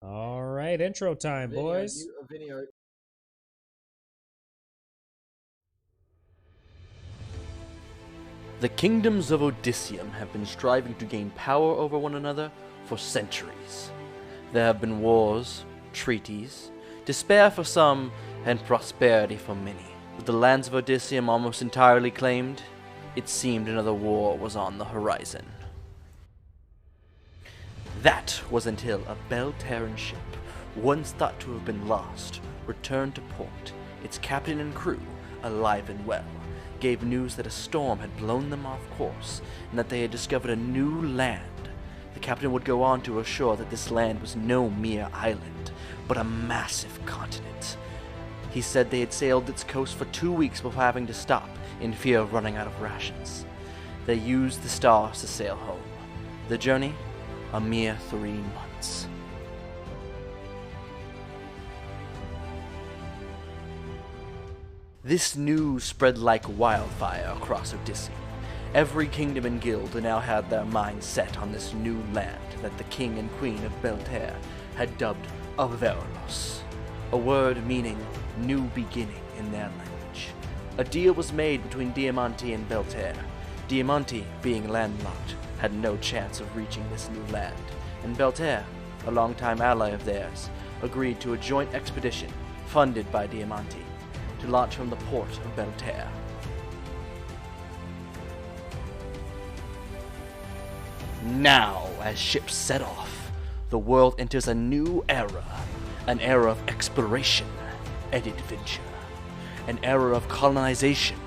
All right, intro time, boys. Vinny, The kingdoms of Odysseum have been striving to gain power over one another for centuries. There have been wars, treaties, despair for some, and prosperity for many. With the lands of Odysseum almost entirely claimed, it seemed another war was on the horizon. That was until a Belle ship, once thought to have been lost, returned to port, its captain and crew alive and well, gave news that a storm had blown them off course and that they had discovered a new land. The captain would go on to assure that this land was no mere island, but a massive continent. He said they had sailed its coast for 2 weeks before having to stop in fear of running out of rations. They used the stars to sail home. The journey? A mere 3 months. This news spread like wildfire across Odysseum. Every kingdom and guild now had their minds set on this new land that the king and queen of Belle had dubbed Avaralos, a word meaning new beginning in their language. A deal was made between Diamante and Belle. Diamante, being landlocked, had no chance of reaching this new land, and Belle, a longtime ally of theirs, agreed to a joint expedition funded by Diamante to launch from the port of Belle. Now, as ships set off, the world enters a new era, an era of exploration and adventure, an era of colonization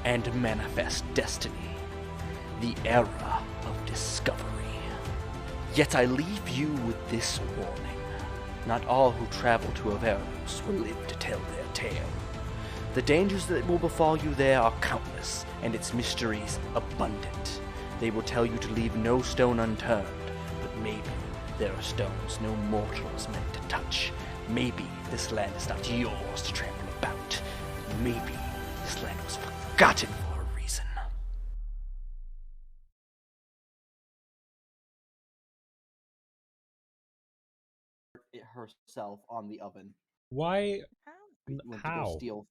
and manifest destiny, the era of discovery. Yet I leave you with this warning. Not all who travel to Avaralos will live to tell their tale. The dangers that will befall you there are countless, and its mysteries abundant. They will tell you to leave no stone unturned, but maybe there are stones no mortal is meant to touch. Maybe this land is not yours to trample about. Maybe this land was forgotten for a reason. herself on the oven. Why? Went to go How? steal.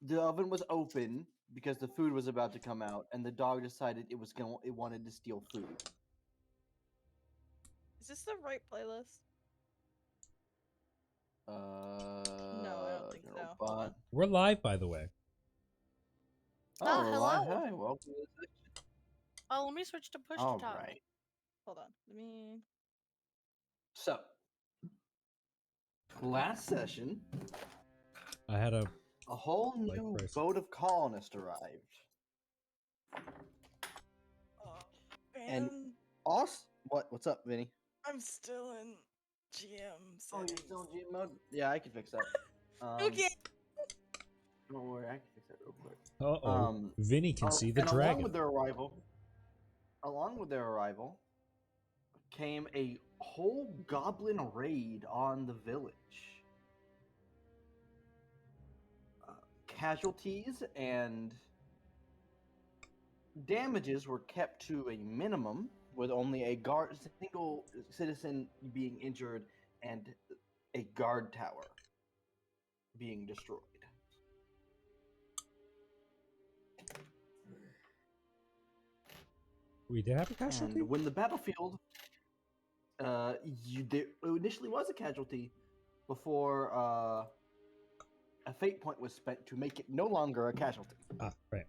The oven was open because the food was about to come out, and the dog decided it wanted to steal food. Is this the right playlist? No, I don't think so. Hold on. We're live, by the way. Oh, we're live. Hello. Hi, welcome to the section. Oh, let me switch to push All to talk. right. Hold on. Let me. So, last session, I had a a whole new boat of colonists arrived. And what's up, Vinny? I'm still in GM settings. Oh, you're still in GM mode? Yeah, I can fix that. Okay. Don't worry, I can fix that real quick. Uh-oh. Vinny can see the and dragon. along with their arrival, came a whole goblin raid on the village. Casualties and damages were kept to a minimum, with only a single citizen being injured and a guard tower being destroyed. We did have a casualty? And when the battlefield, there initially was a casualty before a fate point was spent to make it no longer a casualty. Ah, right.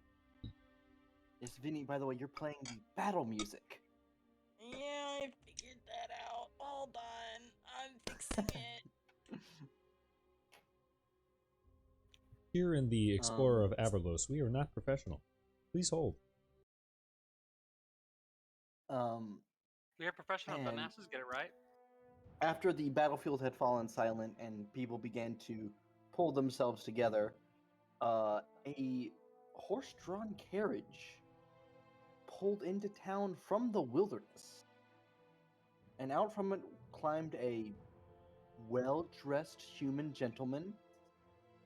Yes, Vinny, by the way, you're playing the battle music. Yeah, I figured that out. Hold on. I'm fixing it. Here in the Explorer of Avaralos, we are not professional. Please hold. We are professional dumbasses, get it right? After the battlefield had fallen silent and people began to pull themselves together, a horse-drawn carriage pulled into town from the wilderness. And out from it climbed a well-dressed human gentleman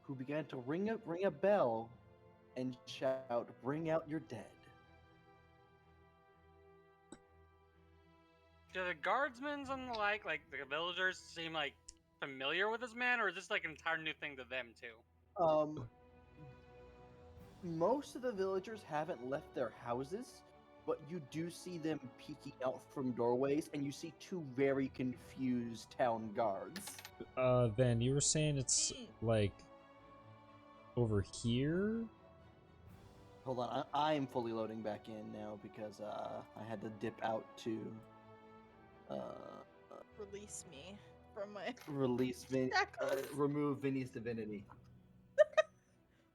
who began to ring a bell and shout, "Bring out your dead." Do the guardsmen and the like the villagers, seem like familiar with this man, or is this like an entire new thing to them too? Most of the villagers haven't left their houses, but you do see them peeking out from doorways, and you see two very confused town guards. Van, you were saying it's like over here? Hold on, I am fully loading back in now because I had to dip out to Release me from my release shackles. remove Vinny's divinity.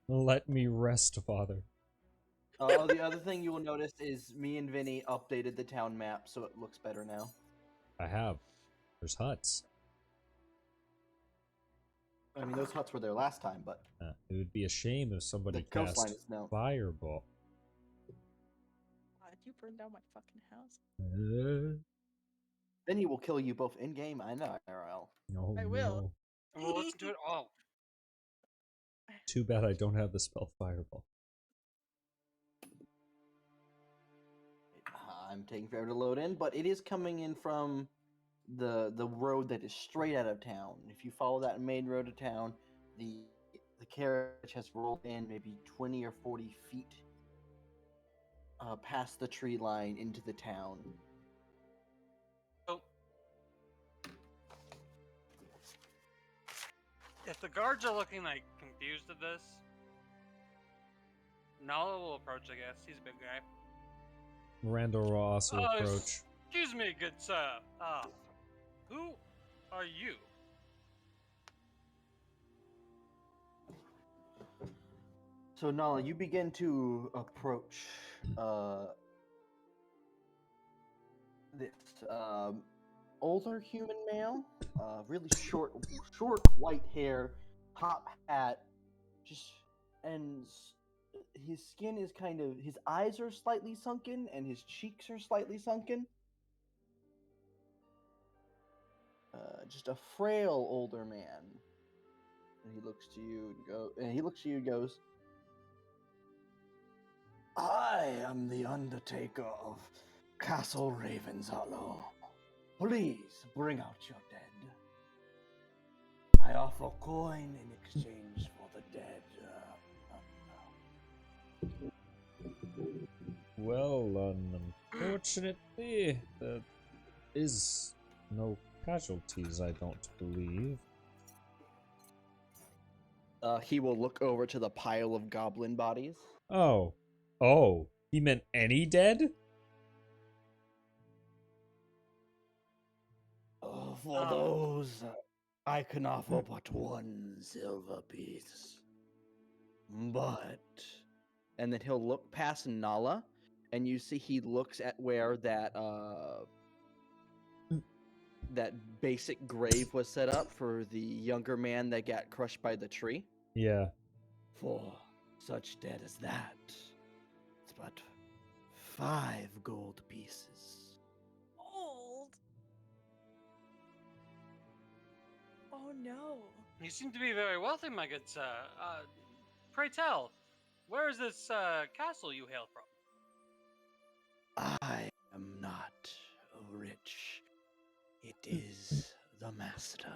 Let me rest, Father. The other thing you will notice is me and Vinny updated the town map so it looks better now. I have. There's huts. I mean, those huts were there last time, but It would be a shame if somebody the coastline cast is now. fireball. God, you burned down my fucking house. Vinny will kill you both in game and IRL. No, I will. no. And we'll listen to it all. Too bad I don't have the spell fireball. I'm taking forever to load in, but it is coming in from the road that is straight out of town. If you follow that main road to town, the carriage has rolled in maybe 20 or 40 feet past the tree line into the town. So, if the guards are looking like confused at this, Nala will approach. I guess he's a big guy. Miranda will also approach. Excuse me, good sir. Who are you? So Nala, you begin to approach this older human male, really short white hair, top hat, and his skin is his eyes are slightly sunken and his cheeks are slightly sunken. Just a frail older man. And he looks to you and goes, I am the Undertaker of Castle Raven's Hollow. Please bring out your dead. I offer coin in exchange for the dead. Well, unfortunately, there is no casualties, I don't believe. He will look over to the pile of goblin bodies. Oh, he meant any dead? For those, I can offer but one silver piece. But... And then he'll look past Nala, and you see he looks at where that basic grave was set up for the younger man that got crushed by the tree. Yeah. For such dead as that, it's but 5 gold pieces. Old. Oh no. You seem to be very wealthy, my good sir. Pray tell, where is this castle you hail from? I am not rich. It is the master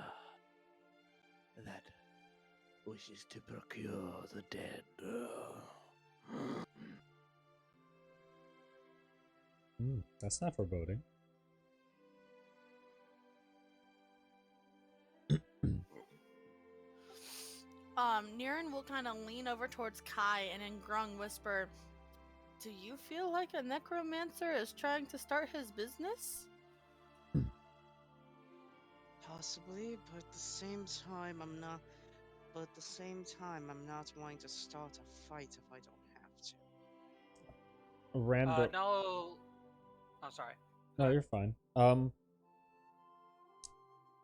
that wishes to procure the dead. That's not foreboding. Niren will kind of lean over towards Kai and in Grung whisper, do you feel like a necromancer is trying to start his business? Possibly, but at the same time, I'm not. But at the same time, I'm not wanting to start a fight if I don't have to. Randall. No. I'm sorry. No, you're fine.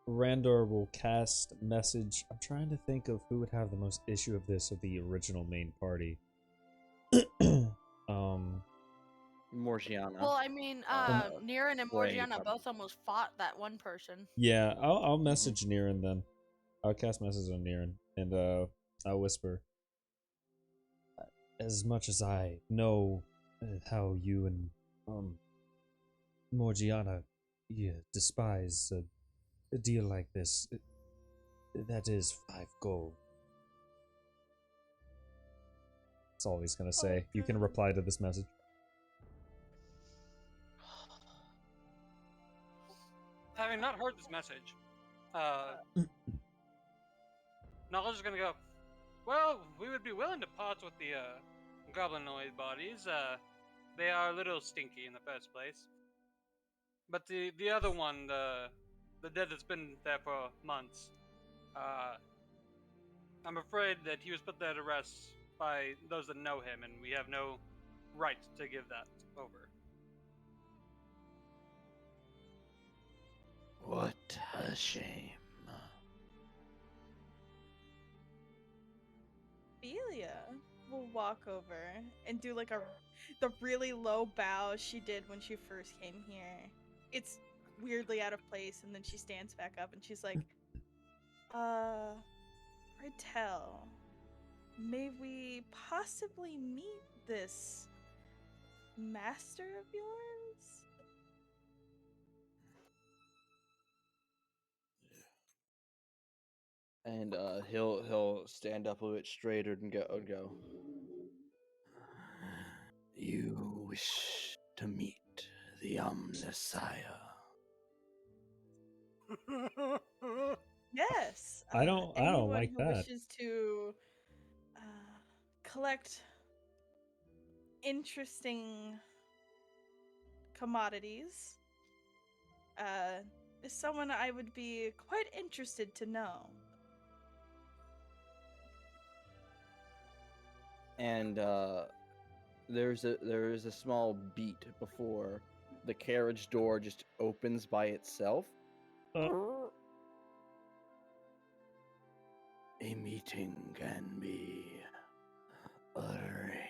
Randor will cast message. I'm trying to think of who would have the most issue of this of the original main party. Morgiana. Well, I mean, Niren and Morgiana both almost fought that one person. Yeah, I'll message Niren then. I'll cast message on Niren, and I'll whisper. As much as I know how you and Morgiana despise a deal like this. That is 5 gold. That's all he's gonna say. You can reply to this message. Having not heard this message, Knowledge is gonna go, well, we would be willing to part with the goblinoid bodies. They are a little stinky in the first place. But the other one, the dead that's been there for months, I'm afraid that he was put there to rest by those that know him, and we have no right to give that over. What a shame. Ophelia will walk over and do like the really low bow she did when she first came here. It's weirdly out of place, and then she stands back up and she's like, pray tell, may we possibly meet this master of yours? And he'll stand up a bit straighter and go. You wish to meet the Omnissiah. Yes. I don't anyone like who that. wishes to collect interesting commodities is someone I would be quite interested to know. And there is a small beat before the carriage door just opens by itself. A meeting can be arranged.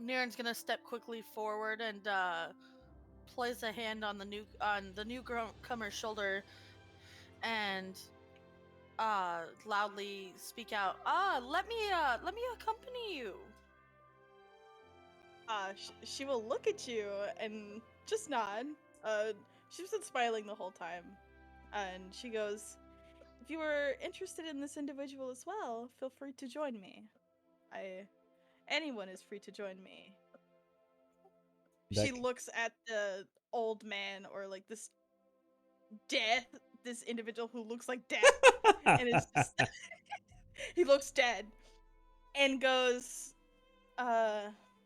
Niren's gonna step quickly forward and place a hand on the newcomer's shoulder and loudly speak out. Let me accompany you. She will look at you and just nod. She's been smiling the whole time, and she goes, "If you were interested in this individual as well, feel free to join me. Anyone is free to join me." She looks at the old man, or like this individual who looks like death, and it's just he looks dead, and goes,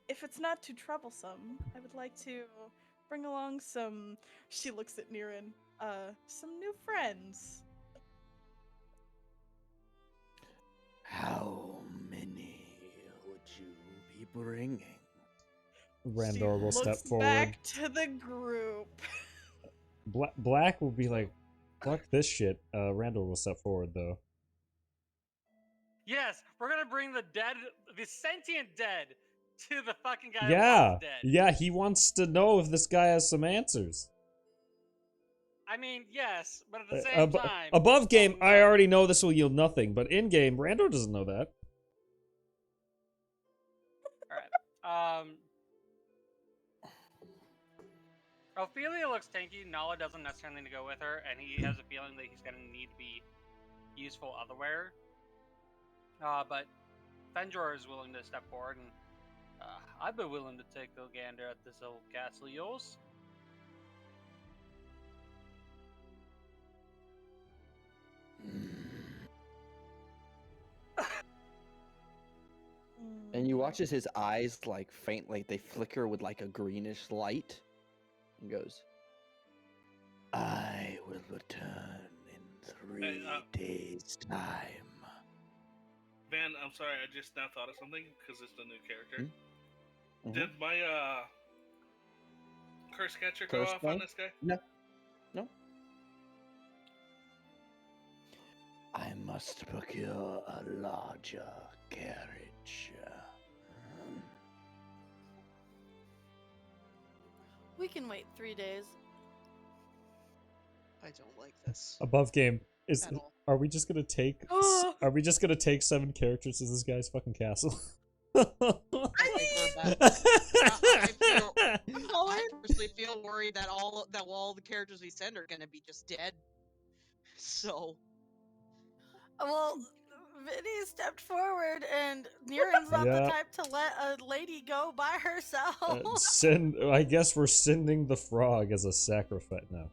if it's not too troublesome, I would like to bring along some, she looks at Niren, some new friends. How many would you be bringing? Randor will step forward. Back to the group. Black will be like, fuck this shit. Randor will step forward though. Yes, we're gonna bring the sentient dead, to the fucking guy Yeah, who was dead. yeah, he wants to know if this guy has some answers. I mean, yes, but at the same time... Above game, I already know this will yield nothing, but in game, Randor doesn't know that. Alright, Ophelia looks tanky. Nala doesn't necessarily need to go with her, and he has a feeling that he's going to need to be useful otherwhere. But Fendror is willing to step forward, and I'd be willing to take a gander at this old castle of yours. And you watch as his eyes like faint, like they flicker with like a greenish light. And goes, I will return in 3 days' time. Van, I'm sorry, I just now thought of something because it's the new character. Mm-hmm. Did my curse catcher go Curse off spell? on this guy? No. I must procure a larger carriage. We can wait 3 days. I don't like this. Above game, At all. are we just gonna take 7 characters to this guy's fucking castle? I mean, I personally feel worried that all the characters we send are gonna be just dead. So Well, Vinny stepped forward, and Niren's not the Yeah. type to let a lady go by herself. I guess we're sending the frog as a sacrifice now.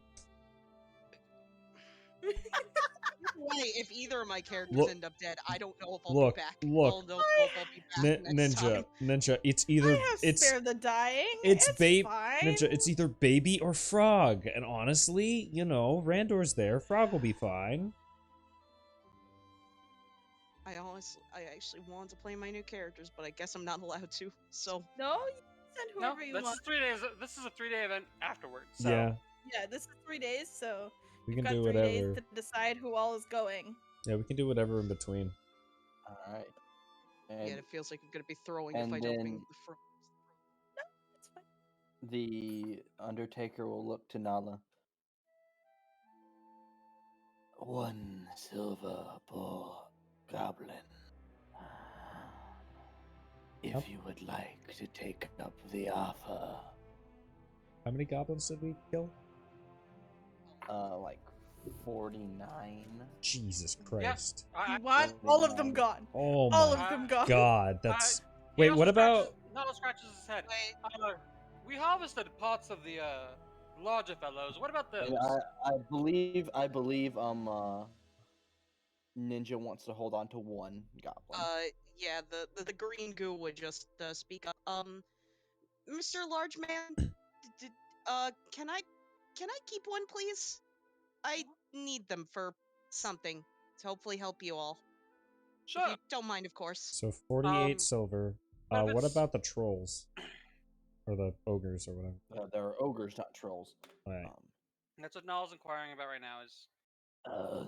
Wait, if either of my characters Look- end up dead, I don't know if I'll look, be back. look. I'll know if I'll be back next time. Ninja. It's I either have spare the dying. it's babe fine. Ninja. It's either baby or frog. And honestly, you know, Randor's there. Frog will be fine. I actually wanted to play my new characters, but I guess I'm not allowed to. So No, you can send No, whoever you this want. is 3 days. This is a 3-day event afterwards. So. Yeah, Yeah, this is 3 days, so we you've can got do 3 days whatever. to decide who all is going. Yeah, we can do whatever in between. All right. yeah, And it feels like I'm gonna be throwing if and I don't bring then- the front. It's fine. the Undertaker will look to Nala. 1 silver per goblin. If Yep. you would like to take up the offer. How many goblins did we kill? Like 49. Jesus Christ. You want all of them gone. Oh All my of them gone. god, that's... He Wait, also what about... Nala scratches his head. Wait, We harvested parts of the larger fellows. What about those? And I believe Ninja wants to hold on to 1 goblin. yeah, the green goo would just speak up. Mr. Large Man, can I keep 1, please? I need them for something to hopefully help you all. Sure. If you don't mind, of course. So 48 silver. but What it's- about the trolls? Or the ogres or whatever. There are ogres, not trolls. Alright. That's what Nala's inquiring about right now. Is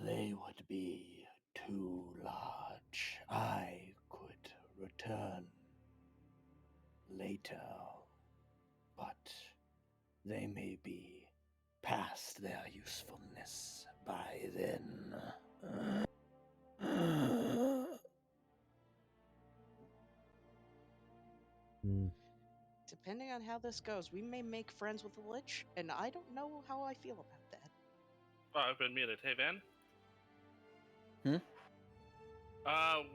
They would be too large. I could return later, but they may be past their usefulness by then. Hmm. Depending on how this goes, we may make friends with the Lich, and I don't know how I feel about that. Oh, I've been muted. Hey, Van. Hmm?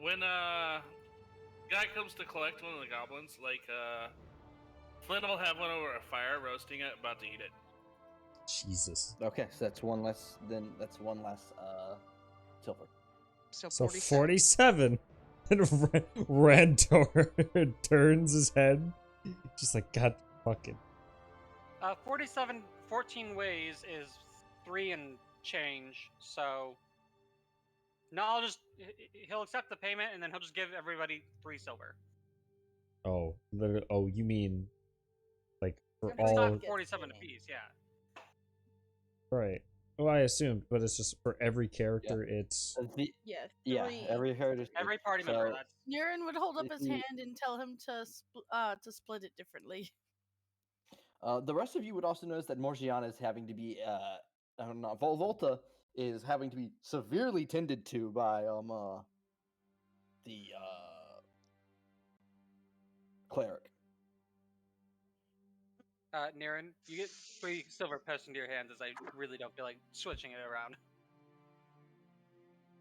When guy comes to collect one of the goblins, like Flynn will have one over a fire, roasting it, about to eat it. Jesus. Okay, so that's 1 less. Then that's 1 less silver. So So 47. 47. And Randor turns his head. Just like, God fucking. 47, 14 ways is 3 and change. So no, he'll accept the payment and then he'll just give everybody 3 silver. Oh, oh, you mean like for It's all? not 47 apiece. Yeah. Right. Oh, I assumed, but it's just for every character. It's Yeah, Yeah, 3. every character. Every party member. So- That's Niren would hold up If his you- hand and tell him to split it differently. The rest of you would also notice that Morgiana is having to be, I don't know, Volta is having to be severely tended to by the cleric. Niren, you get 3 silver pushed into your hands as I really don't feel like switching it around.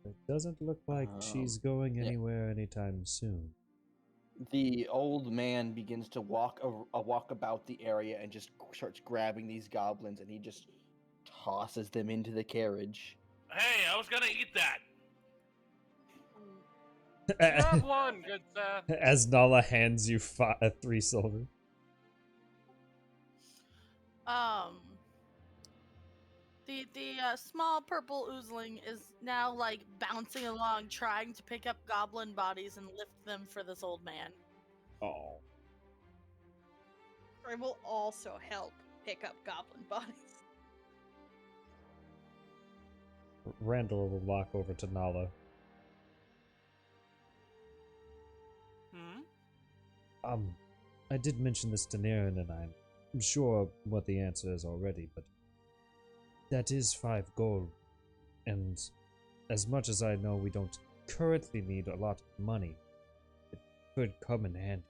it doesn't look like she's going yeah. anywhere anytime soon. The old man begins to walk about the area and just starts grabbing these goblins, and he just tosses them into the carriage. Hey, I was gonna eat that. You have 1, good sir. As Nala hands you 3 silver. The small purple oozling is now like bouncing along, trying to pick up goblin bodies and lift them for this old man. Oh. I will also help pick up goblin bodies. Randor will walk over to Nala. Hmm? I did mention this to Niren, and I'm sure what the answer is already, but that is 5 gold. And as much as I know we don't currently need a lot of money, it could come in handy.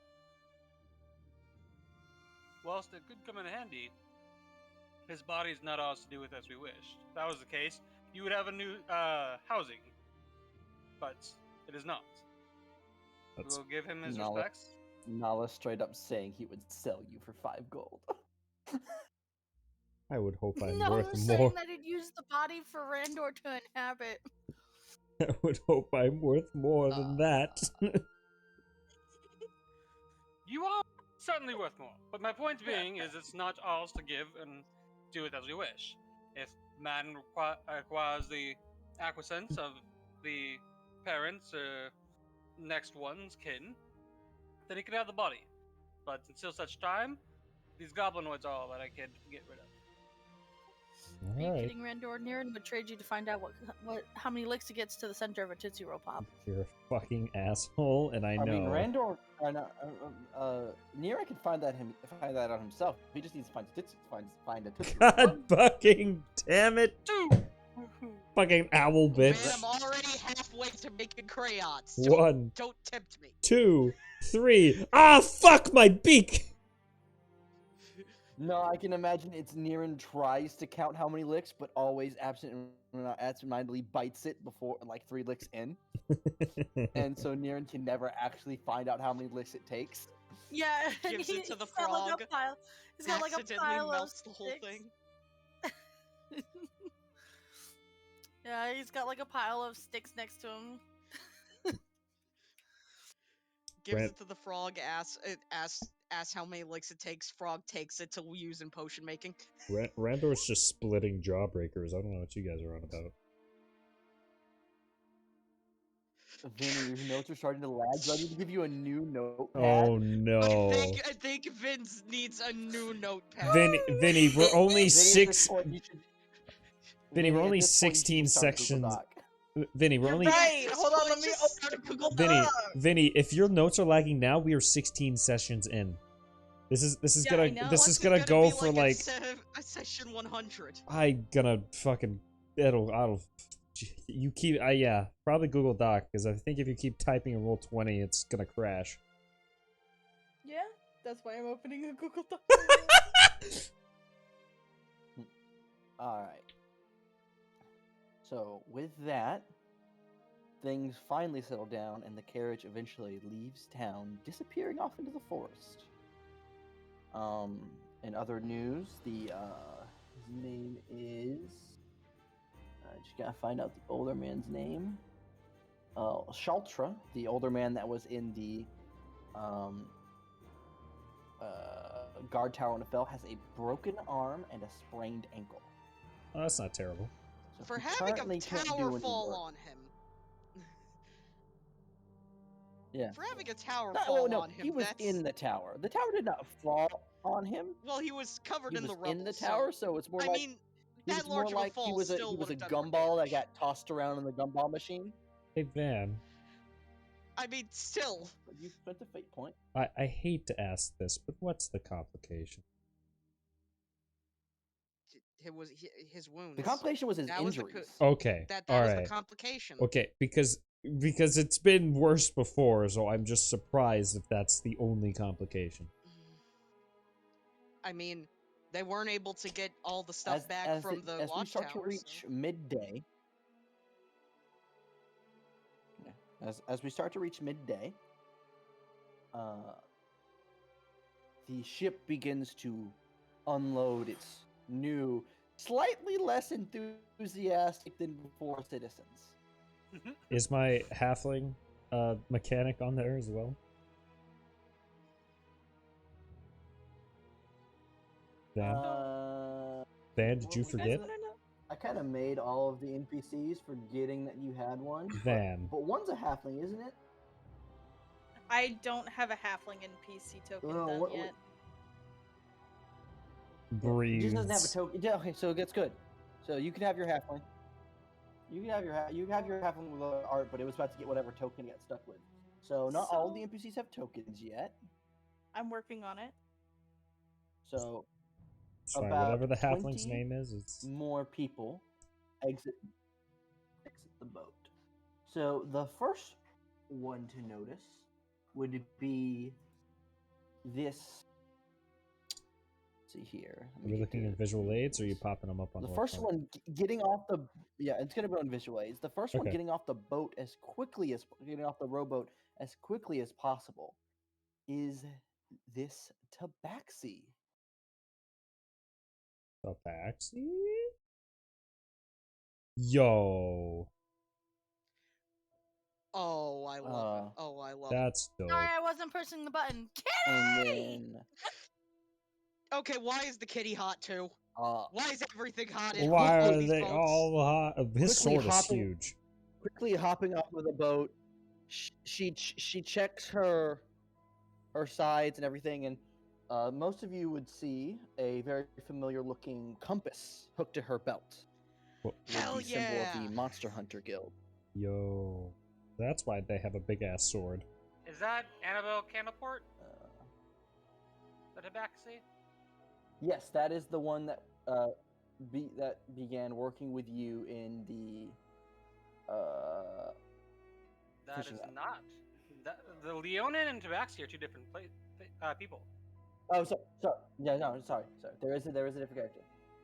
whilst it could come in handy, his body is not ours to do with as we wish. If that was the case, you would have a new housing, but it is not. That's We'll give him his Nala- respects. Nala straight up saying he would sell you for 5 gold. I would hope I'm No, worth saying more. that he'd use the body for Randor to inhabit. I would hope I'm worth more than that. You are certainly worth more, but my point being is it's not ours to give and do it as we wish. If man acquires the acquiescence of the parents or next one's kin, then he can have the body. But until such time, these goblinoids are all that I can get rid of. Are you Alright. kidding, Randor? Niran would trade you to find out how many licks it gets to the center of a Tootsie Roll Pop. You're a fucking asshole, and I know. I mean, Randor, Nira can find that out himself. He just needs to find a Tootsie Roll. God fucking damn it! Fucking owl Man, bitch. I'm already halfway to making crayons. One, Don't tempt me. 2, 3. Ah, fuck my beak! No, I can imagine it's Niran tries to count how many licks, but always absentmindedly bites it before, like, 3 licks in. And so Niran can never actually find out how many licks it takes. Yeah, and Gives it to the he's got like frog, a pile. He's got like a accidentally pile of melts the whole sticks. thing. Yeah, he's got like a pile of sticks next to him. Gives Rand- it to the frog, asks how many licks it takes. Frog takes it to use in potion making. Randor's just splitting jawbreakers. I don't know what you guys are on about. Vinny, your notes are starting to lag. Do I need to give you a new notepad? Oh no. I think Vince needs a new notepad. Vinny, we're only Vinny, at this 6. point, you should- Vinny, we're at only this point, you should 16 start a Google sections. Doc. Vinny, we're You're only. Right, Just hold on, put- let me just open start a Google Vinny, Doc. Vinny, if your notes are lagging now, we are 16 sessions in. This is Yeah, I gonna know. this What's is it gonna go be for a like a session 100. I gonna fucking I'll you keep yeah, probably Google Doc, because I think if you keep typing in roll 20 it's gonna crash. Yeah, that's why I'm opening a Google Doc. Alright. So, with that, things finally settle down, and the carriage eventually leaves town, disappearing off into the forest. In other news, his name is... I just gotta find out the older man's name. Shaltra, the older man that was in the guard tower on the fell, has a broken arm and a sprained ankle. Oh, that's not terrible. So For he having currently a can't do tower any fall work. on him. Yeah. For having a tower No, fall no, on him, he was that's... in the tower. The tower did not fall on him. Well, he was covered He in was the rubble. in the tower, so it's more I like mean, he that was more large of a like fall he was still a would have done more gumball that damage. got tossed around in the gumball machine. Hey Van, I mean, still. But you spent a fate point. I hate to ask this, but what's the complication? It was his wounds. The complication was his That was the injuries. Okay, That all was right. the complication. Okay, because it's been worse before, so I'm just surprised if that's the only complication. I mean, they weren't able to get all the stuff back from the as we watchtower. start to reach midday. Yeah, as we start to reach midday, the ship begins to unload its new, slightly less enthusiastic than before citizens. Is my halfling mechanic on there as well? Van, did you what was forget? it? I kind of made all of the NPCs forgetting that you had one. Van. But one's a halfling, isn't it? I don't have a halfling NPC token No, done what- yet. He just doesn't have a Breathes. token. Yeah, okay, so that's good. So you can have your halfling. You can have your halfling with art, but it was about to get whatever token it got stuck with. So not all the NPCs have tokens yet. I'm working on it. So It's fine, about whatever the halfling's 20 name is, it's more people exit the boat. So the first one to notice would be this see here. Let Are me we get looking to at visual aids, or are you popping them up on the roll first 20? one getting off the it's gonna be on visual aids. The first one Okay. getting off the boat as quickly as getting off the rowboat as quickly as possible is this tabaxi. Tabaxi? Yo, Oh, I love it. Uh, Oh, I love it. that's dope. Sorry, I wasn't pushing the button. And Kitty! then Okay, why is the kitty hot too? Why is everything hot in Why all are these they boats? all hot? His Quickly sword is hopping- huge. quickly hopping off of the boat, she checks her sides and everything, and most of you would see a very familiar looking compass hooked to her belt with Hell the symbol of the yeah! Monster Hunter Guild. Yo, that's why they have a big ass sword. Is that Annabelle Candleport? Uh, The tabaxi? yes, that is the one that began working with you in the That Fishing is net. not. The Leonin and tabaxi are two different people. Oh, sorry. Yeah, no, sorry. There is a different character.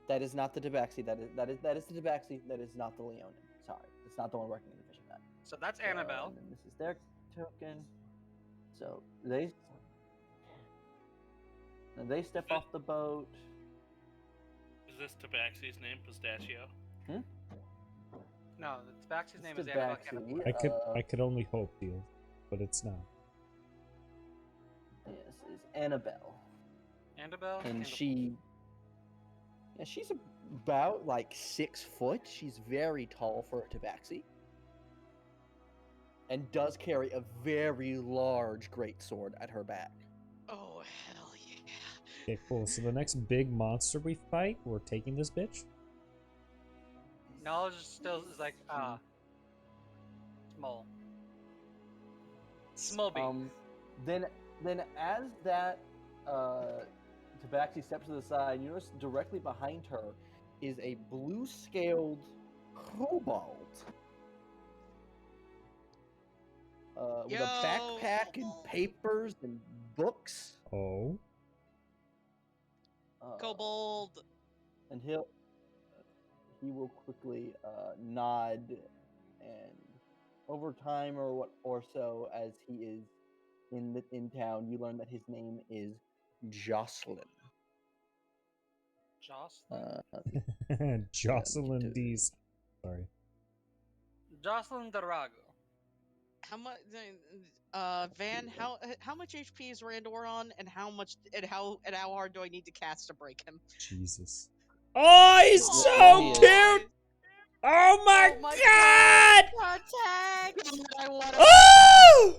That is not the Tabaxi. That is the Tabaxi. That is not the Leonin. Sorry, it's not the one working in the fishing net. So that's Annabelle. And then this is their token. So they step off the boat. Is this Tabaxi's name, Pistachio? No, the tabaxi's name is It's Annabelle Tabaxi. Candleport. I could only hope, deal, but it's not. Yes, is Annabelle, Annabelle. and she's about like 6 foot. She's very tall for a Tabaxi, and does carry a very large greatsword at her back. Oh, hell yeah. Okay, cool. So the next big monster we fight, we're taking this bitch? Knowledge still is like small. Small beans. Then as that Tabaxi steps to the side, you notice directly behind her is a blue-scaled kobold with a backpack and papers and books. Oh. Kobold. And he will quickly nod, and over time or so as he is in town, you learn that his name is Jocelyn. Jocelyn? Jocelyn D's. Sorry. Jocelyn Darago. How much? Van, how much HP is Randor on, and how hard do I need to cast to break him? Jesus. Oh, he's so cute! Oh my, god! Protect! I want Oh!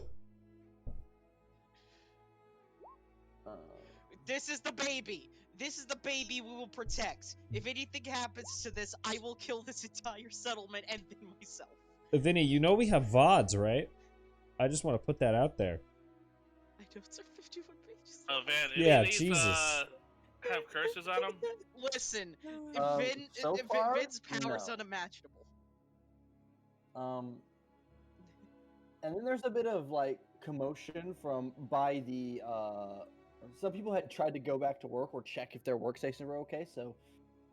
This is the baby. This is the baby we will protect. If anything happens to this, I will kill this entire settlement and then myself. Vinny, you know we have VODs, right? I just want to put that out there. I know it's our 51 pages. Oh, Van, Yeah, any of these, Jesus. have curses on them? Listen, so far, Vin's power is no. unimaginable. And then there's a bit of like commotion by the some people had tried to go back to work or check if their workstations were okay. So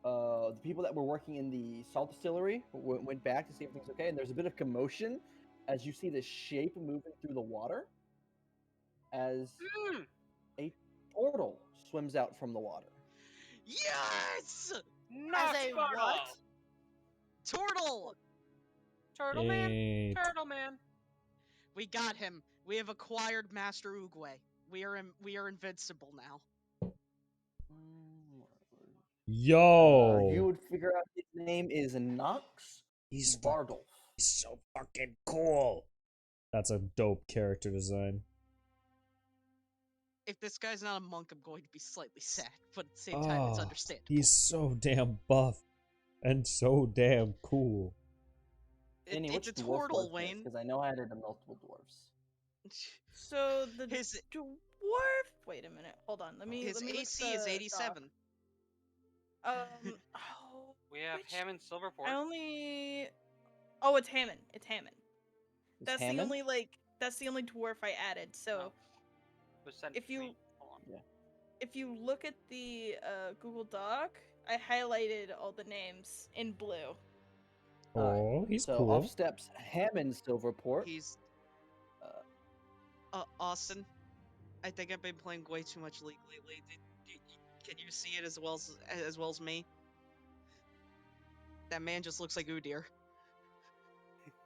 the people that were working in the salt distillery went back to see if everything's okay. And there's a bit of commotion as you see this shape moving through the water as a turtle swims out from the water. Yes! Not As a Sparrow! what? Turtle! Turtle man. Ain't. Turtle man. We got him. We have acquired Master Oogway. We are invincible now. Yo! You would figure out his name is Nox He's Bardolph. so fucking cool. That's a dope character design. If this guy's not a monk, I'm going to be slightly sad, but at the same time, it's understandable. He's so damn buff and so damn cool. It's a turtle, Wayne. Because I know I added multiple dwarves. So the His dwarf. Wait a minute. Hold on. Let me. his let me look AC is the 87. doc. We have which- Hammond Silverport. I only. Oh, it's Hammond. It's Hammond. Is That's Hammond? the only dwarf I added. So Was sent if to you- me. Hold on. if you look at the Google Doc, I highlighted all the names in blue. Oh, he's So cool. off steps Hammond Silverport. He's Austin. I think I've been playing way too much League lately. Can you see it as well as me? That man just looks like Udyr,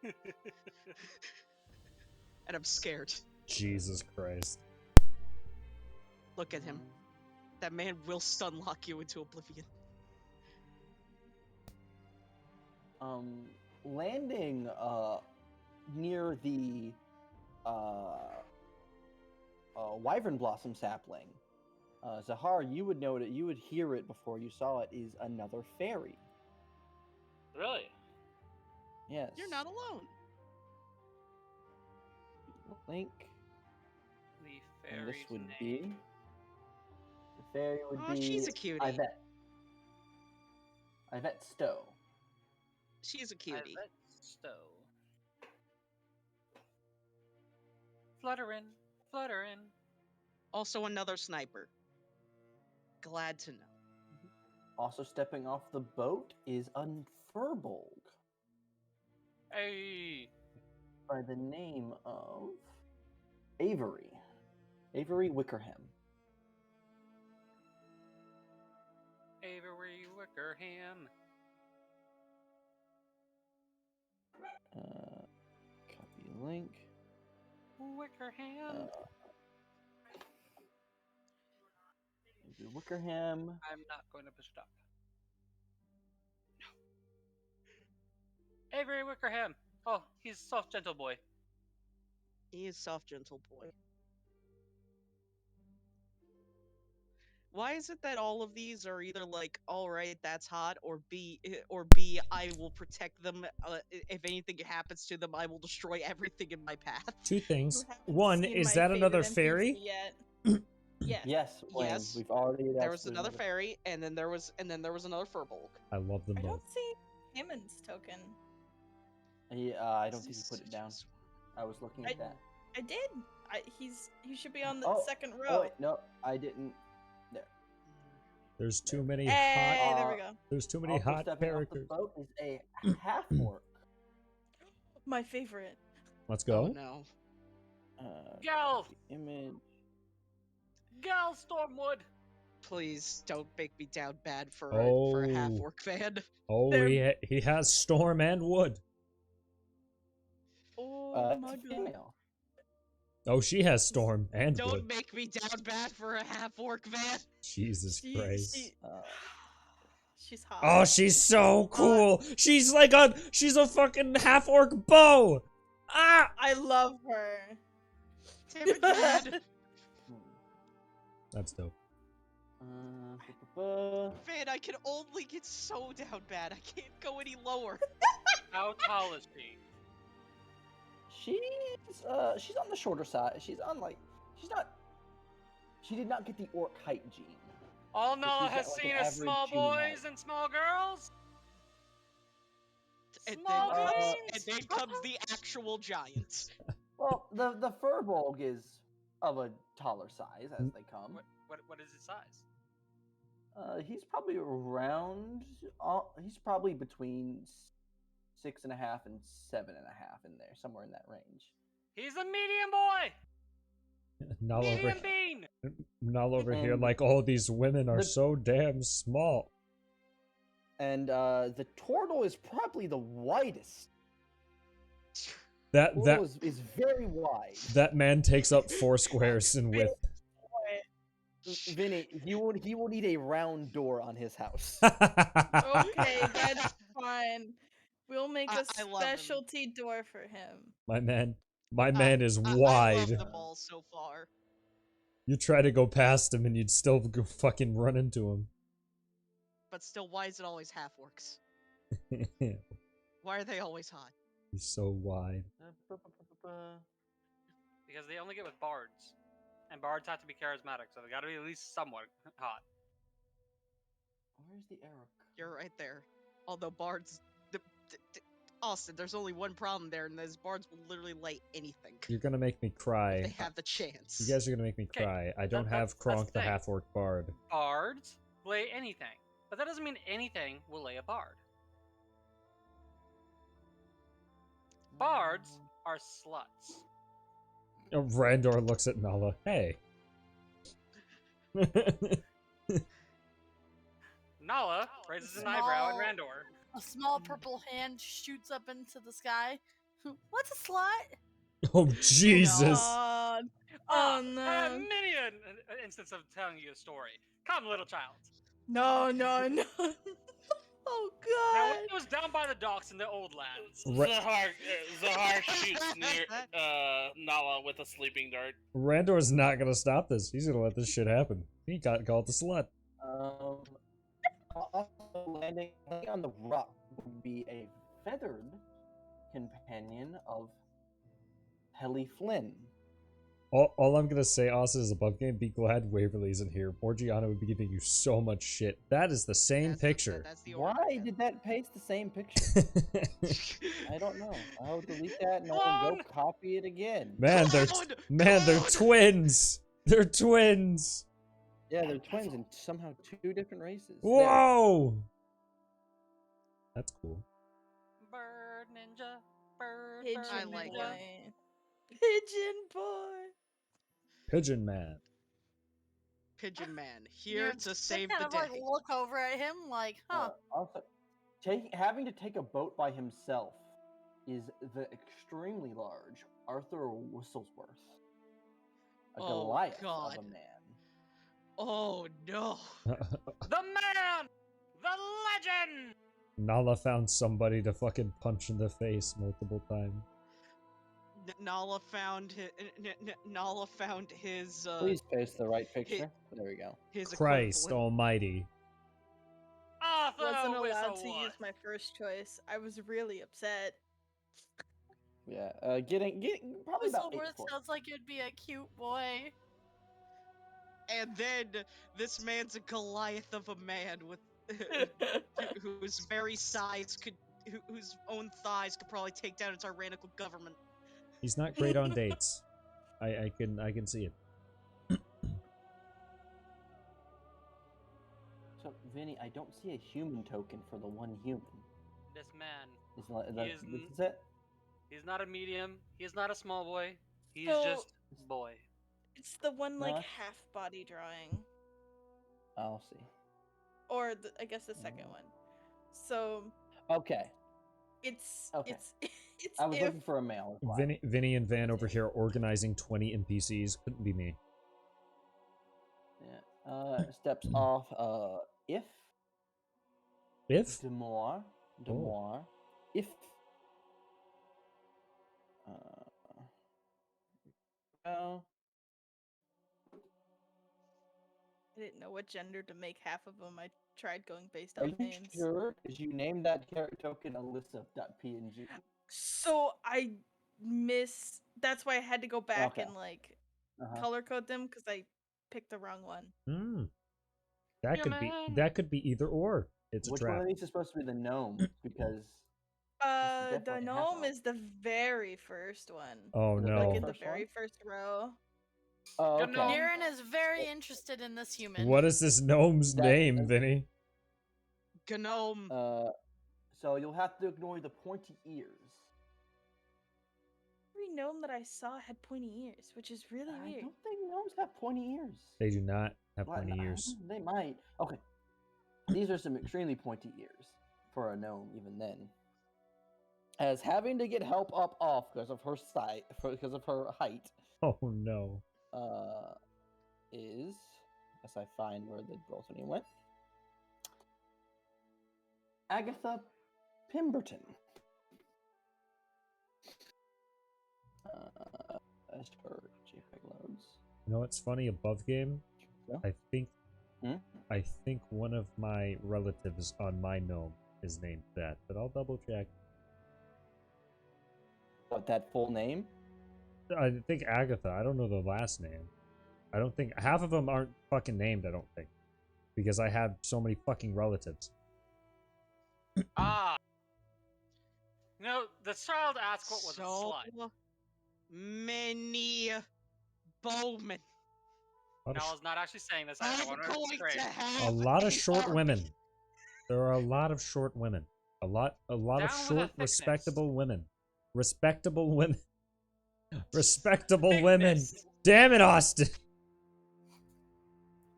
and I'm scared. Jesus Christ. Look at him. That man will stun lock you into oblivion. Landing near the Wyvern Blossom sapling, Zahar, you would know it. You would hear it before you saw it. Is another fairy. Really? Yes. You're not alone. Link. The And this fairy's would name. be. The fairy would Oh, be. she's a cutie. Ivette Stowe. She's a cutie. Ivette Stowe. Flutterin', flutterin'. Also another sniper. Glad to know. Also stepping off the boat is a Furbolg Hey. by the name of Avery. Avery Wickerham. Avery Wickerham. Copy link. Wickerham. Avery Wickerham. I'm not going to push it up. No. Avery Wickerham. Oh, he's soft, gentle boy. He is soft, gentle boy. Why is it that all of these are either like, all right, that's hot, or B, I will protect them. If anything happens to them, I will destroy everything in my path. Two things. You haven't One, seen is my that another favorite fairy? NPC Yet. Yes. Yes, Wayne, Yes. we've already. There was another fairy, and then there was another Furbolg. I love them I both. don't see Hammond's token. I don't think he put it down. I was looking at that. I did. He should be on the Oh, second Oh row. wait, no, I didn't. There. There's too many Hey, hot. there we go. There's too many Also hot stepping characters. off the boat is a half orc. My favorite. Let's Oh go. no. Gal! Image. Gal Stormwood! Please don't make me down bad for a half Oh. orc fan. Oh, he has storm and wood. Oh my It's a god. female. Oh, she has storm and Don't wood. make me down bad for a half orc fan. Jesus Christ. She's hot. Oh, she's so cool. She's a fucking half orc bow. Ah! I love her. Damn it, Dad. That's dope. Man, I can only get so down bad. I can't go any lower. How tall is she? She's on the shorter side. She did not get the orc height gene. All Nala she's has got, like, seen an is average small human height. boys and small girls? And Small then beans! comes the actual giant. Well, the Furbolg is of a taller size as they come. What is his size? He's probably around. He's probably between 6.5 and 7.5 in there, somewhere in that range. He's a medium boy! Medium bean! Null over here And like, oh, these women are the- so damn small. And the turtle is probably the widest. That Turtle is very wide. that man takes up 4 squares in width. Vinny, he will need a round door on his house. Okay, that's fine. We'll make a I love him. specialty door for him. My man is I wide. love them all so far. You try to go past him and you'd still go fucking run into him. But still, why is it always half orcs? Why are they always hot? He's so wide. Because they only get with bards. And bards have to be charismatic, so they gotta be at least somewhat hot. Where's the arrow? You're right there. Although bards, Austin, there's only one problem there, and those bards will literally lay anything You're gonna make me if cry. they have the chance. You guys are gonna make me 'Kay, cry. I don't that's have the Kronk the thing. half-orc bard. Bards lay anything, but that doesn't mean anything will lay a bard. Bards are sluts. Oh, Randor looks at Nala. Hey. Nala raises an eyebrow at Small- Randor. A small purple hand shoots up into the sky. What's a slut? Oh, Jesus. God. Ah, Oh no. many an instance of telling you a story. Come, little child. No, no, no. Oh Now, when god. it was down by the docks in the old lands, Zahar shoots near Nala with a sleeping dart. Randor's not gonna stop this. He's gonna let this shit happen. He got called the slut. Also landing on the rock would be a feathered companion of Helly Flynn. All I'm gonna say, Austin, is above game. Be glad Waverly isn't here. Morgiana would be giving you so much shit. That is the same picture. That's the order. Why did that paste the same picture? I don't know. I'll delete that and I'll go Clone! copy it again. Man, they're Clone! twins. They're twins. Yeah, they're twins and somehow two different races. There. Whoa. That's cool. bird ninja, bird, Pigeon I like boy. him. Pigeon boy. Pigeon Man. Pigeon Man, here You're to save kind the of day. like look over at him like, huh? Also, having to take a boat by himself is the extremely large Arthur Whistlesworth, a Oh, Goliath God. of a man. Oh no. The man! The legend! Nala found somebody to fucking punch in the face multiple times. Nala found his Please paste the right picture. There we go. his Christ equivalent. almighty. Arthur Wasn't allowed to Whistleworth. use my first choice. I was really upset. Yeah, getting probably about 8 Whistleworth foot. sounds like it'd be a cute boy. And then this man's a Goliath of a man with whose very size could whose own thighs could probably take down a tyrannical government. He's not great on dates. I can see it. So, Vinny, I don't see a human token for the one human. This man. This He is it? He's not a medium. He's not a small boy. He's So- just boy. It's the one like What? half body drawing, I'll see. or I guess the second one. So Okay, it's Okay. it's I was if looking for a male. As well. Vinny and Van over here organizing 20 NPCs. Couldn't be me. Yeah. Steps off. If If? Demoir, if. Oh. I didn't know what gender to make half of them. I tried going based Are on you names. sure? Because you named that character token Alyssa.png. So I miss. That's why I had to go back Okay. and like Uh-huh. color code them because I picked the wrong one. Hmm. That Yeah, could be man. that could be either or. It's a Which trap. one of these is supposed to be the gnome? Because The definitely half gnome elf. is the very first one. Oh Is it no. Like Oh. in the First one? very first row. oh, Good okay. gnome. Niren is very interested in this human. What is this gnome's That- name, Vinny? Gnome. So you'll have to ignore the pointy ears. Every gnome that I saw had pointy ears, which is really I weird. don't think gnomes have pointy ears. They do not have Well, pointy ears. They might. Okay. These are some extremely pointy ears for a gnome, even then. As having to get help up off because of her because of her height, Oh no. is as I find where the Boltony went. Agatha Pemberton. As her JPEG loads. You know what's funny? Above game, Yeah. I think one of my relatives on my gnome is named that, but I'll double check. What, that full name? I think Agatha. I don't know the last name. I don't think half of them aren't fucking named. I don't think, because I have so many fucking relatives. Ah. No, the child asked what was a So slut. many bowmen. Lot of Nala's not actually saying this. I I'm want her going straight. to have a lot of a short army. women. There are a lot of short women. A lot of Down with the short, thickness. respectable women. Respectable women. Respectable women. Thickness. Damn it, Austin.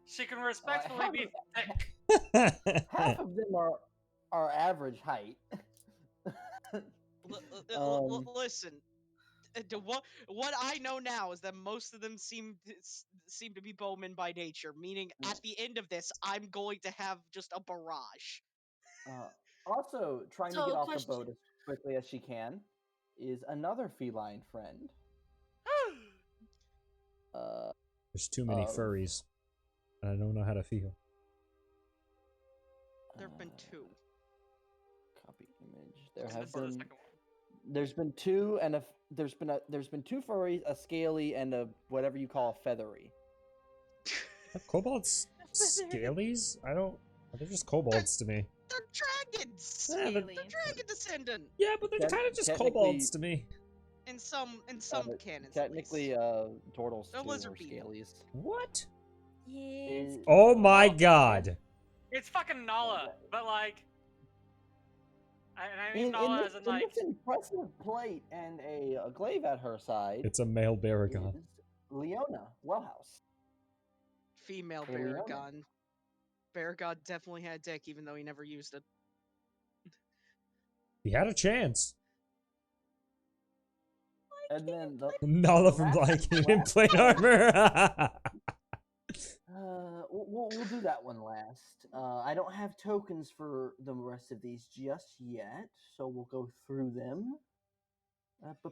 She can respectfully half be of- thick. Half of them are average height. Listen, what I know now is that most of them seem to be bowmen by nature. Meaning, at the end of this, I'm going to have just a barrage. Also, trying to So, get off the question. boat as quickly as she can is another feline friend. There's too many Of- furries. And I don't know how to feel. There have been two. Copy image. There This have is the been. second one. There's been two, and there's been two furries, a scaly, and a whatever you call a feathery. Are kobolds scalies? I don't. They're just kobolds to me. They're dragons. Yeah, but, Scaly. They're dragon descendant. yeah, but they're Techn- kind of just technically- kobolds to me. In some canons. Technically, turtles They're too lizard are people. scalies. What? Yes. Oh my god. It's fucking Nala, but like, and I mean In Nala this, as in like, this impressive plate and a glaive at her side It's a male Baragon. is Leona Wellhouse. Female Hey, Leona. Baragon. Baragon definitely had a dick, even though he never used it. He had a chance. And then the, Nala from Viking in plate armor. we'll do that one last. I don't have tokens for the rest of these just yet, so we'll go through them. It's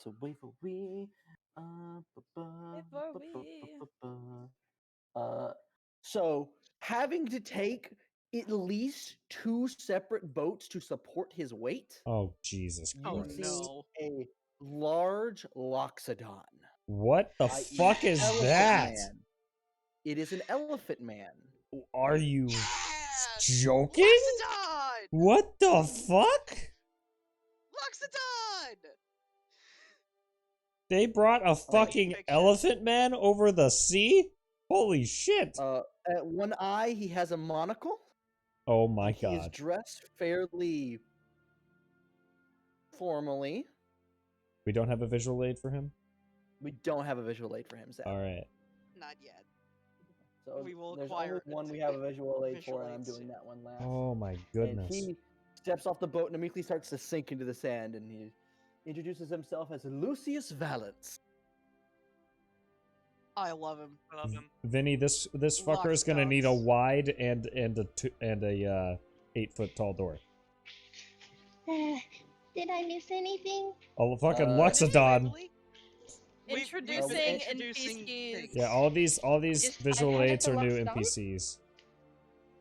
a way for we. So having to take at least 2 separate boats to support his weight, Oh, Jesus Oh Christ. no. a large loxodon. What the i.e. fuck is elephant that? man. It is an elephant man. Are you Yeah! joking? Loxodon! What the fuck? Loxodon! They brought a fucking picture. elephant man over the sea? Holy shit. At one eye, he has a monocle. Oh my He is god. dressed fairly formally. We don't have a visual aid for him? We don't have a visual aid for him, Zach. Alright. Not yet. So We will there's acquire only one it. we have a visual aid Visual for, and I'm aids doing soon. that one last. Oh my And goodness. he steps off the boat and immediately starts to sink into the sand, and he introduces himself as Lucius Valens. I love him. I love him. Vinny, this fucker is gonna need a Loxodons. wide and a 8-foot tall door. Did I miss anything? Oh, fucking Uh, Loxodon. Introducing introducing NPCs. things. Yeah, all these Just- visual I aids had are the new Loxodon? NPCs.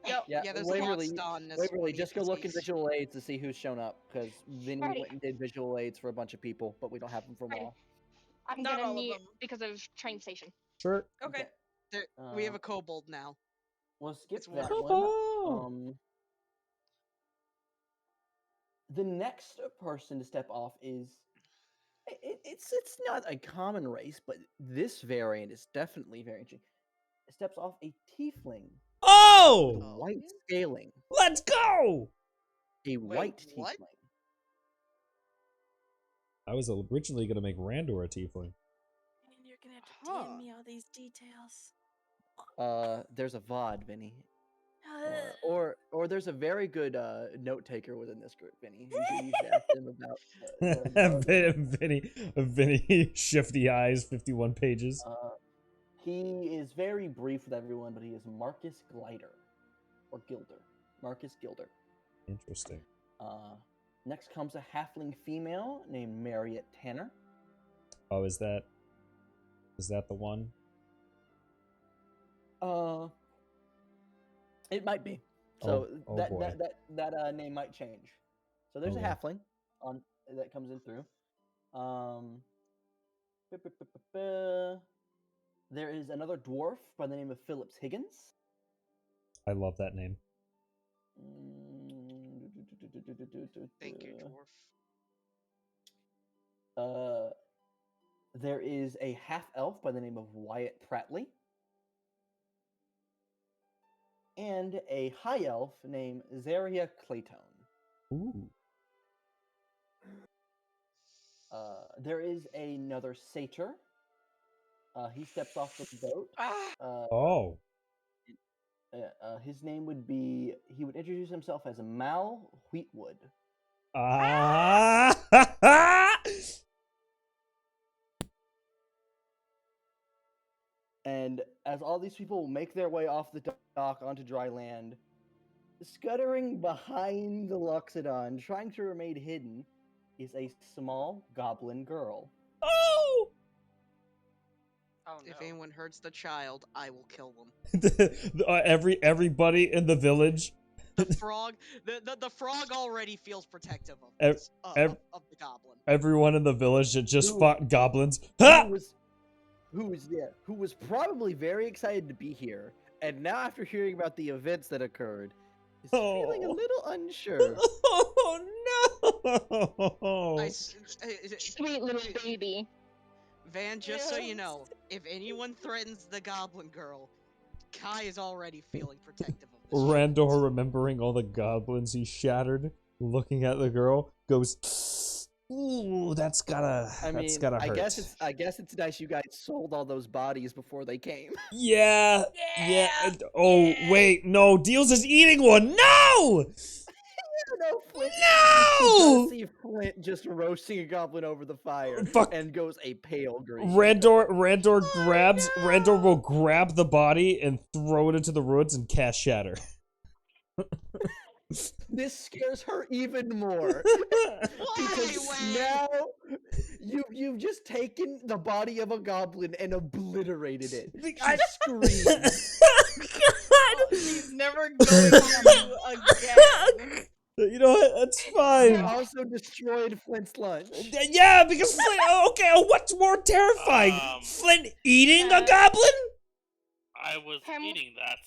Yep. Yeah, there's a Loxodon. That's Waverly, one just go look in NPCs. visual aids to see who's shown up, because Vinny Alrighty. went and did visual aids for a bunch of people, but we don't have them for them Alrighty. all. I'm Not all gonna of need them. because of train station. Sure. Okay. There, we have Uh, a kobold now. We'll skip It's that wonderful. one. The next person to step off is it's not a common race, but this variant is definitely very interesting. It steps off a tiefling with Oh! white scaling, Let's go! a white what? tiefling. I was originally gonna make Randor a tiefling. And you're gonna have to Huh. DM me all these details. There's a VOD, Vinny. Or there's a very good note taker within this group, Vinny. You should ask him about Vinny, shifty eyes, 51 pages. he is very brief with everyone, but he is Marcus Glider. Or Gilder. Marcus Gilder. Interesting. Next comes a halfling female named Marriott Tanner. Oh, is that the one? It might be. So Oh that boy. name might change. So there's a Okay. halfling on that comes in through. There is another dwarf by the name of Phillips Higgins. I love that name. Thank you, dwarf. There is a half-elf by the name of Wyatt Prattley. And a high elf named Zaria Claytone. Ooh. There is another satyr. He steps off the boat. Oh. His name would be. He would introduce himself as Mal Wheatwood. Ah. And as all these people make their way off the dock onto dry land, scuttering behind the Loxodon, trying to remain hidden, is a small goblin girl. Oh. Oh no. If anyone hurts the child, I will kill them. Everybody in the village. The frog, the frog already feels protective of of the goblin. Everyone in the village that just fought goblins. Who was probably very excited to be here, and now after hearing about the events that occurred, is feeling a little unsure. Oh no! Sweet little baby. Van, just so you know, if anyone threatens the goblin girl, Kai is already feeling protective of this. Randor, remembering all the goblins he shattered, looking at the girl, goes, "Ooh, that's gotta hurt." I guess it's nice you guys sold all those bodies before they came. Yeah. Oh wait, no, Deals is eating one. No! No, Flint. No! You see Flint just roasting a goblin over the fire and goes a pale green. Randor will grab the body and throw it into the woods and cast Shatter. This scares her even more. Because now you've just taken the body of a goblin and obliterated it. She screams. She's never going to again. You know what? That's fine. You also destroyed Flint's lunch. Yeah, because Flint. Okay, what's more terrifying? Flint eating a goblin? I was eating that.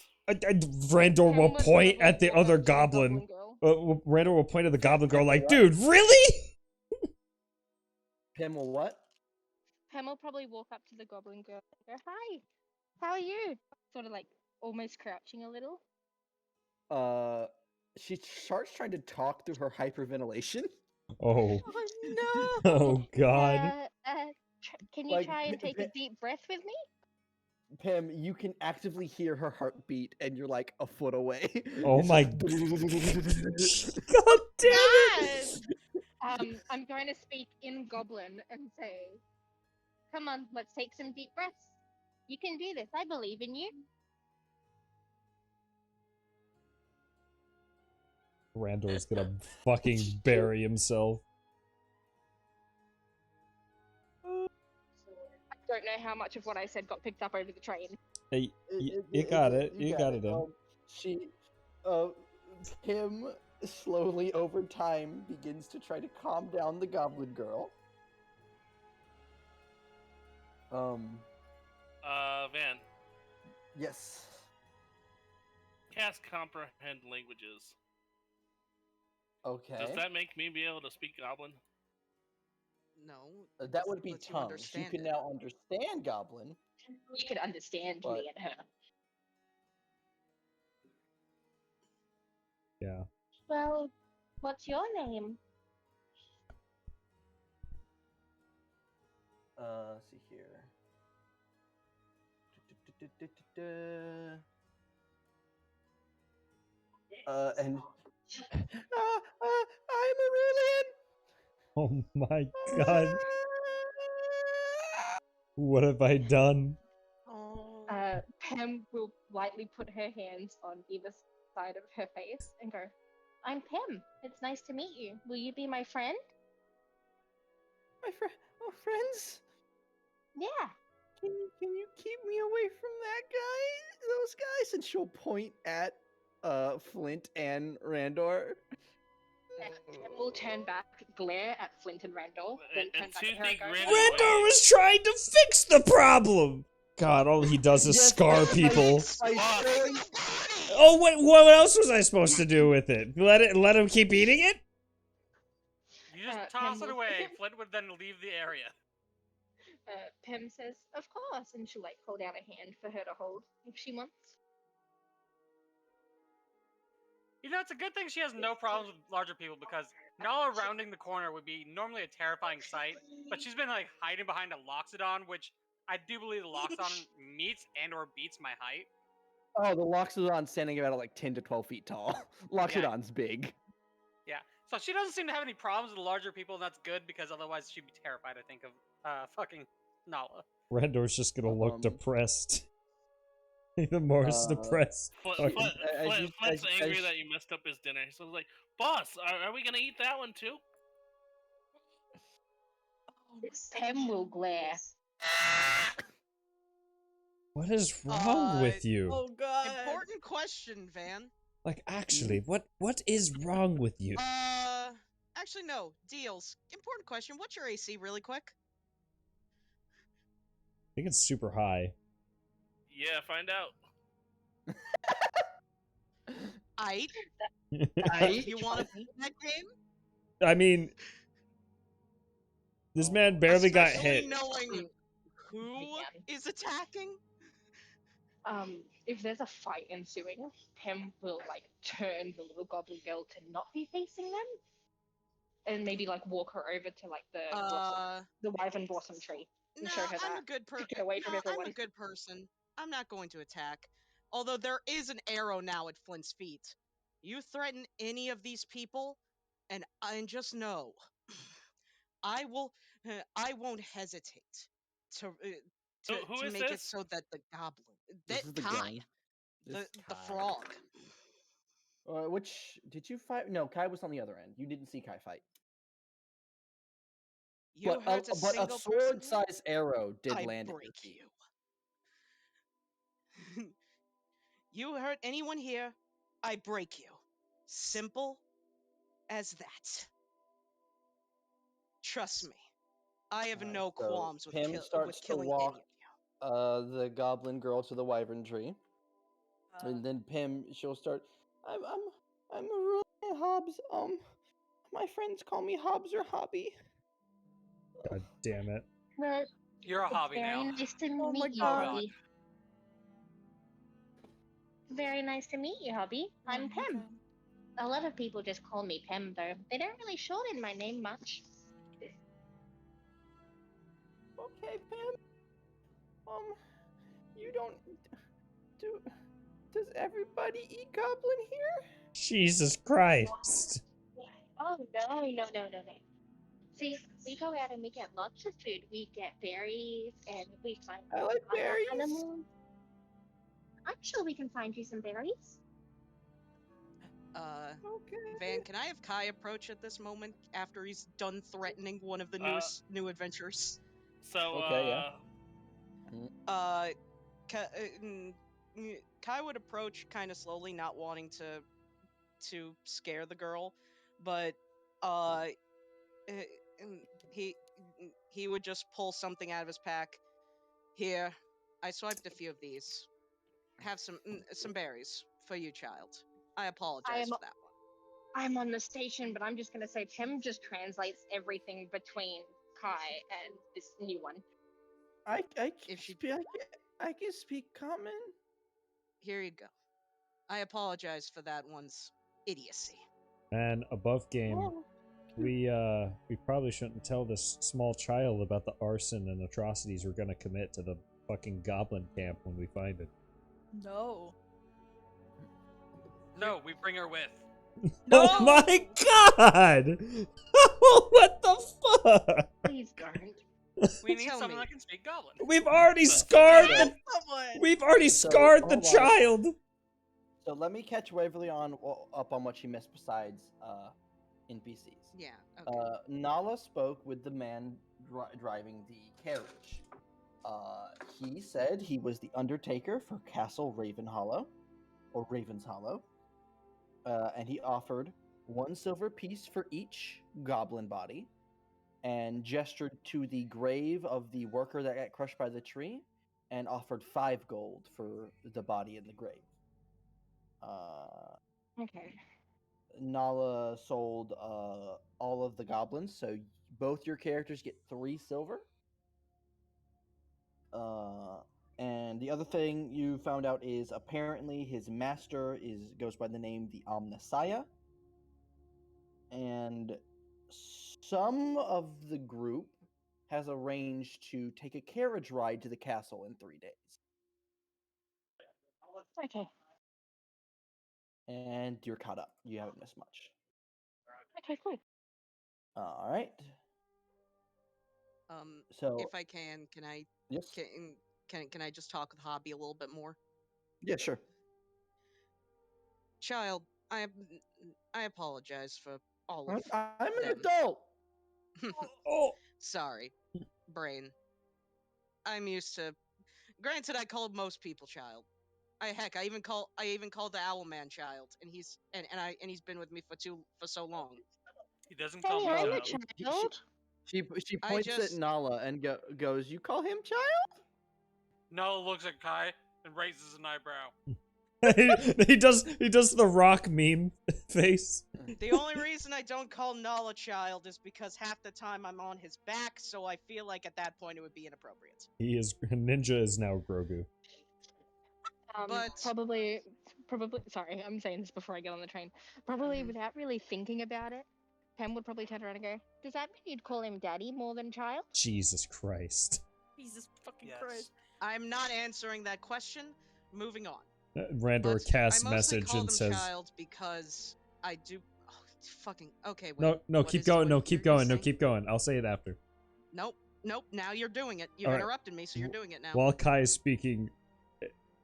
Randor will point at the other goblin. Randor will point at the goblin girl like, dude, really? Pim will what? Pam will probably walk up to the goblin girl and go, "Hi, how are you?" Sort of like almost crouching a little. She starts trying to talk through her hyperventilation. Oh. Oh no. Oh god. Can you try and take a deep breath with me? Pim, you can actively hear her heartbeat, and you're like a foot away. Oh my god damn it! I'm going to speak in Goblin and say, "Come on, let's take some deep breaths. You can do this. I believe in you." Randor's gonna fucking bury himself. I don't know how much of what I said got picked up over the train. Hey, you got it. You got it. Pim slowly over time begins to try to calm down the goblin girl. Van. Yes. Cast comprehend languages. Okay. Does that make me be able to speak Goblin? No. That would be lets you tongues. You understand can it. now understand Goblin. You could understand me and her. Yeah. Well, what's your name? Let's see here. And I'm Aurelian. Oh my god. What have I done? Pam will lightly put her hands on either side of her face and go, "I'm Pam. It's nice to meet you. Will you be my friend?" My friends? Yeah. Can you keep me away from those guys? And she'll point at Flint and Randor. Pam will turn back, glare at Flint and Randor, then turn back at her and go, Randor was trying to fix the problem! God, all he does is scar people. Oh, what else was I supposed to do with it? Let him keep eating it? You just Pim toss it will- away. Flint would then leave the area. Pim says, "Of course," and she'll like hold out a hand for her to hold if she wants. You know, it's a good thing she has no problems with larger people because Nala rounding the corner would be normally a terrifying sight. But she's been like hiding behind a Loxodon, which I do believe the Loxodon meets and or beats my height. Oh, the Loxodon's standing about like 10 to 12 feet tall. Loxodon's big. Yeah, so she doesn't seem to have any problems with the larger people, and that's good because otherwise she'd be terrified. I think of fucking Nala. Rendor's just gonna look depressed. Even more depressed. Flint's angry that you messed up his dinner. So he's like, "Boss, are we gonna eat that one too?" Pim will glare. What is wrong with you? Oh god. Important question, Van. Like, actually, what is wrong with you? Actually, no. Deals. Important question. What's your AC, really quick? I think it's super high. Yeah, find out. You want to play that game? I mean, this man barely got Especially hit. knowing who is attacking? If there's a fight ensuing, Pim will like turn the little goblin girl to not be facing them, and maybe like walk her over to like the wyvern blossom tree and show her I'm that. a good person. Get away from everyone. I'm a good person. I'm not going to attack. Although there is an arrow now at Flint's feet. You threaten any of these people, and just know, I won't hesitate to Who is make it this? so that the goblin, This is the Kai, gang. the This is the Kai. frog. Which did you fight? No, Kai was on the other end. You didn't see Kai fight. You But hurt a but a single person. sword-sized arrow did I land at your break feet. you. You hurt anyone here, I break you. Simple as that. Trust me, I have Alright, no so qualms with, Pim with starts to killing walk any of you. the goblin girl to the wyvern tree, and then Pim she'll start. I'm really Hobbs. My friends call me Hobbs or Hobby. God damn it. Well, You're a hobby very now. nice to Oh my meet you, God. Hobby. Very nice to meet you, Hobby. I'm Oh my Pim. God. A lot of people just call me Pim, though. They don't really shorten my name much. Okay, Pim. You don't do. Does everybody eat goblin here? Jesus Christ. Oh, no. See, we go out and we get lots of food. We get berries and we find I like wild berries. animals. I'm sure we can find you some berries. Okay. Van, can I have Kai approach at this moment after he's done threatening one of the new adventurers? So, Okay, yeah. Kai would approach kind of slowly, not wanting to scare the girl, but he would just pull something out of his pack. Here, I swiped a few of these. Have some berries for you, child. I apologize for that one. I'm on the station, but I'm just gonna say Pim just translates everything between Kai and this new one. I can speak common. Here you go. I apologize for that one's idiocy. And above game, Oh. we probably shouldn't tell this small child about the arson and atrocities we're gonna commit to the fucking goblin camp when we find it. No. No, we bring her with. Oh my god! What the fuck? Please don't. We need Tell someone me. that can speak Goblin. We've already scarred the hold on. child. So let me catch Waverly up on what she missed besides NPCs. Yeah. Okay. Nala spoke with the man driving the carriage. He said he was the Undertaker for Castle Ravenhollow, or Raven's Hollow, and he offered 1 silver piece for each goblin body, and gestured to the grave of the worker that got crushed by the tree, and offered 5 gold for the body in the grave. Okay. Nala sold all of the goblins, so both your characters get 3 silver. And the other thing you found out is apparently his master goes by the name the Omnissiah, and some of the group has arranged to take a carriage ride to the castle in 3 days. Okay. And you're caught up. You haven't missed much. Okay, cool. All right. So if I can I yes, can I just talk with Hobby a little bit more? yeah, sure. Child, I apologize for all of I'm an them. adult. Oh, Sorry, brain. I'm used to. Granted, I call most people child. I even call the Owl Man child, and he's been with me for so long. He doesn't Hey, call me I'm a child. child. She points at just- Nala and goes, "You call him child?" Noah looks at Kai and raises an eyebrow. he does the rock meme face. The only reason I don't call Nala child is because half the time I'm on his back, so I feel like at that point it would be inappropriate. Ninja is now Grogu. But Probably. Sorry, I'm saying this before I get on the train. Probably without really thinking about it, Pam would probably turn around and go, "Does that mean you'd call him daddy more than child?" Jesus Christ. Jesus fucking Yes. Christ. I'm not answering that question. Moving on. Randor But casts I mostly message call and them says, child because I do. Oh, fucking okay. Wait, "No, what keep is- going. what No, you're keep gonna going. No, say? keep going. I'll say it after." Nope. Now you're doing it. You All right. interrupted me, so you're doing it now. While Kai is speaking,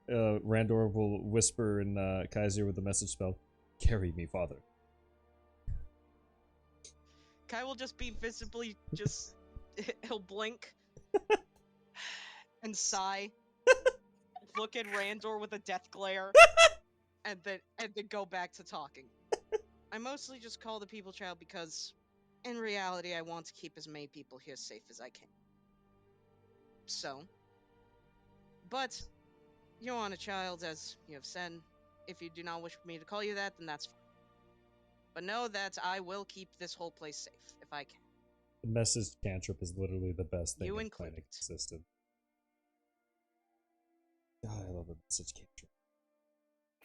Randor will whisper in Kai's ear with the message spell, "Carry me, father." Kai will just be visibly just. He'll blink and sigh, look at Randor with a death glare, and then go back to talking. I mostly just call the people child because, in reality, I want to keep as many people here safe as I can. So, but you are a child, as you have said. If you do not wish me to call you that, then that's fine. But know that I will keep this whole place safe if I can. The message cantrip is literally the best thing You in included. Planet existed. God, I love the message cantrip.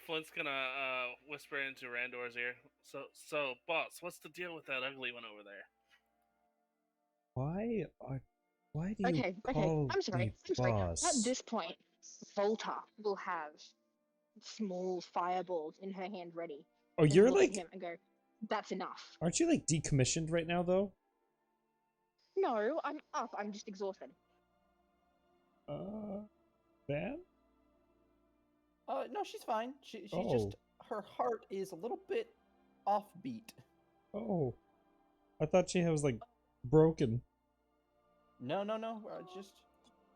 Flint's gonna whisper into Randor's ear. So, boss, what's the deal with that ugly one over there? Why do you Okay. call I'm sorry. me I'm sorry. boss? At this point, Volta will have small fireballs in her hand ready. Oh, And you're look like, at him and go, "That's enough." aren't you like decommissioned right now though? No, I'm up. I'm just exhausted. Van? No, she's fine. She's Oh. just her heart is a little bit offbeat. Oh, I thought she was like broken. No.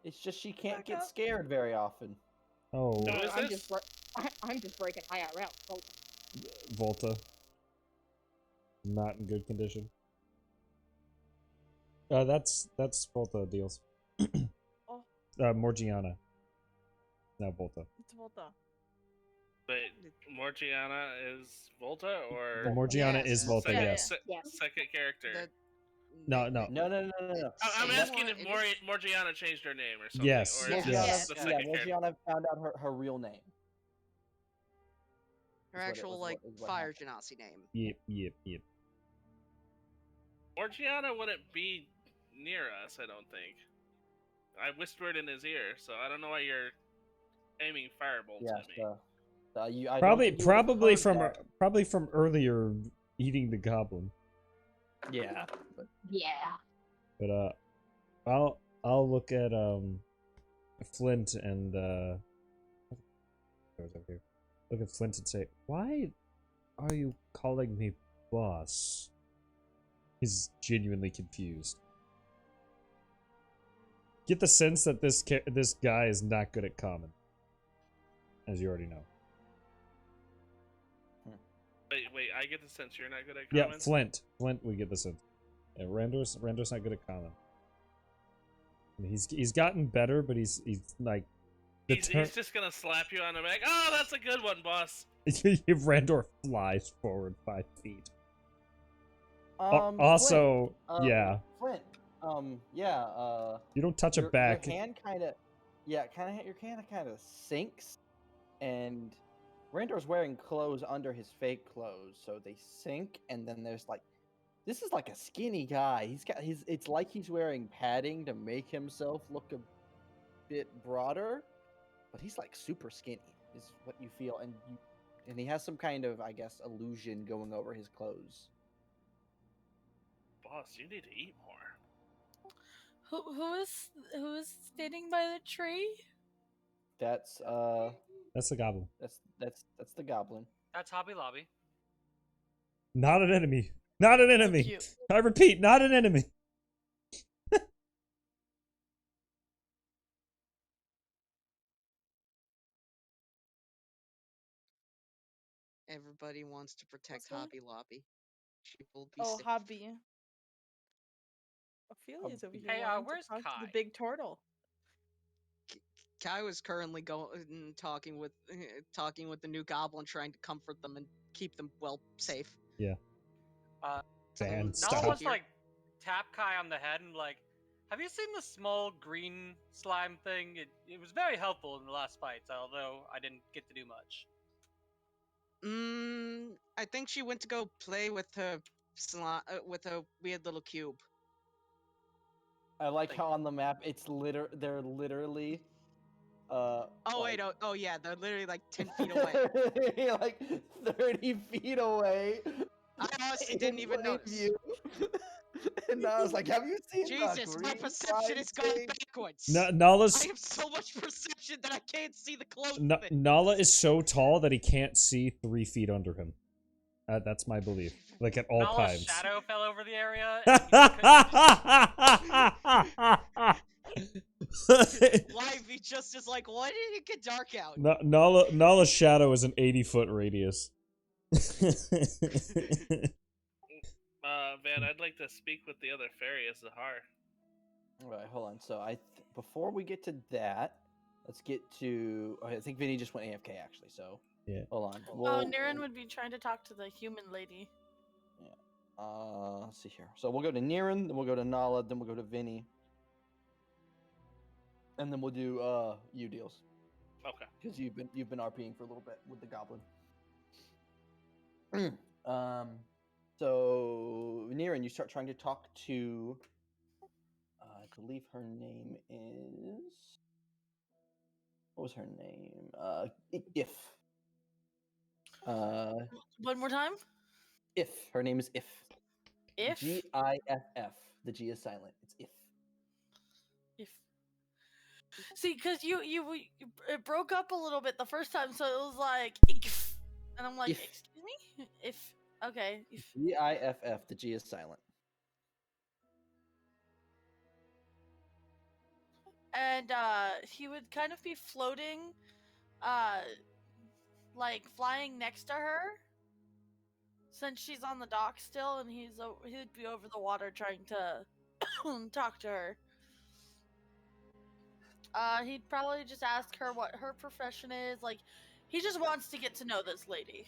It's just she can't Back get up. scared very often. Oh, Who is I'm this? I'm just breaking IRL. Volta. Volta. Not in good condition. That's Volta deals. Oh. Morgiana. Now Volta. It's Volta. Wait, Morgiana is Volta or The Morgiana Yes. is Volta, second, yes. Yes. second character? No. No. I'm Same asking one, if it is- Morgiana changed her name or something. Yes, Or yes. is Yes. this the Yeah, second character? Morgiana found out her real name. Her Is what it actual, was, like, is what fire happened. genasi name. Yep. Morgiana wouldn't be near us, I don't think. I whispered in his ear, so I don't know why you're aiming firebolts Yeah, at me. I don't Probably think you would've heard probably from earlier eating the goblin. that. Yeah. Yeah. But I'll look at Flint and look at Flint and say, "Why are you calling me boss?" He's genuinely confused. Get the sense that this guy is not good at common, as you already know. Wait, I get the sense you're not good at Yeah, comments? Flint, we get the sense. Yeah, Randor's not good at common. I mean, he's gotten better, but he's like He's just gonna slap you on the back. Oh, that's a good one, boss. Randor flies forward 5 feet. Flint, yeah. Flint. You don't touch a your back. hand kind of, your hand kind of sinks, and Randor's wearing clothes under his fake clothes, so they sink, and then there's like, this is like a skinny guy. It's like he's wearing padding to make himself look a bit broader, but he's like super skinny. Is what you feel, and he has some kind of, I guess, illusion going over his clothes. Boss, you need to eat more. Who is standing by the tree? That's That's the goblin. That's the goblin. That's Hobby Lobby. Not an enemy. Not an enemy. Cute. I repeat, not an enemy. Everybody wants to protect What's that? Hobby Lobby. She will be Oh, safe. hobby. Ophelia's over here Hey, wanting where's to talk to the Kai? big turtle. Kai was currently talking with the new goblin, trying to comfort them and keep them safe. Yeah. Van, So Nala stop. wants to like tap Kai on the head and like, have you seen the small green slime thing? It was very helpful in the last fights, although I didn't get to do much. I think she went to go play with her with a weird little cube. I like how on the map they're literally Oh like, wait, oh yeah, they're literally like 10 feet away. like 30 feet away. I honestly in didn't even plain notice. view. And I was like, have you seen Jesus, the my green perception slime is going thing? backwards. Nala's I have so much perception that I can't see the close thing. Nala is so tall that he can't see 3 feet under him. That's my belief. Like at all Nala's times. shadow fell over the area. And Lively just is like, why did it get dark out? Nala's shadow is an 80-foot radius. Van, I'd like to speak with the other fairy as Zahar. All right, hold on. So before we get to that, let's get to. I think Vinny just went AFK actually. So yeah. Hold on. Niran would be trying to talk to the human lady. Yeah. Let's see here. So we'll go to Niran, then we'll go to Nala, then we'll go to Vinny, and then we'll do you deals. Okay. Because you've been RPing for a little bit with the goblin. So Niran, you start trying to talk to. I believe her name is. What was her name? If. One more time. If her name is If. If. Giff. The G is silent. It's If. If. See, because it broke up a little bit the first time, so it was like, if. And I'm like, If. excuse me? If. Okay. If. Giff. The G is silent. And he would kind of be floating, like flying next to her, since she's on the dock still, and he'd be over the water trying to talk to her. He'd probably just ask her what her profession is. Like, he just wants to get to know this lady.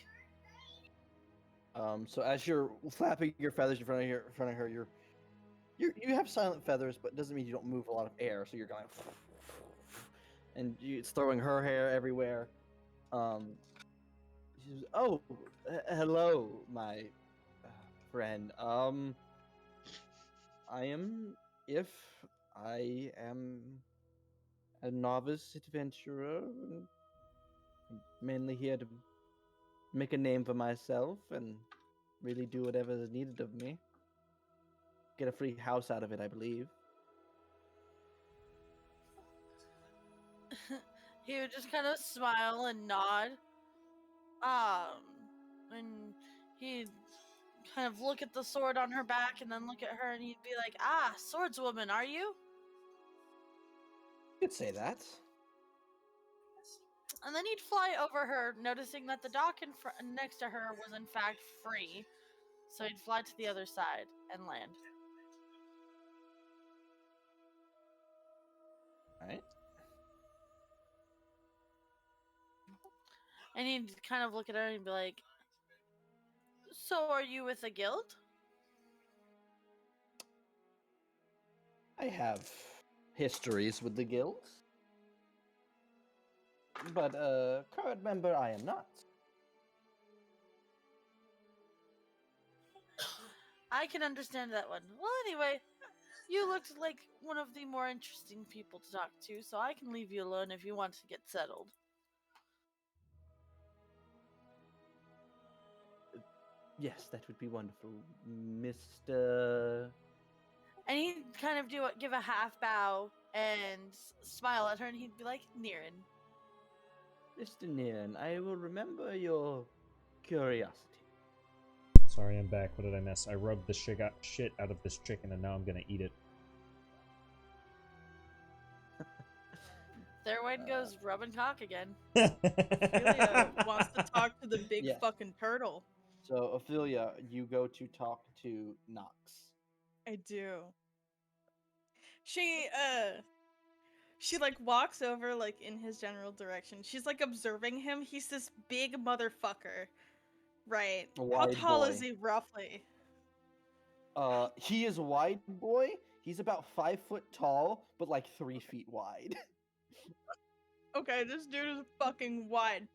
So as you're flapping your feathers in front of her, you have silent feathers, but it doesn't mean you don't move a lot of air. So you're going, and it's throwing her hair everywhere. She's, oh, hello, my friend. I am If. I am a novice adventurer. I'm mainly here to make a name for myself and really do whatever is needed of me. Get a free house out of it, I believe. He would just kind of smile and nod. And he'd kind of look at the sword on her back and then look at her and he'd be like, "Ah, swordswoman, are you?" You could say that. And then he'd fly over her, noticing that the dock next to her was in fact free. So he'd fly to the other side and land. Alright. And he'd kind of look at her and be like, "So are you with a guild?" I have histories with the guilds, but current member I am not. I can understand that one. Well, anyway, you looked like one of the more interesting people to talk to, so I can leave you alone if you want to get settled. Yes, that would be wonderful, Mr. And he'd kind of give a half bow and smile at her, and he'd be like, "Niren." Mr. Nian. I will remember your curiosity. Sorry, I'm back. What did I miss? I rubbed the shit out of this chicken, and now I'm gonna eat it. There one goes rubbing cock again. Ophelia wants to talk to the big Yes. fucking turtle. So, Ophelia, you go to talk to Nox. I do. She like walks over like in his general direction. She's like observing him. He's this big motherfucker. Right. A How wide tall boy. is he roughly? He is a wide boy. He's about 5 foot tall, but like 3 feet wide. Okay, this dude is fucking wide.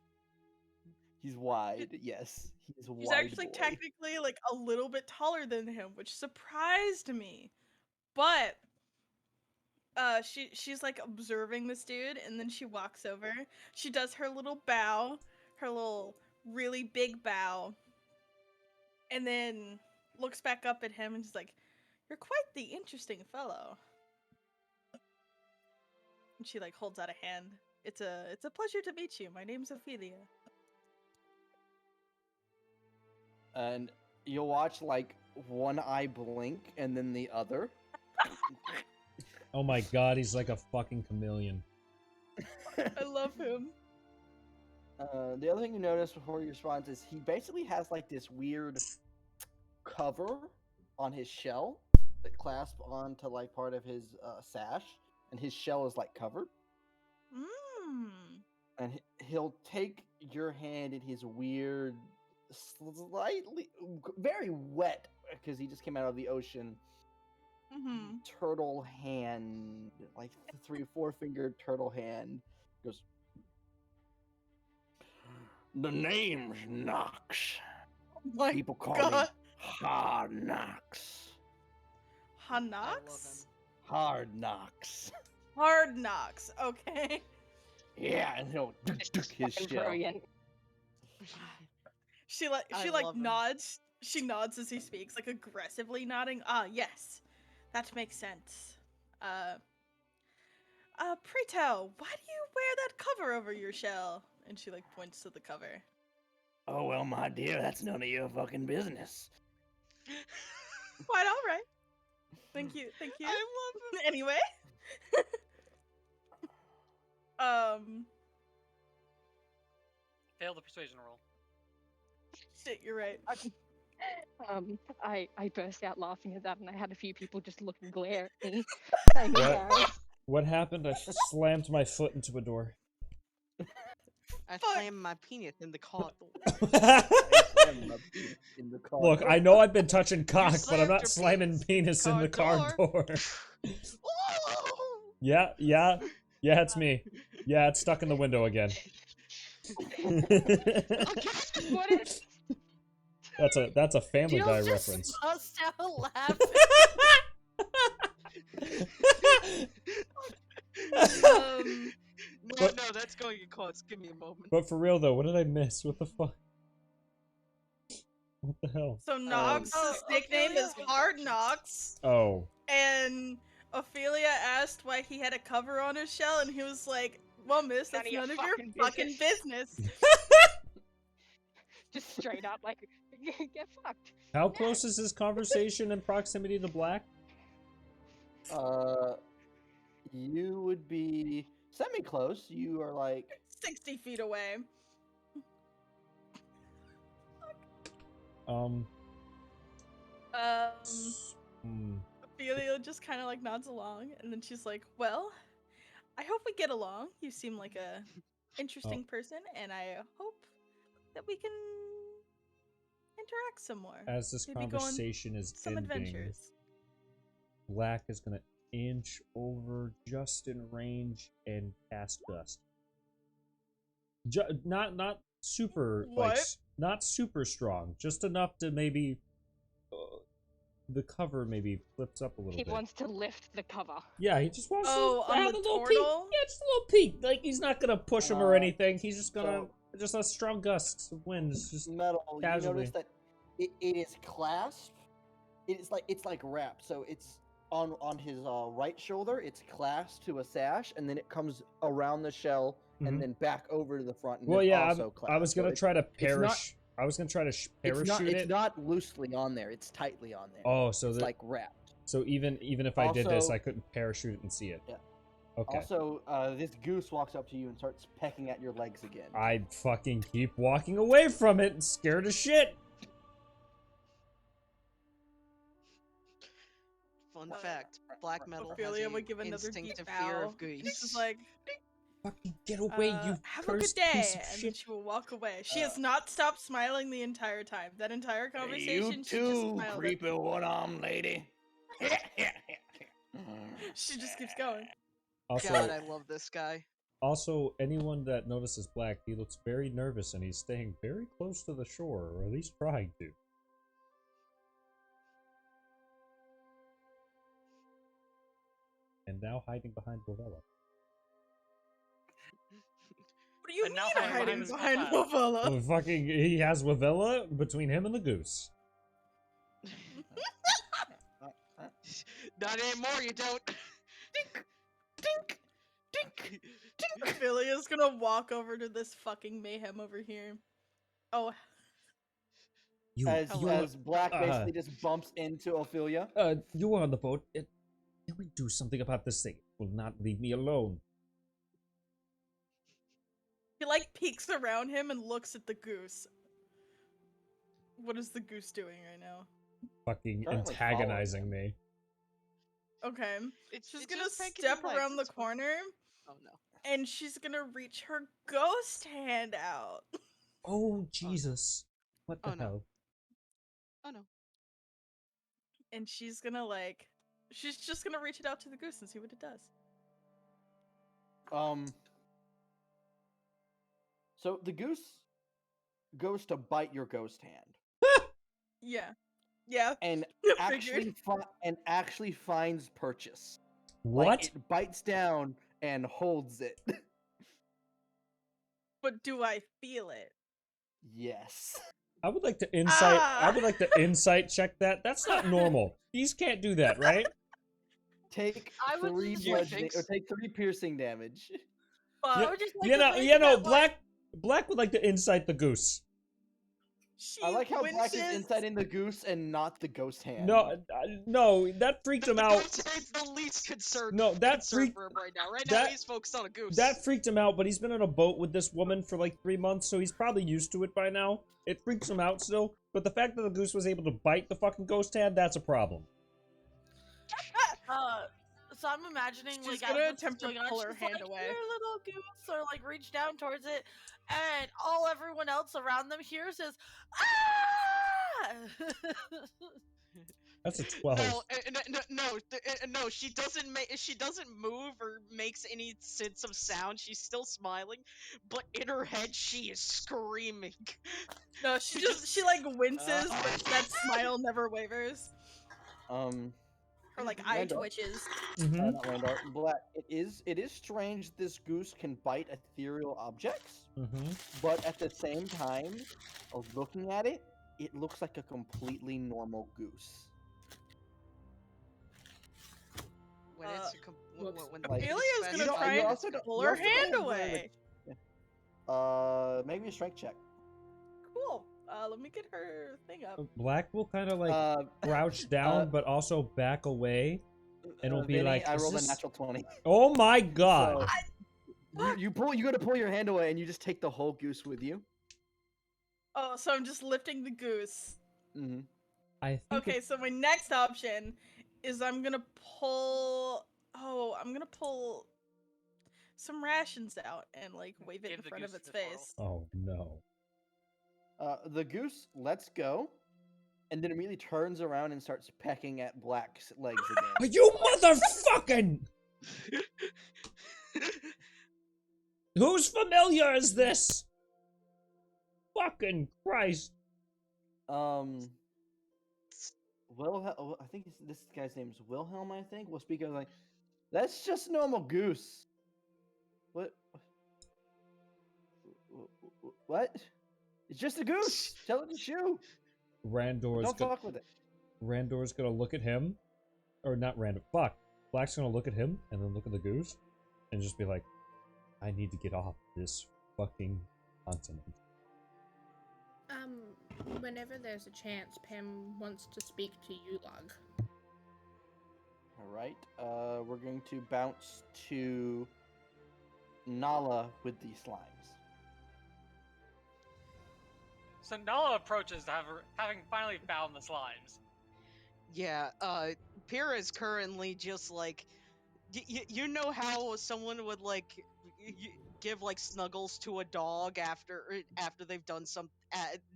He's wide, yes. He's a He's wide actually boy. technically like a little bit taller than him, which surprised me. But she's like observing this dude, and then she walks over. She does her little bow, her little really big bow, and then looks back up at him and she's like, "You're quite the interesting fellow." And she like holds out a hand. It's a pleasure to meet you. My name's Ophelia. And you'll watch like one eye blink and then the other. Oh my god, he's like a fucking chameleon. I love him. The other thing you notice before he responds is he basically has like this weird cover on his shell that clasps onto like part of his sash, and his shell is like covered. Mmm. And he'll take your hand in his weird, slightly, very wet, because he just came out of the ocean, Mm-hmm. turtle hand, like 3 or 4 fingered turtle hand. Goes, the name's Nox. My People call God. me Hard Knocks. Hanox? Hard Knocks. Hard knocks. Okay. Yeah, and he'll his Fucking shell. brilliant. She I like love him. nods. She nods as he speaks, like aggressively nodding. Ah, yes, that makes sense. Pray tell, why do you wear that cover over your shell? And she like points to the cover. Oh, well, my dear, that's none of your fucking business. Quite all right. Thank you. Thank you. I love him. Anyway. Fail the persuasion roll. Shit, you're right. I burst out laughing at that, and I had a few people just look and glare at me. What happened? I slammed my foot into a door. I slammed my penis in the car door. Look, I know I've been touching cock, but I'm slammed not your slamming penis in the car door. Yeah, it's me. Yeah, it's stuck in the window again. That's a Family Guy reference. Bust out laughing. No, that's going in quotes. Give me a moment. But for real though, what did I miss? What the fuck? What the hell? So Nox's nickname is Hard Nox. Oh. And Ophelia asked why he had a cover on his shell, and he was like, "Well, miss, that's none of your fucking business." Just straight up, like, get fucked. How close is this conversation in proximity to Black? You would be semi-close. You are like 60 feet away. Ophelia just kind of like nods along, and then she's like, "Well, I hope we get along. You seem like a interesting person, and I hope that we can interact some more. As this Maybe go on conversation is some ending, adventures. Black is gonna inch over just in range and cast Gust. Not super like What? not super strong, just enough to maybe the cover maybe flips up a little He bit. wants to lift the cover. Yeah, he just wants Oh, to on have the a little peek. turtle? Yeah, just a little peek. Like he's not gonna push him or anything. He's just gonna just a strong gust of wind. It's just Metal. casually. You notice that it is clasped. It's like wrapped. So it's on his right shoulder. It's clasped to a sash, and then it comes around the shell and then back over to the front. And well, then yeah, also I was gonna try to parachute. I was gonna try to parachute It's not loosely on there. It's tightly on there. Oh, so it's like wrapped. So even if I did this, I couldn't parachute it and see it. Yeah. Okay. Also, this goose walks up to you and starts pecking at your legs again. I'd fucking keep walking away from it, scared as shit. Fun fact: black metal Ophelia has would give an another instinctive deep fear bow. of geese. This is like, fucking get away, you have a good cursed day, piece of and then shit. she will walk away. She has not stopped smiling the entire time. That entire conversation, You she just too, smiled. creepy one-armed lady. She just keeps going. Also, God, I love this guy. Also, anyone that notices Black, he looks very nervous and he's staying very close to the shore, or at least trying to. And now hiding behind Bovella. What do you And now mean hiding hiding behind behind his Bovella? Oh, fucking, he has Wavella between him and the goose. Not anymore, you don't. Dink, dink, dink. Ophelia's gonna walk over to this fucking mayhem over here. Oh, As Black basically just bumps into Ophelia. You were on the boat. Can we do something about this thing? It will not leave me alone. he like peeks around him and looks at the goose. What is the goose doing right now? Fucking Currently antagonizing me. Okay. It's She's it's gonna just pecking step your legs, around the it's fine. corner Oh no. and she's gonna reach her ghost hand out. Oh, Jesus. What the Oh, no. hell? Oh no. And she's gonna like, she's just gonna reach it out to the goose and see what it does. So the goose goes to bite your ghost hand. Yeah. Yeah. And Figured. actually finds purchase. What? Like, it bites down and holds it. But do I feel it? Yes. I would like to insight. Ah! I would like to insight check that. That's not normal. These can't do that, right? Take I would 3 just- bludgeoning or take 3 piercing damage. Fuck. would just like You to know, think you know, that, like, Black would like to insight the goose. She I like how Black is winces- inciting the goose and not the ghost hand. No, that freaked him The out. goose hand's the least concerned. No, that concern freaked- for him right now. Right now, that- he's focused on a goose. That freaked him out, but he's been on a boat with this woman for like 3 months, so he's probably used to it by now. It freaks him out still, but the fact that the goose was able to bite the fucking ghost hand, that's a problem. So I'm imagining She's like gonna as this is attempt to going on, pull her she's hand like, away. "Here, little goose," or like reach down towards it, and all everyone else around them hears is ah. That's a 12. No. She doesn't move or makes any sense of sound. She's still smiling, but in her head she is screaming. No, she like winces, but that smile never wavers. Her like eye Randall. twitches. Mm-hmm. Not Randall, Black. It is strange this goose can bite ethereal objects, Mm-hmm. but at the same time, of looking at it, it looks like a completely normal goose. When it's when the like- goose Elia's fest- gonna You don't- try you and also don't- pull you her also don't hand have very away. Make me a strength check. Cool. Let me get her thing up. Black will kind of like crouch down, but also back away, and will be Vinny, like, I "Is rolled this- a natural 20. Oh my god! So, you go to pull your hand away, and you just take the whole goose with you. Oh, so I'm just lifting the goose. Mm-hmm. I think Okay, so my next option is I'm gonna pull. Oh, I'm gonna pull. some rations out and like wave it Give in the front of goose its the twirl. face. Oh no. The goose lets go, and then immediately turns around and starts pecking at Black's legs again. You motherfucking! Whose familiar is this? Fucking Christ. Wilhelm, I think this guy's name is Wilhelm, I think. Will speak of like, that's just normal goose. What? What? It's just a goose. Tell it to shoo. Don't fuck with it. Randor's gonna look at him, or not Randor. Fuck. Black's gonna look at him and then look at the goose, and just be like, "I need to get off this fucking continent." Whenever there's a chance, Pam wants to speak to Yulog. All right. We're going to bounce to Nala with the slimes. So Nala approaches having finally found the slimes. Yeah, Pyrrha is currently just like, you know how someone would like give like snuggles to a dog after they've done some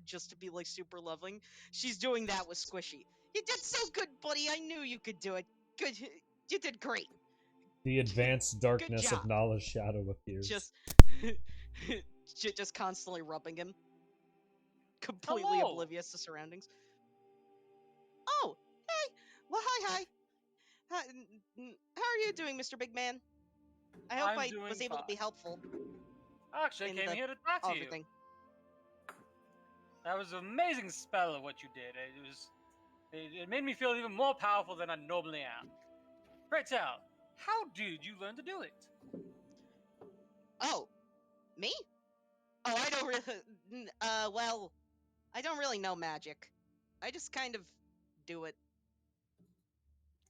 just to be like super loving. She's doing that with Squishy. You did so good, buddy. I knew you could do it. Good, you did great. The advanced darkness of job. Nala's shadow appears. Just constantly rubbing him, completely Hello. oblivious to surroundings. Oh, hey. Well, hi. How are you doing, Mr. Big Man? I hope I'm I doing was able to be fine. helpful. Actually, I in came the here to talk to you. Everything. That was an amazing spell of what you did. It made me feel even more powerful than I normally am. Pray tell, how did you learn to do it? Oh, me? Oh, I don't really. Well, I don't really know magic. I just kind of do it.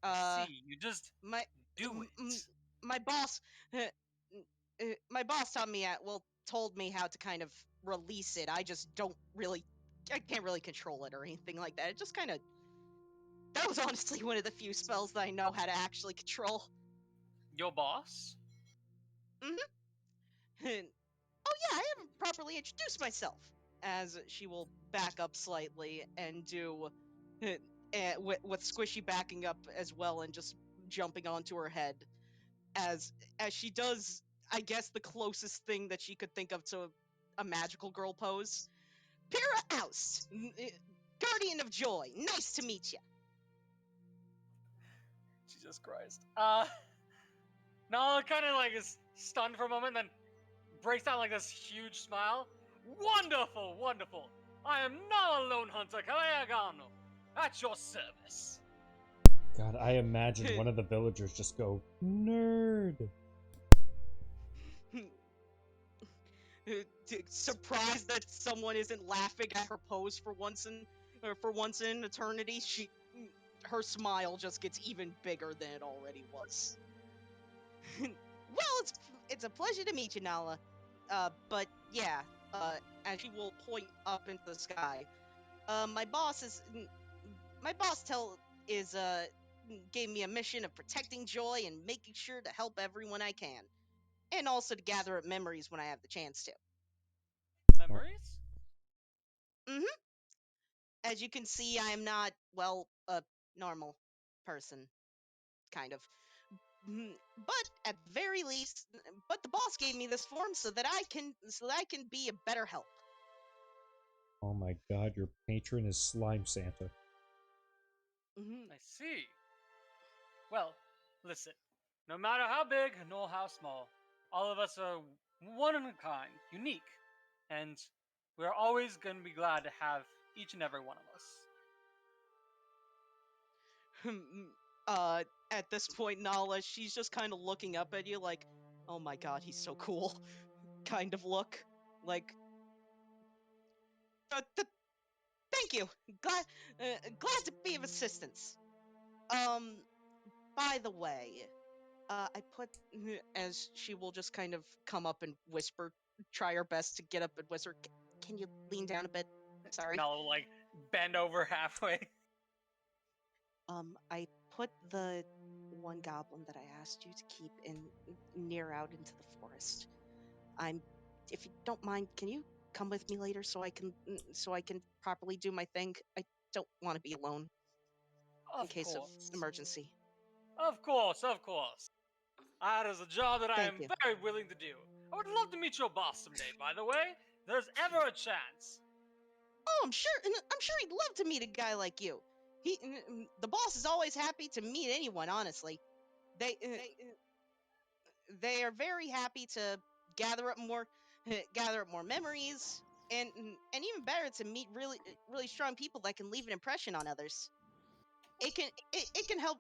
See, you just My do it. my boss, my boss taught me told me how to kind of release it. I just don't really, I can't really control it or anything like that. It just kind of. That was honestly one of the few spells that I know how to actually control. Your boss? Oh yeah, I haven't properly introduced myself. As she will back up slightly and do, with Squishy backing up as well and just jumping onto her head, as she does, I guess the closest thing that she could think of to a magical girl pose. Pyrrha Oust, Guardian of Joy. Nice to meet you. Jesus Christ. Nala kind of like is stunned for a moment, then breaks out like this huge smile. Wonderful, wonderful. I am not a lone hunter, Kalayagano. At your service. God, I imagine one of the villagers just go, nerd. Surprised that someone isn't laughing at her pose for once in an eternity. Her smile just gets even bigger than it already was. Well, it's a pleasure to meet you, Nala. But yeah, as she will point up into the sky, my boss gave me a mission of protecting joy and making sure to help everyone I can, and also to gather up memories when I have the chance to. Memories? As you can see, I am not, well, a normal person, kind of. But at the very least, the boss gave me this form so that I can be a better help. Oh my god, your patron is Slime Santa. I see. Well, listen. No matter how big nor how small, all of us are one of a kind, unique, and we're always going to be glad to have each and every one of us. At this point, Nala, she's just kind of looking up at you like, oh my god, he's so cool, kind of look. Like, thank you. Glad to be of assistance. By the way, I put, as she will just kind of come up and whisper, try her best to get up and whisper, can you lean down a bit? Sorry. Nala will, like, bend over halfway. I put the one goblin that I asked you to keep near out into the forest. If you don't mind, can you come with me later so I can properly do my thing? I don't want to be alone in Of case of course. emergency. Of course, of course. That is a job that I Thank am you. very willing to do. I would love to meet your boss someday, by the way. There's ever a chance. Oh, I'm sure he'd love to meet a guy like you. The boss is always happy to meet anyone. Honestly, they are very happy to gather up more memories, and even better to meet really strong people that can leave an impression on others. It can help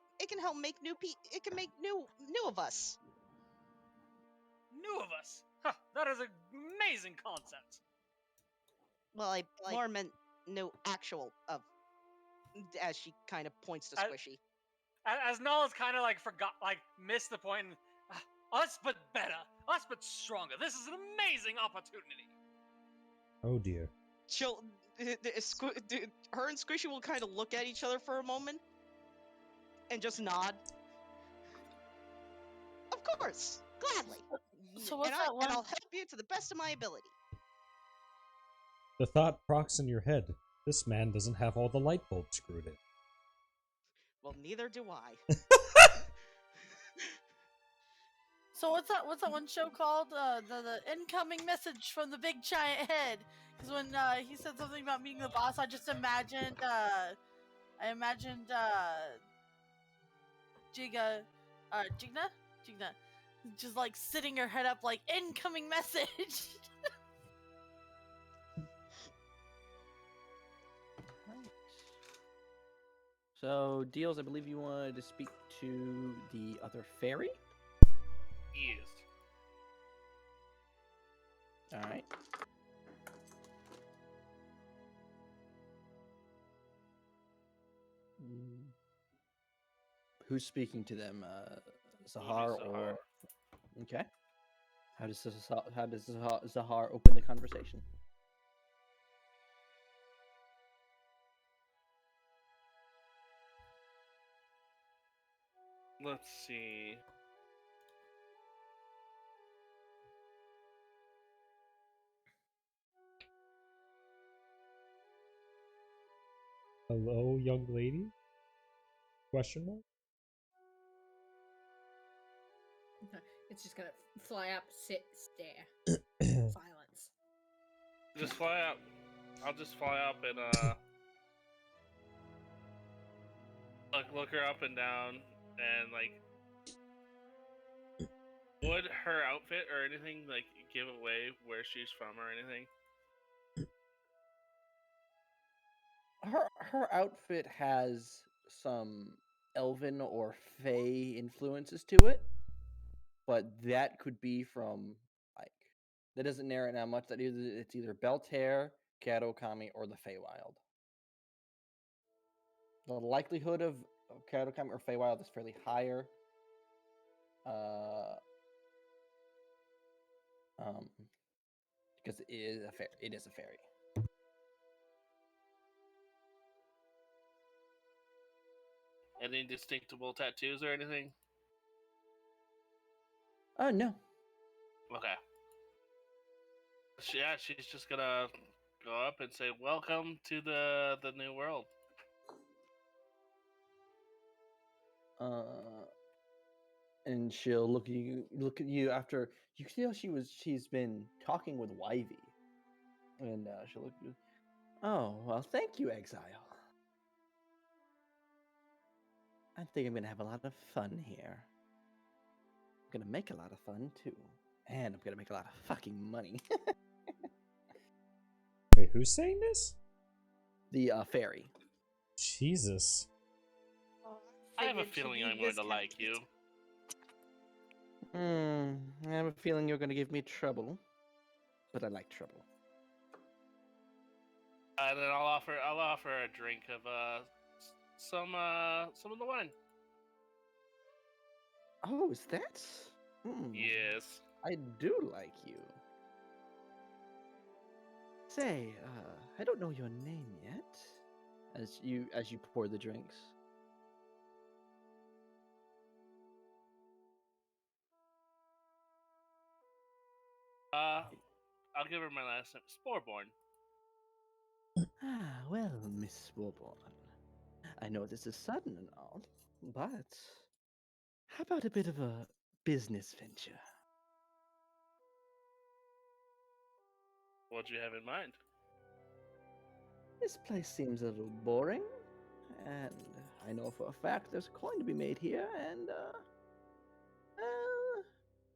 make it can make new of us. New of us. Huh, that is an amazing concept. Well, I more meant new actual of, as she kind of points to Squishy. As Nala's kind of like missed the point. And, us but better, us but stronger. This is an amazing opportunity. Oh dear. Her and Squishy will kind of look at each other for a moment and just nod. Of course, gladly. So what's that one? And I'll help you to the best of my ability. The thought procs in your head. This man doesn't have all the light bulbs screwed in. Well, neither do I. So what's that one show called? The incoming message from the big giant head. Because when he said something about meeting the boss, I just imagined Jigna, just like sitting her head up like incoming message. So, Deals, I believe you wanted to speak to the other fairy? Yes. Alright. Who's speaking to them? Zahar or... Okay. How does Zahar open the conversation? Let's see. Hello, young lady? Question mark? It's just gonna fly up, sit, stare. Silence. Just fly up. I'll just fly up and look her up and down, and like, would her outfit or anything like give away where she's from or anything? Her outfit has some elven or fey influences to it, but that could be from like that doesn't narrow it down much. That it's either Belter, Kato-Kami, or the Feywild. The likelihood of Kato-Kami or Feywild is fairly higher. Because it is a fairy. Any distinctable tattoos or anything? No. Okay. Yeah, she's just gonna go up and say, "Welcome to the new world." And she'll look at you after you can tell she's been talking with Wivy, and she'll look at you. Oh well, thank you, Exile. I think I'm gonna have a lot of fun here. I'm gonna make a lot of fun too, and I'm gonna make a lot of fucking money. Wait, who's saying this? The fairy. Jesus. I have a feeling I'm going to like you. I have a feeling you're gonna give me trouble, but I like trouble. And then I'll offer a drink of some of the wine. Oh, is that? Yes. I do like you. Say, I don't know your name yet. As you pour the drinks. I'll give her my last name. Sporeborn. Ah, well, Miss Warborn, I know this is sudden and all, but how about a bit of a business venture? What do you have in mind? This place seems a little boring, and I know for a fact there's a coin to be made here, and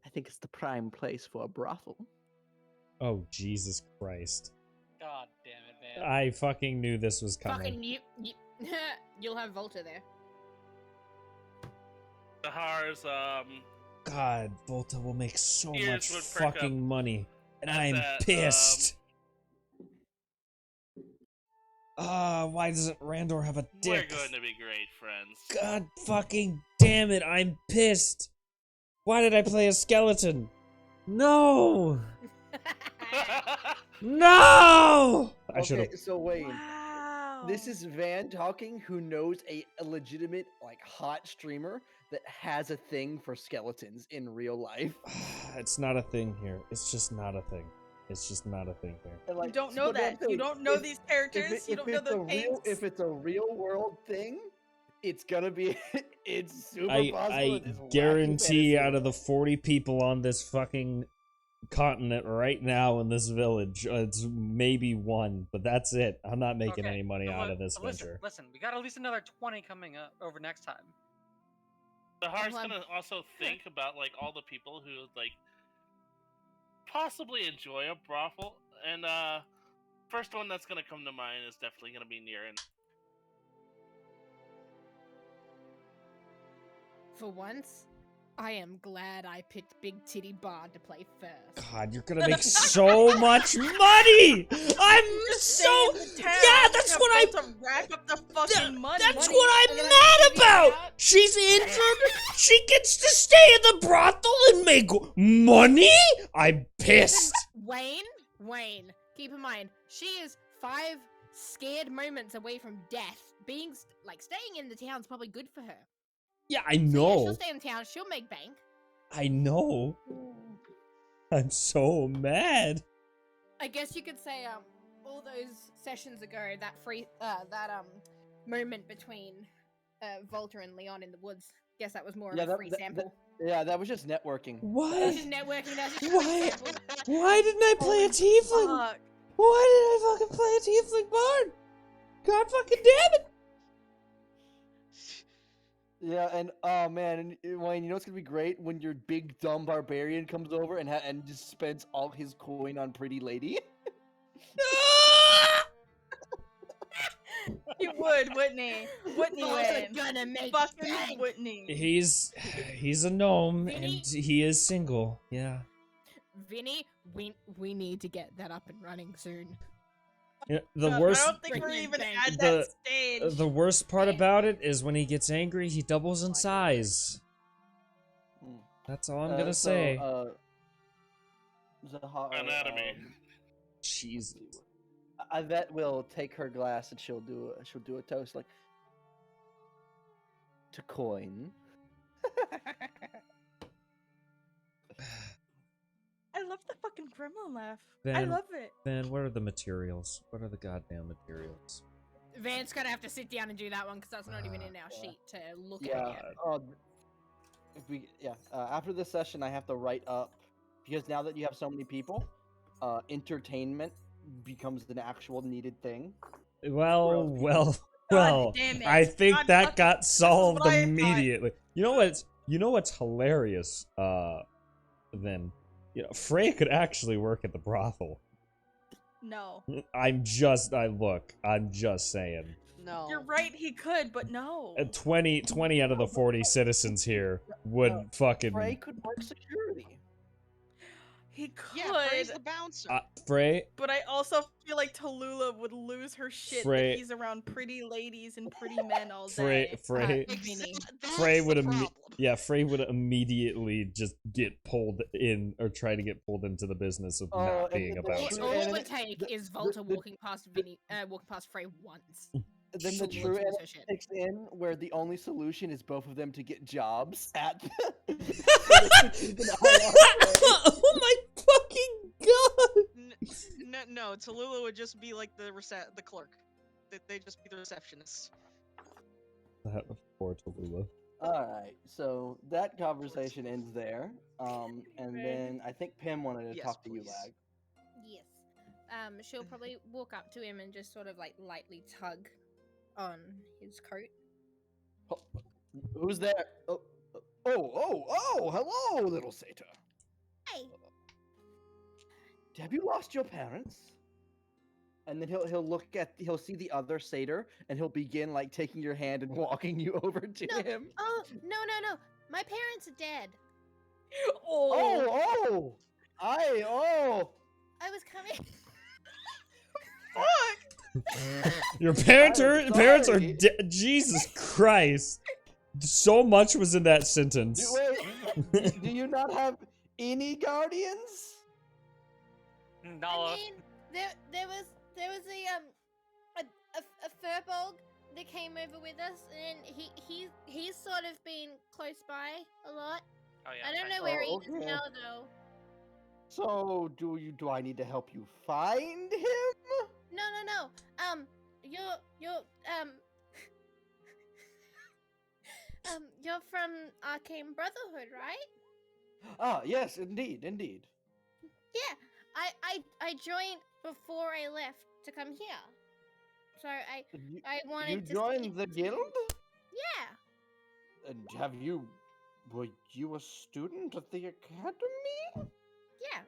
I think it's the prime place for a brothel. Oh, Jesus Christ. God damn it, man. I fucking knew this was coming. Fucking you. You'll have Volta there. Zahar's, God, Volta will make so Ears much would perk fucking up money. And at I'm that, pissed. Why doesn't Randor have a dick? We're going to be great friends. God fucking damn it, I'm pissed. Why did I play a skeleton? No! No! I should have. Okay, so Wayne, Wow. this is Van talking, who knows a legitimate, like, hot streamer that has a thing for skeletons in real life. It's not a thing here. It's just not a thing. It's just not a thing here. And, like, You don't know but that's that. You the- don't know if- these characters. You don't know the things. If it's a real world thing, it's gonna be. It's super possible. I in this wacky guarantee fantasy out of the world. 40 people on this fucking continent right now in this village, it's maybe one, but that's it. I'm not making Okay, any money but out of this listen, venture. Listen, we got at least another 20 coming up over next time. Zahar's Well, gonna also think about, like, all the people who, like, possibly enjoy a brothel, and, first one that's gonna come to mind is definitely gonna be Niran. For once, I am glad I picked Big Titty Bard to play first. God, you're gonna make so much money! I'm Just so... stay in the town. Yeah, that's Have what I... to rack up the fucking money. That's money. what I'm And then mad I can about! figure it out. She's injured, she gets to stay in the brothel and make money? I'm pissed! Wayne, keep in mind, she is 5 scared moments away from death. Being, staying in the town's probably good for her. Yeah, I So yeah, know. she'll stay in town, she'll make bank. I know. I'm so mad. I guess you could say, all those sessions ago, that moment between, Volta and Leon in the woods, guess that was more of a free sample. Yeah, that was just networking. That What? was just networking, that was just a Why? free sample. Why didn't I play a tiefling? Fuck. Why did I fucking play a tiefling bard? God fucking damn it! Yeah, and oh man, and Wayne, you know what's gonna be great when your big dumb barbarian comes over and just spends all his coin on pretty lady. He would, wouldn't he? Wouldn't he, Volta Wayne? gonna make Fucking bank. wouldn't he? He's a gnome Vinny? and he is single. Yeah. Vinny, we need to get that up and running soon. Yeah, the God, worst I don't think we're Freaking even bank. at that stage. the worst part about it is when he gets angry, he doubles in size. Mm. That's all I'm gonna say. Anatomy. Jesus. Yvette will take her glass and she'll do a toast like to coin. I love the fucking gremlin laugh. I Van- love it. Van, what are the materials? What are the goddamn materials? Van's gonna have to sit down and do that one because that's not even in our sheet to look Yeah. at yet. After this session, I have to write up because now that you have so many people, entertainment becomes an actual needed thing. Well, Gross. God damn it. I think God that fucking- got solved what I thought. immediately. You know what's hilarious? Then, Frey could actually work at the brothel. No. I'm just saying. No. You're right, he could, but no. 20 out of the 40 citizens here would fucking Frey could work security. He could, Yeah, Frey's the bouncer. Frey. but I also feel like Tallulah would lose her shit Frey- if he's around pretty ladies and pretty men all Frey, day. Frey, Vinny. That's Frey the would problem. Frey would immediately just get pulled in or try to get pulled into the business of Oh, not and being the a true bouncer. All it enemy- would take the- is Volta the- walking past Frey once. Then the She'll true lose enemy her shit. kicks in, where the only solution is both of them to get jobs at. So they can keep an eye on Frey. Oh my fucking no. Tallulah would just be like the clerk. They'd just be the receptionist. That poor Tallulah. Alright, so that conversation ends there. And then I think Pim wanted to Yes, talk to you, please. Lag. Yes. She'll probably walk up to him and just sort of like lightly tug on his coat. Oh, who's there? Hello, little satyr. Hey. Have you lost your parents? And then he'll see the other satyr, and he'll begin like taking your hand and walking you over to him. Oh, no. My parents are dead. I was coming. Your parents I'm are sorry. dead. Jesus Christ. So much was in that sentence. Wait, do you not have any guardians? Nala. I mean, there was a furbolg that came over with us, and he's sort of been close by a lot. Oh yeah. I don't know Fenjor. where he Oh, is okay. now though. So do I need to help you find him? No. You're from Arcane Brotherhood, right? Ah, yes, indeed. Yeah. I joined before I left to come here. So I wanted You to joined the guild? Yeah. And were you a student at the academy? Yeah.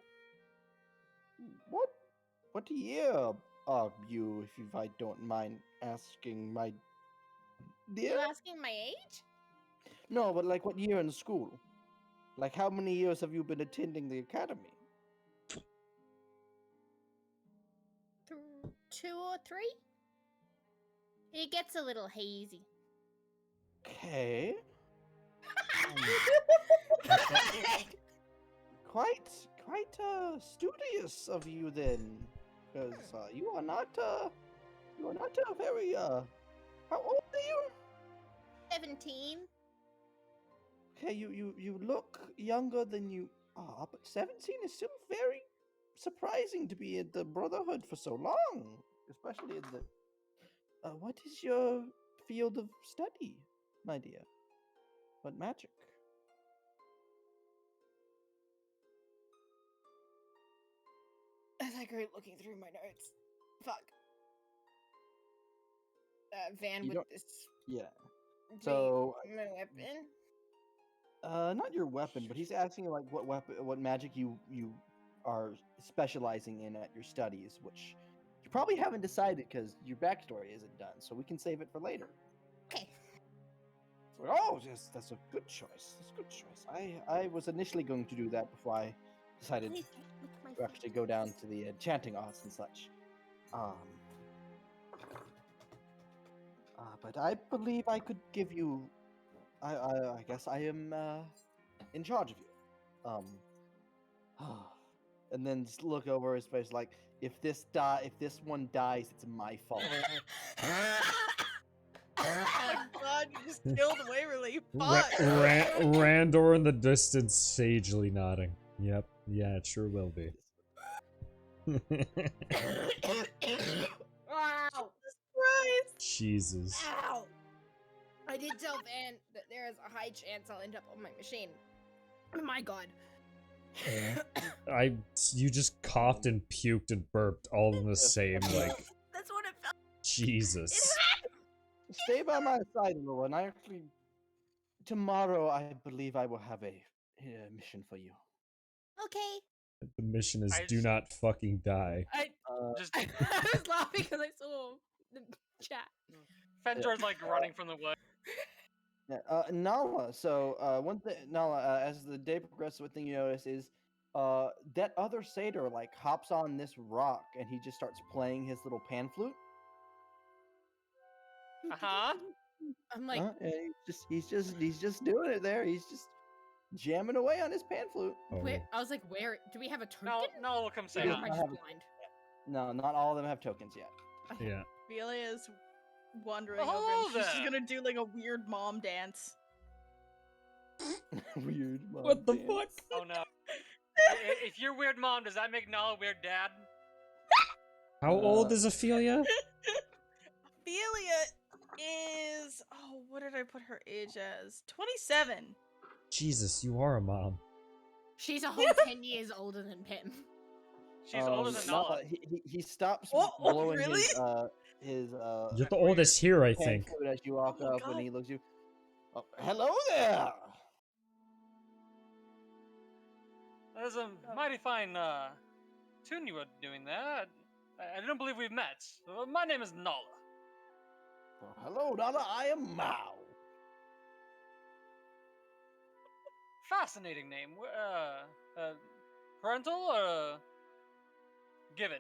What year are you, if I don't mind asking, my dear? You asking my age? No, but like what year in school? Like how many years have you been attending the academy? 2 or 3? It gets a little hazy. Okay. Quite studious of you then, because you are not a very how old are you? 17. Okay, you look younger than you are, but 17 is still very surprising to be in the Brotherhood for so long, especially in the. What is your field of study, my dear? What magic? As I go looking through my notes. Fuck. Van You with don't- this. Yeah. So, my weapon. not your weapon, but he's asking like what magic you are specializing in at your studies, which you probably haven't decided because your backstory isn't done. So we can save it for later. Okay. Oh, yes, that's a good choice. That's a good choice. I was initially going to do that before I decided Please look at my to actually go down to the enchanting arts and such. But I believe I could give you. I guess I am in charge of you. And then just look over his face like, if this one dies, it's my fault. Oh my god, you just killed Waverly. Ra- Fuck. Randor in the distance, sagely nodding. Yep, yeah, it sure will be. Wow. Christ. Jesus. Ow. I did tell Van that there is a high chance I'll end up on my machine. Oh my god. You just coughed and puked and burped all in the same, like, That's what it felt. Jesus. Stay by my side, little one. Tomorrow, I believe I will have a mission for you. Okay. The mission is I do just- not fucking die. I Just was laughing because I saw the chat. Fenjor's like running from the wood. Yeah, Nala. So one thing, Nala, as the day progresses, one thing you notice is that other satyr like hops on this rock and he just starts playing his little pan flute. I'm like, Yeah, he's just doing it there. He's just jamming away on his pan flute. where? I was like, where? Do we have a token? No, we'll come He say does Or am hi. I not just have a- blind? No, not all of them have tokens yet. Yeah. Ophelia is wandering Oh, over and she's just there. gonna do like a weird mom dance. Weird. What the mom fuck? dance. Oh no. If you're weird mom, does that make Nala weird dad? How old is Ophelia? Ophelia is, oh, what did I put her age as? 27. Jesus, you are a mom. She's a whole 10 years older than Pim. She's older than Nala. He stops Oh, blowing really? his You're the oldest here, I pan think. flute as you walk Oh my up, and God. he looks you. Oh, hello there. That was a mighty fine tune you were doing there. I don't believe we've met. My name is Nala. Well, hello, Nala. I am Mao. Fascinating name. Parental or given?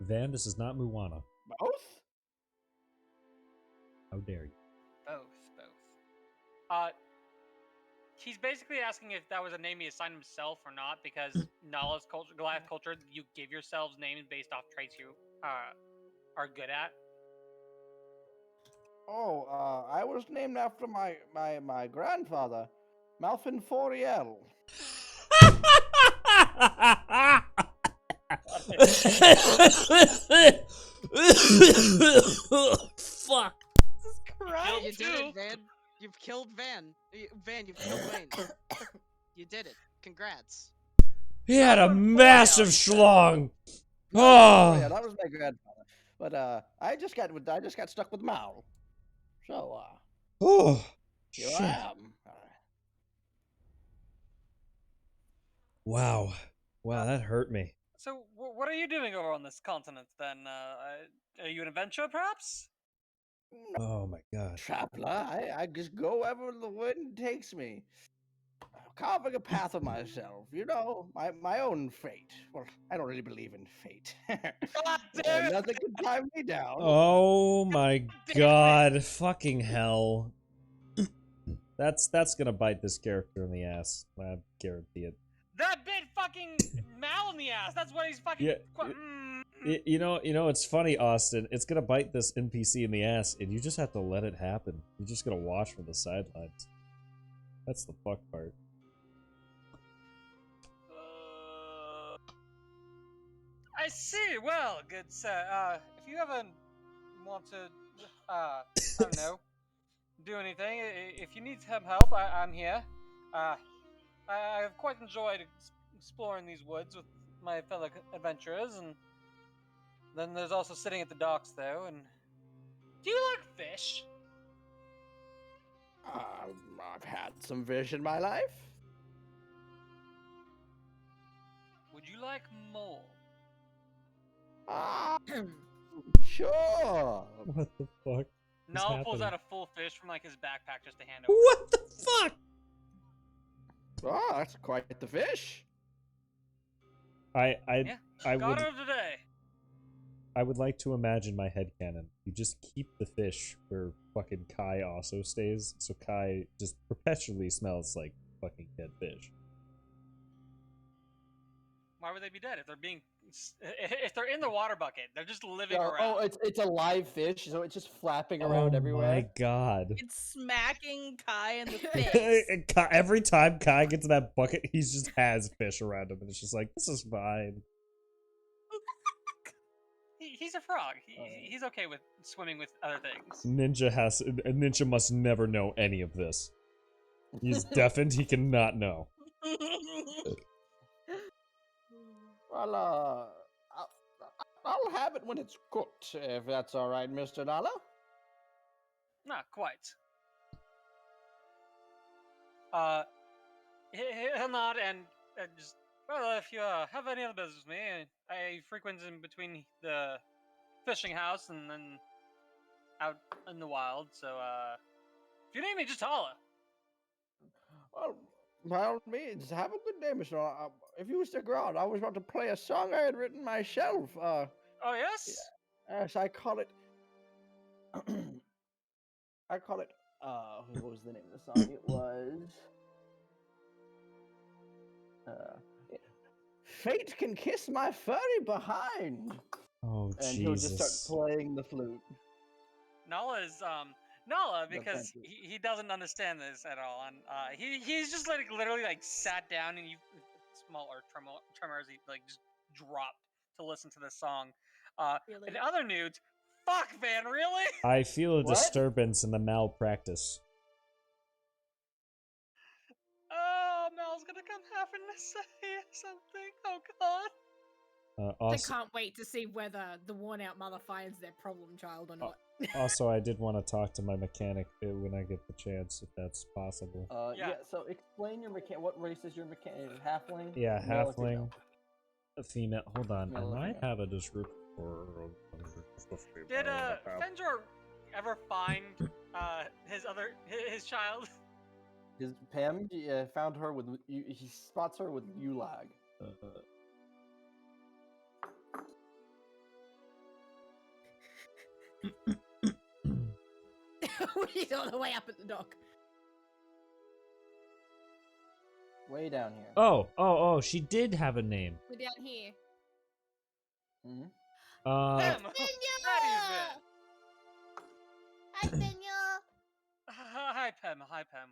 Van, this is not Moana. Both? How dare you? Both. He's basically asking if that was a name he assigned himself or not, because Nala's culture, Goliath culture, you give yourselves names based off traits you are good at. Oh, I was named after my grandfather, Malfin Foriel. Fuck. Jesus Christ. You did it, Van. You've killed Van. Van, you've killed Wayne. You did it. Congrats. He had a massive schlong. Oh. Yeah, that was my grandfather. But I just got stuck with Mao. So Oh. here Shit. I am. Wow. Wow, that hurt me. So, what are you doing over on this continent then? Are you an adventurer, perhaps? Oh my god. Traveler, I just go wherever the wind takes me. Carving a path of myself, my own fate. Well, I don't really believe in fate. Nothing can tie me down. Oh my god. Fucking hell. That's gonna bite this character in the ass. I guarantee it. That bit fucking Mal in the ass. That's what he's fucking. Yeah. You know, it's funny, Austin. It's gonna bite this NPC in the ass, and you just have to let it happen. You're just gonna watch from the sidelines. That's the fuck part. I see. Well, good sir. If you ever want to, I don't know, do anything, if you need some help, I'm here. I've quite enjoyed exploring these woods with my fellow adventurers, and then there's also sitting at the docks, though. And do you like fish? I've had some fish in my life. Would you like more? Sure. What the fuck? Nala pulls out a full fish from like his backpack just to hand over. What the fuck? Oh, that's quite the fish. I got her today. I would like to imagine my headcanon. You just keep the fish where fucking Kai also stays, so Kai just perpetually smells like fucking dead fish. Why would they be dead if they're in the water bucket? They're just living around. Oh, it's a live fish, so it's just flapping around everywhere. Oh my god. It's smacking Kai in the face. Every time Kai gets in that bucket, he just has fish around him, and it's just like, this is fine. He's a frog. He's okay with swimming with other things. Ninja must never know any of this. He's deafened, he cannot know. Well, I'll have it when it's cooked, if that's all right, Mr. Nala. Not quite. He'll nod and just, well, if you have any other business with me, I frequent in between the fishing house and then out in the wild, so, if you need me, just holler. Well, by all means, have a good day, Mr. Nala. If you stick around, I was about to play a song I had written myself. Oh, yes? Yes, I call it... what was the name of the song? It was... Fate Can Kiss My Furry Behind. Oh, and Jesus. he'll just start playing the flute. Nala is, because he doesn't understand this at all, and he's just like literally like sat down and smaller tremors he like just dropped to listen to this song. Really? In other news, fuck Van, really? I feel a What? disturbance in the malpractice. Oh, Mel's gonna come having to say something. Oh god. I Also, can't wait to see whether the worn out mother finds their problem child or not. also, I did want to talk to my mechanic when I get the chance, if that's possible. Yeah. So explain your mechanic. What race is your mechanic? Halfling. Yeah, Male or halfling, female? a female. Hold on, Male I or might female? have a description for. Did Fenjor ever find his child? His Pam found her with. He spots her with Ulag. He's all the way up at the dock. Way down here. Oh, she did have a name. We're down here. Mm-hmm. Pam, Hi, Daniel. Hi, Pam. Hi, Pam.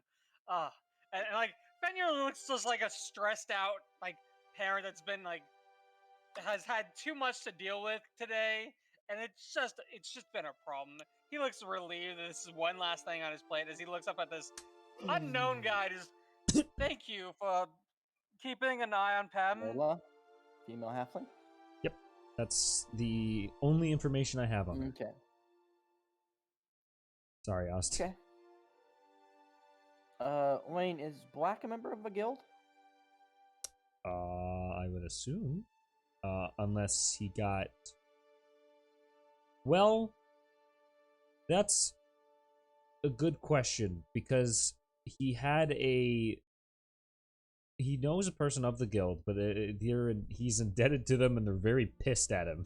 And like Fenjor looks just like a stressed out like parent that's been like has had too much to deal with today, and it's just been a problem. He looks relieved that this is one last thing on his plate as he looks up at this unknown guy. Just thank you for keeping an eye on Pam. Lola, female halfling. Yep, that's the only information I have on her. Okay. Sorry, Austin. Okay. Wayne, is Black a member of a guild? I would assume. Unless he got... Well, that's a good question, because he had a... He knows a person of the guild, but he's indebted to them and they're very pissed at him.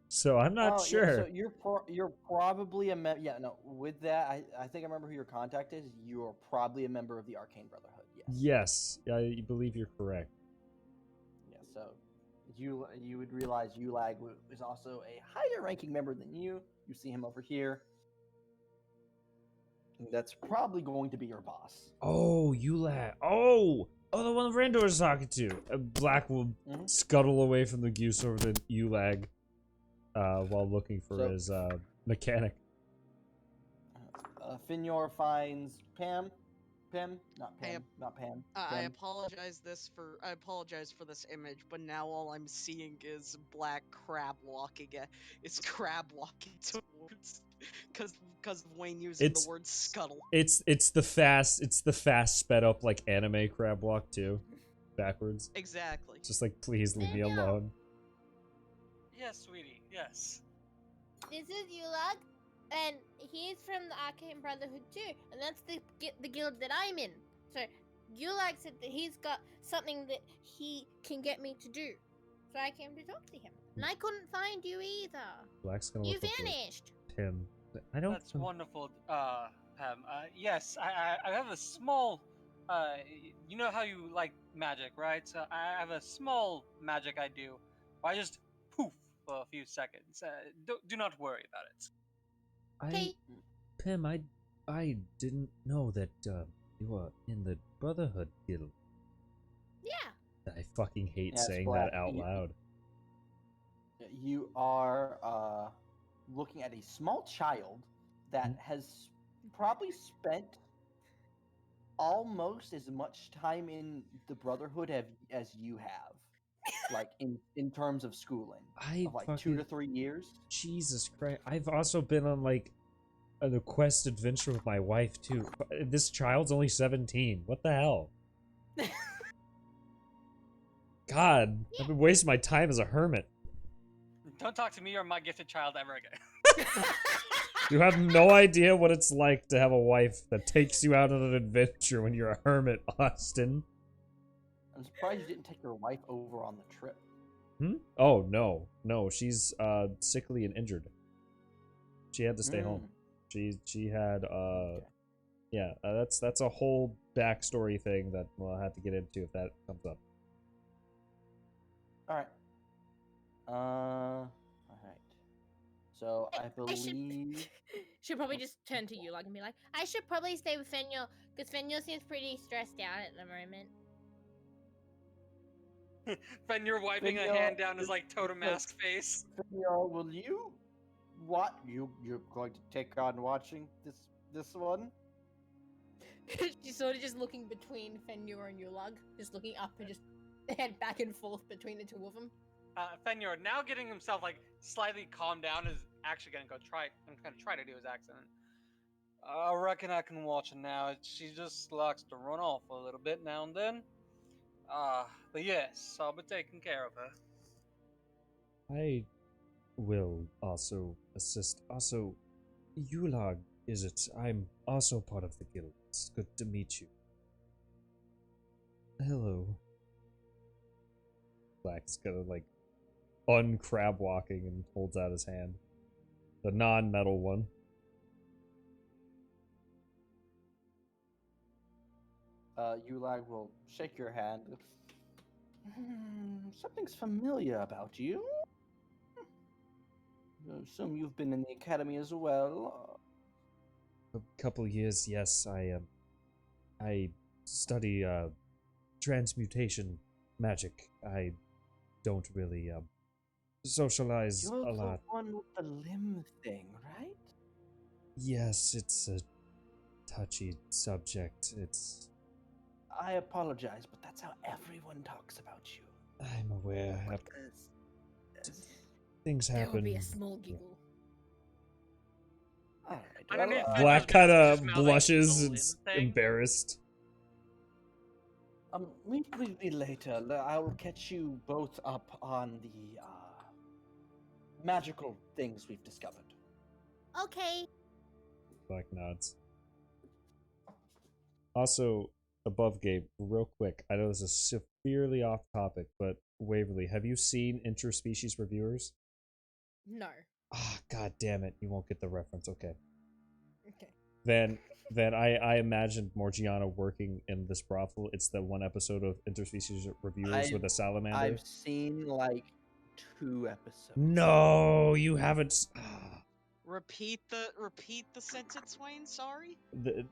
So I'm not sure. Yeah, so you're probably a member. Yeah, no. With that, I think I remember who your contact is. You are probably a member of the Arcane Brotherhood. Yes. Yes, I believe you're correct. Yeah. So you would realize Ulag is also a higher ranking member than you. You see him over here. That's probably going to be your boss. Oh, Ulag. Oh, the one Randor is talking to. Black will scuttle away from the goose over to Ulag while looking for his mechanic. Fenjor finds Pam. Not Pam. Not Pam. I apologize for this image, but now all I'm seeing is Black crab walking towards because of Wayne using the word scuttle. It's the fast sped up like anime crab walk too, backwards. Exactly. Just like, please leave me alone. Yes, sweetie. Yes. This is Ulag, and he's from the Arcane Brotherhood too, and that's the guild that I'm in. So Ulag said that he's got something that he can get me to do, so I came to talk to him. And I couldn't find you either. Black's gonna You look up vanished. Pim. I don't. That's wonderful, Pam. Yes, I have a small. You know how you like magic, right? So I have a small magic I do. I just poof for a few seconds. Do not worry about it. Pim, I didn't know that you were in the Brotherhood Guild. Yeah. I fucking hate Yes, saying Black, that out loud. You are looking at a small child that has probably spent almost as much time in the Brotherhood as you have. Like in terms of schooling. Of like 2 to 3 years. Jesus Christ. I've also been on like a quest adventure with my wife too. This child's only 17. What the hell? God, I've been wasting my time as a hermit. Don't talk to me or my gifted child ever again. You have no idea what it's like to have a wife that takes you out on an adventure when you're a hermit, Austin. I'm surprised you didn't take your wife over on the trip. Oh, no, she's sickly and injured. She had to stay home. She had yeah, that's a whole backstory thing that we'll have to get into if that comes up. All right. So I believe She'll probably just turn to you and be like, I should probably stay with Fenjor, because Fenjor seems pretty stressed out at the moment. Fenrir wiping a hand down his like totem mask face. Fenrir, will you? What you're going to take on watching this one? She's sort of just looking between Fenrir and Yulag, just looking up and just head back and forth between the two of them. Fenrir, now getting himself like slightly calmed down, is actually gonna try to do his accent. I reckon I can watch it now. She just likes to run off a little bit now and then. But yes, I'll be taking care of her. I will also assist. Also, Yulag, is it? I'm also part of the guild. It's good to meet you. Hello. Black's gonna like uncrab walking and holds out his hand. The non-metal one. Yulag will shake your hand. Something's familiar about you. I assume you've been in the academy as well. A couple years, yes. I study transmutation magic. I don't really socialize You're a lot. the one with the limb thing, right? Yes, it's a touchy subject. I apologize, but that's how everyone talks about you. I'm aware. Because Things There will happen. be a small giggle. All right, Underneath well, Fenrir's Black mask, kind you of smell, like, blushes the and limb thing. embarrassed. meet with me later. I will catch you both up on the magical things we've discovered. Okay. Black nods. Also, above Gabe, real quick, I know this is severely off topic, but Waverly, have you seen interspecies reviewers? No. Ah, god damn it, you won't get the reference, okay. Okay. Then I imagined Morgiana working in this brothel. It's the one episode of interspecies reviewers with a salamander. I've seen like 2 episodes. No, you haven't. Repeat the sentence, Wayne. Sorry.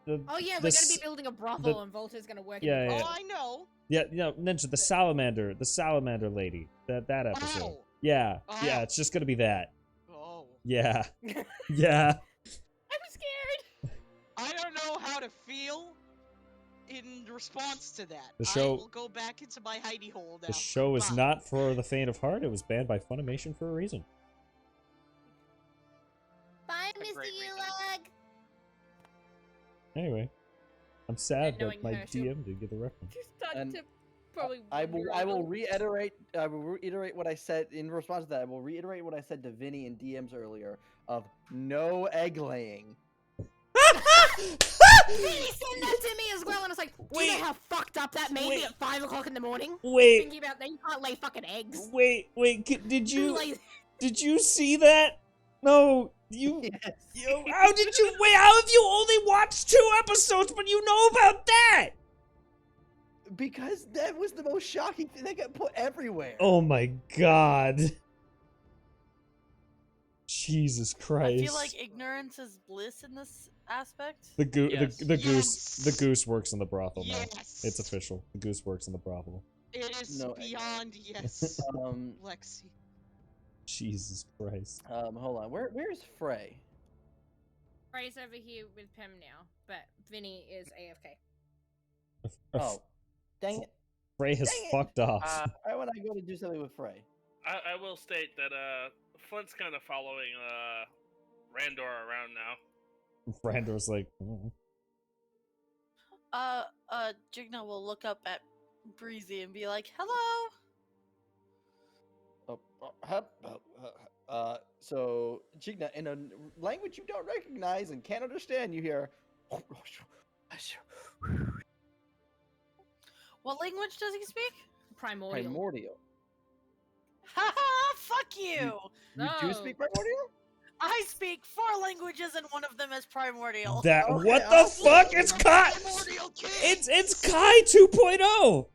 Oh yeah, we're gonna be building a brothel, and Volta's gonna work. Yeah, in the yeah. Oh, I know. Yeah, no, Ninja, the salamander lady. That episode. Oh. Yeah, Oh. yeah, it's just gonna be that. Oh. Yeah, yeah. I'm scared. I don't know how to feel in response to that. The show- I will go back into my hidey hole now. The show is Bye. not for the faint of heart. It was banned by Funimation for a reason. Bye, That's a Mr. great reason. Ulag. Anyway, I'm sad And knowing that my her, she'll- DM didn't get the reference. She's starting And to probably. I will wonder reiterate what I said in response to that. I will reiterate what I said to Vinny in DMs earlier of no egg laying. He sent that to me as well, and I was like, do you know how fucked up that made me at 5 o'clock in the morning? Wait, Thinking about that, you can't lay fucking eggs. wait, did Who you lays- did you see that? No, you. Yes. How did you? Wait, how have you only watched 2 episodes, but you know about that? Because that was the most shocking thing that got put everywhere. Oh my god. Jesus Christ. I feel like ignorance is bliss in this aspect. The Yes. the goose works in the brothel now. Yes. It's official. The goose works in the brothel. It is No, beyond yes. Um, Lexi. Jesus Christ. hold on. Where's Frey? Frey's over here with Pim now, but Vinny is AFK. Oh, dang it! Frey has Dang it. fucked off. Right when I go to do something with Frey. I will state that Flint's kind of following Randor around now. Randor's like, "Mm." Jigna will look up at Breezy and be like, "Hello." So Jigna, in a language you don't recognize and can't understand, you hear. What language does he speak? Primordial. Primordial. Haha! Fuck you! You do speak primordial? I speak 4 languages and one of them is primordial. That Okay, what the awesome. fuck? It's Kai. Primordial kid! It's Kai 2.0.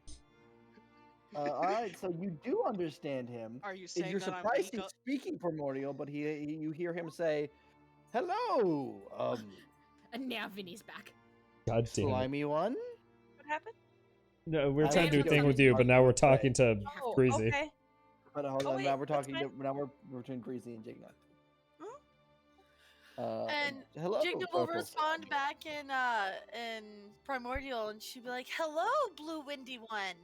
All right, so you do understand him. Are you saying You're that I'm surprised weak? he's speaking primordial, but you hear him say, "Hello, And now Vinny's back. God damn it. slimy one." What happened? No, we're I trying to do a would thing go with you, but now we're talking to Oh, Greasy. okay. But hold Oh, on, wait, now we're that's talking to fine. now we're between Greasy and Jigna. And Hello. Jigna will respond back in Primordial, and she'll be like, "Hello, Blue Windy One."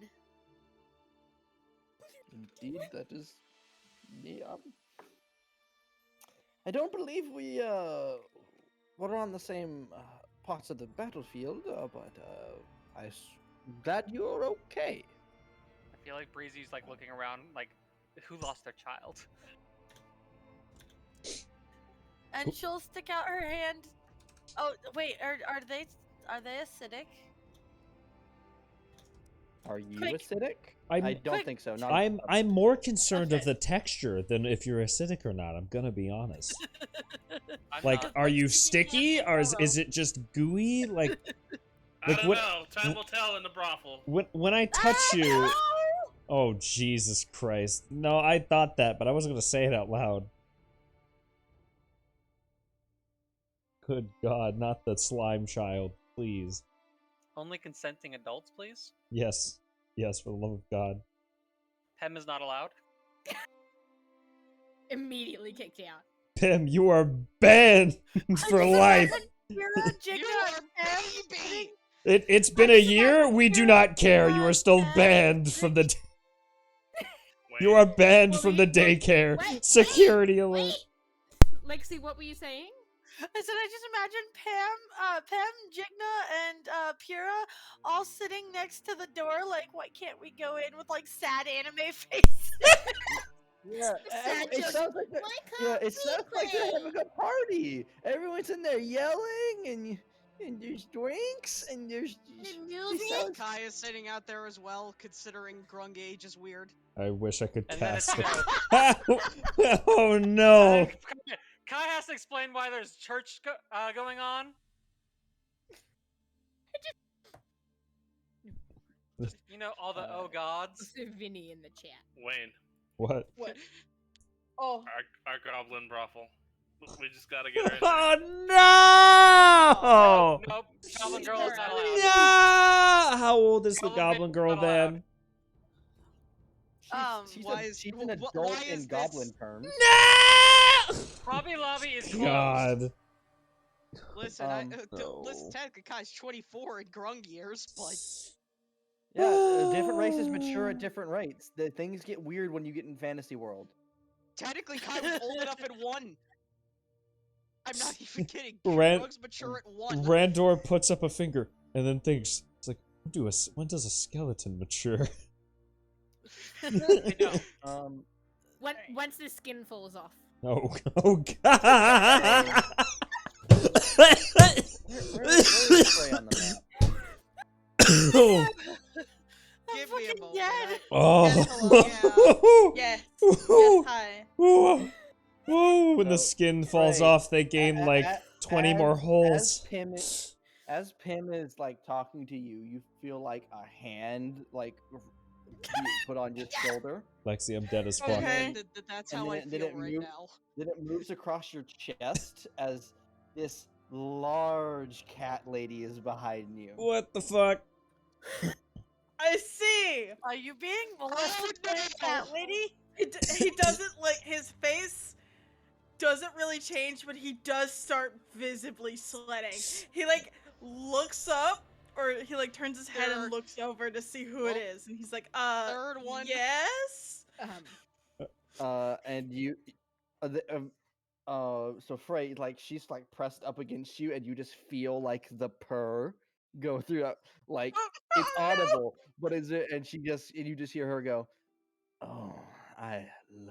Indeed, that is me. I don't believe we were on the same parts of the battlefield, but I'm glad you're okay. I feel like Breezy's like looking around, like, who lost their child? And she'll stick out her hand. Oh wait, are they acidic? Are you Quick. acidic? I'm- I don't Quick. think so. Not I'm more concerned of Okay. the texture than if you're acidic or not. I'm gonna be honest. I'm Like, not. are you Like, sticky sticky, and or yellow. is it just gooey? Like, I Like, don't what- know. Time will tell in the brothel. when I touch Ah, you, no! oh Jesus Christ! No, I thought that, but I wasn't gonna say it out loud. Good God, not the slime child, please. Only consenting adults, please. Yes, yes, for the love of God. Pem is not allowed. Immediately kicked out. Pim, you are banned for life. You're a Jigna You are and Pam baby! sitting- It's been a year. We do not care. You You're are still a banned from the. Wait. You are banned Well, from the wait, daycare. wait, Security alert. Lexi, what were you saying? I said I just imagine Pam, Jigna, and Pura all sitting next to the door, like, why can't we go in with like sad anime faces? Yeah, Sad it jokes. sounds like Why yeah, can't it we sounds like they're having play? a party. Everyone's in there yelling, and there's drinks, and there's The it music? sounds- Kai is sitting out there as well, considering Grung age is weird. I wish I could And then cast it's, it. Oh no! Kai has to explain why there's church going on. You know, all the oh gods. Also, Vinny in the chat. Wayne, What? What? Oh, our goblin brothel. We just gotta get her in there. Oh no! Nope, Goblin Girl is not allowed. No! How old is the Goblin Goblin bitch Girl not allowed. then? she's an why adult is in goblin this- terms. No! Hobby Lobby is closed. God. Listen, no. listen, technically Kai's 24 in Grung years, but Yeah, different races mature at different rates. The things get weird when you get in fantasy world. technically Kai was old enough at 1. I'm not even kidding. Ran- Grung's mature at 1. Randor puts up a finger and then thinks, it's like, when does a skeleton mature? I know. Once the skin falls off. Oh God! Where's Frey on the map? Oh. I'm Give me a fucking moment. dead. Oh. yes. Yes, hi. When the So, skin falls Frey, off, they gain like 20 more holes. As Pim is like talking to you, you feel like a hand like put on your shoulder. Lexi, I'm dead as fuck. Okay. That's And how I then feel it right moves- now. Then it moves across your chest as this large cat lady is behind you. What the fuck? I see. Are you being molested by a cat lady? He doesn't like his face doesn't really change, but he does start visibly sweating. He like looks up, or he like turns his head and looks over to see who it is, and he's like, Third one. yes. And you, so Frey, like she's like pressed up against you, and you just feel like the purr go through, like it's audible, but is it? And you just hear her go, "Oh, I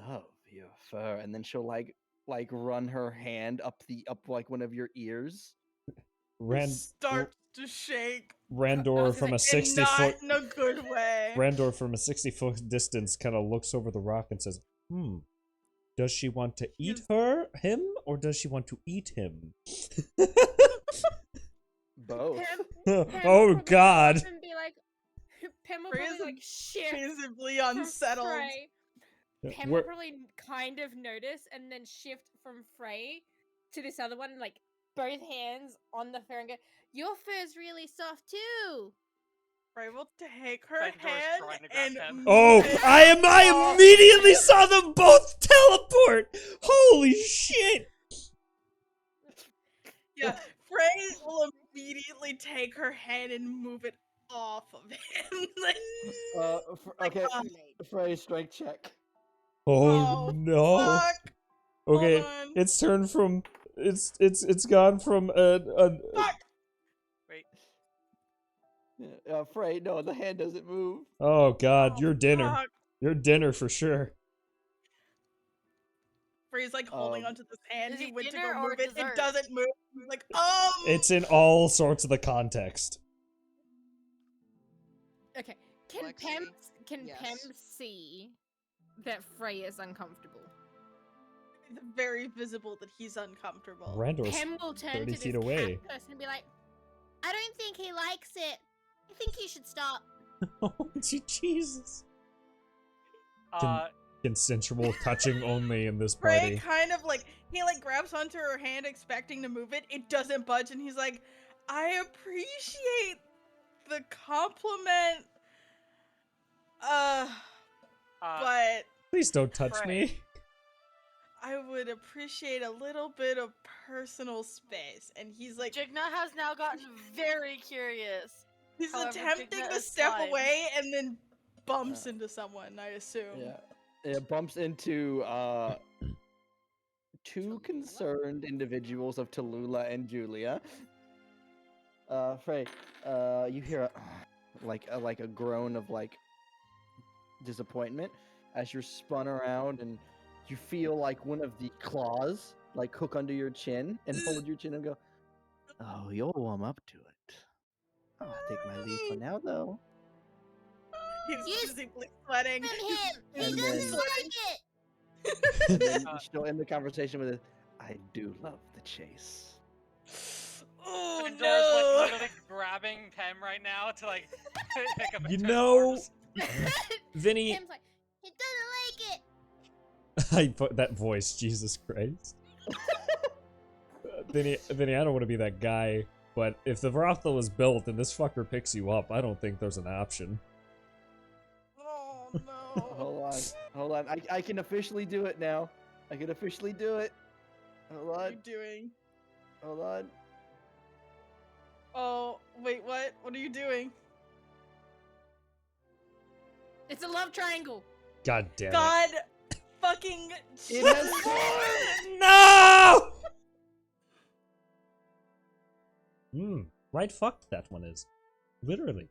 love your fur," and then she'll like run her hand up like one of your ears. Starts to shake. Randor from a 60 and foot. not in a good way. Randor from a 60-foot distance kind of looks over the rock and says, does she want to eat him, or does she want to eat him? Both. Oh God. And be like, Pam will Frey probably is like shift visibly from unsettled. Frey. Pam will probably kind of notice and then shift from Frey to this other one, like both hands on the fur and go, your fur's really soft too. Frey will take her Fenjor's hand trying to grab and him. Oh, move it I off. immediately saw them both teleport. Holy shit! Yeah, Frey will immediately take her hand and move it off of him. Okay, oh. Frey, strength check. Oh, no. Fuck. Okay, Hold on. it's turned from it's gone from Fuck. Wait. Frey, no, the hand doesn't move. Oh god, Oh, your dinner. fuck. Your dinner for sure. Frey's like holding onto this hand. Is He he went to dinner go or move it. It dessert? doesn't move. He's like, It's in all sorts of the context. Okay. Can Lexi, Pem yes. see that Frey is uncomfortable? It's very visible that he's uncomfortable. Randor's Pem will turn 30 to feet this away. cat person and be like, I don't think he likes it. I think you should stop. Oh, Jesus. Uh, Consensual touching only in this Frey party. kind of like, he like grabs onto her hand expecting to move it. It doesn't budge and he's like, I appreciate the compliment. But Please don't touch Frey. me. I would appreciate a little bit of personal space. And he's like, Jigna has now gotten very curious. he's However, attempting Jigna to is step fine. away and then bumps into someone, I assume. Yeah. It bumps into two concerned individuals of Tallulah and Julia. Frey, you hear a groan of like disappointment as you're spun around, and you feel like one of the claws like hook under your chin and hold your chin and go, "Oh, you'll warm up to it. I'll take my leave for now, though." He's visibly sweating. From him. He And doesn't then- like it. And then she'll end the conversation with, "I do love the chase." Oh Fenjor's no! like literally grabbing Pem right now to like pick up. You into know, his arms. Vinny, Tim's like, he doesn't like it. I put that voice, Jesus Christ. Vinny, I don't want to be that guy, but if the brothel is built and this fucker picks you up, I don't think there's an option. Oh no! Hold on. I can officially do it now. I can officially do it. Hold What are on. you doing? Hold on. Oh, wait, what? What are you doing? it's a love triangle. God damn it. God fucking It has No! Right fucked that one is. Literally.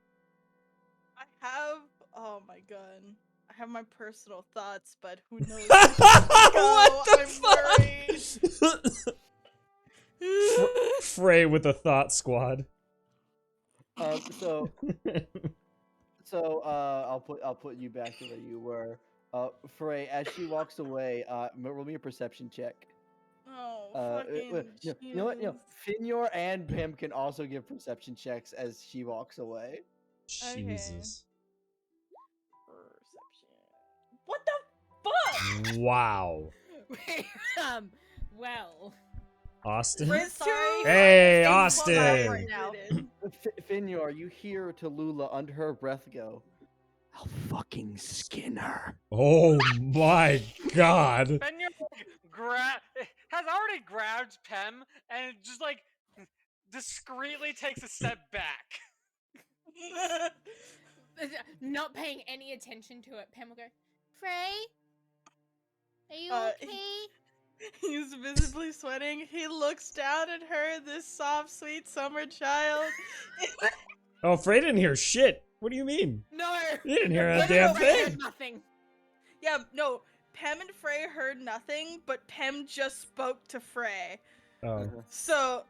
I have, oh my god. I have my personal thoughts, but who knows? What the I'm fuck? Frey with the thought squad. So I'll put you back to where you were. Frey, as she walks away, roll me a perception check. Oh, Wait, fucking no, you know what? Jesus. Finyor and Pim can also give perception checks as she walks away. Jesus. Perception. What the fuck? Wow. Well. Austin? Friz Sorry. Hey, is Austin! right now. Finyor, you hear Tallulah under her breath go, "I'll fucking skin her." Oh my god. Fenjor has already grabbed Pem and just like discreetly takes a step back. Not paying any attention to it, Pem will go, Frey? Are you okay? He's visibly sweating. He looks down at her, this soft, sweet summer child. Oh, Frey didn't hear shit. What do you mean? no! You didn't hear a No, damn Frey thing. heard nothing. Yeah, no, Pem and Frey heard nothing, but Pem just spoke to Frey. Oh. So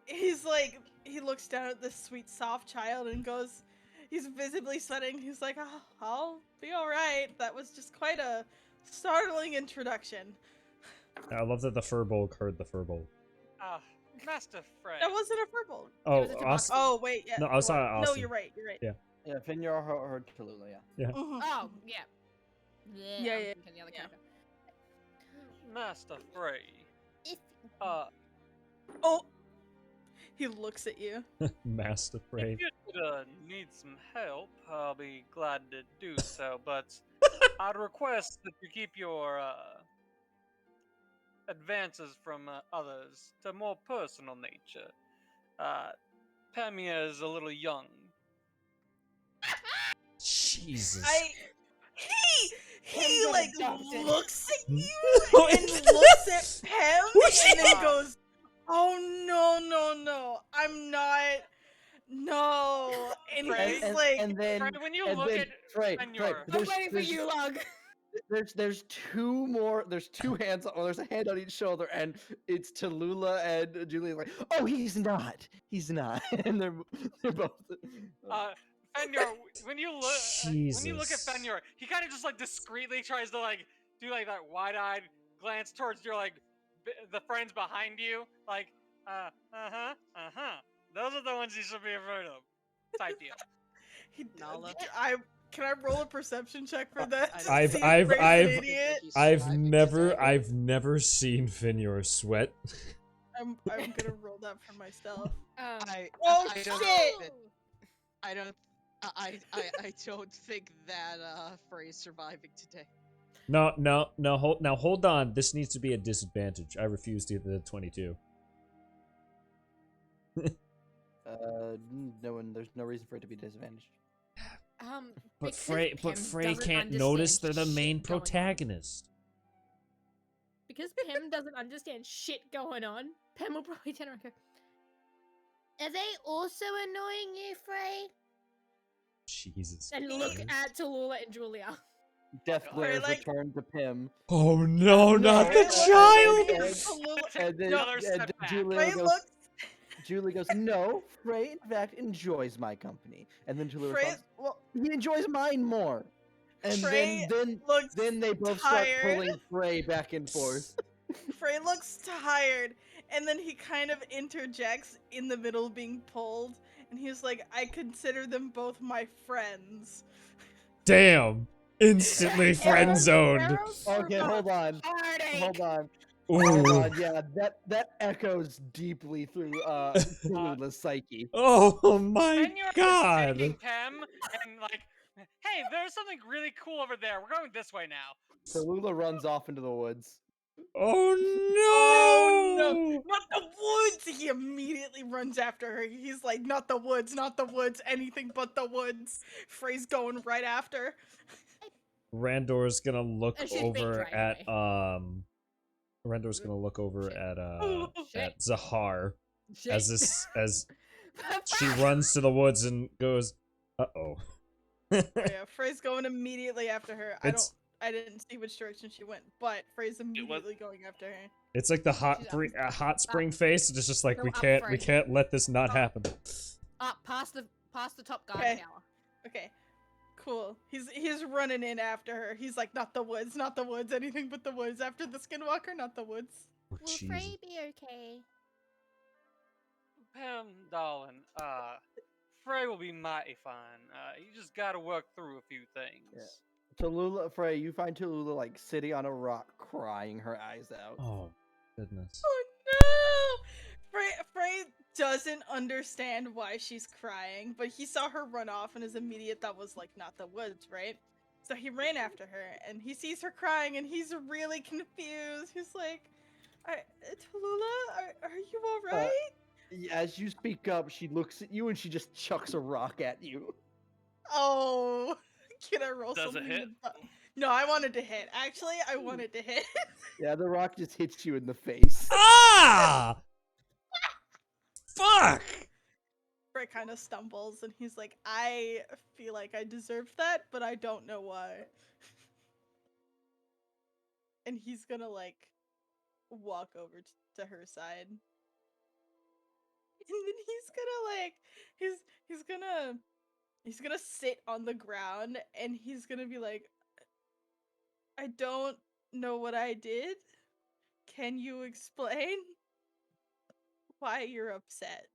he's like, he looks down at this sweet, soft child and goes, he's visibly sweating. He's like, oh, I'll be alright. That was just quite a startling introduction. I love that the Furbolg heard the Furbolg. Master Frey. That wasn't a purple. Oh, was a Austin. Oh, wait, yeah. No, I was talking No, Austin. you're right, you're right. Yeah. Yeah, Finyor heard Tallulah, yeah. Mhm. Oh, yeah. Yeah, I'm yeah, thinking the other yeah. character. Master Frey. If Oh! He looks at you. Master Frey. If you need some help, I'll be glad to do so, but I'd request that you keep your advances from others to more personal nature. Pamia is a little young. Jesus. He got like adopted. looks at Hmm? you and looks at Pam and then goes, "Oh no, I'm not. No." And Frey, he's like, and then Frey, when you and look then at Frey, Fenyor, I'm waiting for you, Lug. there's two more. There's two hands. Oh, there's a hand on each shoulder, and it's Tallulah and Julie. Like, oh, he's not. He's not. And they're both. Fenyor, when you look at Jesus. Fenyor, he kind of just like discreetly tries to like do like that wide-eyed glance towards your like the friends behind you, like those are the ones you should be afraid of. Type deal. Nala. Can I roll a perception check for that? to I've see if I've Frey's an I've idiot? I've never seen Fenyor sweat. I'm gonna roll that for myself. I Shit! don't think that- I don't think that Frey's surviving today. No, hold on. This needs to be a disadvantage. I refuse to the 22. There's no reason for it to be disadvantaged. But Frey can't notice they're the main protagonist. Because Pim doesn't understand shit going on, Pim will probably turn around and go, Are they also annoying you, Frey? Jesus. and look at Tallulah and Julia. Death Frey, glares like- return to Pim. Oh no, not the and- child! And then, Another and step back. Julie Frey goes. looks. Julie goes, no, Frey in fact enjoys my company. And then Julie Frey- responds, well, he enjoys mine more. And Frey then looks they both start tired. pulling Frey back and forth. Frey looks tired, and then he kind of interjects in the middle of being pulled, and he's like, "I consider them both my friends." Damn! Instantly friend zoned. Okay, hold on. Heartache. Hold on. Ooh. Hold on. Yeah, that echoes deeply through Tallulah's psyche. Oh my Fenyor is god! taking Pam and like, hey, there's something really cool over there. We're going this way now. Tallulah runs off into the woods. Oh Oh no! no, not the woods! He immediately runs after her. He's like, "Not the woods, not the woods, anything but the woods." Frey's going right after. Randor's gonna look That shit's big over right at Randor's gonna look over Shit. at Zahar Shit. as she runs to the woods and goes, "Uh-oh." Yeah, Frey's going immediately after her. It's- I didn't see which direction she went, but Frey's immediately going after her. It's like the She's hot spring face. It's just like No, we up can't front. let this not Up. happen. Up past the top guard Okay. tower. Okay, cool. He's running in after her. He's like, "Not the woods, not the woods, anything but the woods." After the skinwalker, not the woods. Oh, Will Jesus. Frey be okay? Pam, darling, Frey will be mighty fine. You just gotta work through a few things. Yeah. Tallulah, Frey, you find Tallulah like sitting on a rock, crying her eyes out. Oh goodness. Oh no! Frey doesn't understand why she's crying, but he saw her run off, and his immediate thought was like, "Not the woods, right?" So he ran after her, and he sees her crying, and he's really confused. He's like, "Tallulah, are you all right?" As you speak up, she looks at you and she just chucks a rock at you. Oh, can I roll Does it something? hit? No, I wanted to hit. Actually, I wanted to hit. Yeah, the rock just hits you in the face. Ah! Fuck! Frey kind of stumbles, and he's like, "I feel like I deserved that, but I don't know why." And he's gonna like walk over to her side, and then he's gonna sit on the ground, and he's gonna be like, "I don't know what I did. Can you explain why you're upset?"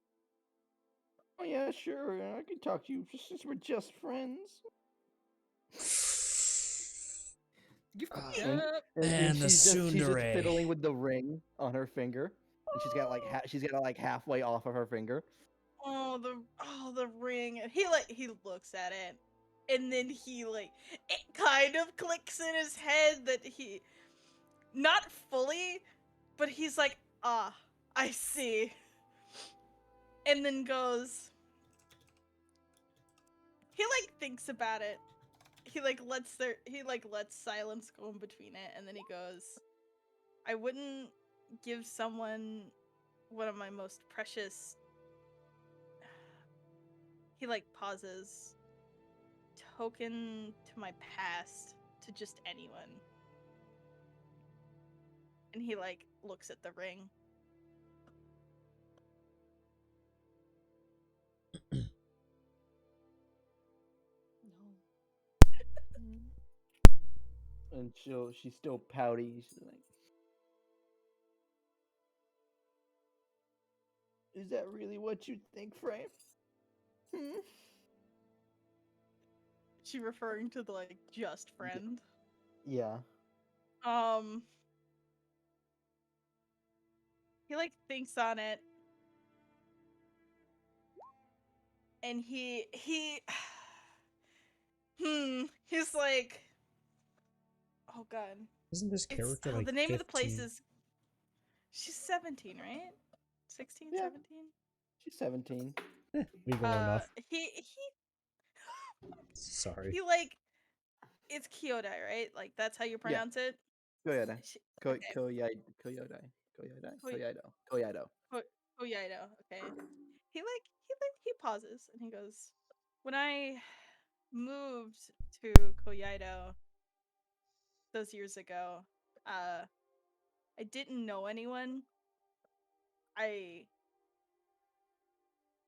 Oh yeah, sure. I can talk to you since we're just friends. And And the she's just tsundere. fiddling with the ring on her finger, and she's got like halfway off of her finger. Oh, the ring. And he looks at it, and then it kind of clicks in his head that he, not fully, but he's like, ah, I see. And then goes, he thinks about it. He lets silence go in between it, and then he goes, I wouldn't give someone one of my most precious. He pauses. Token to my past to just anyone. And he looks at the ring. And she's still pouty. She's like, is that really what you think, Frame? Hmm? She referring to the just friend. Yeah. He thinks on it. And he he's like, oh god. Isn't this character the name 15? of the place is, she's 17, right? 16, Yeah. 17? She's 17. Legal enough. He Sorry. he it's Kyodai, right? That's how you pronounce it? Koyada. Okay. Koyaido. Koyaido, okay. He pauses and he goes, when I moved to Koyaido those years ago, I didn't know anyone.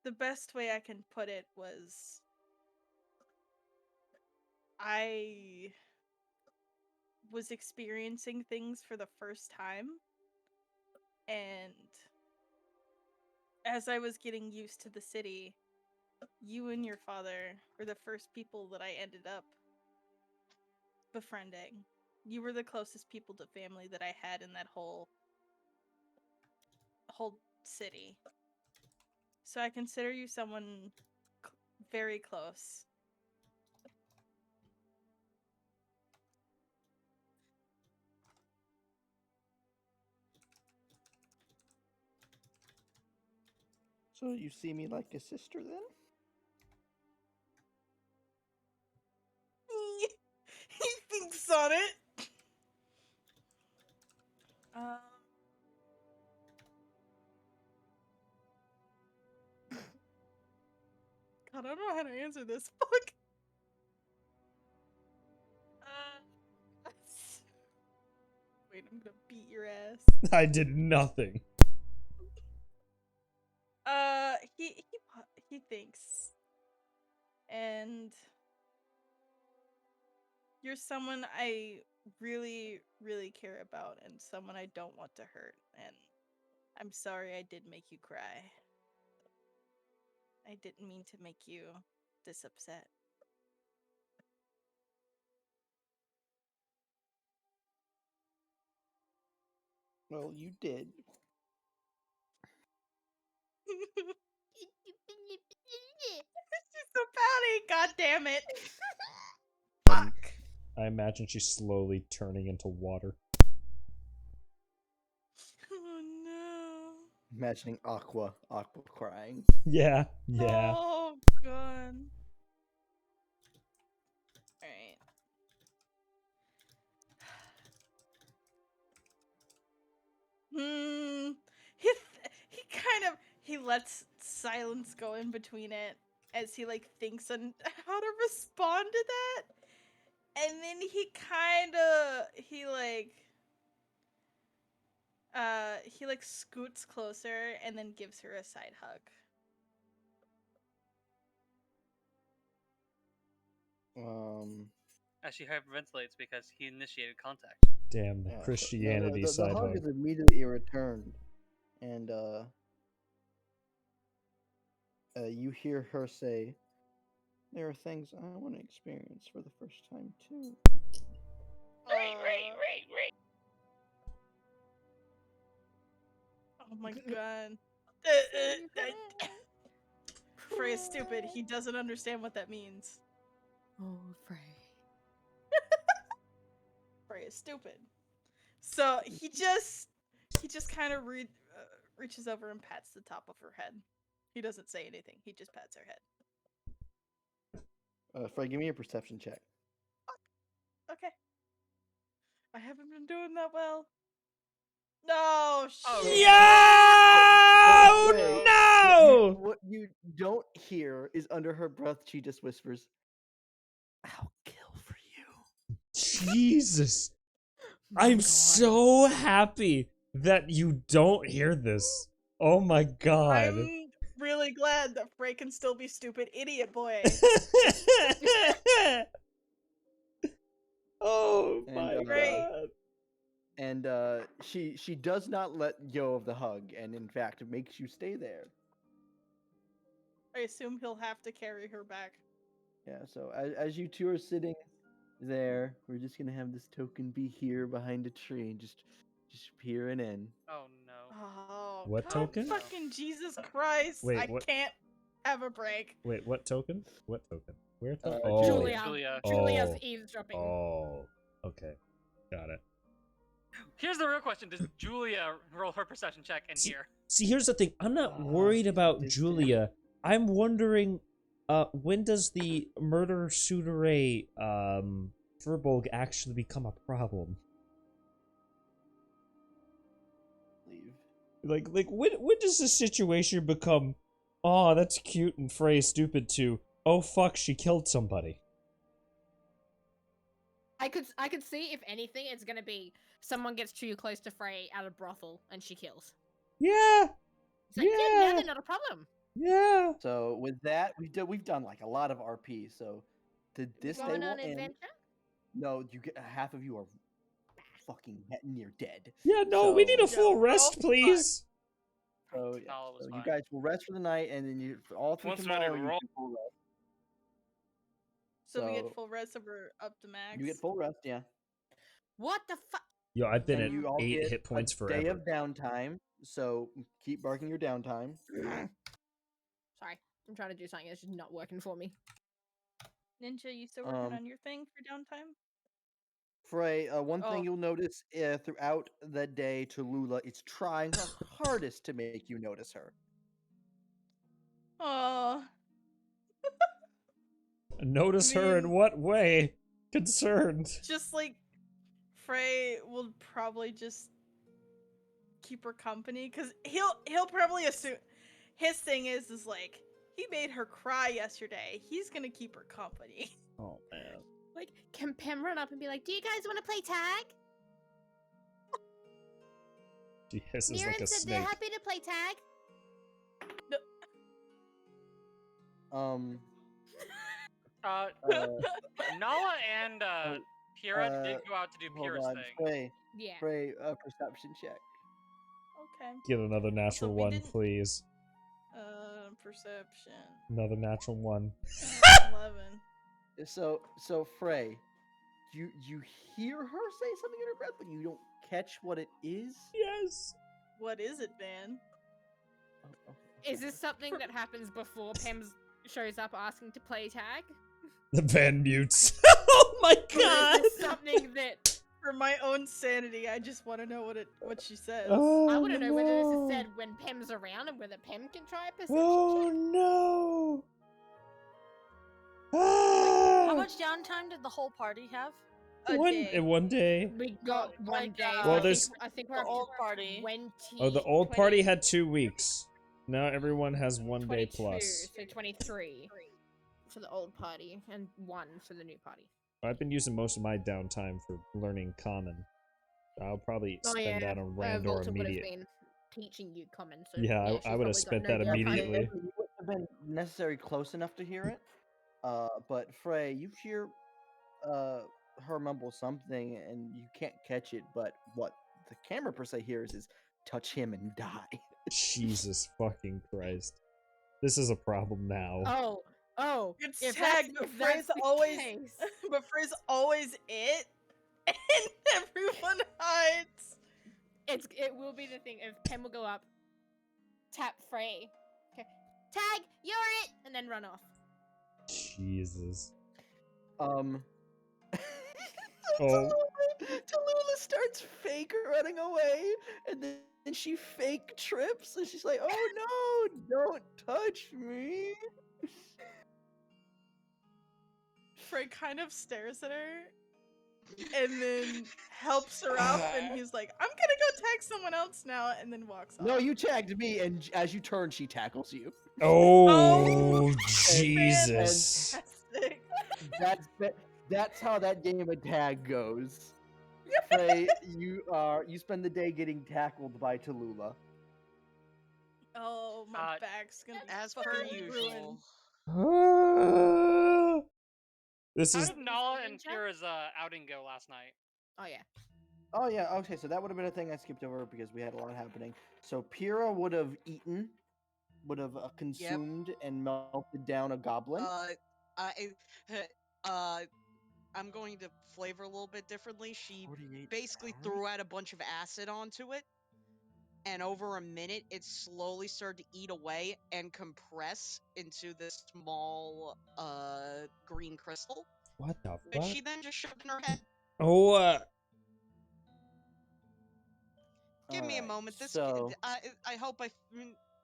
The best way I can put it was, I was experiencing things for the first time, and as I was getting used to the city, you and your father were the first people that I ended up befriending. You were the closest people to family that I had in that whole city. So I consider you someone very close. So you see me like a sister then? He thinks on it. God, I don't know how to answer this. Fuck. Wait, I'm gonna beat your ass. I did nothing. He thinks, and you're someone I really, really care about, and someone I don't want to hurt, and I'm sorry I did make you cry. I didn't mean to make you this upset. Well, you did. She's so pouty, god damn it. Fuck. I imagine she's slowly turning into water. Oh no. Imagining Aqua crying. Yeah. Oh god. Alright. He lets silence go in between it as he thinks on how to respond to that. And then he scoots closer and then gives her a side hug. As she hyperventilates because he initiated contact. Damn, the Christianity the side hug hug. is immediately returned, and you hear her say, "There are things I want to experience for the first time too." Right. Oh my god. Frey is stupid. He doesn't understand what that means. Oh, Frey. Frey is stupid. So he just kind of reaches over and pats the top of her head. He doesn't say anything. He just pats her head. Frey, give me a perception check. Okay. I haven't been doing that well. No, shit. Yeah! Frey, No! What you don't hear is under her breath, she just whispers, "I'll kill for you." Jesus. I'm so happy that you don't hear this. Oh my god. I'm really glad that Frey can still be stupid idiot boy. Oh And, my Great. god. And she does not let go of the hug, and in fact makes you stay there. I assume he'll have to carry her back. Yeah, so as you two are sitting there, we're just gonna have this token be here behind a tree and just peering in. Oh no. Oh, What God token? fucking Jesus Christ. Wait, I what? can't have a break. Wait, what token? What token? Where token? Julia. Julia. Julia's Oh. eavesdropping. Oh. Okay. Got it. Here's the real question: does Julia roll her perception check in here? See, here's the thing. I'm not worried about Julia. I'm wondering, when does the murder suitor Furbolg actually become a problem? Leave. Like when does the situation become, oh, that's cute and Frey's stupid to, oh fuck, she killed somebody. I could see, if anything, it's gonna be someone gets too close to Frey at a brothel and she kills. Yeah. It's like, yeah, Yeah. now they're not a problem. Yeah. So with that, we've done like a lot of RP. So this day Going will on an end. adventure? No, you get half of you are fucking near dead. Yeah, no, we So- need a full Yeah, rest, oh, please. So, yeah, No, it was so you fine. guys will rest for the night, and then you all through Once ready tomorrow to you roll. get full rest. So we get So- full rest of her up to max. You get full rest, yeah. What the fuck? Yo, I've been And you all at 8 get hit points a forever. day of downtime. So keep barking your downtime. Sorry, I'm trying to do something that's just not working for me. Ninja, you still working Um, on your thing for downtime? Frey, one Oh. thing you'll notice throughout the day, Tallulah is trying her hardest to make you notice her. Oh, Notice her in mean- what way? Concerned. just like Frey will probably just keep her company because he'll probably assume his thing is like he made her cry yesterday. He's gonna keep her company. Oh man. Like, can Pem run up and be like, "Do you guys want to play tag?" She hisses Mirren like a said they're snake. happy to play tag. Nala and Pyrrha did go out to do Hold Pyrrha's on, thing. Frey. Yeah. Frey, perception check. Okay. Get another natural we one, didn't- please. Perception. Another natural one. 11. So Frey, you hear her say something in her breath, but you don't catch what it is. Yes. What is it, Van? Oh, Is this something that happens before Pem shows up asking to play tag? The van mutes. Oh my Or god. is this something that For my own sanity, I just want to know what she says. Oh, I want to know whether this no. is said when Pem's around and whether Pem can try a perception Oh check? no. How Ah. much downtime did the whole party have? A day. One day. We got Oh, one like, day. uh, so Well, I there's- think we're The up to old party. 20. Oh, the old party 20, had 2 weeks. Now everyone has 1 day 22, plus. So 23 for the old party and 1 for the new party. I've been using most of my downtime for learning common. I'll probably spend that on Randor Volta would have immediate. been teaching you common. So Yeah, I she's would have probably got spent no that downtime. immediately. You wouldn't have been necessarily close enough to hear it. But Frey, you hear her mumble something, and you can't catch it. But what the camera per se hears is "touch him and die." Jesus fucking Christ. This is a problem now. Oh, It's if tag, that's, but if that's Frey's the always case, but Frey's always it, and everyone hides. it will be the thing of Pem will go up, tap Frey. Okay. Tag, you're it, and then run off. Jesus. Oh. Oh. Tallulah starts fake running away, and then she fake trips, and she's like, "Oh no, don't touch me!" Frey kind of stares at her, and then helps her up, and he's like, "I'm gonna go tag someone else now," and then walks off. No, you tagged me, and as you turn, she tackles you. Oh, Jesus. Fantastic. That's how that game of tag goes. Frey, you spend the day getting tackled by Tallulah. Oh, my back's gonna be as per fucking usual. ruined. This How is did Nala and Kira's outing go last night? Oh yeah. Oh yeah, okay, so that would have been a thing I skipped over because we had a lot happening. So Pyrrha would have consumed and melted down a goblin. I'm going to flavor a little bit differently. She 48 basically hours? threw out a bunch of acid onto it, and over a minute, it slowly started to eat away and compress into this small, green crystal. What the Which fuck? she then just shoved in her head. Oh, Give me a Alright, moment. so I hope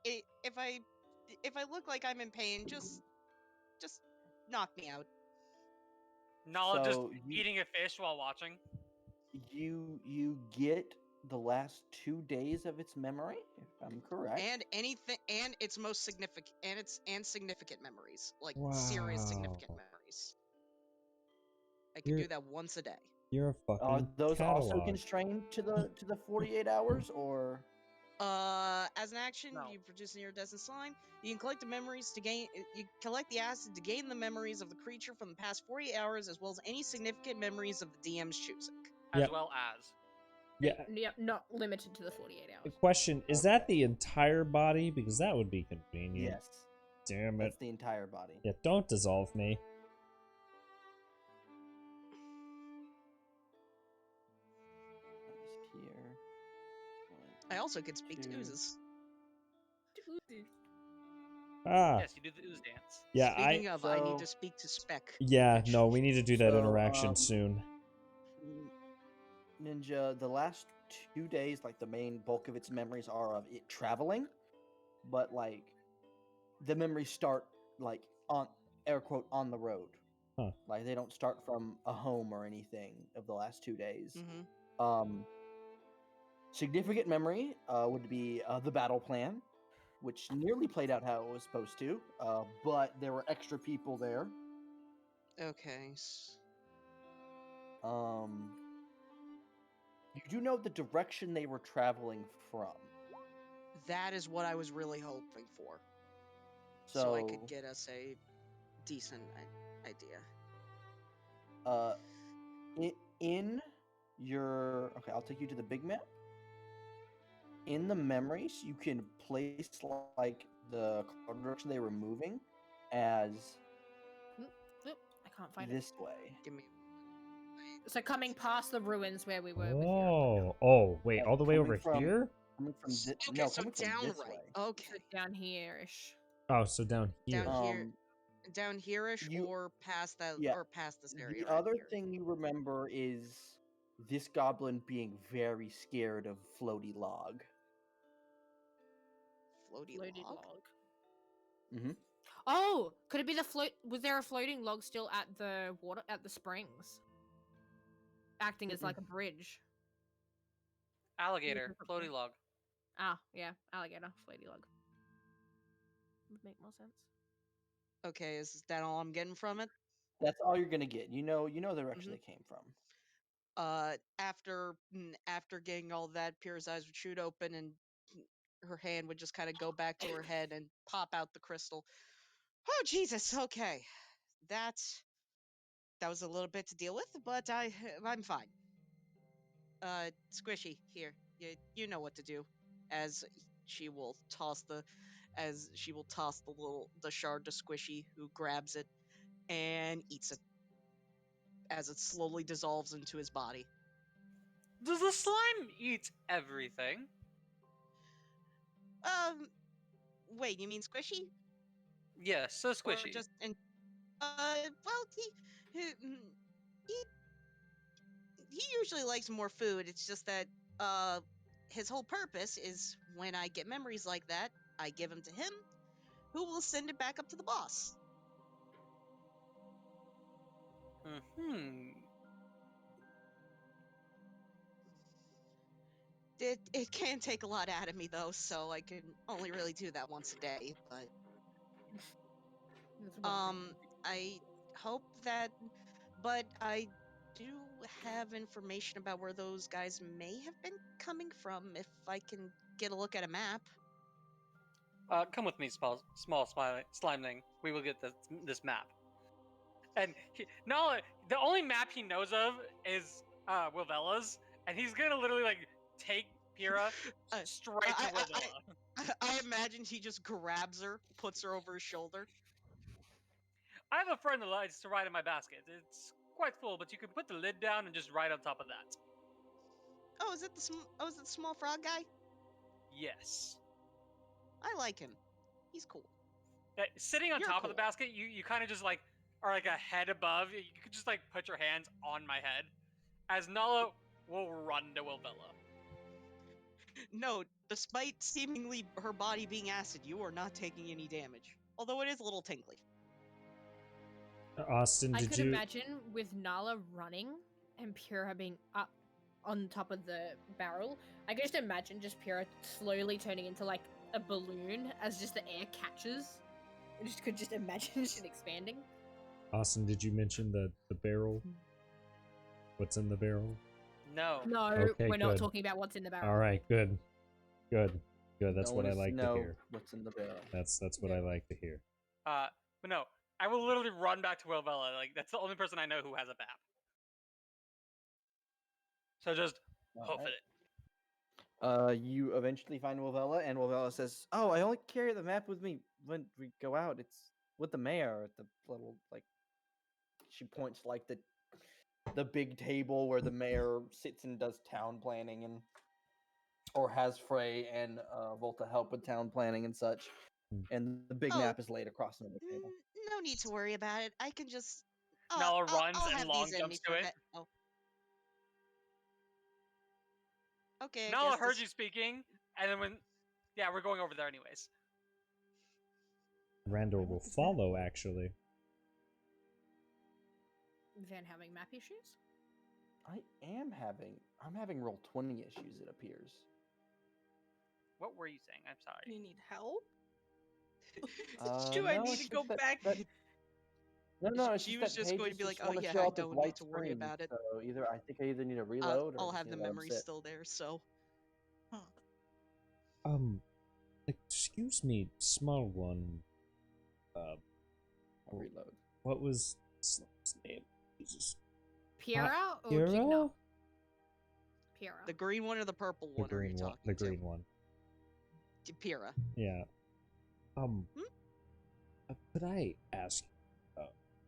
if I look like I'm in pain, just knock me out. Nala just So eating a fish while watching. you get the last 2 days of its memory, if I'm correct. And its most significant and significant memories, like serious significant memories. I can do that once a day. You're a fucking Are those also catalog. constrained to the 48 hours, or? As an action, you produce an iridescent slime. You can collect the memories to gain. You collect the acid to gain the memories of the creature from the past 48 hours, as well as any significant memories of the DM's choosing. As well as. Yeah, not limited to the 48 hours. The question, is that the entire body? Because that would be convenient. Yes. Damn it. That's the entire body. Yeah, don't dissolve me. Here. I also can speak to oozes. Ah. Yes, you do the ooze dance. Yeah, Speaking of, I need to speak to Spec. Yeah, no, we need to do that So, interaction soon. Ninja, the last 2 days, like the main bulk of its memories are of it traveling, but like the memories start like on air quote on the road. Huh. Like they don't start from a home or anything of the last 2 days. Mm-hmm. Significant memory would be the battle plan, which nearly played out how it was supposed to, but there were extra people there. Okay. You do know the direction they were traveling from. That is what I was really hoping for. So I could get us a decent idea. In your... Okay, I'll take you to the big map. In the memories, you can place, like, the direction they were moving as... I can't find this way. Give me... So coming past the ruins where we were with Oh, oh, wait, all the way over here? Coming from this, Okay, no, so coming from down this right. way. Okay. So down here-ish. Oh, so down here. Down here-ish or past that, Yeah. or past this area. The right other here. thing you remember is this goblin being very scared of floaty log. Floaty log? Mm-hmm. Oh, could it be the float? Was there a floating log still at the water at the springs, acting as like a bridge? Alligator, floaty log. Ah, yeah, alligator, floaty log. Would make more sense. Okay, is that all I'm getting from it? That's all you're gonna get. You know the direction they came from. After getting all that, Pyrrha's eyes would shoot open and her hand would just kind of go back to her head and pop out the crystal. Oh Jesus! Okay, that was a little bit to deal with, but I'm fine. Squishy, here, you know what to do. As she will toss the shard to Squishy, who grabs it and eats it as it slowly dissolves into his body. Does the slime eat everything? Wait, you mean Squishy? Yeah, so Or squishy. just well, he usually likes more food. It's just that his whole purpose is when I get memories like that, I give them to him, who will send it back up to the boss. Hmm. It can take a lot out of me though, so I can only really do that once a day. But That's one thing. I hope that, but I do have information about where those guys may have been coming from if I can get a look at a map. Come with me, small slimeling. We will get this map. And Nala, the only map he knows of is Wilvella's, and he's gonna literally like take Pyrrha straight to Wilvella. I imagine he just grabs her, puts her over his shoulder. I have a friend that likes to ride in my basket. It's quite full, but you can put the lid down and just ride on top of that. Oh, is it the small frog guy? Yes. I like him. He's cool. Sitting on You're top cool. of the basket, you kind of just like are like a head above. You could just like put your hands on my head, as Nala will run to Wilvella. No, despite seemingly her body being acid, you are not taking any damage. Although it is a little tingly. Austin, I did could you? imagine with Nala running and Pyrrha being up on top of the barrel. I could just imagine just Pyrrha slowly turning into like a balloon as just the air catches. I just could just imagine it expanding. Austin, did you mention the barrel? What's in the barrel? No. No, Okay, we're not good. talking about what's in the barrel. All right, good. That's what I like to hear. What's in the barrel. That's what I like to hear. But no, I will literally run back to Wilvella. Like that's the only person I know who has a map. So just hoof it. You eventually find Wilvella, and Wilvella says, "Oh, I only carry the map with me when we go out. It's with the mayor at the little like." She points like the big table where the mayor sits and does town planning and or has Frey and Volta help with town planning and such. And the big map is laid across the table. No need to worry about it. I can just Nala runs I'll and have long these in jumps me to for it. Oh. Okay. Nala heard you speaking, and then we're going over there anyways. Randor will follow, actually. Van having map issues? I'm having roll 20 issues, it appears. What were you saying? I'm sorry. You need help? Do I need to go back? No, she was just going to be like, "Oh yeah, I don't need to worry about it." So I think I either need to reload or I'll have the let 'em memory sit. still there. So, Excuse me, small one. I'll reload. What was his name? Jesus. Pyrrha or Pyrrha? Gigna? Pyrrha. the green one or the purple one? The are you green one. talking The to? green one. Pyrrha. Yeah. Could I ask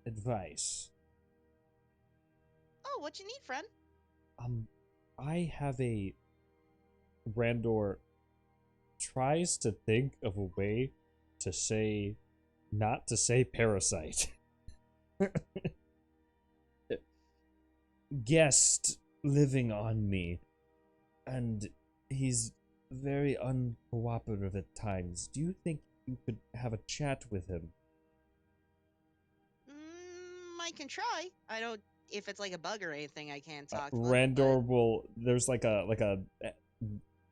advice? Oh, what you need, friend? I have a Randor tries to think of a way to say not to say parasite. Guest living on me, and he's very uncooperative at times. Do you think you could have a chat with him? I can try. I don't. If it's like a bug or anything, I can't talk to him. Randor will. There's like a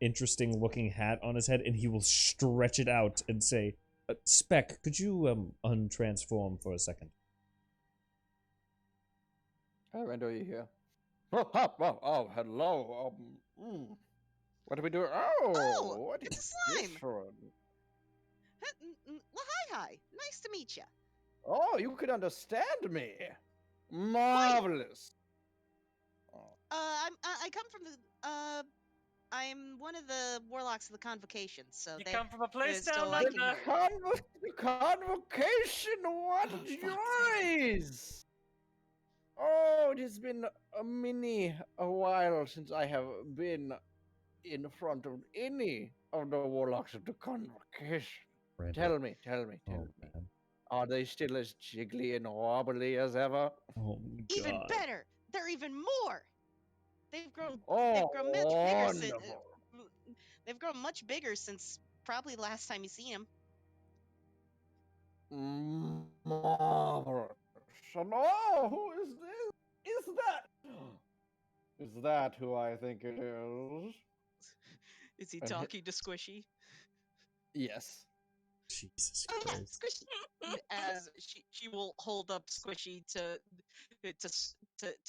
interesting looking hat on his head, and he will stretch it out and say, "Speck, could you untransform for a second?" Oh, Randor, you here? Oh, hello. What do we do? Oh, what is it's a slime. this for? Hi. Nice to meet you. Oh, you could understand me. Marvelous. I come from the I'm one of the warlocks of the convocation. So you come from a place so down I under. The convocation. What joys! Oh, it has been a while since I have been in front of any of the warlocks of the convocation. Randor. Tell me. Man. Are they still as jiggly and wobbly as ever? Oh Even god. better, they're even more. They've grown. Oh, They've grown much bigger since. wonderful. They've grown much bigger since probably last time you seen them. Marvelous. And oh, who is this? Is that? Is that who I think it is? Is he And talking to Squishy? Yes. Jesus Oh yeah, Christ. Squishy. As she will hold up Squishy to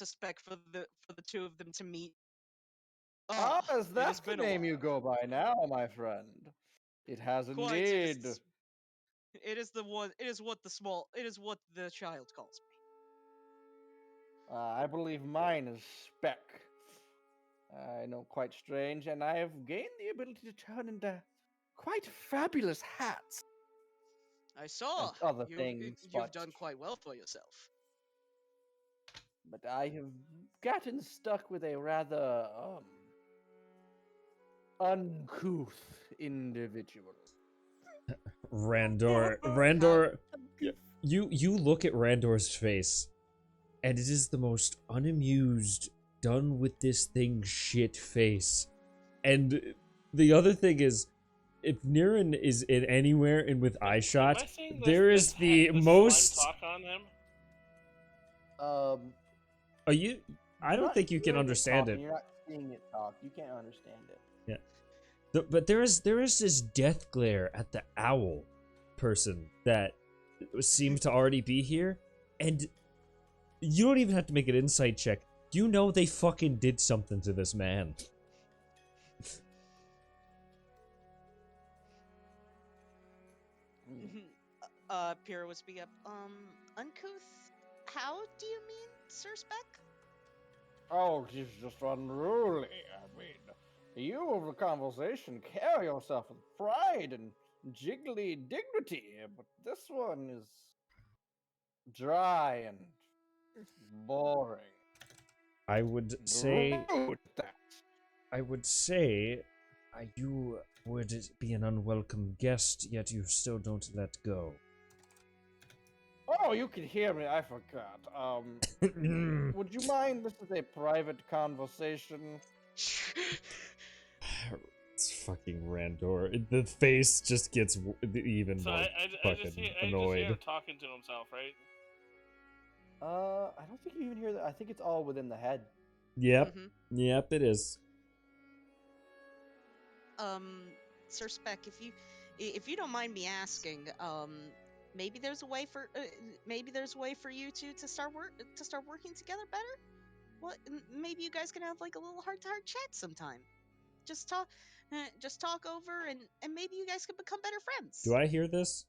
spec for the two of them to meet. Ah, is it has that the been a name you while. go by now, my friend? It has Quite. indeed. It is the one. It is what the small. It is what the child calls me. I believe mine is Speck. I know, quite strange, and I have gained the ability to turn into quite fabulous hats I saw. and other You've things, you've done quite well for yourself. but I have gotten stuck with a rather uncouth individual. Randor, you look at Randor's face, and it is the most unamused, done with this thing shit face. And the other thing is, if Niran is in anywhere and with eye Am I shot, seeing there this is the slime most. talk on him? Are you? I You're don't not think you can hearing understand talk, it. and you're not seeing it talk. You can't understand it. Yeah. But there is this death glare at the owl person that seems to already be here, and you don't even have to make an insight check. You know they fucking did something to this man. Pyrrha would speak up. Uncouth? How do you mean, Sir Speck? Oh, she's just unruly. I mean, you of the conversation carry yourself with pride and jiggly dignity, but this one is dry and boring. I would say Rude at that. You would be an unwelcome guest, yet you still don't let go. Oh, you can hear me. I forgot. Would you mind? This is a private conversation. It's fucking Randor. The face just gets even So more I fucking just hear annoyed. him talking to himself, right? I don't think you even hear that. I think it's all within the head. Yep. Yep, it is. Sir Speck, if you don't mind me asking, maybe there's a way for you two to start working together better. What? Maybe you guys can have like a little heart-to-heart chat sometime. Just talk over, and maybe you guys could become better friends. Do I hear this?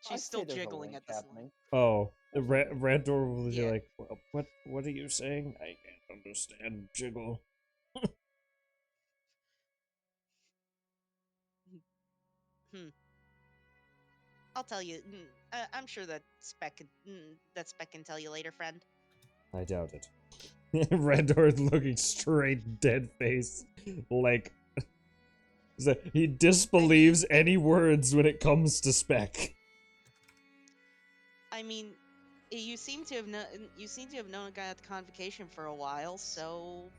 She's still jiggling at this line. Oh, Randor will be like, well, what are you saying? I can't understand, jiggle. I'll tell you. I'm sure that Speck can tell you later, friend. I doubt it. Randor is looking straight dead face, like he disbelieves any words when it comes to Speck. I mean, you seem to have known a guy at the convocation for a while, so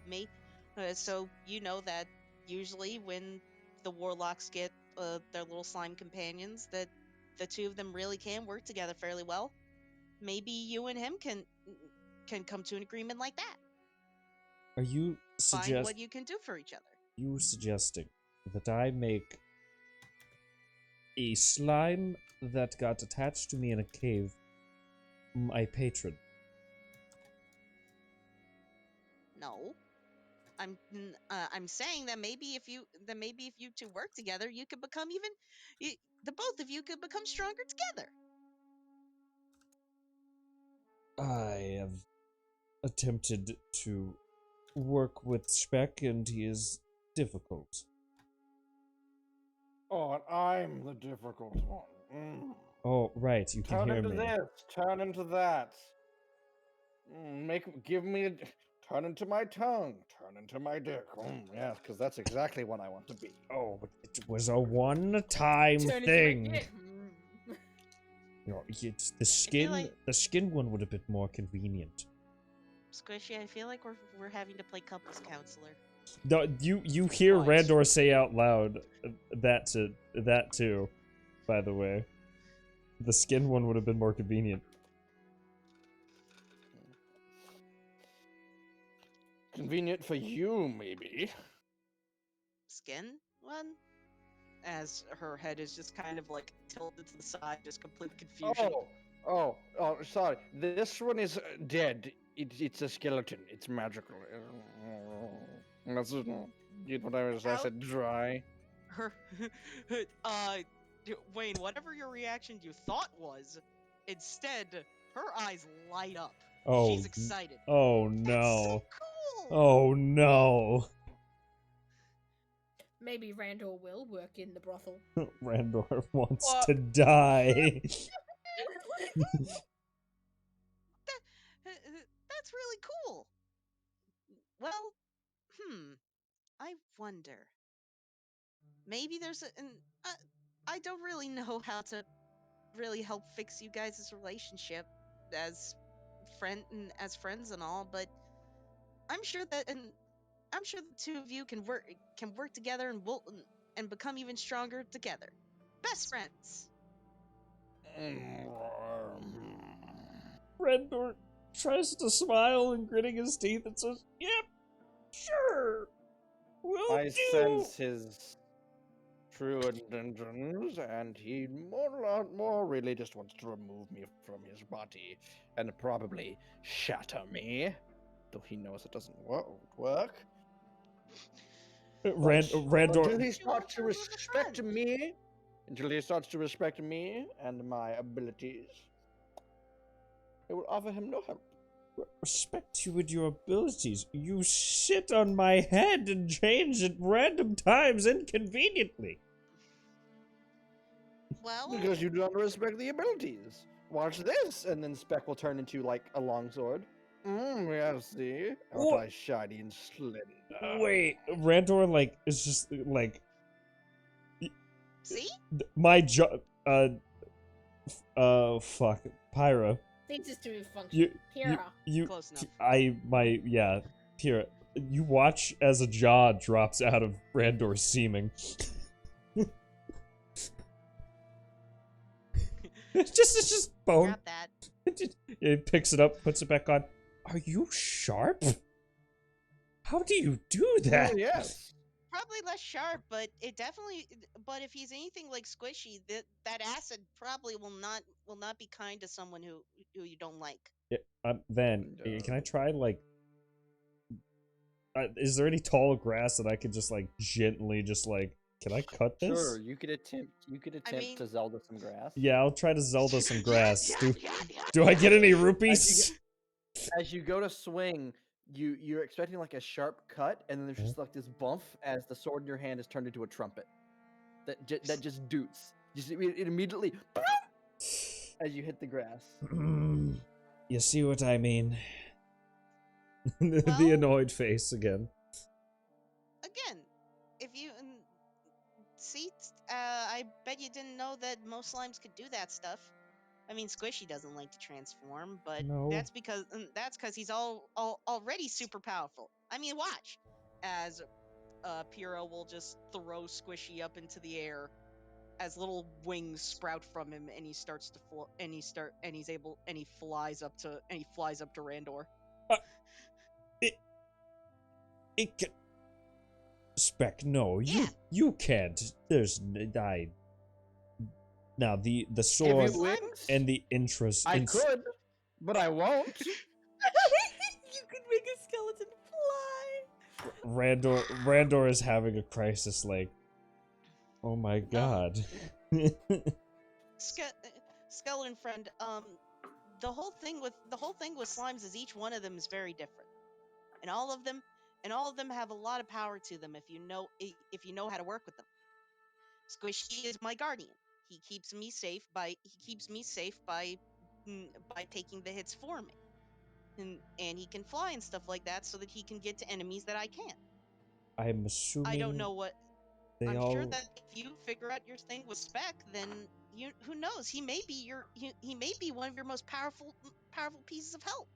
you know that usually when the warlocks get their little slime companions, that the two of them really can work together fairly well. Maybe you and him can come to an agreement like that. Are you find what you can do for each other? You suggesting that I make a slime that got attached to me in a cave my patron? No. I'm saying that maybe if you two work together, you could become the both of you could become stronger together. I have attempted to work with Speck, and he is difficult. Oh, and I'm the difficult one. Oh, right, you can hear me. Turn into this, turn into that. Turn into my tongue, turn into my dick. Yes, because that's exactly what I want to be. Oh, it was a one-time thing. The skin, the skin one would have been more convenient. Squishy, I feel like we're having to play couples counselor. No, you hear Randor say out loud that too. By the way, the skin one would have been more convenient. Convenient for you, maybe. Skin one? As her head is just kind of like tilted to the side, just complete confusion. Oh, sorry. This one is dead. It's a skeleton. It's magical. That's, you know what I said, dry. Her, Wayne, whatever your reaction you thought was, instead, her eyes light up. Oh, she's excited. Oh no! That's so cool. Oh no! Maybe Randor will work in the brothel. Randor wants to die. That's really cool. Well, I wonder. Maybe there's I don't really know how to really help fix you guys' relationship as friends and all, but I'm sure that the two of you can work together and become even stronger together. Best friends. Randor tries to smile and gritting his teeth and says, "Yep, sure, we'll I do." sense his true intentions, and he more really just wants to remove me from his body and probably shatter me, though he knows it doesn't work. Randor. Until he starts to respect me, and my abilities, I will offer him no help. Respect you and your abilities. You sit on my head and change at random times inconveniently. Well, because you don't respect the abilities. Watch this, and then Speck will turn into like a longsword. Yeah, see, I shiny and slender. Wait, Randor like is just like. See? My job. Fuck, Pyra. Things just do function. Pyra. Close enough. Pyra. You watch as a jaw drops out of Randor's seeming. It's just bone. Got that. It picks it up, puts it back on. Are you sharp? How do you do that? Oh, yes. Probably less sharp, but it definitely. But if he's anything like Squishy, that acid probably will not be kind to someone who you don't like. Yeah, can I try like? Is there any tall grass that I could just like gently just like? Can I cut this? Sure, you could attempt. To Zelda some grass. Yeah, I'll try to Zelda some grass. Do I get any rupees? As you go to swing, you're expecting like a sharp cut, and then there's just like this bump as the sword in your hand is turned into a trumpet. That just doots. It immediately as you hit the grass. You see what I mean? The annoyed face again. Again, if you see, I bet you didn't know that most slimes could do that stuff. I mean, Squishy doesn't like to transform, but that's because he's already super powerful. I mean, watch as Pyro will just throw Squishy up into the air as little wings sprout from him, and he starts to he flies up to Randor. It can. Speck, no, you can't. Now the sword and the interest. I could, but I won't. You could make a skeleton fly. Randor is having a crisis. Like, oh my god. Skeleton friend. The whole thing with slimes is each one of them is very different, and all of them have a lot of power to them if you know how to work with them. Squishy is my guardian. He keeps me safe by taking the hits for me, and he can fly and stuff like that, so that he can get to enemies that I can't. I'm assuming. I don't know what. They I'm all... sure that if you figure out your thing with Spec, then who knows? He may be he may be one of your most powerful pieces of help.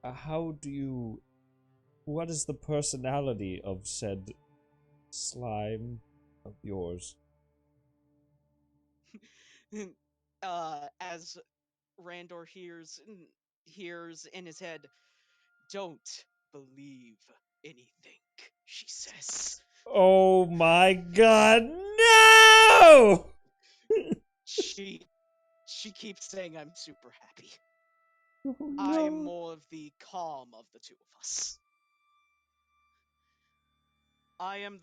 How do you... What is the personality of said slime of yours? As Randor hears in his head, "Don't believe anything she says." Oh my god, no! She keeps saying I'm super happy. Oh, I am no. more of the calm of the two of us. I am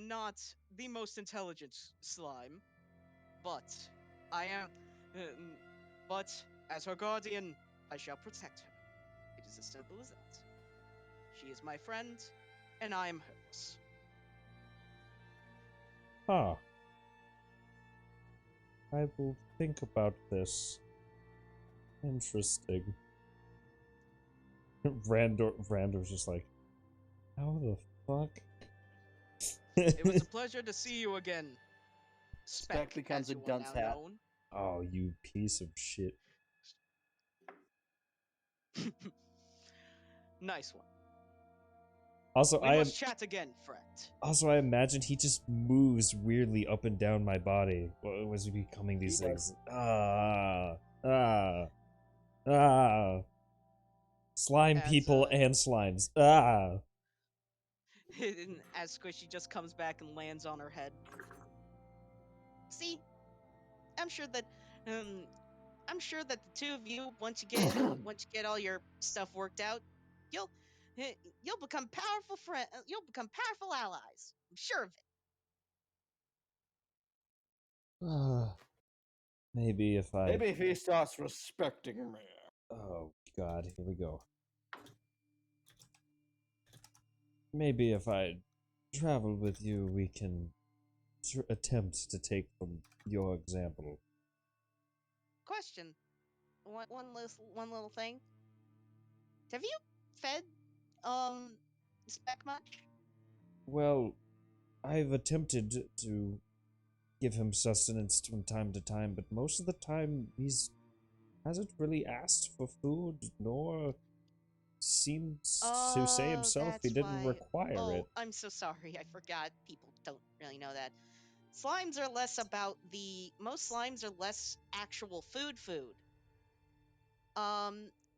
not the most intelligent slime, but I am but as her guardian, I shall protect her. It is as simple as that. She is my friend, and I am hers. Huh. I will think about this. Interesting. Randor's just like, how the fuck? It was a pleasure to see you again. Spec becomes as a you are dunce now hat. known. Oh, you piece of shit. Nice one. Also, We must chat again, friend. Also, I imagine he just moves weirdly up and down my body. What was he becoming these things? Slime people and slimes. As Squishy just comes back and lands on her head. See, I'm sure that the two of you, once you get all your stuff worked out, you'll become powerful you'll become powerful allies. I'm sure of it. Maybe if he starts respecting me. Oh god, here we go. Maybe if I travel with you, we can attempt to take from your example. Question. One little thing. Have you fed Spec much? Well, I've attempted to give him sustenance from time to time, but most of the time hasn't really asked for food, nor seems to say himself he didn't require it. I'm so sorry. I forgot. People don't really know that. Most slimes are less actual food.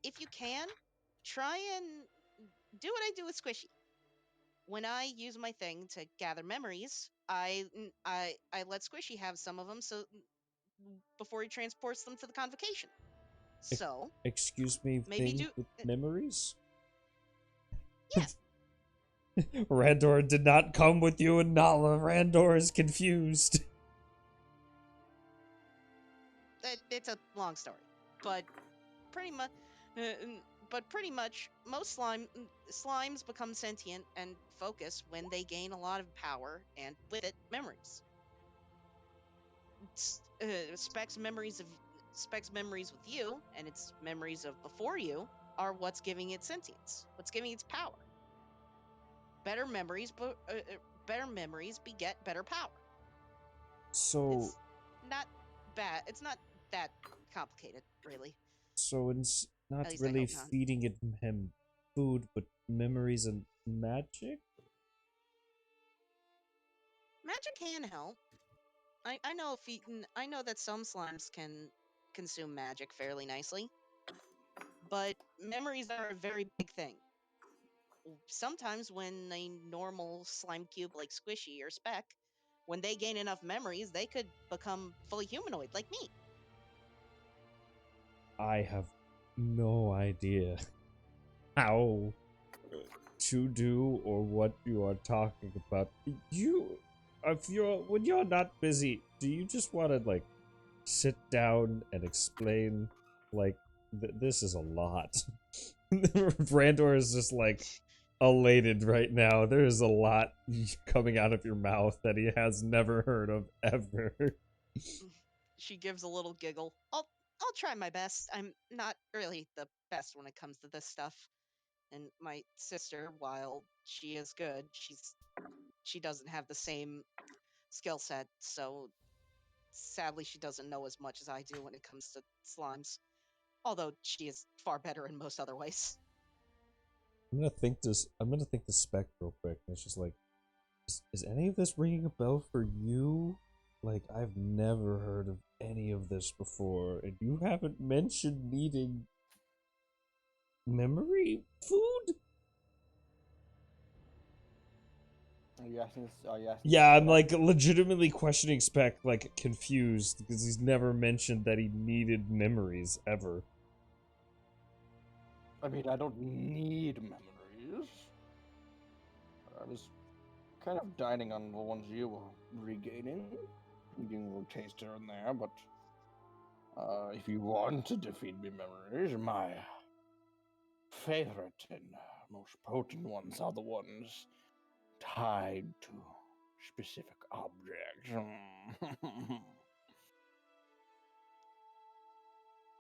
If you can, try and do what I do with Squishy. When I use my thing to gather memories, I let Squishy have some of them before he transports them to the convocation. So, excuse me, maybe with memories? Yes. Randor did not come with you and Nala. Randor is confused. It's a long story, but pretty much, most slimes become sentient and focus when they gain a lot of power and with it memories. Spec's memories with you and its memories of before you are what's giving it sentience, what's giving its power. Better memories beget better power. So it's not bad. It's not that complicated, really. So it's not really feeding him food, but memories and magic? Magic can help. I know that some slimes can consume magic fairly nicely, but memories are a very big thing. Sometimes when a normal slime cube like Squishy or Speck, when they gain enough memories, they could become fully humanoid like me. I have no idea how to do or what you are talking about. When you're not busy, do you just want to like sit down and explain like this is a lot? Randor is just like elated right now. There is a lot coming out of your mouth that he has never heard of ever. She gives a little giggle. I'll try my best. I'm not really the best when it comes to this stuff. And my sister, while she is good, she doesn't have the same skill set, so sadly she doesn't know as much as I do when it comes to slimes. Although she is far better in most other ways. I'm gonna think this spec real quick. And it's just like, is any of this ringing a bell for you? Like, I've never heard of any of this before, and you haven't mentioned needing memory food? Are you asking this? Are you asking? Yeah, I'm like legitimately questioning Spec, like confused, because he's never mentioned that he needed memories ever. I mean, I don't need memories. I was kind of dining on the ones you were regaining, getting a little taste here and there, but if you want to defeat me memories, my favorite and most potent ones are the ones tied to specific objects.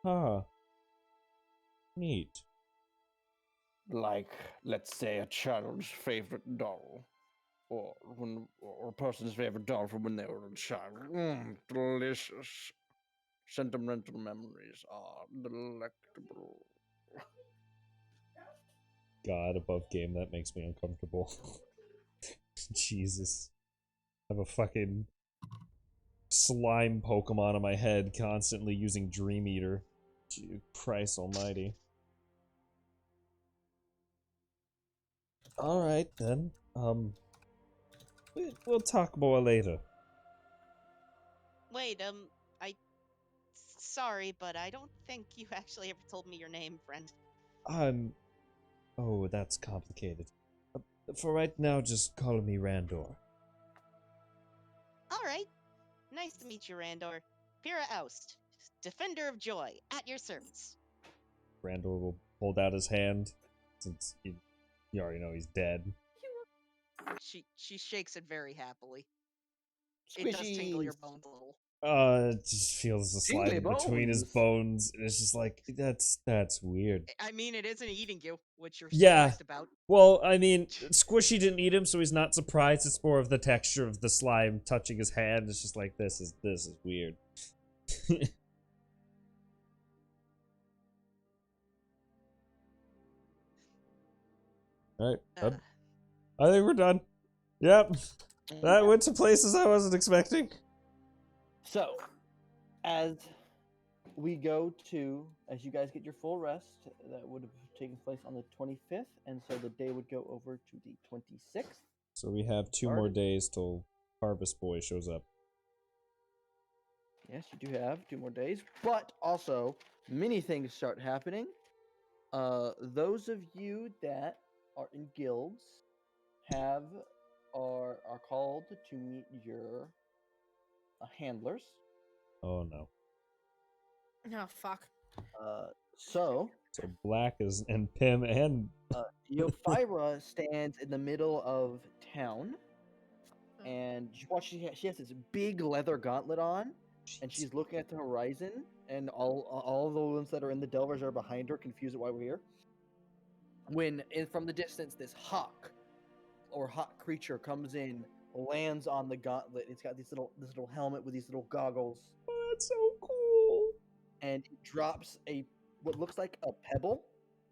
Huh. Neat. Like, let's say, a child's favorite doll. Or a person's favorite doll from when they were a child. Delicious. Sentimental memories are delectable. God above game, that makes me uncomfortable. Jesus. I have a fucking slime Pokemon on my head constantly using Dream Eater. Gee, Christ almighty. Alright then. We'll talk more later. Wait, sorry, but I don't think you actually ever told me your name, friend. Oh, that's complicated. For right now, just call me Randor. Alright. Nice to meet you, Randor. Pyrrha Oust, Defender of Joy, at your service. Randor will hold out his hand, since you already know he's dead. She shakes it very happily. Squishy. It does tingle your bones a little. It just feels the slime Tingly between his bones. bones, and it's just like, that's weird. I mean, it isn't eating you, which you're Yeah. surprised about. Well, I mean, Squishy didn't eat him, so he's not surprised. It's more of the texture of the slime touching his hand. It's just like, this is weird. Alright, I think we're done. Yep. That went to places I wasn't expecting. So, as we go to, as you guys get your full rest, that would have taken place on the 25th, and so the day would go over to the 26th. So we have 2 more days till Harvest Boy shows up. Yes, you do have 2 more days, but also many things start happening. Those of you that are in guilds are called to meet your handlers. Oh no. Oh fuck. So Black is and Pim and Yophyra stands in the middle of town, and she has this big leather gauntlet on, and she's looking at the horizon, and all the ones that are in the Delvers are behind her, confused at why we're here. When from the distance, this hawk creature comes in, lands on the gauntlet. It's got this little helmet with these little goggles. Oh, that's so cool. And it drops what looks like a pebble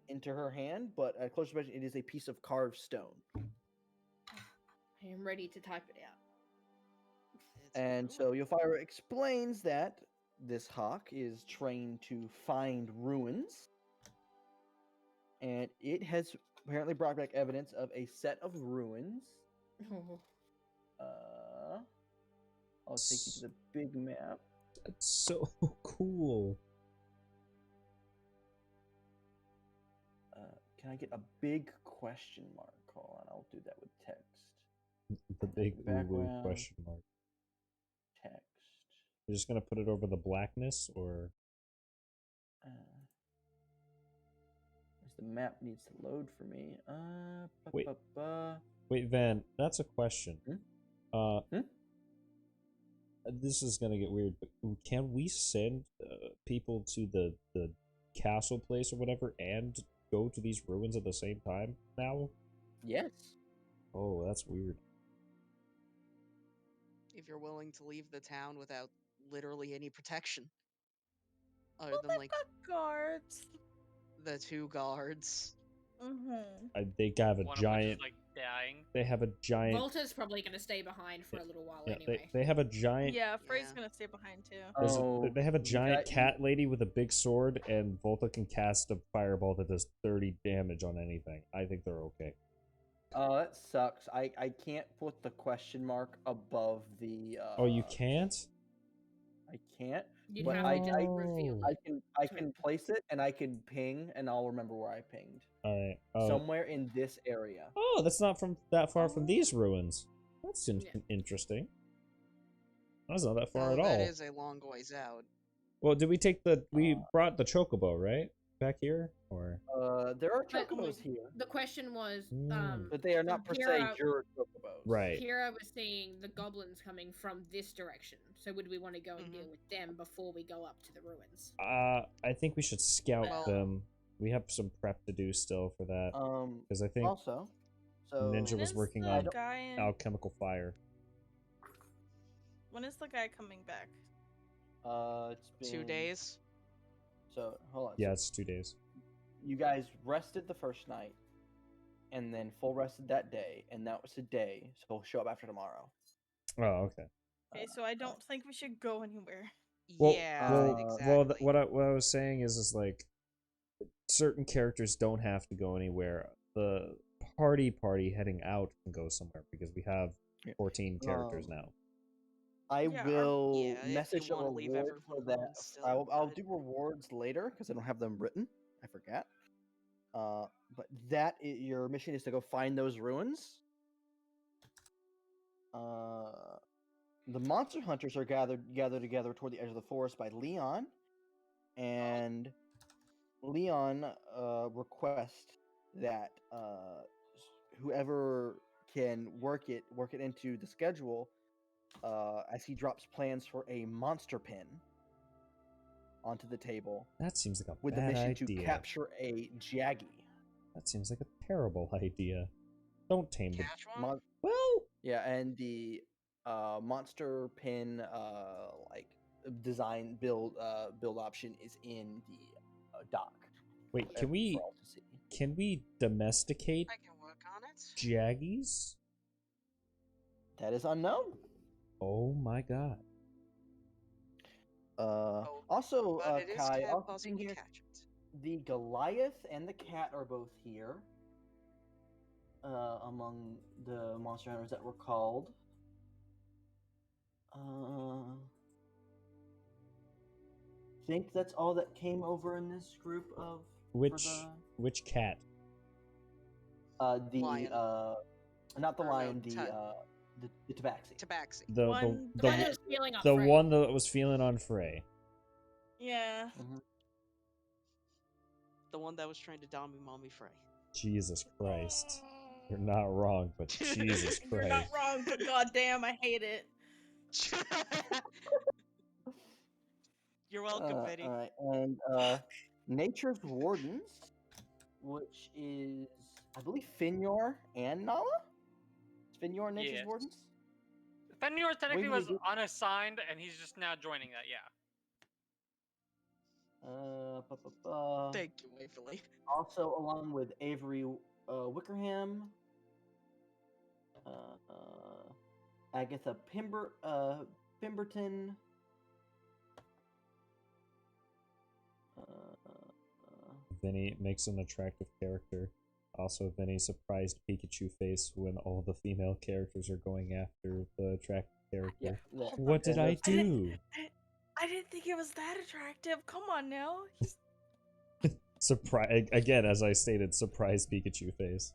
into her hand, but at close inspection, it is a piece of carved stone. I am ready to type it out. And so Yophyra explains that this hawk is trained to find ruins, and it has apparently brought back evidence of a set of ruins. I'll take you to the big map. That's so cool. Can I get a big question mark? Hold on, I'll do that with text. The big background question mark. Text. You're just gonna put it over the blackness, or? The map needs to load for me. Wait, Van, that's a question. This is gonna get weird, but can we send people to the castle place or whatever and go to these ruins at the same time now? Yes. Oh, that's weird. If you're willing to leave the town without literally any protection. Other Well, than, they've like, got guards. the 2 guards. Mm-hmm. They have a One giant. of which is like dying. They have a giant. Volta's probably going to stay behind for a little while Yeah, anyway. they have a giant. Yeah, Frey's Yeah. gonna stay behind too. They have a you giant got- cat lady with a big sword, and Volta can cast a fireball that does 30 damage on anything. I think they're okay. That sucks. I can't put the question mark above the. Oh, you can't? I can't. You'd but have I, to just I, reveal I it. can I can place it and I can ping and I'll remember where I pinged. All right. Oh. Somewhere in this area. Oh, that's not from that far from these ruins. That's Yeah. interesting. That's not that far Oh, at all. that is a long ways out. Well, did we take the? We brought the chocobo, right? Back here, or? There are But chocobos here, The question was, but they are not per se Pyrrha- your chocobos. Right. Kira was seeing the goblins coming from this direction, so would we want to go and deal with them before we go up to the ruins? I think we should scout Well- them. We have some prep to do still for that. Because I think Also, so Ninja was When working is on the guy in- alchemical fire. When is the guy coming back? It's been 2 days. So hold on. Yeah, So it's 2 days. you guys rested the first night, and then full rested that day, and that was today. So he'll show up after tomorrow. Oh, okay. Okay, so I don't think we should go anywhere. Well, Yeah, well, exactly. what I was saying is like certain characters don't have to go anywhere. The party heading out can go somewhere because we have 14 characters now. I Yeah, will Yeah, if you message a wanna leave reward for everyone that. alone still, I'll but- do rewards later because I don't have them written. I forgot. But your mission is to go find those ruins. The monster hunters are gathered together toward the edge of the forest by Leon, and Leon requests that whoever can work it into the schedule. As he drops plans for a monster pin onto the table That seems like a with the bad mission idea. to capture a Jaggy. That seems like a terrible idea. Don't tame the. Catch one? Mon- Well, yeah, and the monster pin like design build option is in the dock. wait, for can we all to see. domesticate I can work on it. Jaggies? That is unknown. Oh my god. Also, But it is Kai, kind of also possible to here, catch it. the Goliath and the cat are both here. Among the monster hunters that were called. Think that's all that came over in this group of Which cat? the Lion. not the Or no, lion, the tabaxi. Tabaxi. The One the, The one the, that was feeling up the Frey. one that was feeling on Frey. Yeah. The one that was trying to Dami Mommy Frey. Jesus Christ. You're not wrong, but Jesus You're Christ. not wrong, but goddamn, I hate it. You're welcome, Betty. Alright, and Nature's Wardens, which is I believe Finyor and Nala? Is Finyor Nature's Yes. Wardens? Fenrir technically Wait, was unassigned, and he's just now joining that. Yeah. Thank you, Waverly. Also, along with Avery Wickerham, Agatha Pemberton, Vinny makes an attractive character. Also, Vinny surprised Pikachu face when all the female characters are going after the attractive character. yeah, What did I do? I didn't think it was that attractive. Come on now. Surprise again, as I stated, surprise Pikachu face.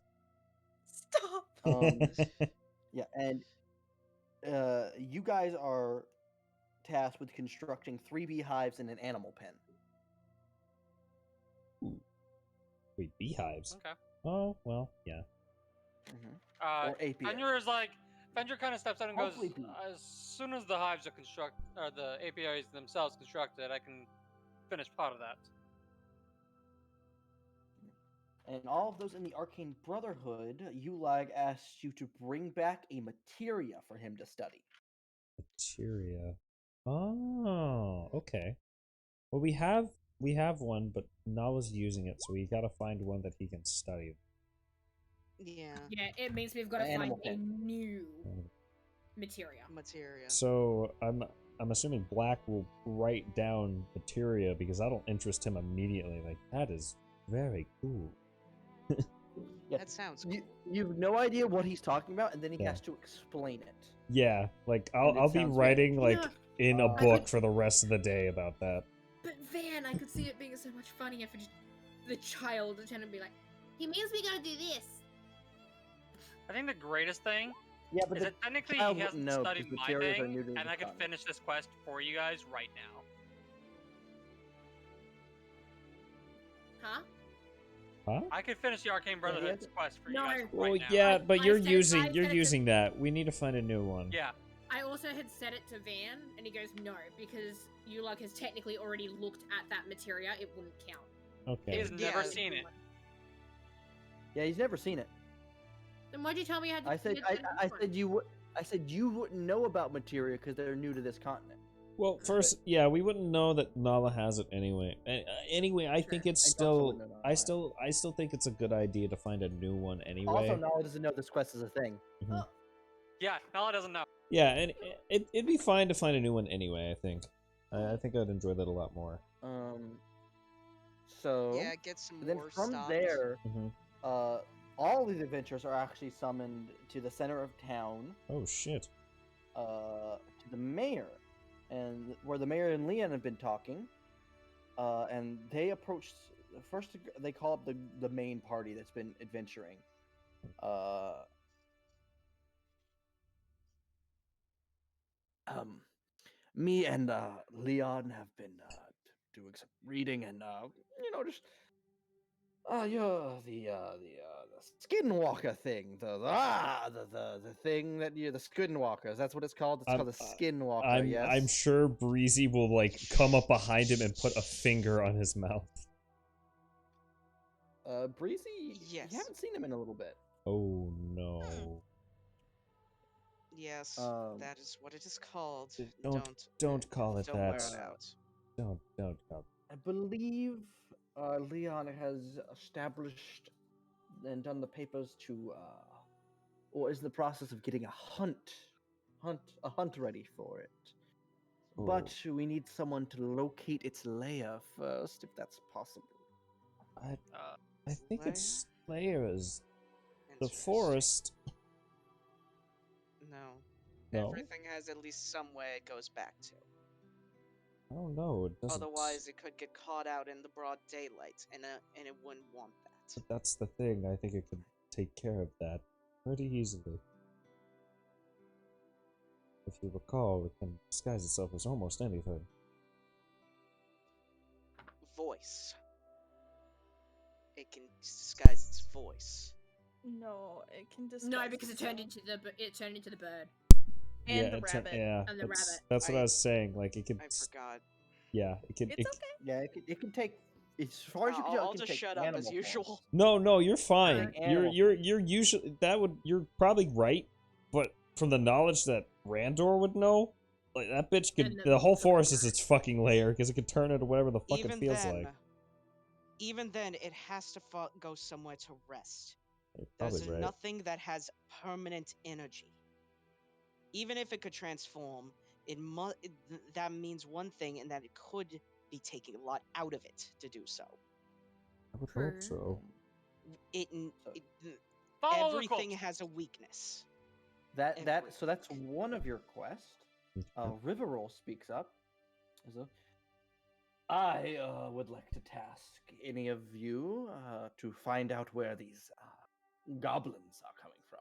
Stop. Yeah, and you guys are tasked with constructing 3 beehives and an animal pen. Wait, beehives? Okay. Oh, well, yeah. Or apiary. Fenrir is like Fenrir kind of steps out and goes, Hopefully be. as soon as the hives are the apiaries themselves constructed, I can finish part of that. And all of those in the Arcane Brotherhood, Ulag asked you to bring back a materia for him to study. Materia. Oh, okay. Well, we have one, but Nala's using it, so we gotta find one that he can study. Yeah. Yeah, it means we've got to find Animal a pen. new materia. Materia. So I'm assuming Black will write down materia because that'll interest him immediately. Like, that is very cool. Yeah, That sounds cool. you have no idea what he's talking about, and then he Yeah. has to explain it. Yeah, like And it I'll be sounds writing very- like Yeah. in a I book could- for the rest of the day about that. But Van, I could see it being so much funnier for just the child trying to be like, He means we gotta do this. I think the greatest thing Yeah, but is the that technically child he wouldn't hasn't know studied because my materials are thing, new to and the I could continent. finish this quest for you guys right now. huh? Huh? I could finish the Arcane Brotherhood's quest for you No. guys Well, right now. yeah, but I you're said- using I you're said it to- using that. We need to find a new one. Yeah. I also had said it to Van, and he goes, no, because Ulag has technically already looked at that materia, it wouldn't count. Okay. He's never Yeah. seen it. Yeah, he's never seen it. Then why'd you tell me I had to I said finish I, the I new said one? you would. I said you wouldn't know about materia because they're new to this continent. Well, first, yeah, we wouldn't know that Nala has it anyway. Anyway, I think it's I also still, wouldn't know Nala I still think it's a good idea to find a new one anyway. Also, Nala doesn't know this quest is a thing. Mhm. Yeah, Nala doesn't know. Yeah, and it'd be fine to find a new one anyway. I think. I think I'd enjoy that a lot more. So Yeah, get some then more from stops. there, Mhm. all these adventurers are actually summoned to the center of town, Oh shit. to the mayor, and where the mayor and Leon have been talking, and they approach first. They call up the main party that's been adventuring. Me and Leon have been doing some reading, and just the skinwalker thing, the thing that the skinwalkers. That's what it's called. It's called the skinwalker. Yes. I'm sure Breezy will like come up behind him and put a finger on his mouth. Breezy. Yes. You haven't seen him in a little bit. Oh no. Yes, that is what it is called. Don't call it don't that. wear it out. Don't call. I believe Leon has established and done the papers to, or is in the process of getting a hunt ready for it. But we need someone to locate its lair first, if that's possible. I think it's Slayer's. The forest. No. No? Everything has at least some way it goes back to. I don't know. It doesn't. Otherwise, it could get caught out in the broad daylight, and it wouldn't want that. But that's the thing. I think it could take care of that pretty easily. If you recall, it can disguise itself as almost anything. Voice. It can disguise its voice. No, it can disguise. No, because it turned itself. into the bird. And the it's rabbit. yeah, And the that's, rabbit. that's what I was saying. Like it could. I forgot. Yeah, it could. It's okay. Yeah, it can take. As far as you can tell, I'll it can just take shut up as animal usual. forms. No, you're fine. Animal You're usually you're probably right, but from the knowledge that Randor would know, like that bitch could. And The whole forest is its fucking lair because it could turn into whatever the fuck Even it feels then, like. even then, it has to go somewhere to rest. You're There's probably right. nothing that has permanent energy. Even if it could transform, that means one thing, and that it could be taking a lot out of it to do so. I would hope so. Follow the Everything quote. has a weakness. So that's one of your quests. Riverroll speaks up. I would like to task any of you to find out where these goblins are coming from.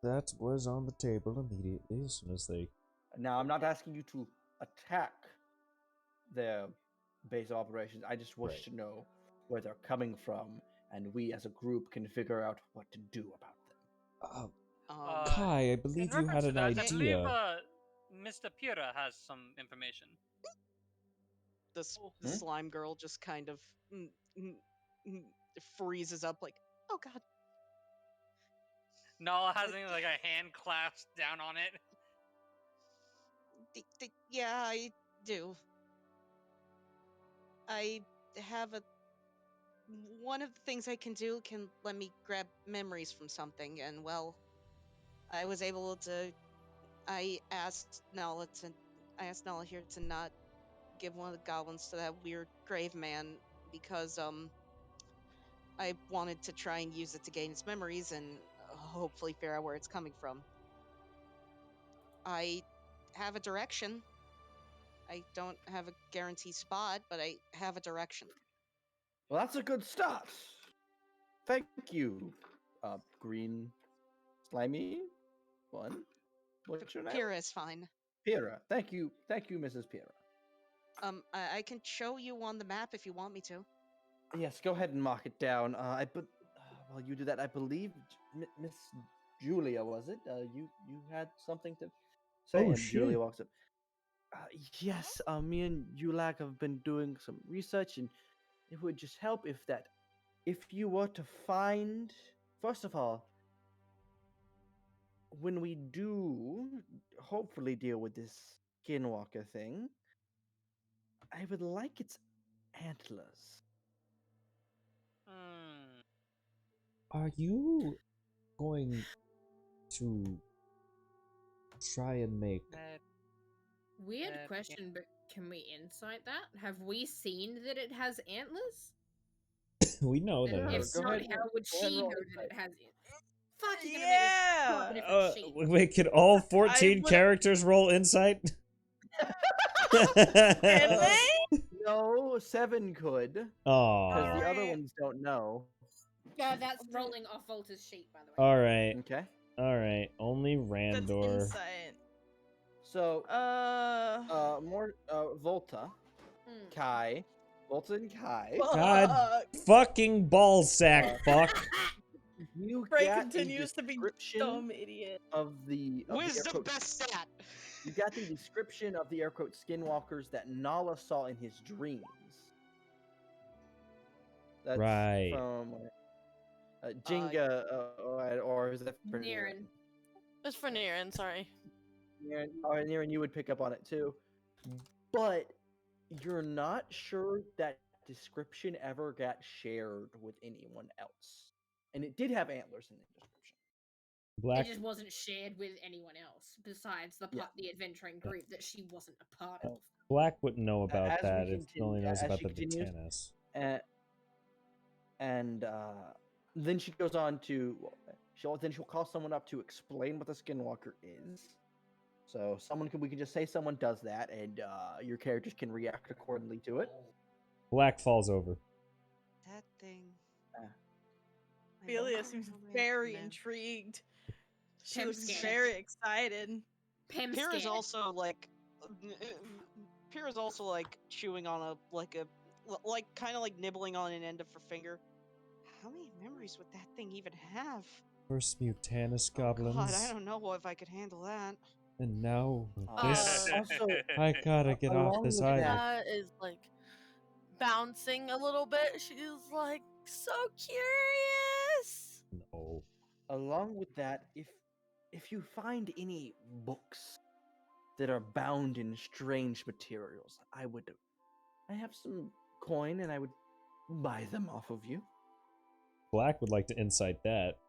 That was on the table immediately as soon as they. Now, I'm not asking you to attack their base of operations. I just wish to know where they're coming from, and we as a group can figure out what to do about them. Kai, I believe in you had reference to an that, I believe idea. Mr. Pura has some information. The slime girl just kind of freezes up like, oh god. Nala has like a hand clasped down on it. Yeah, I do. I have one of the things I can do can let me grab memories from something, and well, I was able to. I asked Nala here to not give one of the goblins to that weird grave man because I wanted to try and use it to gain its memories and hopefully figure out where it's coming from. I have a direction. I don't have a guaranteed spot, but I have a direction. Well, that's a good start. Thank you, green slimy one. What's your name? Pyrrha is fine. Pyrrha. Thank you, Mrs. Pyrrha. I can show you on the map if you want me to. Yes, go ahead and mark it down. While you do that, I believe Miss Julia, was it? You had something to say, Oh, and shit. Julia walks up. Yes, me and Yulak have been doing some research, and it would just help if you were to find, first of all, when we do hopefully deal with this skinwalker thing, I would like its antlers. Are you going to try and make... Weird question, but can we insight that? Have we seen that it has antlers? We know that it If has... not, ahead, how would go ahead she and know roll that it insight. has antlers? Fuck, you're Yeah. gonna make me pull up a different sheet. Wait, could all 14 would- characters roll insight? Can they? No, 7 could, because Aw. the other Alright. ones don't know. Yeah, that's rolling off Volta's sheet, by the way. Alright. Okay. Alright. Only That's Randor. insight. So, More. Volta, Kai, Volta and Kai. God fucking ballsack, fuck. You Frank got continues a to be description dumb idiot. of the air Wisdom quote- best stat. You got the description of the air quote skinwalkers that Nala saw in his dreams. That's Right. from Jinga, or is that for Niran. It's for Niran, sorry. Niran? Or Niran, you would pick up on it too. But you're not sure that description ever got shared with anyone else. And it did have antlers in the description. Black. It just wasn't shared with anyone else besides the adventuring group that she wasn't a part of. Black wouldn't know about As we that if he continue- only knows as about she the continues, Vitanis. And then she goes on to she'll call someone up to explain what the skinwalker is. So we can just say someone does that, and your characters can react accordingly to it. Black falls over. That thing. Ophelia seems very intrigued. She Pim looks scared. very excited. Pim Pyrrha's scared. also like chewing on kind of like nibbling on an end of her finger. How many memories would that thing even have? First Mutanus goblins. God, I don't know if I could handle that. And now this. Also, I gotta get off along this with island. that- Is like bouncing a little bit. She's like so curious. No. Along with that, if you find any books that are bound in strange materials, I have some coin and I would buy them off of you. Black would like to incite that.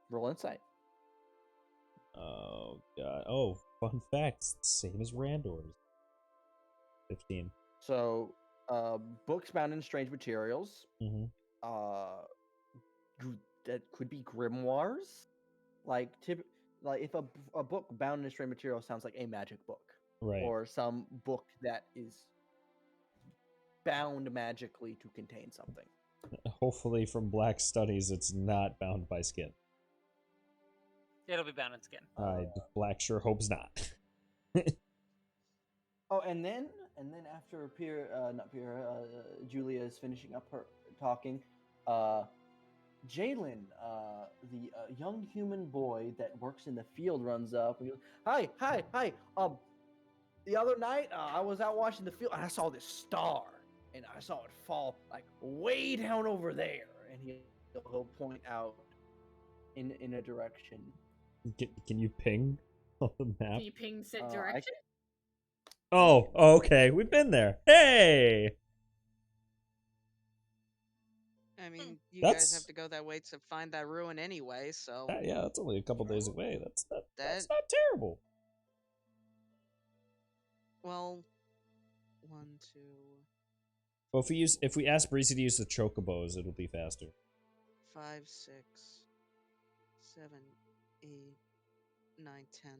Roll insight. Oh god. Oh, fun facts. Same as Randor's. 15. So, books bound in strange materials. Mm-hmm. That could be grimoires. Like if a book bound in strange material sounds like a magic book, Right. or some book that is bound magically to contain something. Hopefully, from Black studies, it's not bound by skin. It'll be bound in skin. Black sure hopes not. Oh, and then after Julia is finishing up her talking, Jalen, the young human boy that works in the field, runs up and goes, Hi. The other night, I was out watching the field and I saw this star. and I saw it fall like way down over there. And he'll point out in a direction. Can you ping on the map? Can you ping said direction? Oh, okay. We've been there. Hey. I mean, you guys have to go that way to find that ruin anyway, so. Yeah, that's only a couple days away. That's not terrible. Well, 1, 2. Well, if we ask Breezy to use the chocobos, it'll be faster. 5, 6, 7, 8, 9, 10.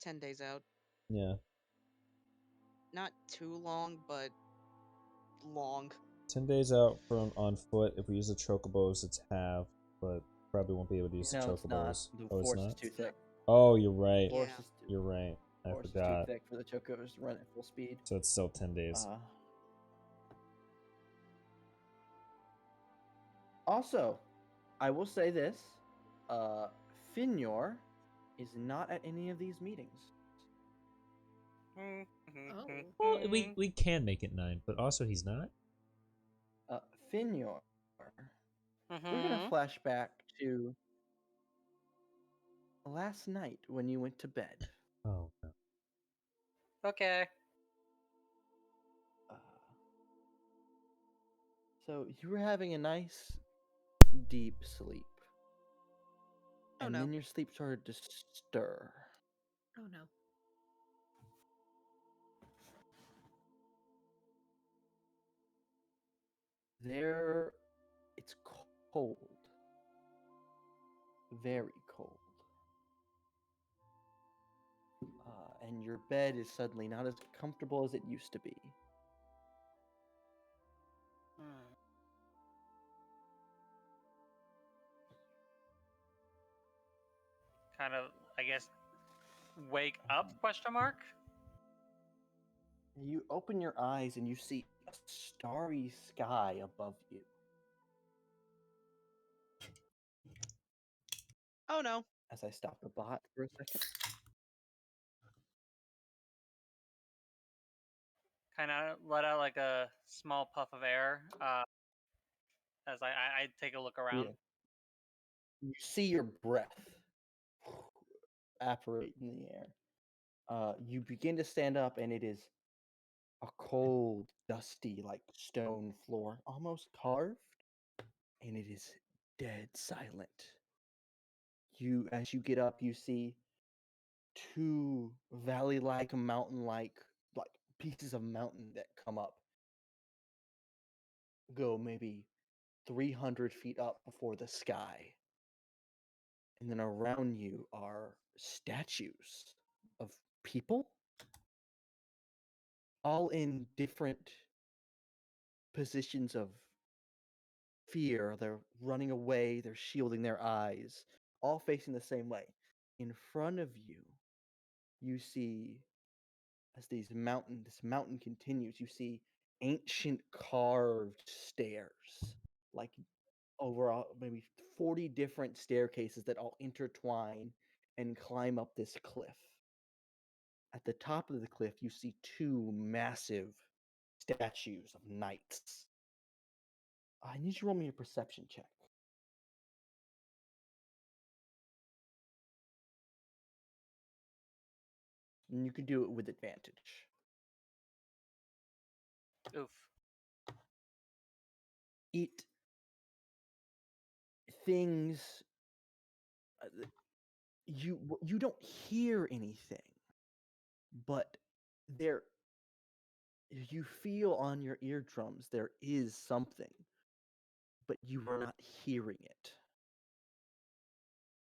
10 days out. Yeah. Not too long, but long. 10 days out from on foot. If we use the chocobos, it's half, but probably won't be able to use the chocobos. It's not. The force is too thick. Oh, you're right. Yeah. You're right. I force forgot. is too thick for the chocobos to run at full speed. So it's still 10 days. Also, I will say this: Finyor is not at any of these meetings. Well, we can make it 9, but also he's not. Finyor. We're gonna flash back to last night when you went to bed. Oh no. Okay. So you were having a nice, deep sleep. And then your sleep started to stir. Oh no. It's cold. Very cold. And your bed is suddenly not as comfortable as it used to be. Kind of, I guess, wake up, question mark? You open your eyes and you see a starry sky above you. Oh no. As I stop the bot for a second. Kind of let out like a small puff of air as I take a look around. Yeah. You see your breath apparate in the air. You begin to stand up, and it is a cold, dusty, like stone floor, almost carved, and it is dead silent. As you get up, you see two valley-like, mountain-like, like pieces of mountain that come up, go maybe 300 feet up before the sky. And then around you are statues of people, all in different positions of fear. They're running away, they're shielding their eyes, all facing the same way. In front of you, you see, as this mountain continues, you see ancient carved stairs, like over maybe 40 different staircases that all intertwine and climb up this cliff. At the top of the cliff, you see two massive statues of knights. I need you to roll me a perception check. And you can do it with advantage. Oof. Things you don't hear anything, but you feel on your eardrums there is something, but you are not hearing it.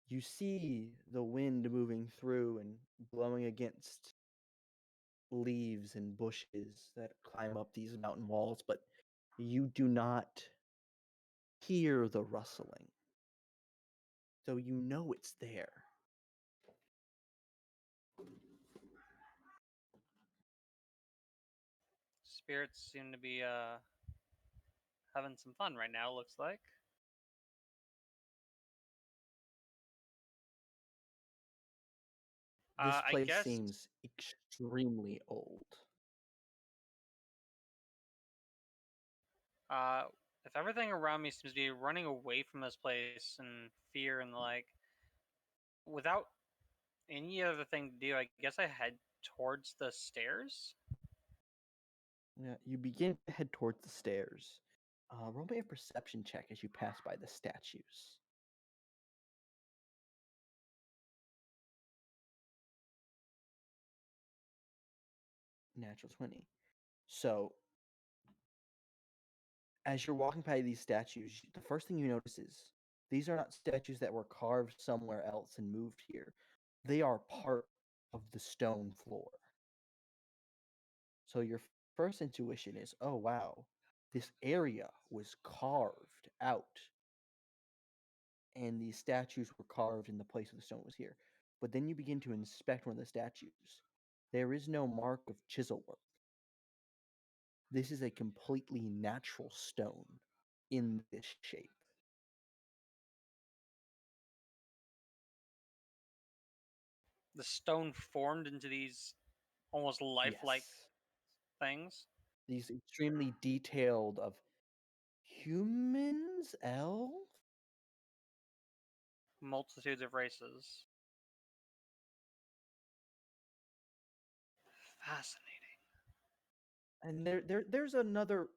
You see the wind moving through and blowing against leaves and bushes that climb up these mountain walls, but you do not hear the rustling. So you know it's there. Spirits seem to be having some fun right now, looks like. This place I guess seems extremely old. If everything around me seems to be running away from this place in fear and like, without any other thing to do, I guess I head towards the stairs. Yeah, you begin to head towards the stairs. Roll me a perception check as you pass by the statues. Natural 20. So, as you're walking by these statues, the first thing you notice is these are not statues that were carved somewhere else and moved here. They are part of the stone floor. So your first intuition is, oh wow, this area was carved out. And these statues were carved in the place where the stone was here. But then you begin to inspect one of the statues. There is no mark of chisel work. This is a completely natural stone in this shape. The stone formed into these almost lifelike things. These extremely detailed of humans, elves, multitudes of races. Fascinating. And there's another.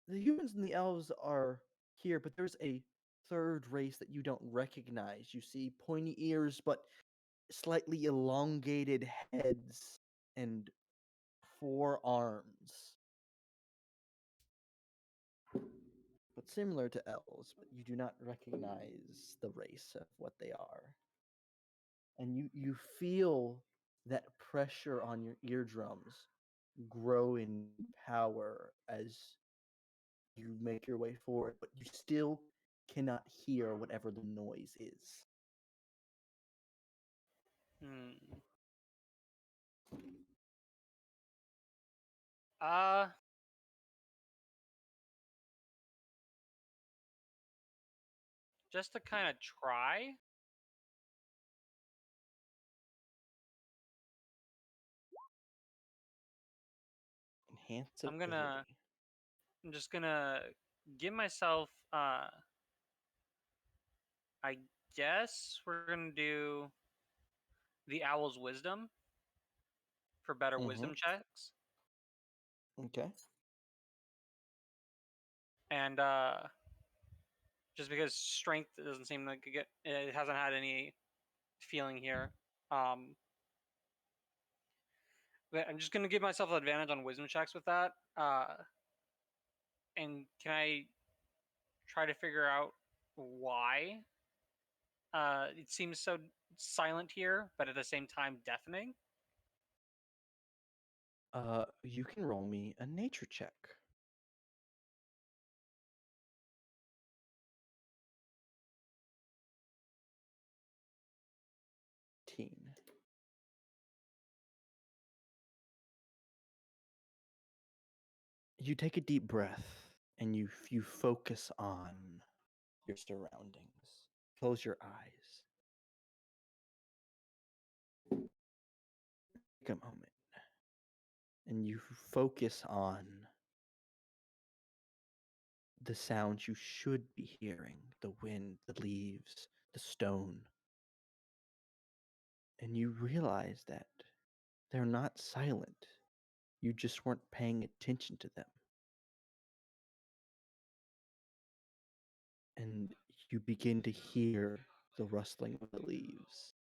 The humans and the elves are here, but there's a third race that you don't recognize. You see pointy ears, but slightly elongated heads and 4 arms. But similar to elves, but you do not recognize the race of what they are. And you feel that pressure on your eardrums grow in power as you make your way forward, but you still cannot hear whatever the noise is. Hmm. Just to kind of try. Enhance I'm ability. just gonna give myself I guess we're gonna do the owl's wisdom for better wisdom checks. Okay. And just because strength doesn't seem like it hasn't had any feeling here. But I'm just gonna give myself an advantage on wisdom checks with that. And can I try to figure out why it seems so silent here, but at the same time deafening? You can roll me a nature check. You take a deep breath and you focus on your surroundings. Close your eyes. Take a moment and you focus on the sounds you should be hearing, the wind, the leaves, the stone. And you realize that they're not silent. You just weren't paying attention to them. And you begin to hear the rustling of the leaves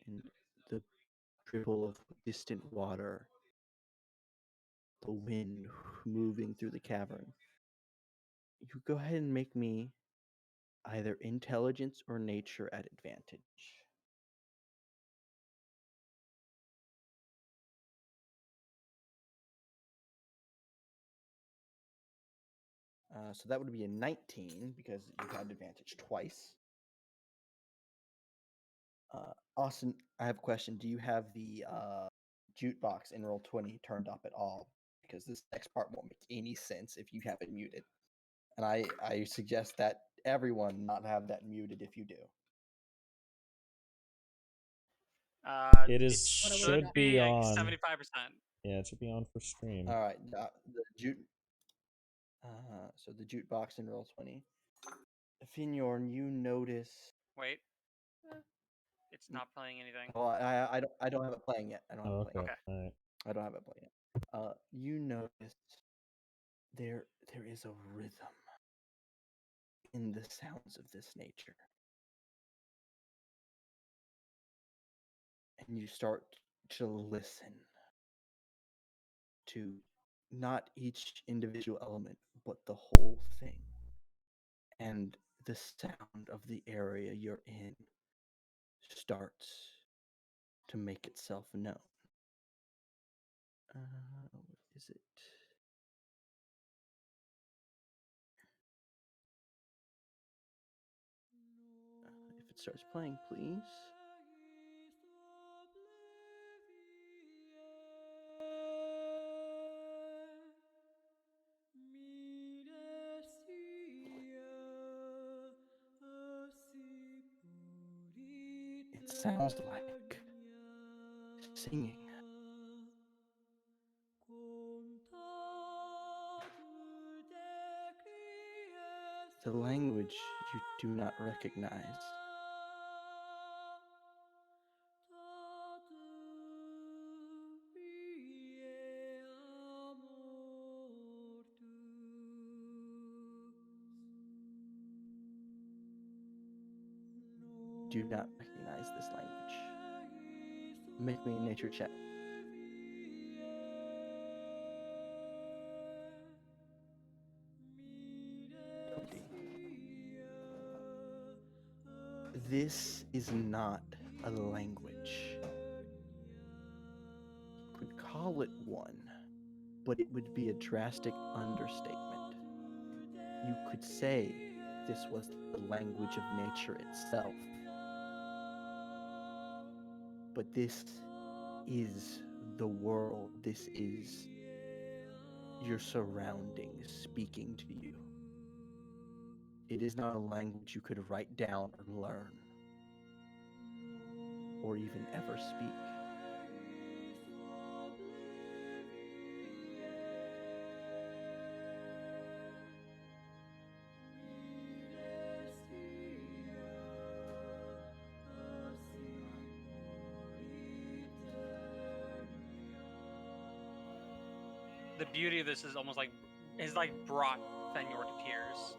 and the dribble of distant water, the wind moving through the cavern. You go ahead and make me either intelligence or nature at advantage. So that would be a 19 because you had advantage twice. Austin, I have a question. Do you have the jukebox in Roll20 turned up at all? Because this next part won't make any sense if you have it muted. And I suggest that everyone not have that muted if you do. It should should be be like on 75%. Yeah, it should be on for stream. All right, the So the jukebox in Roll20. Finyorn, you notice. Wait. It's not playing anything. Oh, I don't have it playing yet. I don't have it playing. Okay. All right. I don't have it playing yet. You notice there is a rhythm in the sounds of this nature. And you start to listen to not each individual element, but the whole thing. And the sound of the area you're in starts to make itself known. What is it? If it starts playing, please. It sounds like singing. The language you do not recognize. Do not recognize this language. Make me a nature check. This is not a language. You could call it one, but it would be a drastic understatement. You could say this was the language of nature itself. But this is the world. This is your surroundings speaking to you. It is not a language you could write down or learn, or even ever speak. The beauty of this is almost like brought Fenyor to tears.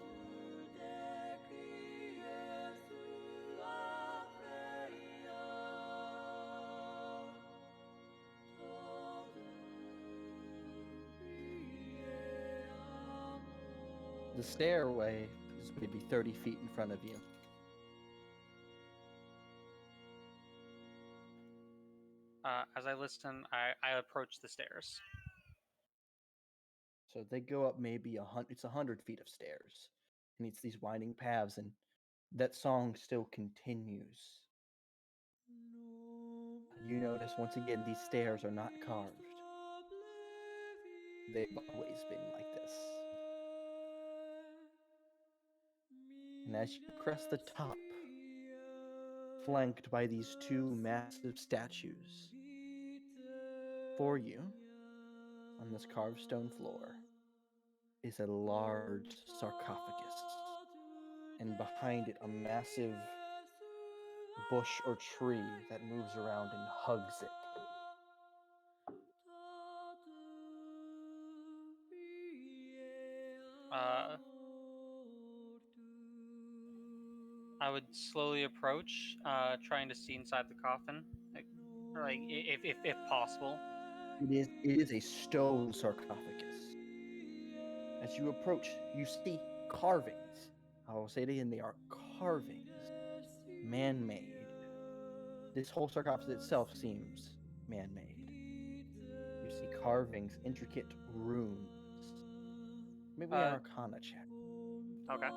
The stairway is maybe 30 feet in front of you. As I listen, I approach the stairs. So they go up maybe 100 feet of stairs, and it's these winding paths, and that song still continues. You notice once again these stairs are not carved. They've always been like this. And as you crest the top, flanked by these two massive statues, for you, on this carved stone floor, is a large sarcophagus. And behind it, a massive bush or tree that moves around and hugs it. I would slowly approach, trying to see inside the coffin, like if possible. It is a stone sarcophagus. As you approach, you see carvings. I will say it again, they are carvings, man-made. This whole sarcophagus itself seems man-made. You see carvings, intricate runes. Maybe an Arcana check. Okay.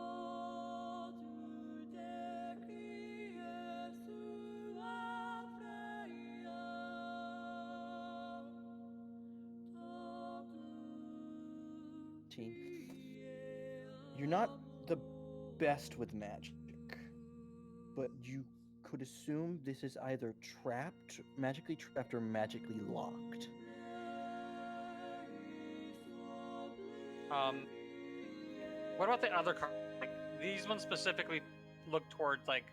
You're not the best with magic, but you could assume this is either magically trapped, or magically locked. What about the other cards? Like these ones specifically look towards like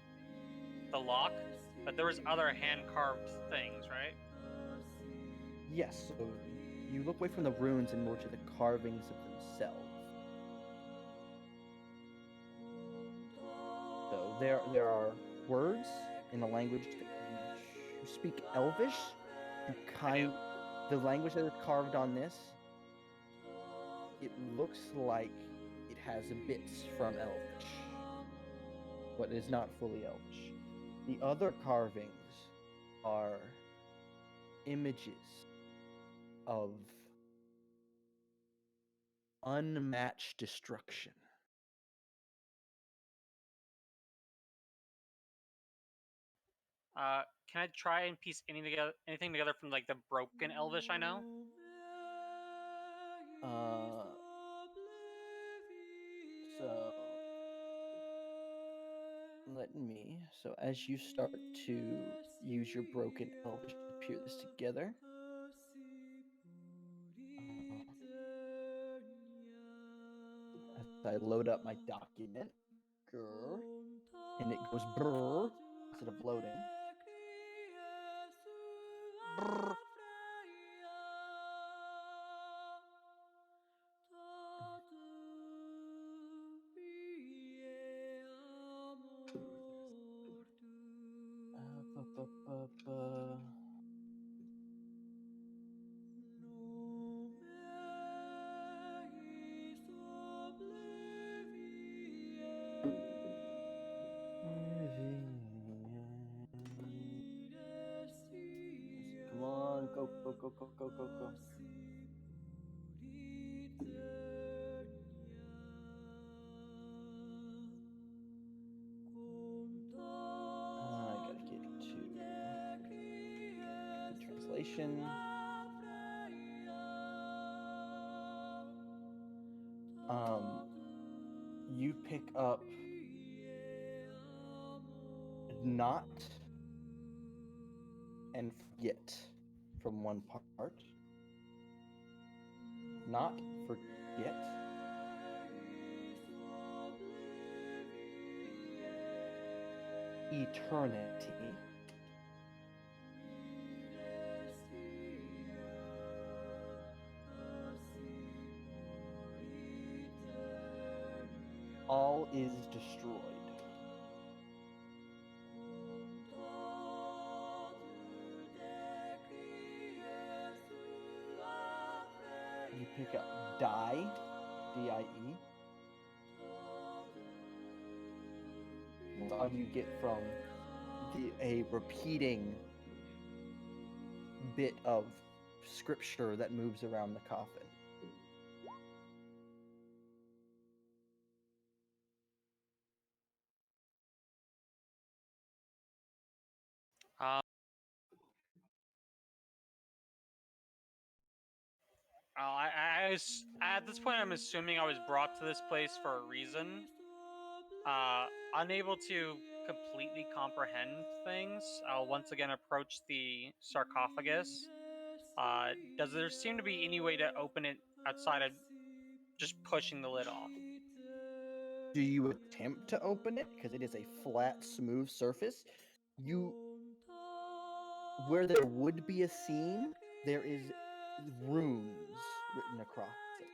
the lock, but there was other hand carved things, right? Yes, so you look away from the runes and more to the carvings of themselves. So there are words in a language that you speak Elvish. The language that is carved on this, it looks like it has bits from Elvish, but it is not fully Elvish. The other carvings are images of unmatched destruction. Can I try and piece anything together from like the broken Elvish I know? So let me. So as you start to use your broken Elvish to peer this together, as I load up my document, and it goes brrr instead of loading. Brr. Come on, go, go, go, go, go, go, go. I gotta get to the translation. You pick up not and forget from one part. Not forget. Eternity. All is destroyed. You pick up die, D-I-E. That's all you get from a repeating bit of scripture that moves around the coffin. At this point, I'm assuming I was brought to this place for a reason. Unable to completely comprehend things, I'll once again approach the sarcophagus. Does there seem to be any way to open it outside of just pushing the lid off? Do you attempt to open it? Because it is a flat, smooth surface. Where there would be a seam, there is runes written across it.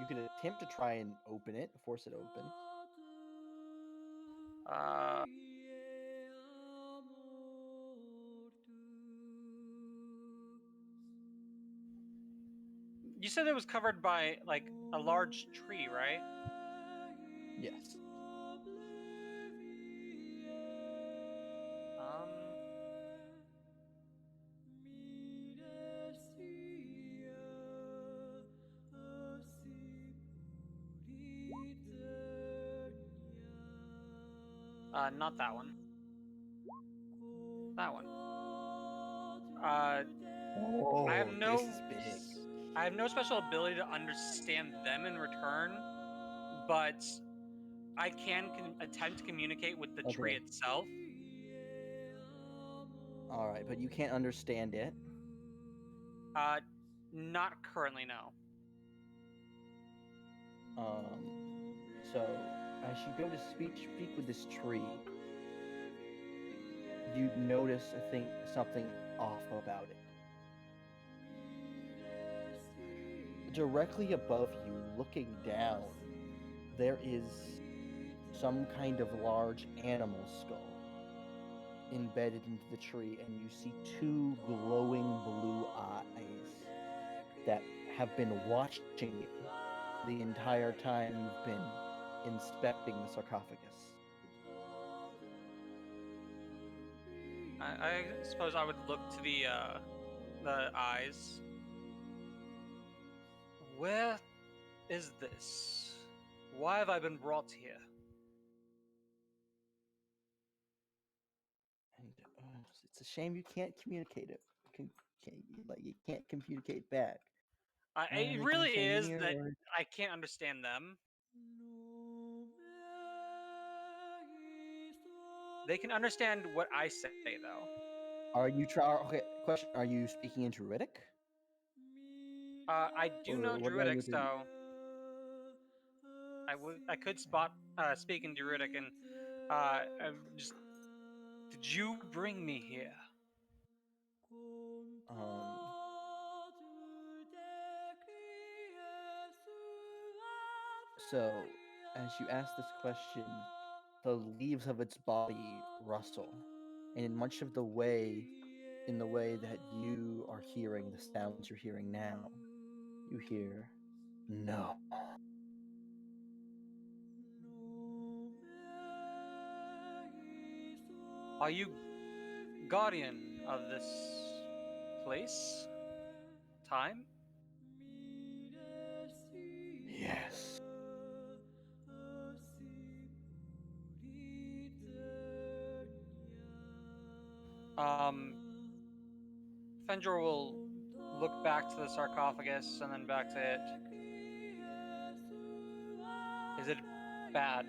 You can attempt to try and open it, force it open. You said it was covered by like a large tree, right? Yes. Not that one. That one. Oh, I have no. this is big. I have no special ability to understand them in return, but I can attempt to communicate with the tree itself. All right, but you can't understand it. Not currently, no. So as you go to speak with this tree, you notice something off about it. Directly above you, looking down, there is some kind of large animal skull embedded into the tree, and you see two glowing blue eyes that have been watching you the entire time you've been inspecting the sarcophagus. I suppose I would look to the eyes. Where is this? Why have I been brought here? And it's a shame you can't communicate it. You can't communicate back. It really is that I can't understand them. They can understand what I say, though. Are you okay? Question: are you speaking in Druidic? I do know What Druidic, language are you? so I could speak in Druidic, and I'm just. Did you bring me here? So, as you ask this question, the leaves of its body rustle, and in much of the way, in the way that you are hearing the sounds you're hearing now, you hear no. Are you guardian of this place? Time? Yes. Fendra will look back to the sarcophagus and then back to it. Is it bad?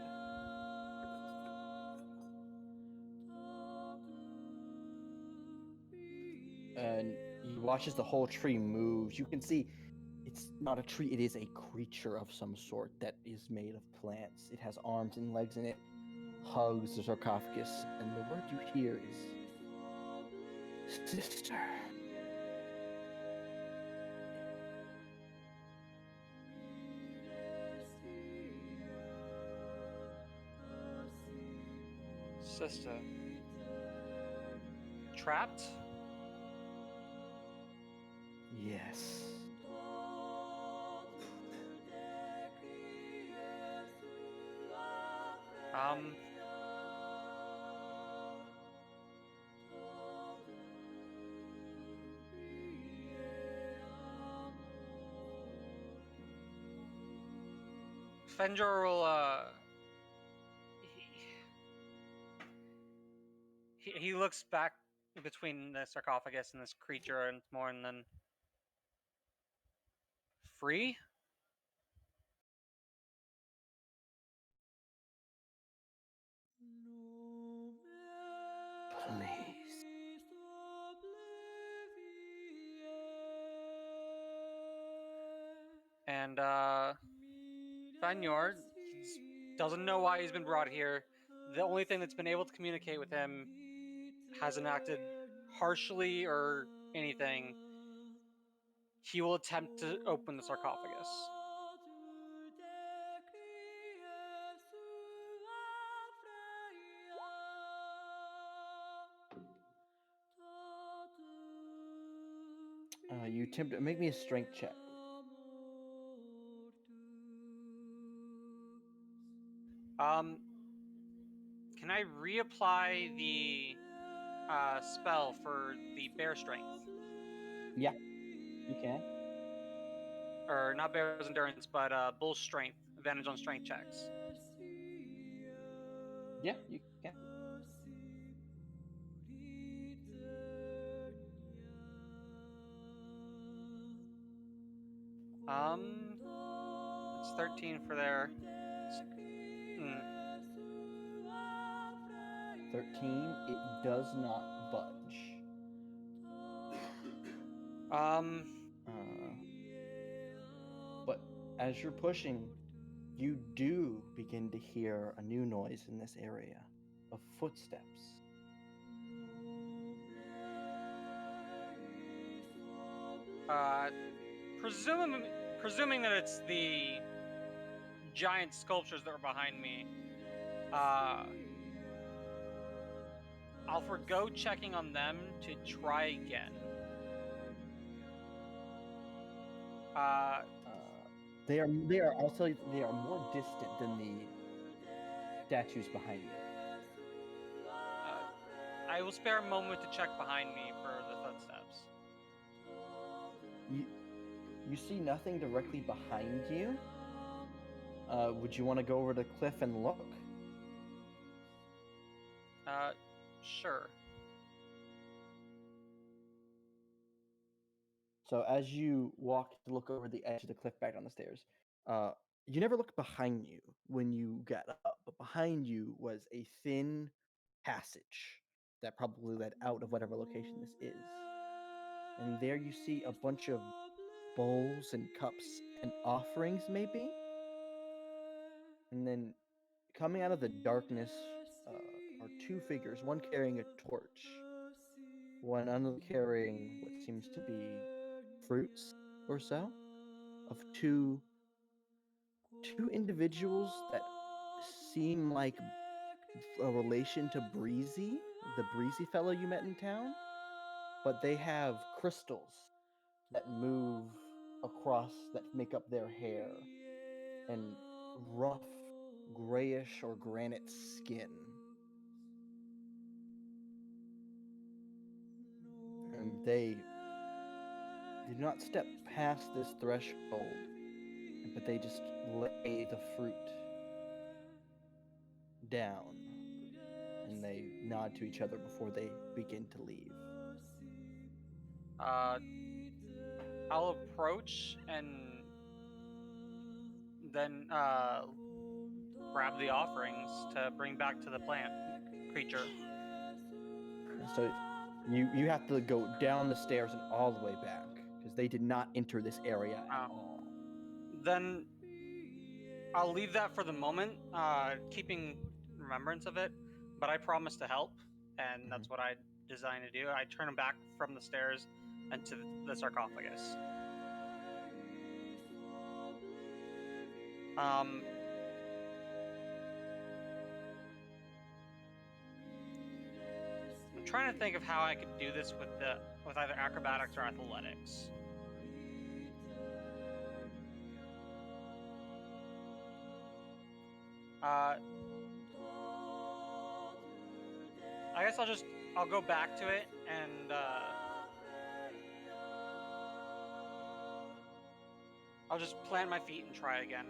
And you watch as the whole tree moves. You can see it's not a tree, it is a creature of some sort that is made of plants. It has arms and legs, and it hugs the sarcophagus, and the word you hear is sister. Sister. Trapped? Yes. Fendra will, he looks back between the sarcophagus and this creature and more, and then free? Please. And Fanyord doesn't know why he's been brought here. The only thing that's been able to communicate with him hasn't acted harshly or anything. He will attempt to open the sarcophagus. You attempt to make me a strength check. Can I reapply the spell for the bear strength? Yeah, you can. Or not bear's endurance, but bull strength. Advantage on strength checks. Yeah, you can. It's 13 for there. 13. It does not budge. But as you're pushing, you do begin to hear a new noise in this area of footsteps. Presuming that it's the giant sculptures that were behind me, I'll forgo checking on them to try again. They are more distant than the statues behind you. I will spare a moment to check behind me for the footsteps. You see nothing directly behind you. Would you want to go over to the cliff and look? Sure. So as you walk to look over the edge of the cliff back down the stairs, you never looked behind you when you got up, but behind you was a thin passage that probably led out of whatever location this is. And there you see a bunch of bowls and cups and offerings, maybe? And then coming out of the darkness are two figures, one carrying a torch, one other carrying what seems to be fruits or so, of two individuals that seem like a relation to Breezy, the Breezy fellow you met in town, but they have crystals that move across, that make up their hair, and rough grayish or granite skin. And they do not step past this threshold, but they just lay the fruit down, and they nod to each other before they begin to leave. I'll approach and then grab the offerings to bring back to the plant creature. So you have to go down the stairs and all the way back, because they did not enter this area at all. Then I'll leave that for the moment, keeping remembrance of it, but I promise to help, and that's what I designed to do. I turn him back from the stairs and to the sarcophagus. I'm trying to think of how I could do this with either acrobatics or athletics. I guess I'll go back to it and I'll just plant my feet and try again.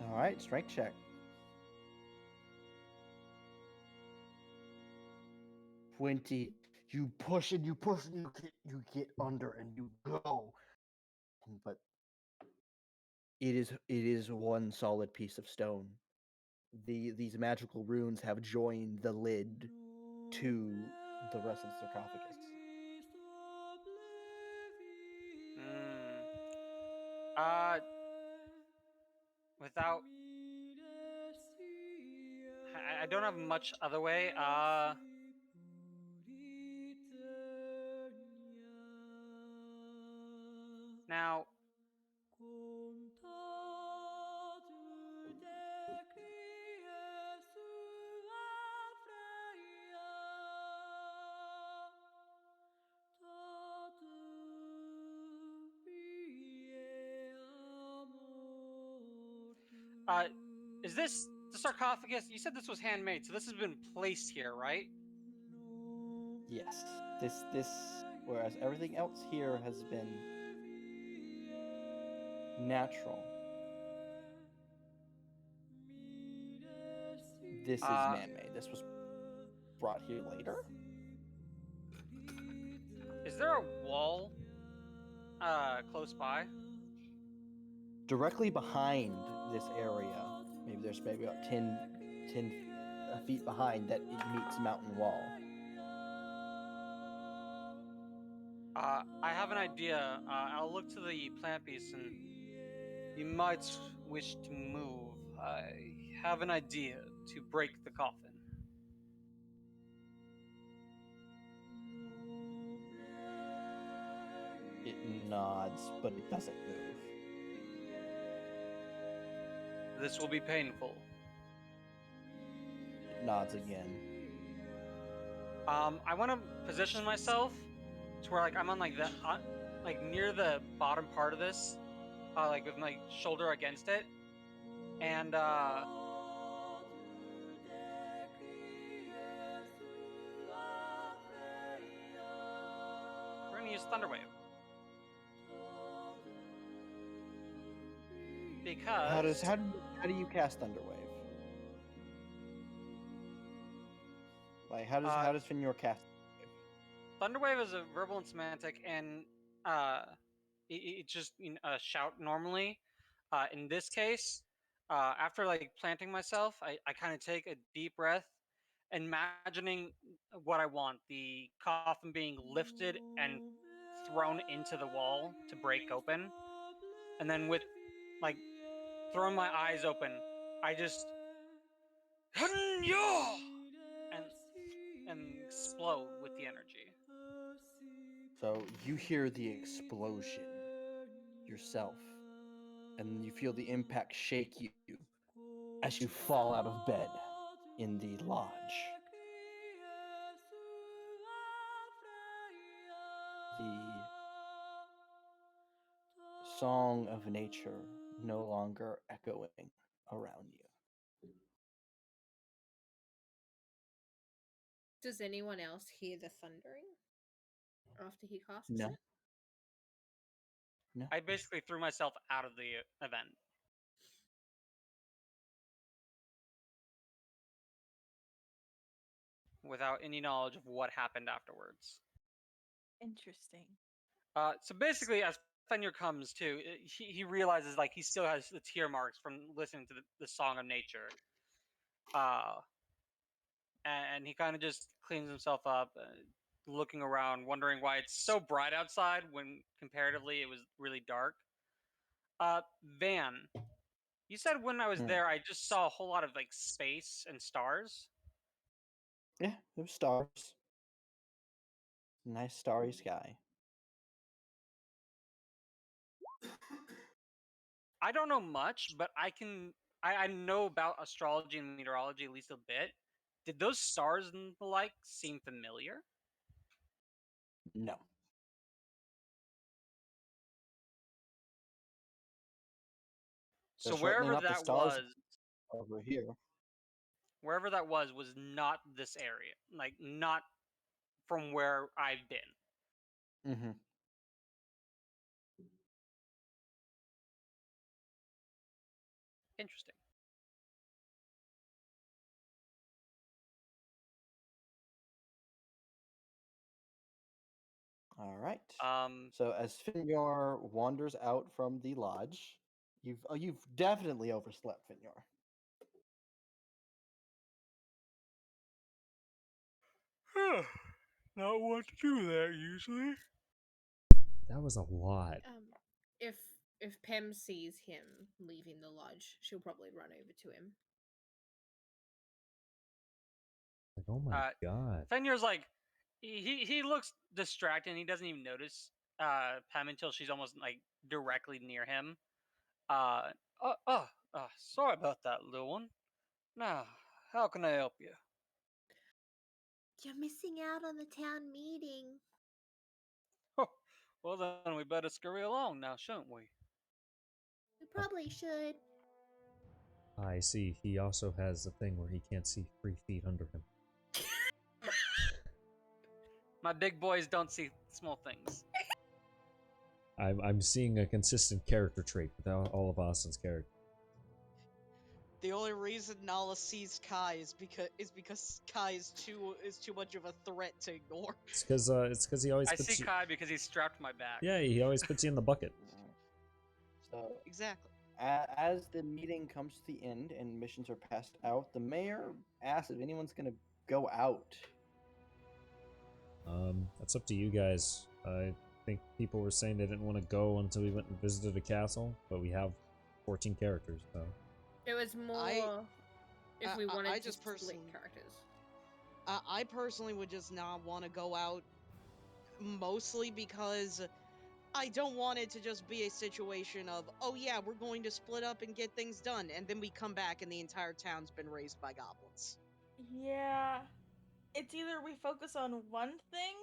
All right, strength check. 20. You push and you push and you get under and you go, but it is one solid piece of stone. These magical runes have joined the lid to the rest of the sarcophagus. Without, I don't have much other way. Now, is this the sarcophagus? You said this was handmade, so this has been placed here, right? Yes. This whereas everything else here has been natural. This is man-made. This was brought here later. Is there a wall close by? Directly behind this area, there's maybe about 10 feet behind that it meets mountain wall. I have an idea. I'll look to the plant piece and you might wish to move. I have an idea to break the coffin. It nods, but it doesn't move. This will be painful. It nods again. I want to position myself to where like I'm on like the like near the bottom part of this, like with my shoulder against it, and we're gonna use Thunderwave because How do you cast Thunderwave? Like how does Finyor cast? Thunderwave is a verbal and semantic, and it just shout normally. In this case, after like planting myself, I kind of take a deep breath, imagining what I want: the coffin being lifted and thrown into the wall to break open, and then with like throwing my eyes open, I just and explode with the energy. So you hear the explosion yourself, and you feel the impact shake you as you fall out of bed in the lodge. The song of nature no longer echoing around you. Does anyone else hear the thundering after he casts No. it? No. I basically threw myself out of the event. Without any knowledge of what happened afterwards. Interesting. So basically, as Fenrir comes to, he realizes like he still has the tear marks from listening to the Song of Nature. And he kind of just cleans himself up, looking around, wondering why it's so bright outside when comparatively it was really dark. Van, you said when I was there, I just saw a whole lot of like space and stars. Yeah, there's stars. Nice starry sky. I don't know much, but I know about astrology and meteorology at least a bit. Did those stars and the like seem familiar? No. So wherever that was over here. Wherever that was not this area. Like not from where I've been. Mm-hmm. Interesting. All right. So as Finyor wanders out from the lodge, you've definitely overslept, Finyor. Not want to do that usually. That was a lot. If Pem sees him leaving the lodge, she'll probably run over to him. Like, oh my god. Fenrir's like, he looks distracted and he doesn't even notice Pam until she's almost like directly near him. Sorry about that, little one. Now, how can I help you? You're missing out on the town meeting. Well, then we better scurry along now, shouldn't we? We probably should. I see. He also has a thing where he can't see 3 feet under him. My big boys don't see small things. I'm seeing a consistent character trait with all of Austin's characters. The only reason Nala sees Kai is because Kai is too much of a threat to ignore. It's because he always. I see Kai because he's strapped to my back. Yeah, he always puts you in the bucket. So exactly. As the meeting comes to the end and missions are passed out, the mayor asks if anyone's gonna go out. That's up to you guys. think people were saying they didn't want to go until we went and visited a castle, but we have 14 characters, so. It was more if we wanted I to just split personally- characters. I personally would just not want to go out, mostly because I don't want it to just be a situation of, oh yeah, we're going to split up and get things done, and then we come back and the entire town's been raised by goblins. Yeah. It's either we focus on one thing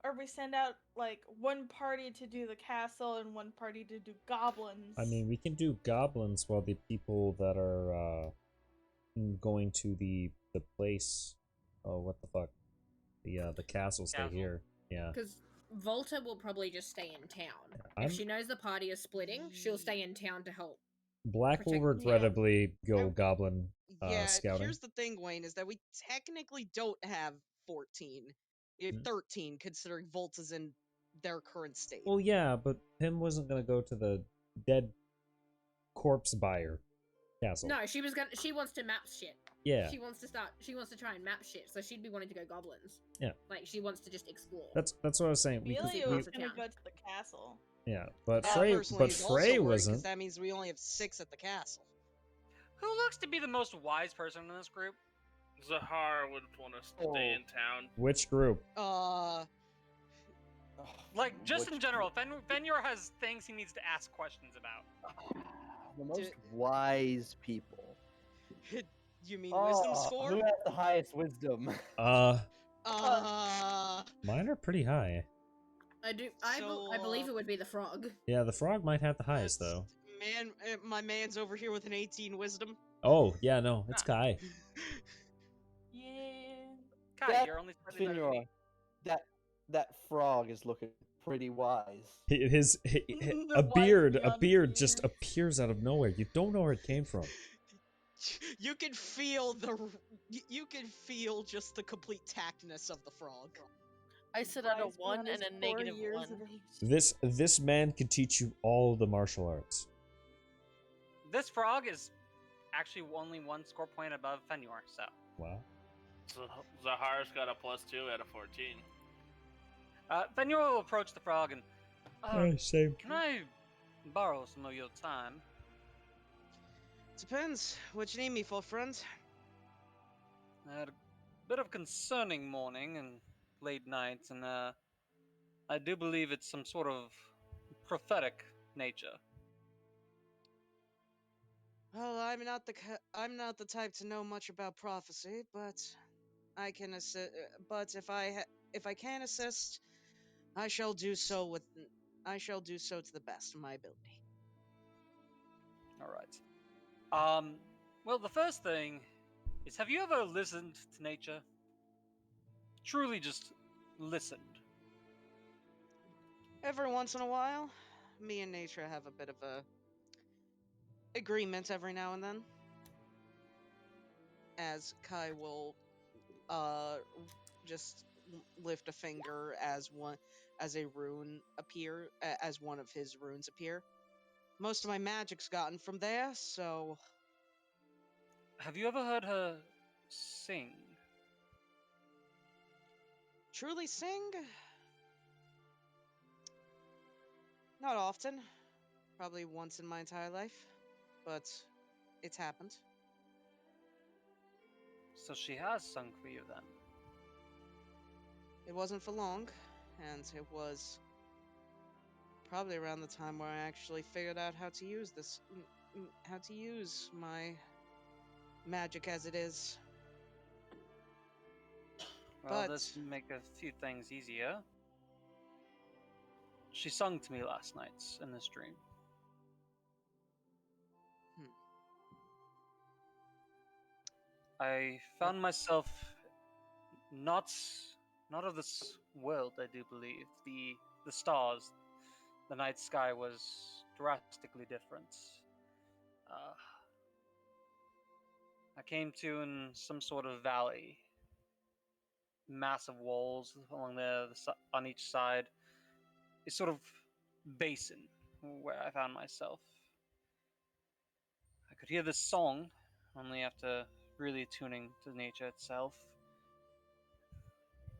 or we send out like one party to do the castle and one party to do goblins. I mean, we can do goblins while the people that are going to the place. Oh, what the fuck? The castle stay Castle. here. Yeah. Because Volta will probably just stay in town. I'm- If she knows the party is splitting, she'll stay in town to help. Black will Protect- regrettably go goblin Yeah, scouting. here's the thing, Wayne, is that we technically don't have 14. You have 13, considering Volta's in their current state. Well, yeah, but Pim wasn't gonna go to the dead corpse buyer castle. No, she wants to map shit. Yeah. She wants to try and map shit, so she'd be wanting to go goblins. Yeah. Like, she wants to just explore. That's what I was saying. Amelia we- was gonna go to the castle. Yeah, but I Frey, personally but is also Frey worried, wasn't. 'cause that means we only have 6 at the castle. Who looks to be the most wise person in this group? Zahar would want us to stay in town. Which group? Like, just in Which general, Fenyor has things he needs to ask questions about. The most wise people. You mean wisdom Oh, score? Who has the highest wisdom? Mine are pretty high. I believe it would be the frog. Yeah, the frog might have the highest though. Man, my man's over here with an 18 wisdom. Oh, yeah, no, it's Kai. Yeah. Kai, you're only slightly better than me. That frog is looking pretty wise. A beard just appears out of nowhere. You don't know where it came from. You can feel just the complete tactness of the frog. I sit at a Wise 1 beyond and his a 4 negative years 1. of age. This man can teach you all the martial arts. This frog is actually only 1 score point above Fenyor, so. Wow. Zahar's got a +2 out of 14. Fenyor will approach the frog and. Same. Can I borrow some of your time? Depends. What you need me for, friend? I had a bit of concerning morning and late nights, and I do believe it's some sort of prophetic nature. Well, I'm not the type to know much about prophecy, but I can assist. But if I can assist, I shall do so to the best of my ability. All right. Well, the first thing is, have you ever listened to nature? Truly, just listened. Every once in a while, me and nature have a bit of a agreement every now and then. As Kai will just lift a finger as one of his runes appear. Most of my magic's gotten from there, so. Have you ever heard her sing? Truly sing? Not often. Probably once in my entire life. But it's happened. So she has sung for you then? It wasn't for long, and it was probably around the time where I actually figured out how to use how to use my magic as it is. Well, this make a few things easier. She sung to me last night in this dream. I found myself not of this world, I do believe. The stars, the night sky was drastically different. I came to in some sort of valley. Massive walls along on each side. A sort of basin where I found myself. I could hear this song only after really tuning to nature itself.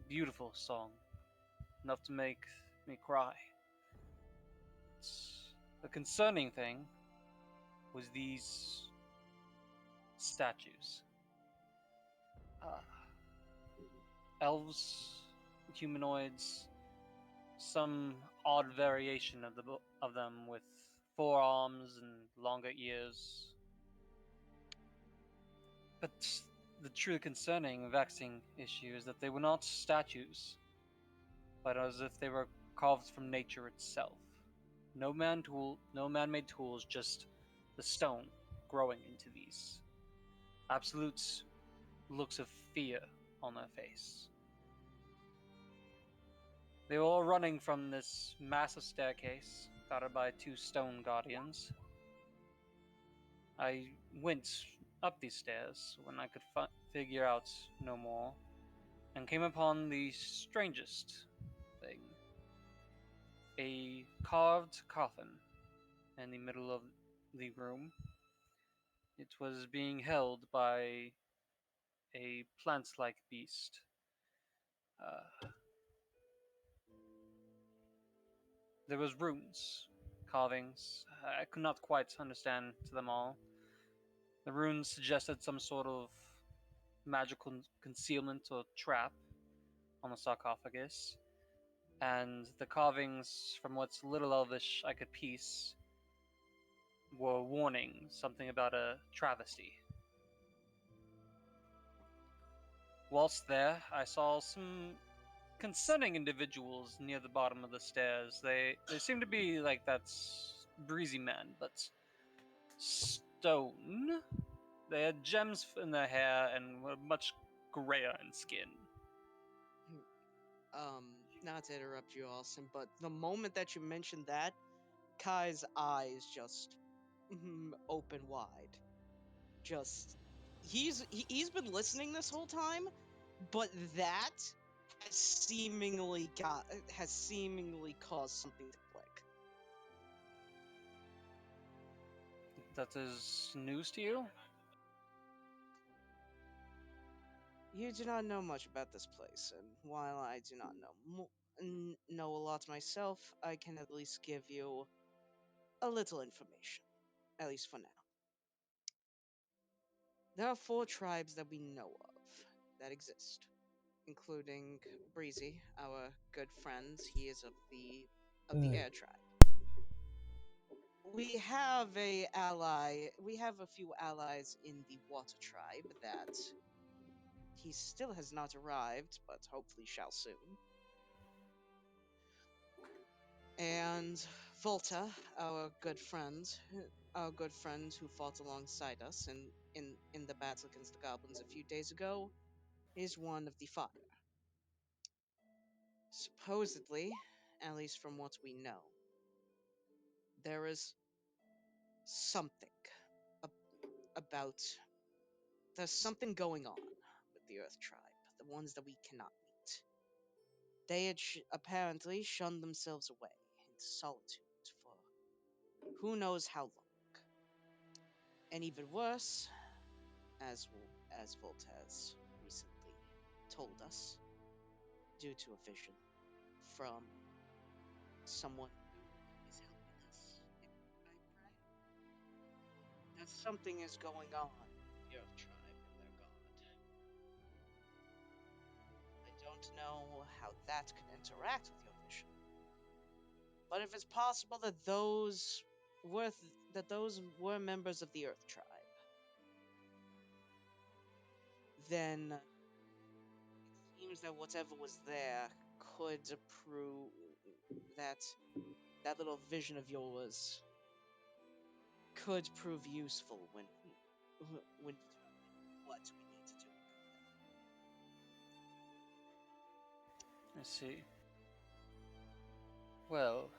Beautiful song, enough to make me cry. the concerning thing was these statues. Uh, Elves, humanoids, some odd variation of them with forearms and longer ears. But the truly concerning, vexing issue is that they were not statues, but as if they were carved from nature itself. No man-made tools, just the stone growing into these. Absolute looks of fear on their face. They were all running from this massive staircase, guarded by two stone guardians. I went up these stairs when I could figure out no more, and came upon the strangest thing. A carved coffin in the middle of the room. It was being held by a plant-like beast. There was runes, carvings. I could not quite understand to them all. The runes suggested some sort of magical concealment or trap on the sarcophagus, and the carvings, from what little Elvish I could piece, were warning something about a travesty. Whilst there, I saw some concerning individuals near the bottom of the stairs. They seem to be like that breezy man, but stone. They had gems in their hair and were much grayer in skin. Not to interrupt you, Austin, but the moment that you mentioned that, Kai's eyes just open wide. Just he's been listening this whole time, but that has seemingly caused something to click. That is news to you? You do not know much about this place, and while I do not know a lot myself, I can at least give you a little information, at least for now. There are 4 tribes that we know of that exist, including Breezy, our good friend. He is of the Air tribe. We have a few allies in the Water tribe that he still has not arrived, but hopefully shall soon. And Volta, our good friend who fought alongside us in the battle against the goblins a few days ago, is one of the fire. Supposedly, at least from what we know, there is something about there's something going on with the Earth Tribe, the ones that we cannot meet. They had apparently shunned themselves away into solitude for who knows how long. And even worse, as Volt has recently told us, due to a vision from someone who is helping us, I pray, that something is going on with the Earth Tribe and their god. I don't know how that could interact with your vision, but if it's possible that those were members of the Earth Tribe, then it seems that whatever was there could prove that little vision of yours could prove useful when determining what we need to do. I see. Well,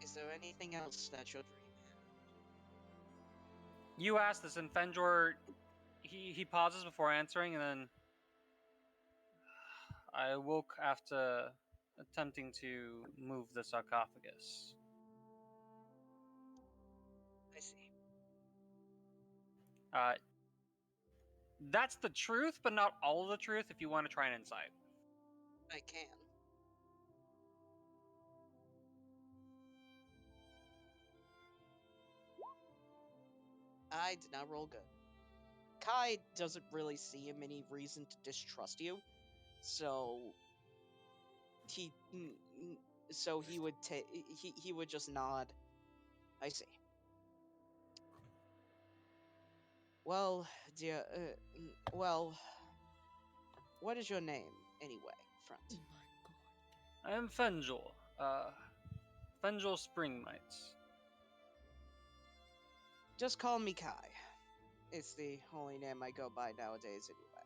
is there anything else that you're dreaming? You asked this, and Fenjor, he pauses before answering, and then I woke after attempting to move the sarcophagus. I see. That's the truth, but not all of the truth if you want to try an insight. I can. Kai did not roll good. Kai doesn't really see him any reason to distrust you, so he would he would just nod. I see. Well, dear, well, what is your name anyway, friend? I am Fenjol. Fenjol Springmites. Just call me Kai. It's the only name I go by nowadays anyway.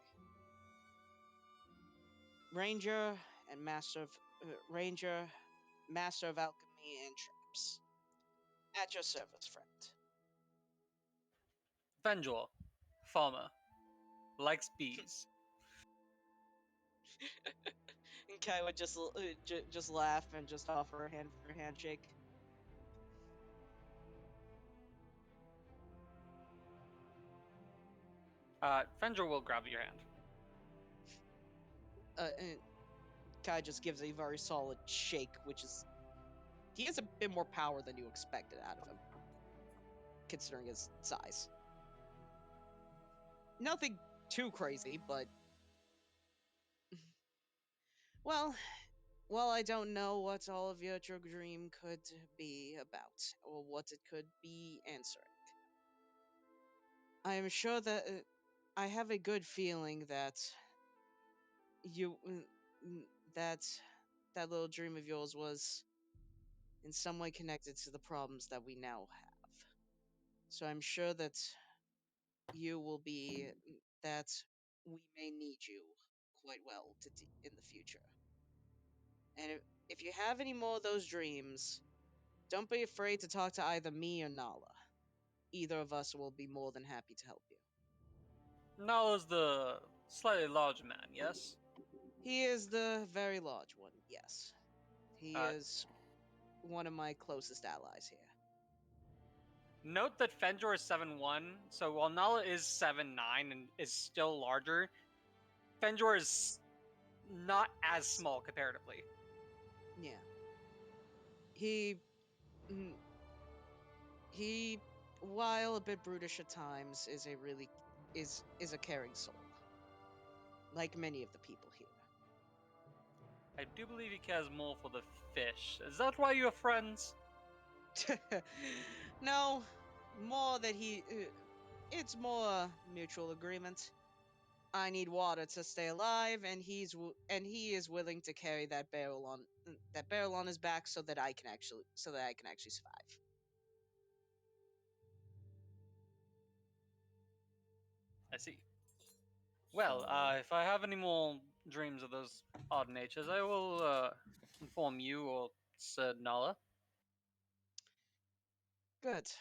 Ranger and Master of Master of Alchemy and Traps. At your service, friend. Fenjol. Farmer. Likes bees. And Kai would just just laugh and just offer a hand for a handshake. Fenjol will grab your hand. And Kai just gives a very solid shake, which is... He has a bit more power than you expected out of him, considering his size. Nothing too crazy, but... Well, I don't know what all of your dream could be about, or what it could be answering. I am sure that... I have a good feeling that... that little dream of yours was in some way connected to the problems that we now have. So I'm sure that you will be... that we may need you quite well in the future. And if you have any more of those dreams, don't be afraid to talk to either me or Nala. Either of us will be more than happy to help you. Nala's the slightly large man, yes? He is the very large one, yes. He is one of my closest allies here. Note that Fenjor is 7'1", so while Nala is 7'9" and is still larger, Fenjor is not as small comparatively. Yeah. He, while a bit brutish at times, is a caring soul. Like many of the people here. I do believe he cares more for the fish. Is that why you're friends? No, more that it's more a mutual agreement. I need water to stay alive, and he is willing to carry that barrel on his back so that I can actually survive. I see. Well, if I have any more dreams of those odd natures, I will inform you or said Nala. Good.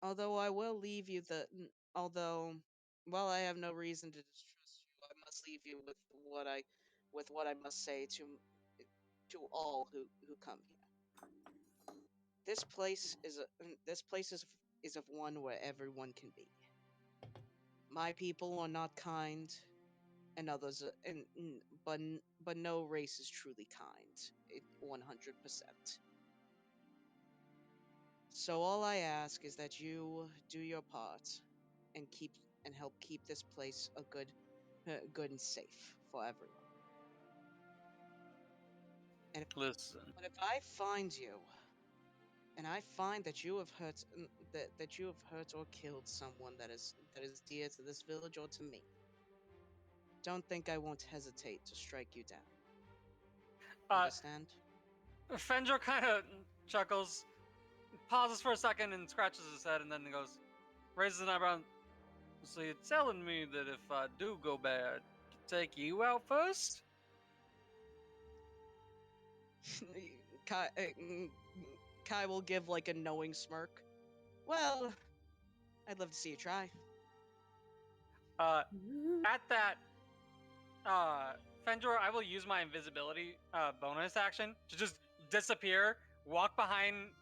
Although I will leave you while I have no reason to distrust you, I must leave you with what I must say to all who come here. This place is of one where everyone can be. My people are not kind, and others, but no race is truly kind, 100%. So all I ask is that you do your part, and help keep this place good and safe for everyone. And if I find you, and I find that you have hurt or killed someone that is dear to this village or to me, don't think I won't hesitate to strike you down. Understand? Fenjor kind of chuckles, pauses for a second, and scratches his head, and then goes, raises an eyebrow. So you're telling me that if I do go bad, to take you out first? Kai will give like a knowing smirk. Well, I'd love to see you try. At that, Fenjor, I will use my invisibility bonus action to just disappear, walk behind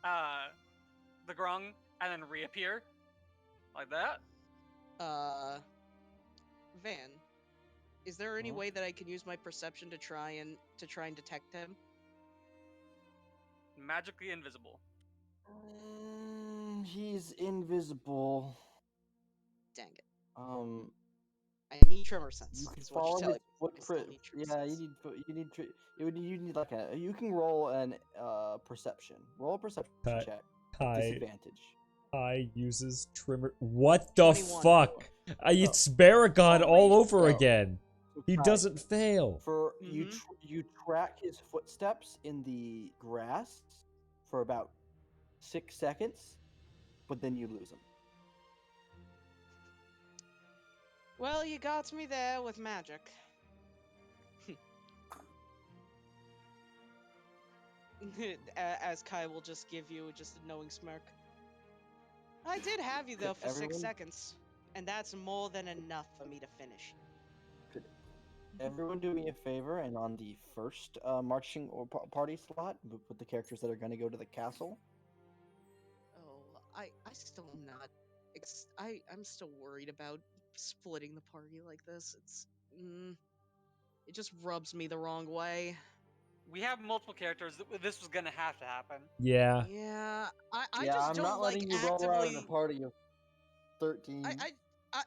the grung, and then reappear. Like that. Van, is there any way that I can use my perception to try and detect him? Magically invisible. He's invisible. Dang it. I need tremor sense. You can is what follow you're his telling me. I still footprint. need tremor Yeah, sense. you need like a. You can roll an perception. Roll a perception check. Kai Disadvantage. uses trimmer. What the 21. fuck? It's Baragon all over So, again. He Kai, doesn't fail. For Mhm. you track his footsteps in the grass for about 6 seconds, but then you lose him. Well, you got me there with magic. As Kai will just give you just a knowing smirk. I did have you though Could for 6 everyone- seconds, and that's more than enough for me to finish. Everyone do me a favor, and on the first marching or party slot, put the characters that are going to go to the castle. Oh, I still am not. I'm still worried about splitting the party like this. It just rubs me the wrong way. We have multiple characters. This was gonna have to happen. Yeah. Yeah, I Yeah, just I'm don't not like letting you roll around in a party of 13.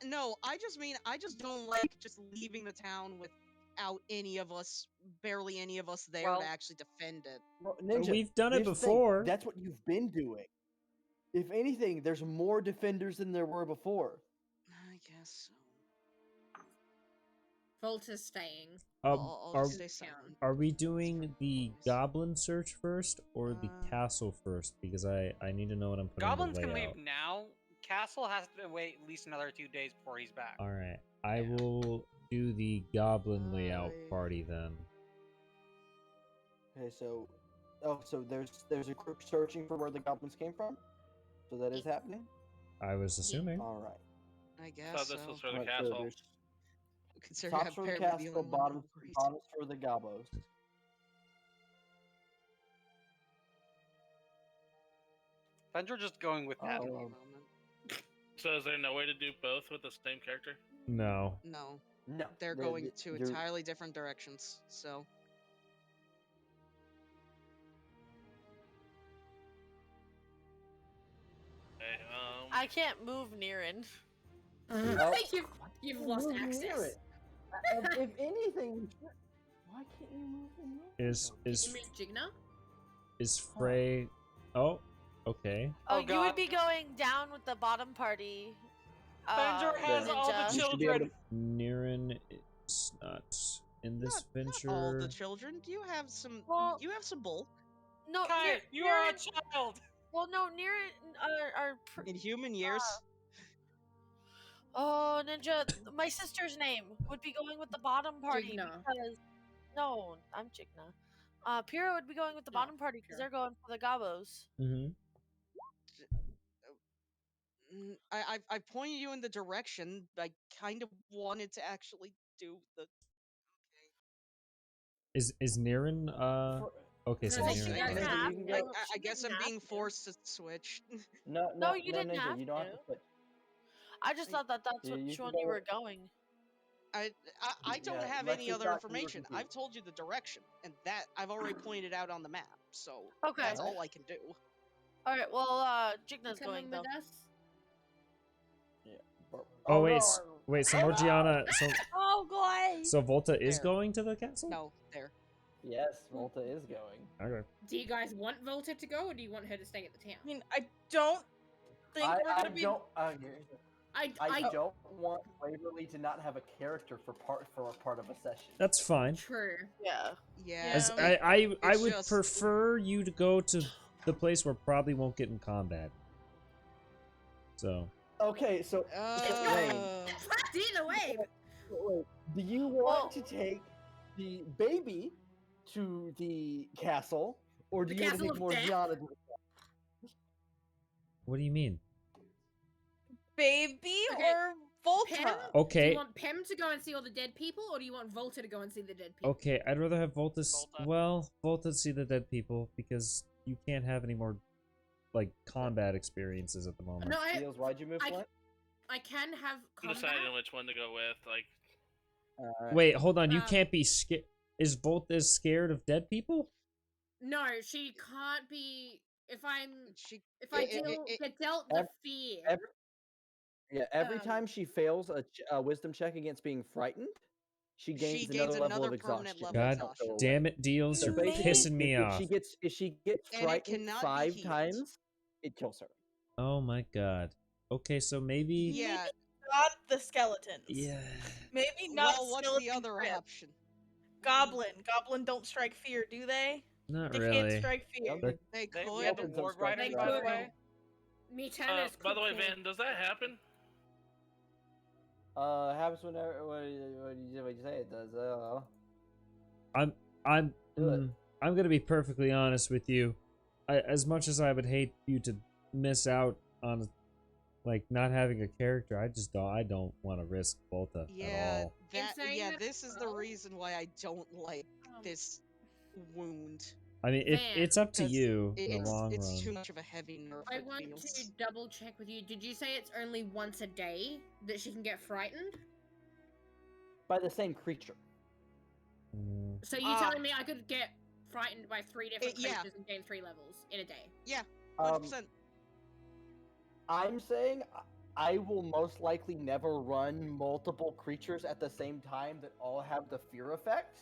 No, I just don't like just leaving the town without barely any of us there Well- to actually defend it. Well, Ninja, We've done it here's the thing, before. That's what you've been doing. If anything, there's more defenders than there were before. I guess so. Volta's staying. I'll Are just stay silent. are we doing the goblin search first or the Uh, castle first? Because I need to know what I'm putting Goblins in the can layout. leave now. Castle has to wait at least another 2 days before he's back. All right, I will do the goblin layout I- party then. Okay, so there's a group searching for where the goblins came from. So that is happening. I was assuming. All right. I guess Thought this so. was for the Alright, so castle. there's Considering tops I'm for the apparently the castle, only one bottoms crazy. for the gobos. Vendor just going with that. Give me a Oh. moment. So is there no way to do both with the same character? No. No, No, they're the- going the- two you're- entirely different directions. So Okay, I can't move Nirin. Oh. You've lost Move near access. it. If anything, why can't you move the near it? Is You mean Jigna? is Frey? Oh, okay. Oh, Oh, you God. would be going down with the bottom party. Vendor has Ninja. all the You should be able children. Nirin is not in this not venture. all the children. You have some. Well- You have some bulk No, Kai, you are a child. Well, no, Nirin are in human years. Oh, Ninja, my sister's name would be going with the bottom party Jigna. because no, I'm Jigna. Pyrrha would be going with the No, bottom party because Pyrrha. they're going for the gobos. Mm-hmm. I pointed you in the direction. I kind of wanted to actually do the. Is Nirin okay? So No, I, you Nirin. guys Ninja, have you can to. go- I She guess didn't I'm being have to. forced to switch. No, you didn't Ninja, have you don't have to. to switch. I just thought that that's Yeah, you which can one go you were with- going. I don't Yeah, have Lex any is other not information. confused. I've told you the direction, and that I've already pointed out on the map. So Okay. that's all I can do. All right. Well, You Jigna's coming going though. with us? Oh wait, no. wait. So Morgiana, Oh, boy. so Volta is There. going to the castle. No, there. Yes, Volta is going. Okay. Do you guys want Volta to go, or do you want her to stay at the town? I mean, I don't think we're I gonna be. don't. I I don't want Waverly to not have a character for a part of a session. That's fine. True. Yeah. Yeah. As Yeah, I it's would just- prefer you to go to the place where probably won't get in combat. So Okay, so Wayne, Fucked either way. wait, do you want to take the baby to the castle, or do The you want to castle take of death? Morgiana to what do you mean? Baby Okay, or Volta? Pem? Do Okay. you want Pem to go and see all the dead people, or do you want Volta to go and see the dead people? Okay, I'd rather have Volta. Volta. Well, Volta see the dead people because you can't have any more like combat experiences at the moment. No, Steels? Why'd you move I- Flint? I can have I'm combat. deciding which one to go with. Like, Wait, hold on. You Um, can't be scared. Is Volta scared of dead people? No, she can't be. if She I it- deal, it- get dealt the Ev- fear. Every Um, time she fails a wisdom check against being frightened, she gains, she gains another level of another permanent exhaustion. level God exhaustion. Go away. damn it, Deals, So you're basically, pissing me off. if she gets And it frightened cannot be 5 healed. times, it kills her. Oh my god. Okay, so maybe. Yeah. Not the skeletons. Yeah. Maybe not Well, what's skeleton the other crit. option? Goblin. Goblin don't strike fear, do they? Not They really. can't strike fear. They're- They They, could. we have a Goblins don't ward strike riding, fear. by the They way. could. Mutanis By the way, could kill. Van, does that happen? Happens whenever. What do you say it does? I'm Do it. I'm gonna be perfectly honest with you. As much as I would hate you to miss out on like not having a character, I don't want to risk Volta at Yeah, all. saying that this is the though- reason why I don't like Um, this wound. I mean, it's up to 'Cause you in the It's long it's run. too much of a heavy nerf. I it want feels. to double check with you. Did you say it's only once a day that she can get frightened? By the same creature. Mm, So you're telling me I could get frightened by 3 different yeah. creatures and gain 3 levels in a day? Yeah, Um, 100%. I'm saying I will most likely never run multiple creatures at the same time that all have the fear effect.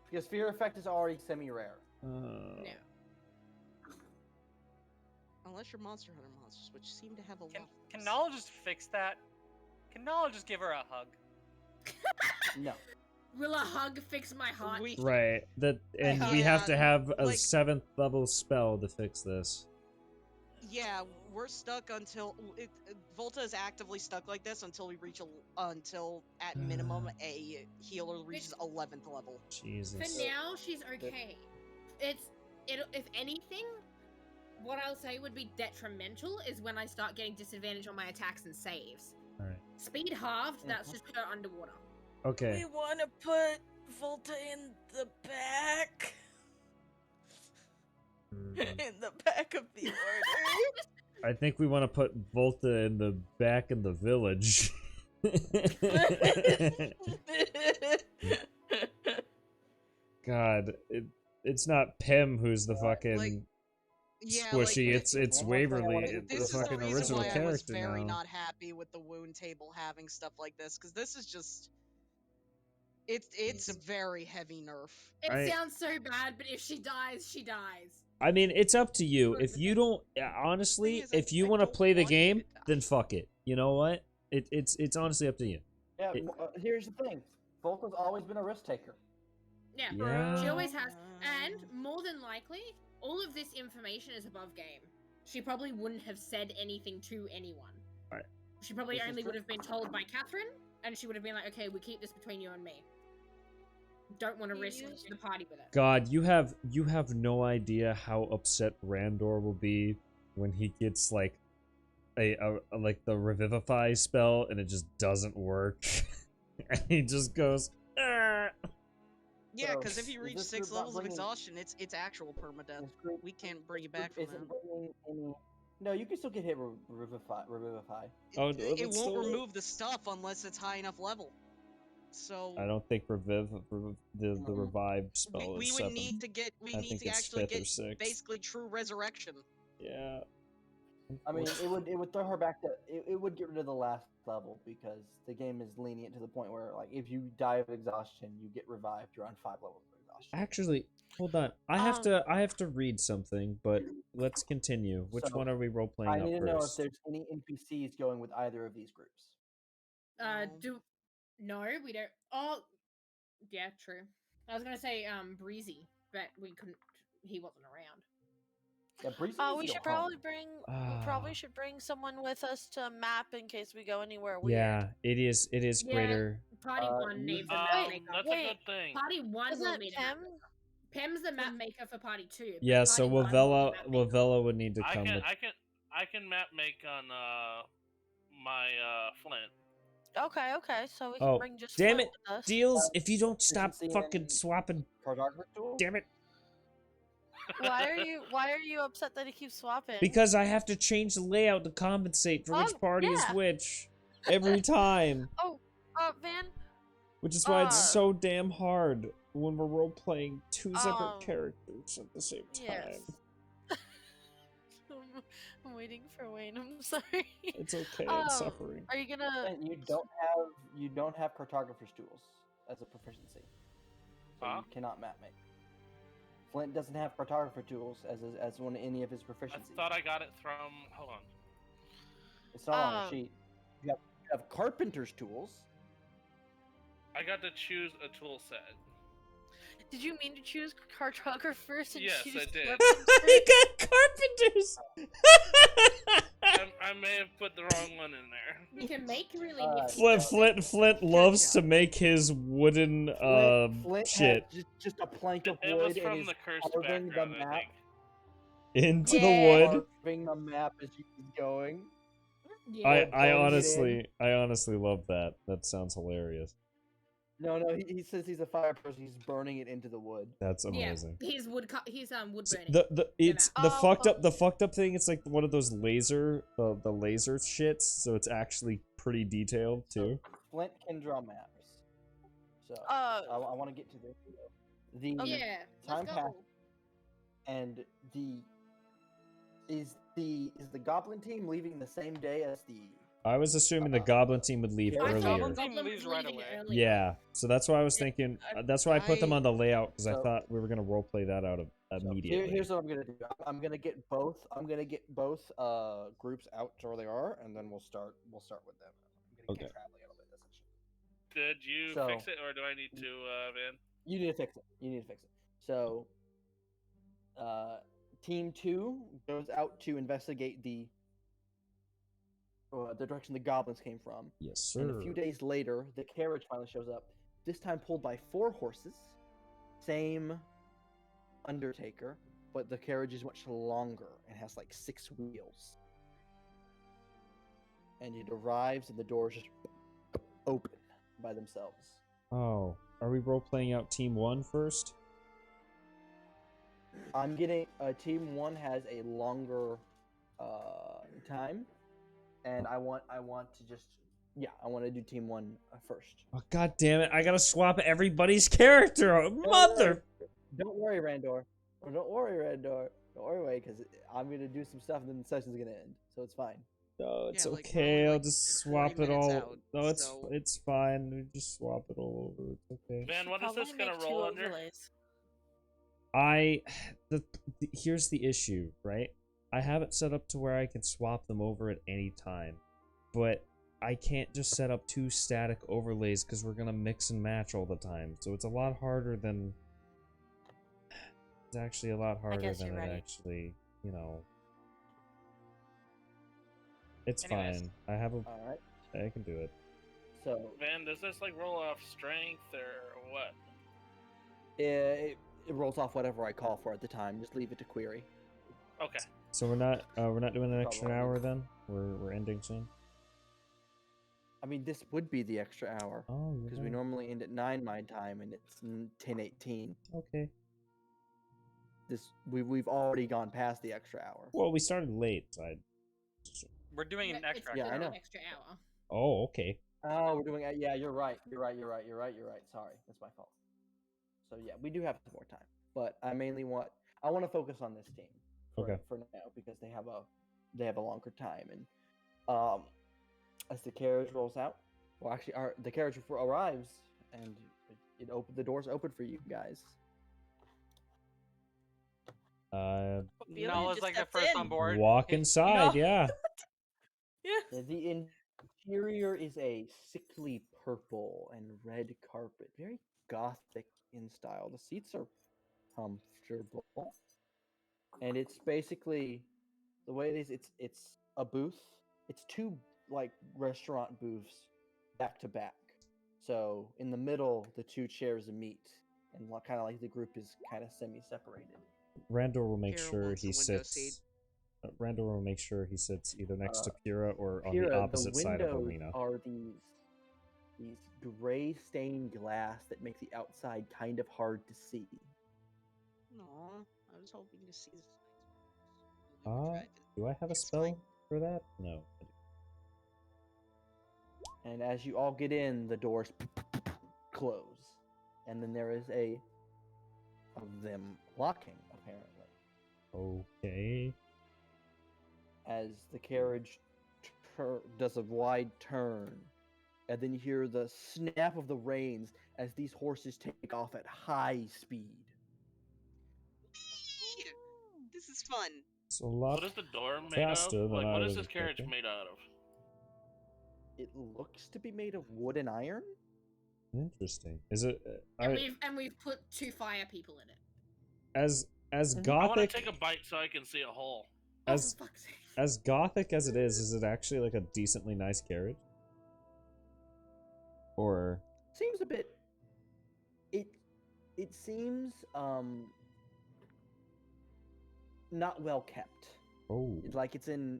Because fear effect is already semi-rare. No. Unless you're Monster Hunter monsters, which seem to have a lot. Can Nala just fix that? Can Nala just give her a hug? No. Will a hug fix my heart? Right. And we have to Yeah, have a like- 7th level spell to fix this. Yeah, we're stuck until Volta is actively stuck like this until we reach until at minimum a healer reaches 11th level. Jesus. For now, she's okay. If anything, what I'll say would be detrimental is when I start getting disadvantage on my attacks and saves. Alright. Speed halved, that's just her underwater. Okay. We want to put Volta in the back. In the back of the order. I think we want to put Volta in the back of the village. God, it's not Pim who's the fucking squishy. It's Waverly, This the is fucking the reason original why I was character very now. not happy with the wound table having stuff like this, because this is just it's a very heavy nerf. It sounds so bad, but if she dies, she dies. I mean, it's up to you. If you don't, honestly, if you want to play the game, then fuck it. You know what? It's honestly up to you. Yeah, here's the thing. Volta's always been a risk taker. Yeah, Yeah. she always has. And more than likely, all of this information is above game. She probably wouldn't have said anything to anyone. Right. She probably This is only true. would have been told by Catherine, and she would have been like, okay, we keep this between you and me. Don't want to risk the party with it. God, you have no idea how upset Randor will be when he gets like a like the revivify spell and it just doesn't work, and he just goes. "Ah." Yeah, So, because if you is reach this 6 group not levels of bringing- exhaustion, it's actual permadeath. This group- We can't bring you this back group from isn't that. bringing any. No, you can still get hit with revivify. Oh, It that's won't still- remove the stuff unless it's high enough level. So I don't think the revive spell we is would 7. need to get I think it's actually 5th or get 6th. basically true resurrection. Yeah. I mean, it would throw her back to it would get rid of the last level because the game is lenient to the point where like if you die of exhaustion, you get revived. You're on 5 levels of exhaustion. Actually, hold on. I have to read something, but let's continue. Which So, one are we role playing I up need to know if first? there's any NPCs going with either of these groups. No, we don't. Oh, yeah, true. I was gonna say, Breezy, but we couldn't. He wasn't around. Yeah, Breezy Oh, needs we to should go home. probably bring. We Ah. probably should bring someone with us to map in case we go anywhere weird. Yeah, it is Yeah. greater. Party one needs a map Wait, maker. That's a good thing. Party one will Isn't need it a map Pim? maker. Pim's the map maker for party 2. but Yeah, so party one needs a Wavella map maker. Wavella would need to I come can with. I can map make on my Flint. Okay, so we can Oh, bring just damn Flint it, with us. Deals! If you don't stop Efficiency fucking and swapping, Cartographic tool? damn it! Why are you upset that he keeps swapping? Because I have to change the layout to compensate for which party is yeah. which every time, Oh, Van. which is why it's uh, so damn hard when we're role playing 2 separate um, characters at the same time. Yes. I'm waiting for Wayne. I'm sorry. It's okay. I'm suffering. Are you gonna? And you don't have cartographer's tools as a proficiency, so Huh? you cannot map make. Flint doesn't have cartographer tools as one any of his I proficiencies. thought I got it from. Hold on. It's not on the sheet. You have carpenter's tools. I got to choose a tool set. Did you mean to choose cartographers and Yes, choose I did. He got carpenters. I may have put the wrong one in there. You can make really Flint loves to make his wooden Flint shit has just a plank of It wood was and from is the cursed carving the background, I map. think. into the wood. Carving the map as he's going. I honestly love that. That sounds hilarious. No, he says he's a fire person. He's burning it into the wood. That's amazing. Yeah, he's wood burning. The fucked up thing. It's like one of those laser the laser shits. So it's actually pretty detailed too. Flint can draw maps. So I want to get to this. The time passed, and is the goblin team leaving the same day as the? I was assuming the goblin team would leave I thought earlier. goblin team leaves right away. Yeah, so that's why I was thinking. That's why I put them on the layout because I thought we were gonna roleplay that out of immediately. Here's what I'm gonna do. I'm gonna get both. Groups out to where they are, and then we'll start with them. I'm gonna get traveling a little bit. Did you fix it, or do I need to, Van? You need to fix it. So, Team 2 goes out to investigate the direction the goblins came from. Yes, sir. And a few days later, the carriage finally shows up. This time pulled by 4 horses. Same undertaker, but the carriage is much longer and has like 6 wheels. And it arrives, and the doors just open by themselves. Oh, are we role playing out Team 1 first? I'm getting Team 1 has a longer time, and I want to just I want to do Team 1 first. Oh, god damn it! I gotta swap everybody's character. Mother. Don't worry, Randor. Don't worry, because I'm gonna do some stuff, and then the session's gonna end, so it's fine. No, it's okay. I'll just swap it all. No, it's fine. We just swap it all over. It's okay. Van, what is this gonna roll under? Here's the issue, right? I have it set up to where I can swap them over at any time, but I can't just set up 2 static overlays because we're gonna mix and match all the time. So it's a lot harder than. It's actually a lot harder than it actually, It's fine. I have a. All right. I can do it. So. Van, does this roll off strength or what? It rolls off whatever I call for at the time. Just leave it to query. Okay. So we're not doing an extra hour then. We're ending soon. I mean, this would be the extra hour. Oh, because we normally end at 9 my time, and it's 10:18. Okay. We've already gone past the extra hour. Well, we started late. So We're doing an extra. Yeah, I know. Extra hour. Oh, okay. Oh, we're doing. Yeah, you're right. Sorry, that's my fault. So yeah, we do have some more time, but I want to focus on this team for now because they have a longer time, and as the carriage rolls out, the carriage arrives, and the doors open for you guys. Nala's like the first on board. Walk inside, yeah. Yeah. The interior is a sickly purple and red carpet, very gothic in style. The seats are comfortable, and it's basically the way it is. It's a booth. It's 2 restaurant booths back to back. So in the middle, the 2 chairs meet, and kind of like the group is kind of semi-separated. Randor will make sure he sits. Randor will make sure he sits either next to Pyrrha or on the opposite side of Alina. Are these gray stained glass that make the outside kind of hard to see. No, I was hoping to see this. Do I have a spell for that? No. And as you all get in, the doors close, and then there is of them locking, apparently. Okay. as the carriage does a wide turn, and then you hear the snap of the reins as these horses take off at high speed. This is fun. It's a lot What is the door made faster of? than Like, I what is was this carriage expecting. made out of? It looks to be made of wood and iron. Interesting. Is it? And we've put 2 fire people in it. As Mhm. I want to gothic take a bite so I can see a hole. as Oh, for fuck's sake. as gothic as it is it actually like a decently nice carriage? Or Seems a bit. It seems not well kept. oh, It's like it's in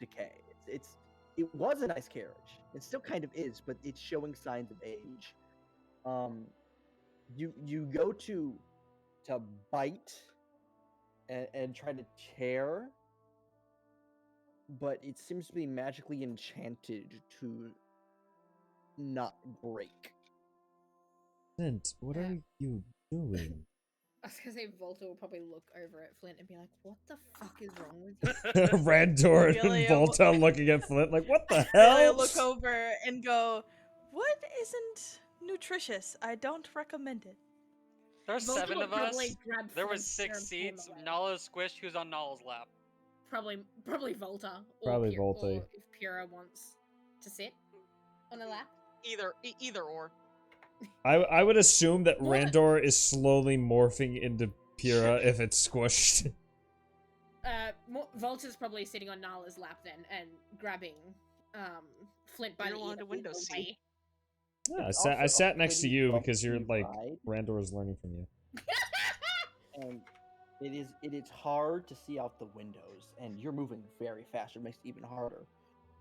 decay. It was a nice carriage. It still kind of is, but it's showing signs of age. You go to bite and try to tear, but it seems to be magically enchanted to not break. Flint, what are you doing? I was gonna say Volta will probably look over at Flint and be like, "What the fuck is wrong with you?" Randor Really, and Volta looking at Flint like, what the hell? I look over and go, "What isn't nutritious? I don't recommend it." There's Volta 7 will of us. probably grab There was Flint's hair 6 and pull him seats. away. Nala's squished. Who's on Nala's lap? Probably Volta. Probably Volta. Or if Pyrrha wants to sit on a lap. Either or. I would assume that More than- Randor is slowly morphing into Pyrrha if it's squished. Volta's probably sitting on Nala's lap then and grabbing Flint by You're the on ear. the window away. seat. Yeah, It's I also a sat next to pretty you because you're bumpy like ride, Randor is learning from you. and it is hard to see out the windows, and you're moving very fast. It makes it even harder.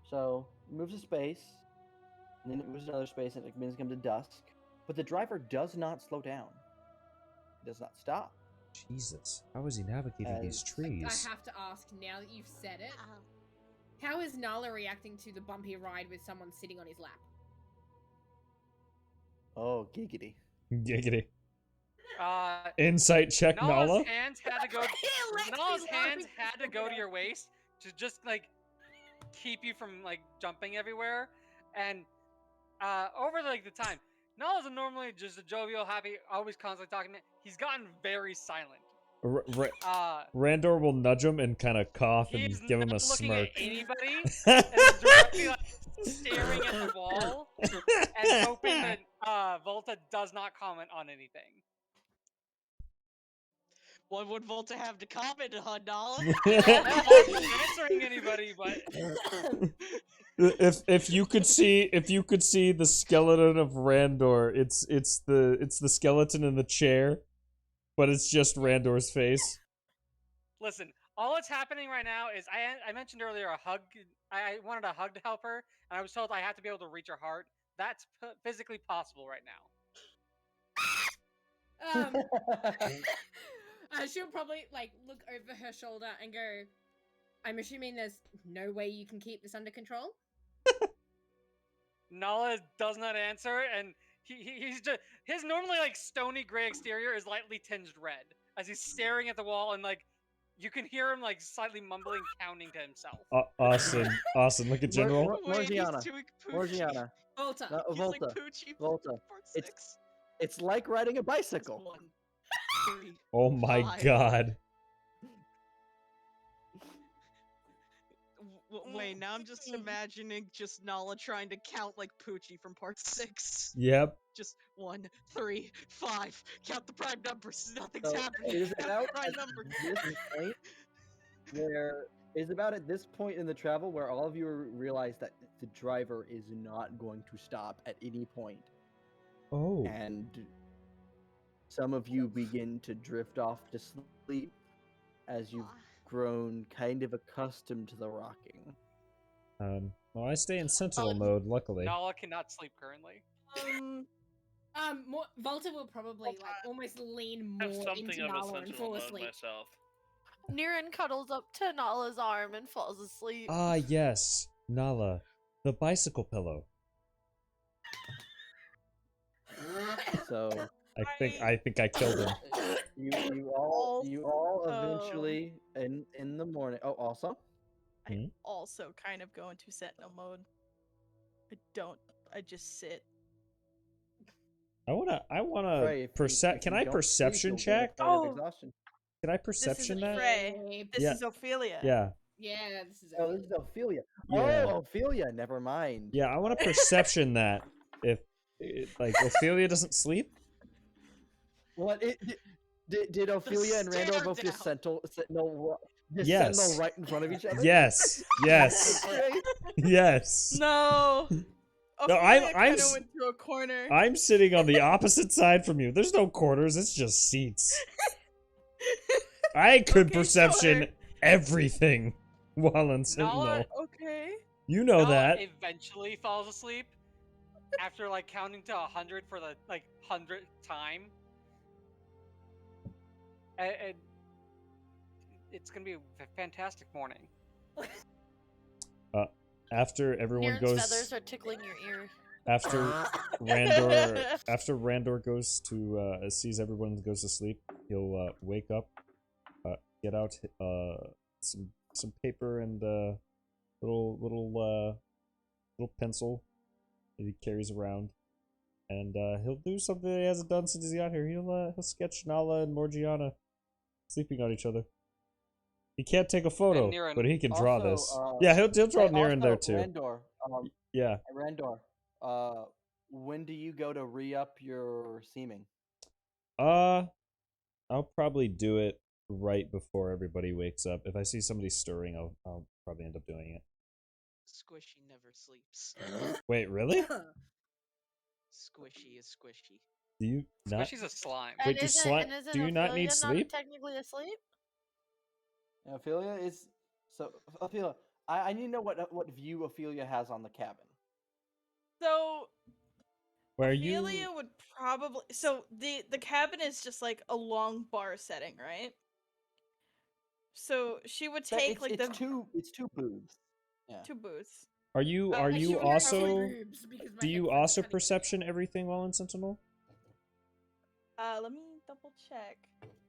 So it moves a space, and then it moves another space, and it begins to come to dusk. But the driver does not slow down. He does not stop. Jesus, how is he navigating these As- trees? I have to ask, now that you've said it, how is Nala reacting to the bumpy ride with someone sitting on his lap? Oh, giggity. Giggity. Uh, Insight check, Nala's Nala. hands had to go. Nala's hands had to go to your waist to just like keep you from like jumping everywhere. And over like the time, Nala's normally just a jovial, happy, always constantly talking. He's gotten very silent. Randor will nudge him and kind of cough and He's give him not a looking smirk. at anybody and is directly like, staring at the wall and hoping that Volta does not comment on anything. What would Volta have to comment on, Nala? Not answering anybody, but if you could see the skeleton of Randor, it's the skeleton in the chair, but it's just Randor's face. listen, all that's happening right now is I mentioned earlier a hug. I wanted a hug to help her, and I was told I have to be able to reach her heart. That's physically possible right now. She'll probably like look over her shoulder and go, "I'm assuming there's no way you can keep this under control." Nala does not answer, and he's just his normally like stony gray exterior is lightly tinged red as he's staring at the wall, and like you can hear him like slightly mumbling, counting to himself. Awesome. Look at General. Morgiana. Morgiana. Volta. No, He's Volta. like Poochie. Volta. It's like riding a bicycle. 1, 3, Oh my 5. god. Wait, now I'm just imagining just Nala trying to count like Poochie from part 6. Yep. Just 1, 3, 5. Count the prime numbers. Nothing's So, happening. it is Count about the prime at number. this point where it is about at this point in the travel where all of you realize that the driver is not going to stop at any point, Oh. and some of you begin to drift off to sleep as you've grown kind of accustomed to the rocking. Well, I stay in sentinel mode, luckily. Nala cannot sleep currently. Volta will probably like almost lean I have more something into of a Nala and sentinel fall mode asleep. myself. Niran cuddles up to Nala's arm and falls asleep. Ah, yes, Nala, the bicycle pillow. So I think I killed him. you all eventually in the morning. Oh, also, Hmm? also kind of go into sentinel mode. I just sit. I wanna Frey, if can you I don't sleep, perception you'll gain a check? point of Oh! exhaustion. Can I This perception isn't that? Frey. This Yeah. is Ophelia. Yeah. Yeah, this is Oh, this is Ophelia. Yeah. Oh, Ophelia. Never mind. Yeah, I want to perception that if like Ophelia doesn't sleep. What? Did Ophelia and Randor stare both just down. sentinel Yes. right in front of each other? Yes. Yes. Okay. Yes. No. No, Ophelia I'm kind of went to a corner. I'm sitting on the opposite side from you. There's no corners, it's just seats. I could Okay, perception sure. everything while in Sentinel. Nala, Okay. You know Nala that. eventually falls asleep after like counting to 100 for the like 100th time, and it's gonna be a fantastic morning. After everyone Niren's goes feathers are tickling your ear. after Randor goes to sees everyone goes to sleep, he'll wake up, get out some paper and little pencil that he carries around, and he'll do something he hasn't done since he got here. He'll sketch Nala and Morgiana sleeping on each other. He can't take a photo, Niren. but he can draw Also, this. Yeah, he'll draw Niren there too. Randor, Yeah. Randor, when do you go to re-up your seaming? I'll probably do it right before everybody wakes up. If I see somebody stirring, I'll probably end up doing it. Squishy never sleeps. Wait, really? Squishy is squishy. Do you not? Squishy's a slime. Wait, do you not need sleep? Technically asleep. Ophelia is so. Ophelia, I need to know what view Ophelia has on the cabin. So Where Ophelia you? would probably the cabin is just like a long bar setting, right? So she would take it's two booths. Yeah. two booths. Are you I you should also? probably- Do you also perception everything while in Sentinel? Let me double check.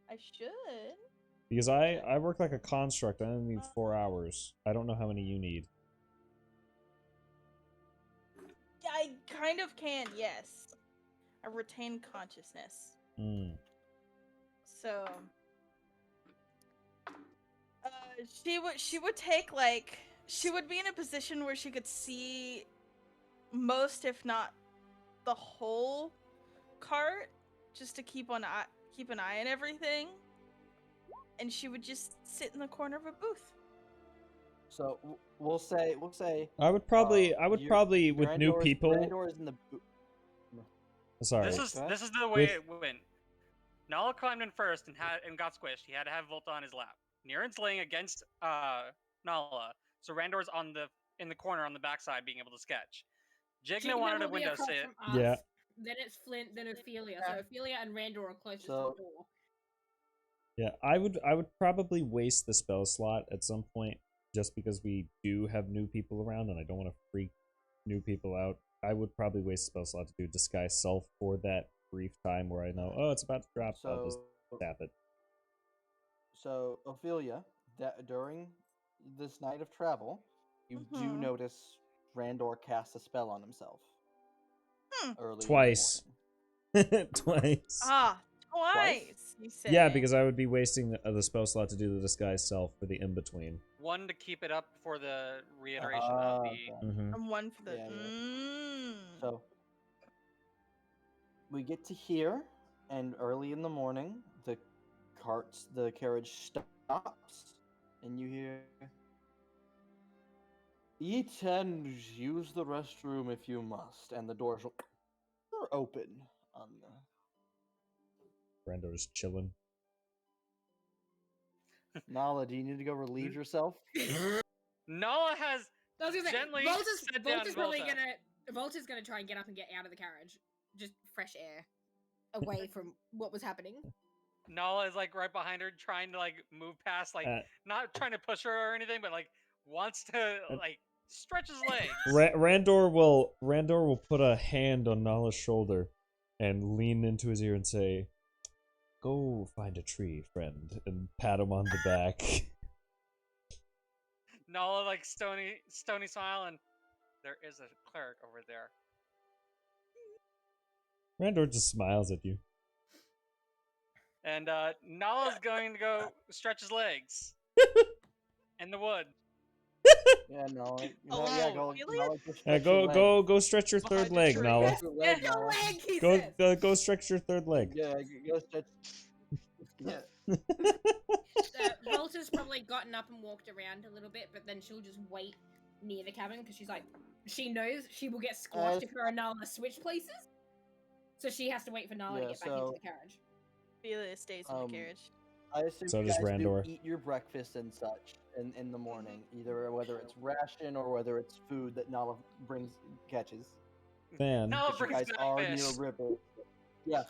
I should. Because I work like a construct. I only need 4 hours. I don't know how many you need. I kind of can, yes. I retain consciousness. Hmm. So she would take like she would be in a position where she could see most, if not the whole cart, just to keep an eye on everything. And she would just sit in the corner of a booth. So we'll say. I would probably with new people. Randor is in the booth. Sorry. This is the way it went. Nala climbed in first and got squished. He had to have Volta on his lap. Niren's laying against Nala, so Randor's in the corner on the backside, being able to sketch. Jigna wanted a window sit. Yeah. Then it's Flint, then Ophelia. So Ophelia and Randor are closest to the door. Yeah, I would probably waste the spell slot at some point, just because we do have new people around, and I don't want to freak new people out. I would probably waste the spell slot to do Disguise Self for that brief time where I know, oh, it's about to drop, I'll just tap it. So, Ophelia, during this night of travel, you do notice Randor cast a spell on himself. Early Twice. Twice. Twice, you say? Yeah, because I would be wasting the spell slot to do the Disguise Self for the in-between. One to keep it up for the reiteration of the... And one for the... So, we get to here, and early in the morning, the carriage stops, and you hear... Eat and use the restroom if you must, and the doors are open. Randor's chilling. Nala, do you need to go relieve yourself? Nala has I was gonna say, gently sit down Volta's gonna try and get up and get out of the carriage. Just fresh air. Away from what was happening. Nala is like right behind her, trying to like move past, like not trying to push her or anything, but like wants to like stretch his legs. Randor will put a hand on Nala's shoulder and lean into his ear and say, "Go find a tree, friend," and pat him on the back. Nala like stony smile, and there is a cleric over there. Randor just smiles at you. And Nala's going to go stretch his legs in the wood. Yeah, Nala. Oh, Yeah, go. really? Nala, go Yeah, stretch your leg. go stretch your Behind third a leg, tree. Nala. Stretch your leg, Nala. leg, he Go, says. go stretch your third leg. Yeah, go stretch. Yeah. Volta's probably gotten up and walked around a little bit, but then she'll just wait near the cabin because she's like, she knows she will get squashed if her and Nala switch places. So she has to wait for Nala to get back into the carriage. Ophelia stays in the carriage. I assume So you does guys do Randor. eat your breakfast and such in the morning, either whether it's ration or whether it's food that Nala catches. Then Nala Because you brings guys back are fish. near a river. Yeah,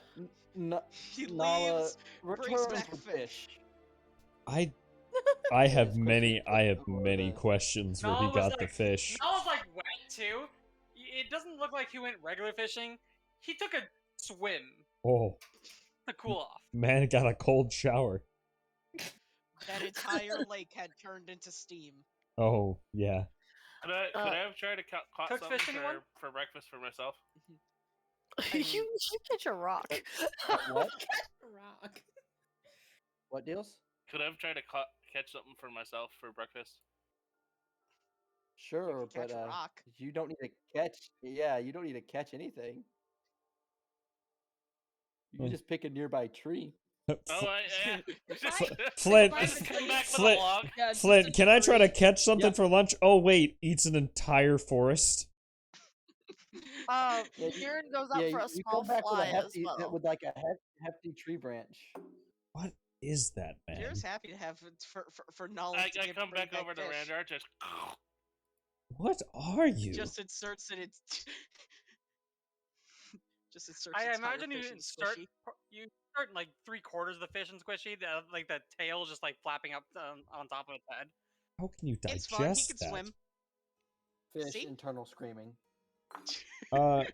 He Nala leaves, brings returns back with fish. I have Yes, many questions. questions where he Nala was got the like- fish. Nala's like wet too. It doesn't look like he went regular fishing. He took a swim Oh, to cool off. man got a cold shower. That entire lake had turned into steam. Oh, yeah. Could I have tried to caught cooked something fish, anyone? for breakfast for myself? you catch a rock. What? Rock. What deals? Could I have tried to catch something for myself for breakfast? Sure, Catch but a rock. you don't need to catch. Yeah, you don't need to catch anything. You can just pick a nearby tree. Oh, yeah. Flint, Come back with Flint, a log. Yeah, just Flint, a can I try to tree. catch something Yep. for lunch? Oh, wait, eats an entire forest. Yeah, you- Kieran goes up Yeah, for a you small come back with a fly as hefty, well. with like a hefty tree branch. What is that, man? Kira's happy to have for knowledge. I come back over to Randar, just. What are you? Just inserts it. Just inserts. I its imagine fire you fish in start squishy. like 3/4 of the fish in squishy, like the tail just like flapping up on top of its head. How can you It's digest fun. He can that? swim. Fish See? internal screaming. I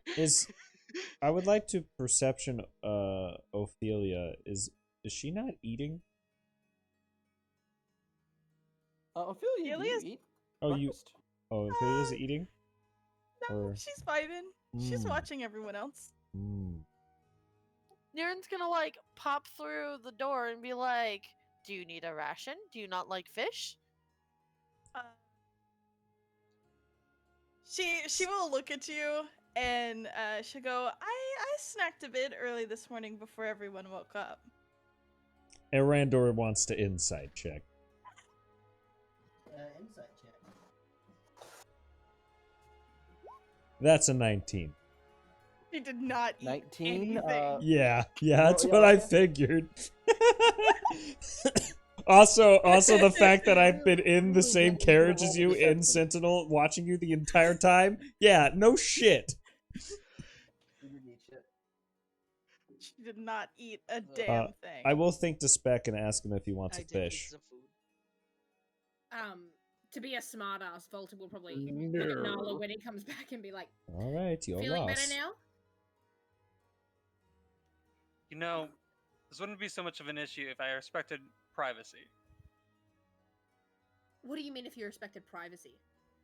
would like to perception Ophelia. Is she not eating? Ophelia, do you Ophelia's- eat Oh, breakfast? Ophelia's eating? No, Or- she's vibing. She's Mm. watching everyone else. Niren's gonna like pop through the door and be like, "Do you need a ration? Do you not like fish?" She will look at you and she'll go, I snacked a bit early this morning before everyone woke up. Erandor wants to insight check. Insight check. That's a 19. She did not eat 19. anything. Yeah, that's yeah, what I yeah. figured. Also, the fact that I've been in the same carriage as you in Sentinel, watching you the entire time. Yeah, no shit. She did not eat a damn thing. I will think to Spec and ask him if he wants I a did eat fish. some food. To be a smartass, Volta will probably look at Nala when he comes back and be like, All right, your feeling loss. better now? You know, this wouldn't be so much of an issue if I respected privacy. What do you mean if you respected privacy?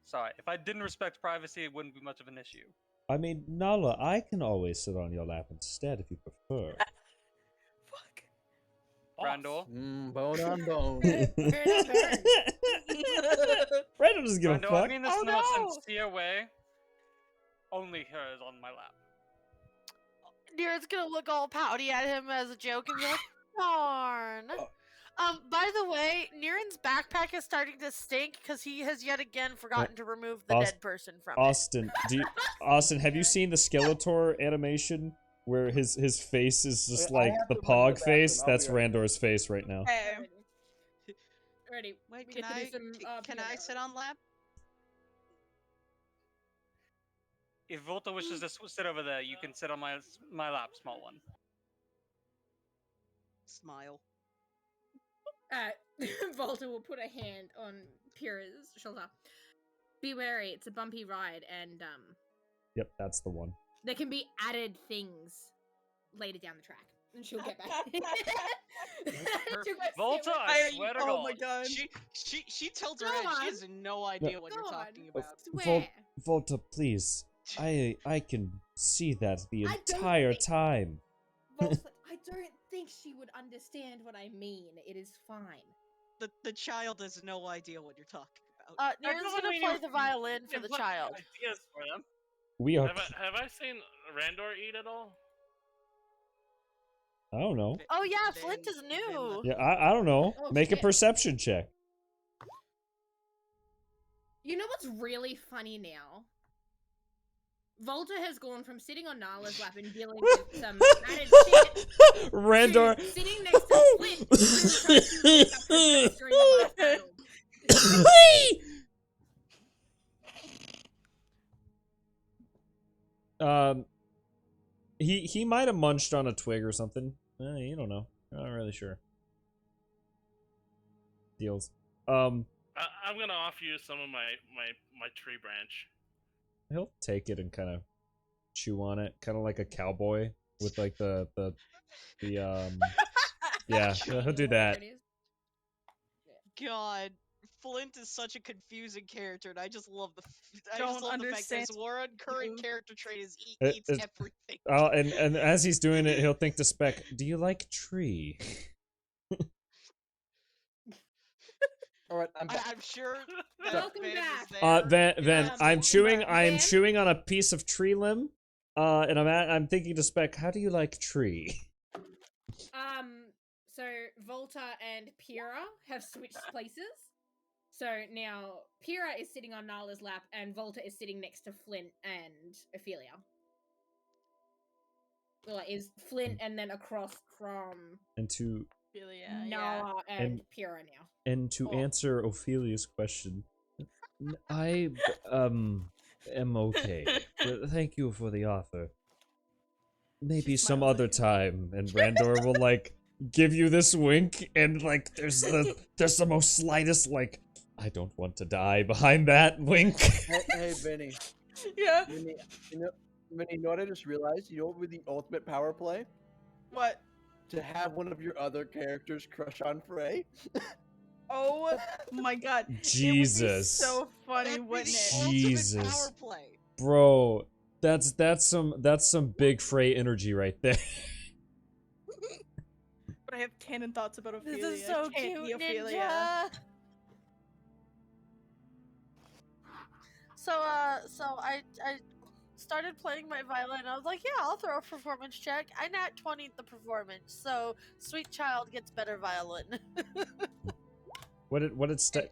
Sorry, if I didn't respect privacy, it wouldn't be much of an issue. I mean, Nala, I can always sit on your lap instead if you prefer. Fuck. Randall? Bone on bone. Randall doesn't give a Randall, fuck. I mean this Oh, in the most no! sincere way. Only her is on my lap. Niren's gonna look all pouty at him as a joke and be like, "Darn." By the way, Niren's backpack is starting to stink because he has yet again forgotten to remove the dead person from it. Austin, have you seen the Skeletor animation where his face is just Wait, I like have the to run to the Pog face? bathroom. I'll That's be right back. Randor's face right now. Hey. Ready. Wait, We can get to do I? some, Can I sit on lap? If Volta wishes to sit over there, you can sit on my lap, small one. Smile. Volta will put a hand on Pyrrha's shoulder. Be wary, it's a bumpy ride, and Yep, that's the one. there can be added things later down the track. And she'll get back. Her- She'll go sit Volta, with- I swear to oh God. my god. She tilts her Go head. She on. has no idea what you're Go on. talking about. Swear. Volta, please. I can see that the I don't entire think- time. Volta, I don't think she would understand what I mean. It is fine. The child has no idea what you're talking about. Nira's doesn't gonna mean play you- the violin for you the put child. Ideas for them. We are. Have I seen Randor eat at all? I don't know. Oh yeah, Then- Flint is new. Yeah, I don't know. Oh, Make a shit. perception check. You know what's really funny now? Volta has gone from sitting on Nala's lap and dealing with some added shit Randor. to sitting next to Flint and trying to wake up her face during the last battle. He might have munched on a twig or something. You don't know. I'm not really sure. Deals. I'm gonna offer you some of my tree branch. He'll take it and kind of chew on it, kind of like a cowboy with like the yeah, he'll do that. There it is. God, Flint is such a confusing character, and I just love the fact Don't that understand his one current you. character trait is he It- eats it- everything. And as he's doing it, he'll think to Spec, "Do you like tree?" All right, I'm back. I'm sure that Welcome Van back. is there. Then Yeah, I'm chewing. I am Van? chewing on a piece of tree limb. And I'm thinking to Spec, "How do you like tree?" So Volta and Pyrrha have switched places. So now Pyrrha is sitting on Nala's lap and Volta is sitting next to Flint and Ophelia. Well, like, is Flint and then across from And to Yeah. Nala and And- Pyrrha now. to Oh. answer Ophelia's question, I am okay. But thank you for the offer. Maybe She some smiles other at you. time, and Randor will like give you this wink, and like there's the most slightest like I don't want to die behind that wink. Hey, Vinny. Yeah. Vinny, Vinny, you know what I just realized? You know what would be the ultimate power play? What? To have one of your other characters crush on Frey. Oh my god. Jesus. It would be so funny, That'd be wouldn't the it? ultimate Jesus. power play. Bro, that's some big Frey energy right there. But I have canon thoughts about Ophelia. This is so Can't be cute, Ophelia. Ninja. So I started playing my violin. I was like, yeah, I'll throw a performance check. I nat 20 the performance, so sweet child gets better violin. What did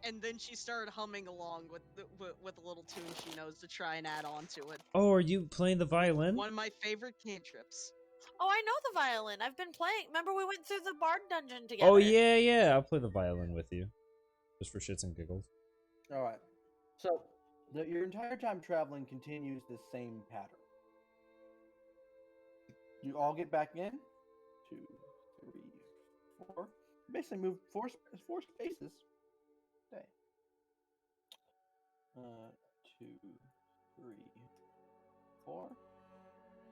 And then she started humming along with with a little tune she knows to try and add on to it. Oh, are you playing the violin? One of my favorite cantrips. Oh, I know the violin. I've been playing. Remember we went through the Bard dungeon together. Oh yeah, I'll play the violin with you, just for shits and giggles. All right. So, your entire time traveling continues the same pattern. You all get back in. 2, 3, 4. Basically, move four spaces. Okay. 2, 3, 4.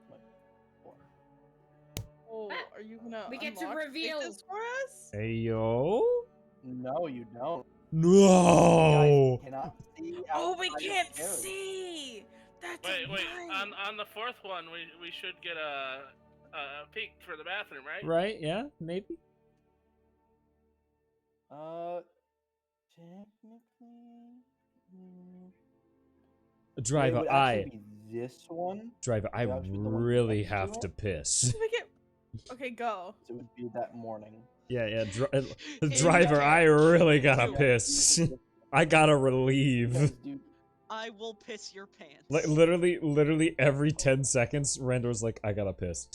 Wait, 4. Oh, are you gonna We get to unlock reveal. spaces for us? Hey yo! No, you don't. No! You guys cannot see. Oh, we outside of can't the area. see. That's Wait. right. On the fourth one, we should get a peek for the bathroom, right? Right? Yeah, maybe. Technically. Driver, it would actually be this one. Driver, I It would actually be the one really next to have it. to piss. We get... Okay, go. So it would be that morning. Yeah. In Driver, that I really gotta you- piss. I gotta relieve. Because, dude, I will piss your pants. Like literally every 10 seconds, Randor's like, I gotta piss.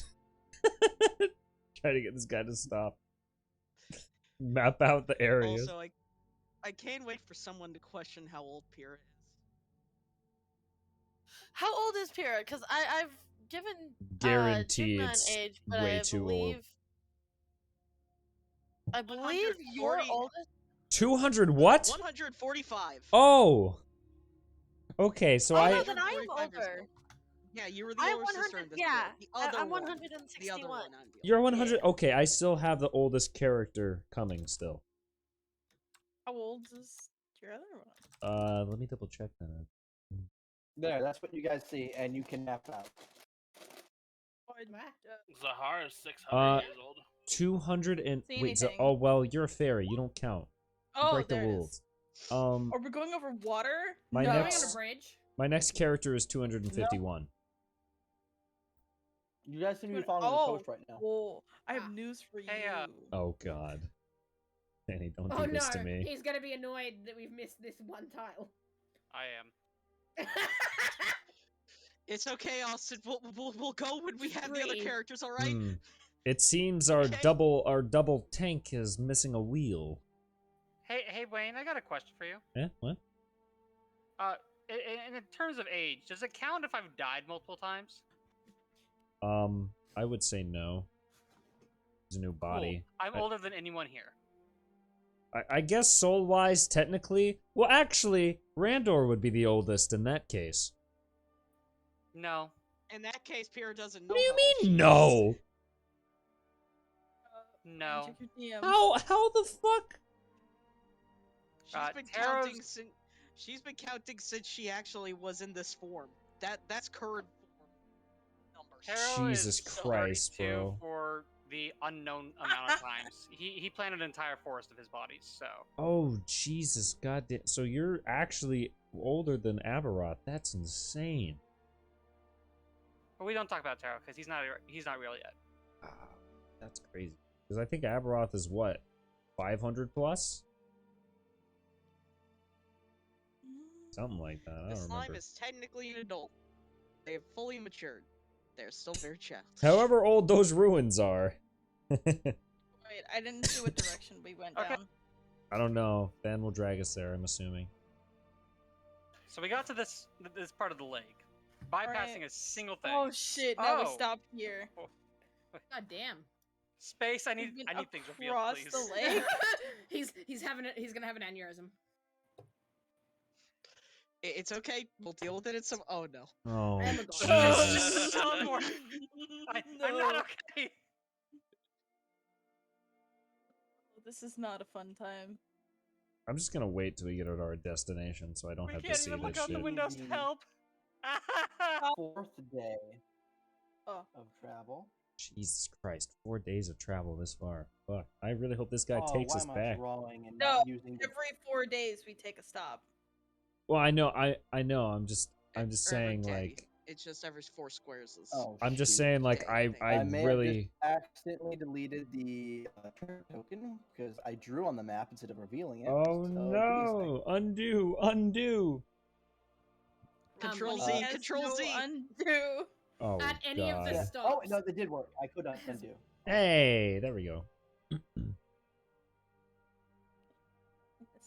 Trying to get this guy to stop. Map out the areas. Also, I can't wait for someone to question how old Pyrrha is. How old is Pyrrha? Because I've given Guarantee Jimna it's an age, but way I too old. believe, I believe your 140 oldest. 200 what? 145. Oh! Okay, so Oh I... no, then I am 145 years older. old. Yeah, you were the I'm older sister in 100. this Yeah, guild. The other I'm one. 161. The other one I'm the You're older. 100. Okay, I still have the oldest character coming still. How old is your other one? Let me double check that. There, that's what you guys see, and you can map out. Zahar is 600 Uh, years old. 200 and See wait. anything. Oh well, you're a fairy. You don't count. You Oh, break the there it is. rules. Are we going over water? My no. Going on a next- bridge. My next character is 251. You guys seem to be following the coast right now. Oh, I have news for you. Hey, Oh god. Danny, don't Oh do no, this to me. he's gonna be annoyed that we've missed this one tile. I am. It's okay, Austin. We'll go when we have the other Breathe. characters. All right. It seems our Okay. double tank is missing a wheel. Hey, Wayne, I got a question for you. Eh? What? In terms of age, does it count if I've died multiple times? I would say no. It's a new body. Cool. I'm older than anyone here. I guess soul-wise, technically. Well, actually, Randor would be the oldest in that case. No. In that case, Pierre doesn't know. What do you how old she mean, is. no? No. Check your DMs. How the fuck? She's been counting since. She's been counting since she actually was in this form. That's current form numbers. Taro Jesus is Christ, 32 bro. for the unknown amount of times. He planted an entire forest of his bodies, so. Oh, Jesus, goddamn. So you're actually older than Avaroth. That's insane. But we don't talk about Taro because he's not real yet. Ah, that's crazy. Because I think Avaroth is what? 500 plus? Something like that. I The don't slime remember. is technically an adult. They have fully matured. They're still very childish. However old those ruins are. Wait, I didn't see what direction we went Okay. down. I don't know. Van will drag us there, I'm assuming. So we got to this part of the lake, bypassing a single thing. Oh shit! Now we Oh. stopped here. God damn. Space. I need We've been things revealed, across please. the lake. he's gonna have an aneurysm. It's okay. We'll deal with it. It's some. Oh no. Oh, Oh my God. Jesus. Teleport. I'm not okay. This is not a fun time. I'm just gonna wait till we get to our destination so I don't We have to can't see even this look out the shit. windows to help. 4th day Oh. of travel. Jesus Christ, 4 days of travel this far. Fuck. I really hope this guy Oh, takes why us am I back. drawing and No, not using the... every 4 days we take a stop. Well, I know, I know. I'm just Every saying, day. like, It's just every 4 squares. Is... Oh, I'm just shoot. saying, like, Yeah, I may have really. just accidentally deleted the token because I drew on the map instead of revealing it. Oh so do these no! Undo! Control When he Z. has Control no Z. Undo. Oh At any of the God. stops. Oh no, they did work. I could not undo. Hey, there we go. This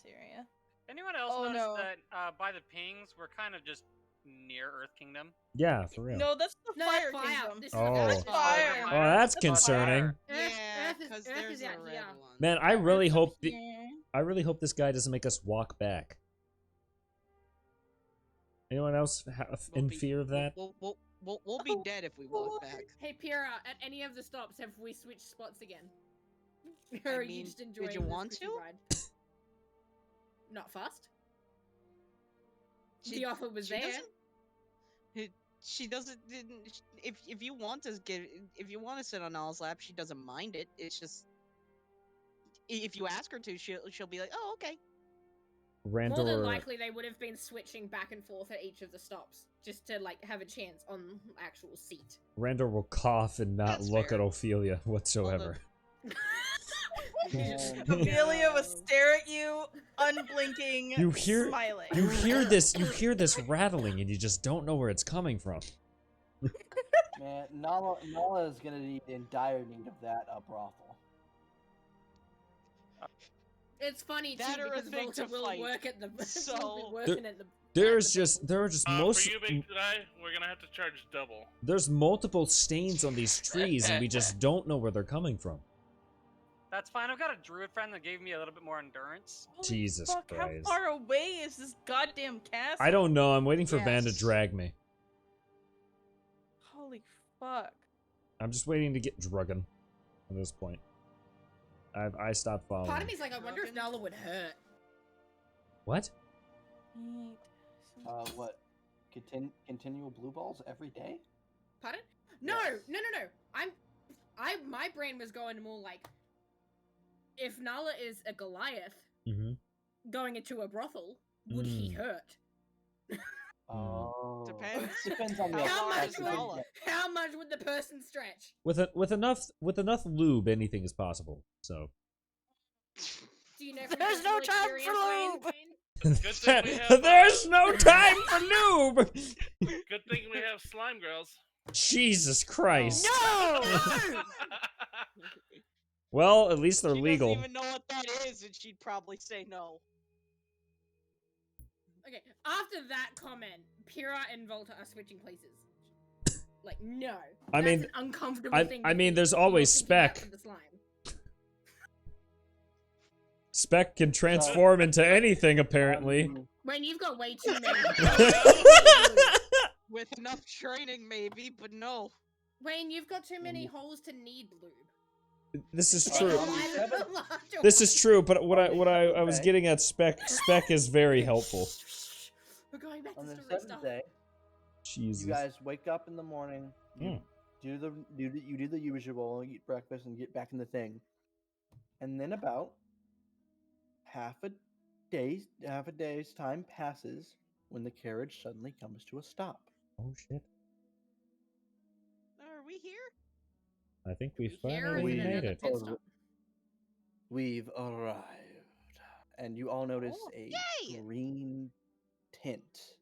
area. Anyone else Oh, notice no. that by the pings, we're kind of just near Earth Kingdom? Yeah, for real. No, that's the No, fire that's fire. kingdom. This is Oh. that's Fire. Oh, that's That's concerning. fire. Yeah, Earth is- because Earth there's is a actually- red yeah. one. Man, I really Earth's hope up the, here. I really hope this guy doesn't make us walk back. Anyone else We'll in be- fear of that? We'll be dead if we walk back. Hey Pyrrha, at any of the stops have we switched spots again? Or are you mean, just would enjoying you this want quicky to? ride? Not fast. She- The offer was she there. She doesn't. If you want to if you want to sit on Al's lap, she doesn't mind it. It's just if you ask her to, she'll be like, oh okay. More than Randor, likely, they would have been switching back and forth at each of the stops, just to like have a chance on actual seat. Randor will cough and not That's look fair. at Ophelia whatsoever. Ophelia will stare at you, unblinking, You hear- smiling. You hear this rattling, and you just don't know where it's coming from. Man, Nala is gonna be in dire need of that brothel. It's funny too That or a because thing Walter to will fight. work at the will So- be working at the. There are at the just For you, big guy, we're gonna have to charge double. there's multiple stains on these trees, and we just don't know where they're coming from. That's fine. I've got a druid friend that gave me a little bit more endurance. Holy Jesus fuck, Christ. how far away is this goddamn castle? I don't know. I'm waiting for Van to Yes. drag me. Holy fuck. I'm just waiting to get Druggen at this point. I stopped following. Part of me's like, I wonder if Nala would hurt. What? What? Continual blue balls every day? Pardon? No. My brain was going more like, if Nala is a Goliath going into a brothel, would he hurt? Oh, Depends on the How much would the person stretch? With enough lube, anything is possible. So. Do you know from There's no time for lube. Good thing we have, There's no time for lube. Good thing we have slime girls. Jesus Christ! No. Well, at least they're She legal. doesn't even know what that is, and she'd probably say no. Okay, after that comment, Pyrrha and Volta are switching places. Like, no. I mean, that's an uncomfortable thing. I mean, there's always Spec. Spec can transform into anything, apparently. When you've got way too many. With enough training, maybe, but no. Wayne, you've got too many holes to need lube. This is true. This is true, but what I was getting at, Spec is very helpful. We're going back On to the story 7th stuff. day, Jesus. you guys wake up in the morning. You do the usual, eat breakfast, and get back in the thing. And then about half a day's time passes when the carriage suddenly comes to a stop. Oh shit! Are we here? I think we Here finally is made another it. pit stop. We've arrived, and you all notice a green tint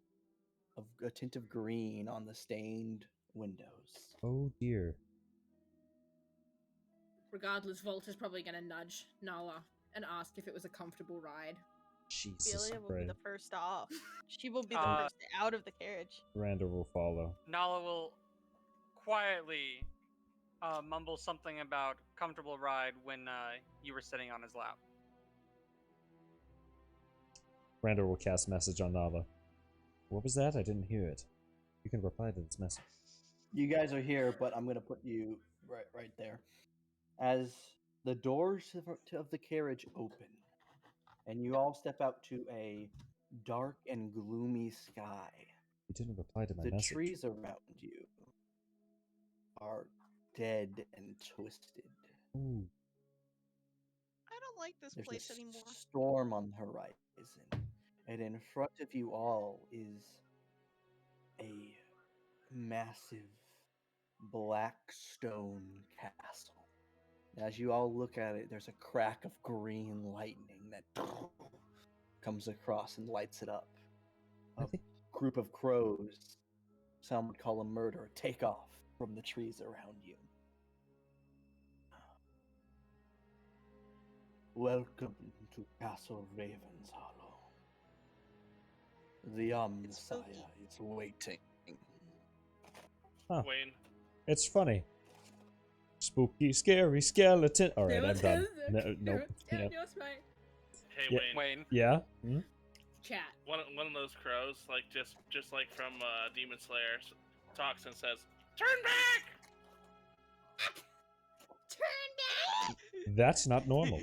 a tint of green on the stained windows. Oh dear. Regardless, Volta's probably gonna nudge Nala and ask if it was a comfortable ride. Jesus Ophelia will be Christ. the first off. She will be the first out of the carriage. Randall will follow. Nala will quietly mumble something about comfortable ride when you were sitting on his lap. Randall will cast message on Nala. What was that? I didn't hear it. You can reply to this message. You guys are here, but I'm gonna put you right there. As the doors of the carriage open, and you all step out to a dark and gloomy sky. You didn't reply to my the message. trees around you are dead and twisted. Ooh. I don't like this There's place a anymore. storm on the horizon, and in front of you all is a massive black stone castle. As you all look at it, there's a crack of green lightning that comes across and lights it up. A group of crows, some would call a murder, take off from the trees around you. Welcome to Castle Raven's Hollow. The Messiah is waiting. Huh. Wayne. It's funny. Spooky, scary skeleton. Alright, I'm done. Nope. Yep. Hey, Yeah. Wayne. Yeah? Hmm? Chat. One of those crows, like just like from Demon Slayer, talks and says, "Turn back!" Turn back! That's not normal.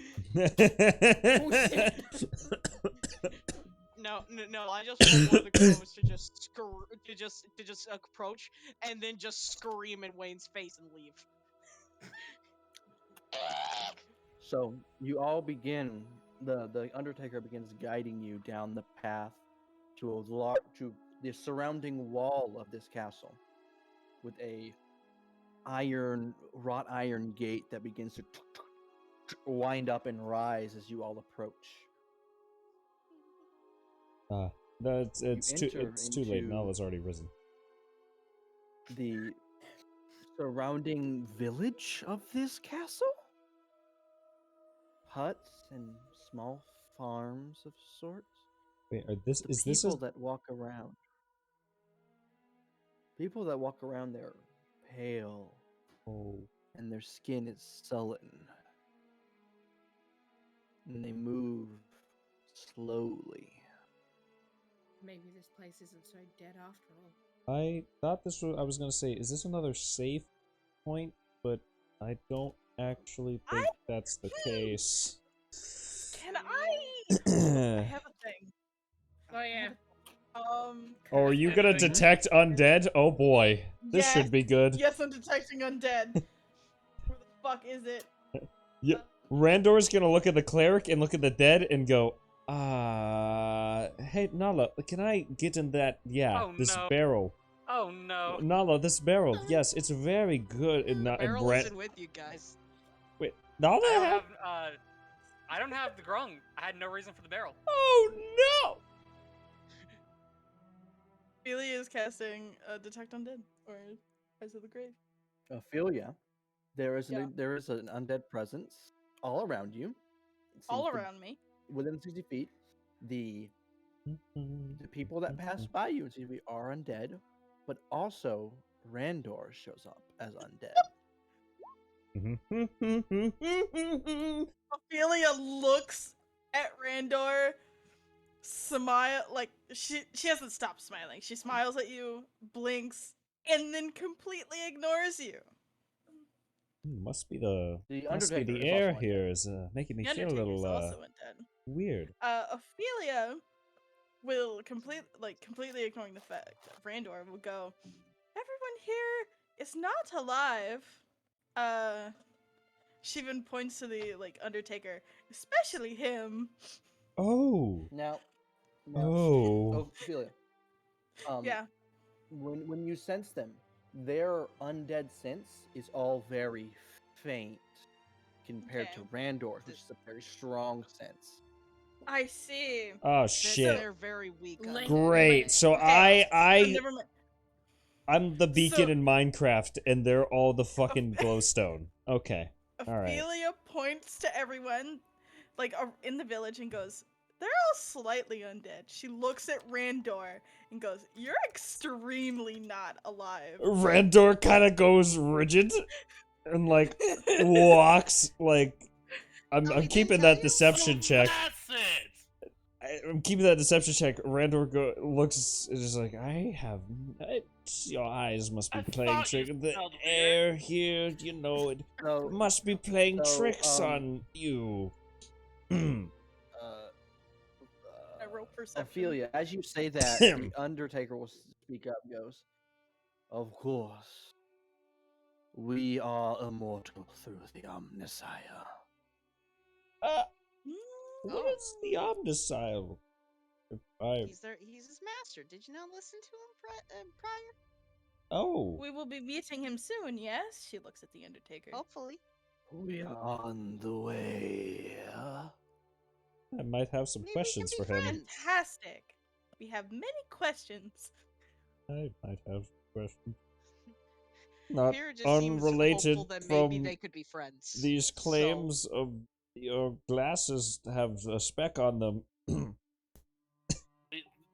No, I just want one of the crows to just approach and then just scream in Wayne's face and leave. So you all begin. The Undertaker begins guiding you down the path to the surrounding wall of this castle, with a wrought iron gate that begins to wind up and rise as you all approach. No, it's too late. into- Nala's already risen. The surrounding village of this castle? Huts and small farms of sorts. Wait, is this People that walk around. People that walk around there are pale. Oh. And their skin is sullen. And they move slowly. Maybe this place isn't so dead after all. I thought this was. I was gonna say, is this another safe point? But I don't actually think that's the case. Can I have a thing. Oh yeah. Oh, are you gonna detect undead? Oh boy, this should be good. Yes, I'm detecting undead. Where the fuck is it? Yeah, Randor's gonna look at the cleric and look at the dead and go, hey Nala, can I get in that? Yeah, Oh, this no. barrel. Oh no. Nala, this barrel. Yes, it's very good. And, The barrel isn't with you guys. Wait, Nala? I don't have the grung. I had no reason for the barrel. Oh no! Ophelia is casting Detect Undead or Eyes of the Grave. Ophelia, there is Yeah. there is an undead presence all around you. It All seems to- around me. within 60 feet. The people that pass by you seem to be are undead, but also Randor shows up as undead. Ophelia looks at Randor, smile like she hasn't stopped smiling. She smiles at you, blinks, and then completely ignores you. Must be the Undertaker is air also here is making me The feel a Undertaker's little also undead. weird. Ophelia will completely ignoring the fact that Randor will go, everyone here is not alive. She even points to the Undertaker, especially him. Oh. Now Oh. Ophelia. Yeah. When you sense them, their undead sense is all very faint compared to Randor, which is a very strong sense. I see. Oh shit. They're very weak. Great. So Okay, I never mind. I'm the beacon So- in Minecraft and they're all the fucking glowstone. Okay. All right. Ophelia points to everyone, in the village, and goes, "They're all slightly undead." She looks at Randor and goes, "You're extremely not alive." Randor kind of goes rigid and walks I'm keeping that deception check. That's it. I'm keeping that deception check. Randor looks just like your eyes must be playing tricks. The air here, it must be playing tricks on you. I roll perception. Ophelia, as you say that, the Undertaker will speak up and goes, "Of course, we are immortal through the Omnisire." What is the Omnisile? He's his master. Did you not listen to him prior? Oh. We will be meeting him soon, yes? She looks at the Undertaker. Hopefully. We are on the way. I might have some questions for him. Fantastic. We have many questions. I might have questions. Not Pierre just seems unrelated hopeful that maybe from they could be friends. these claims of your glasses have a speck on them.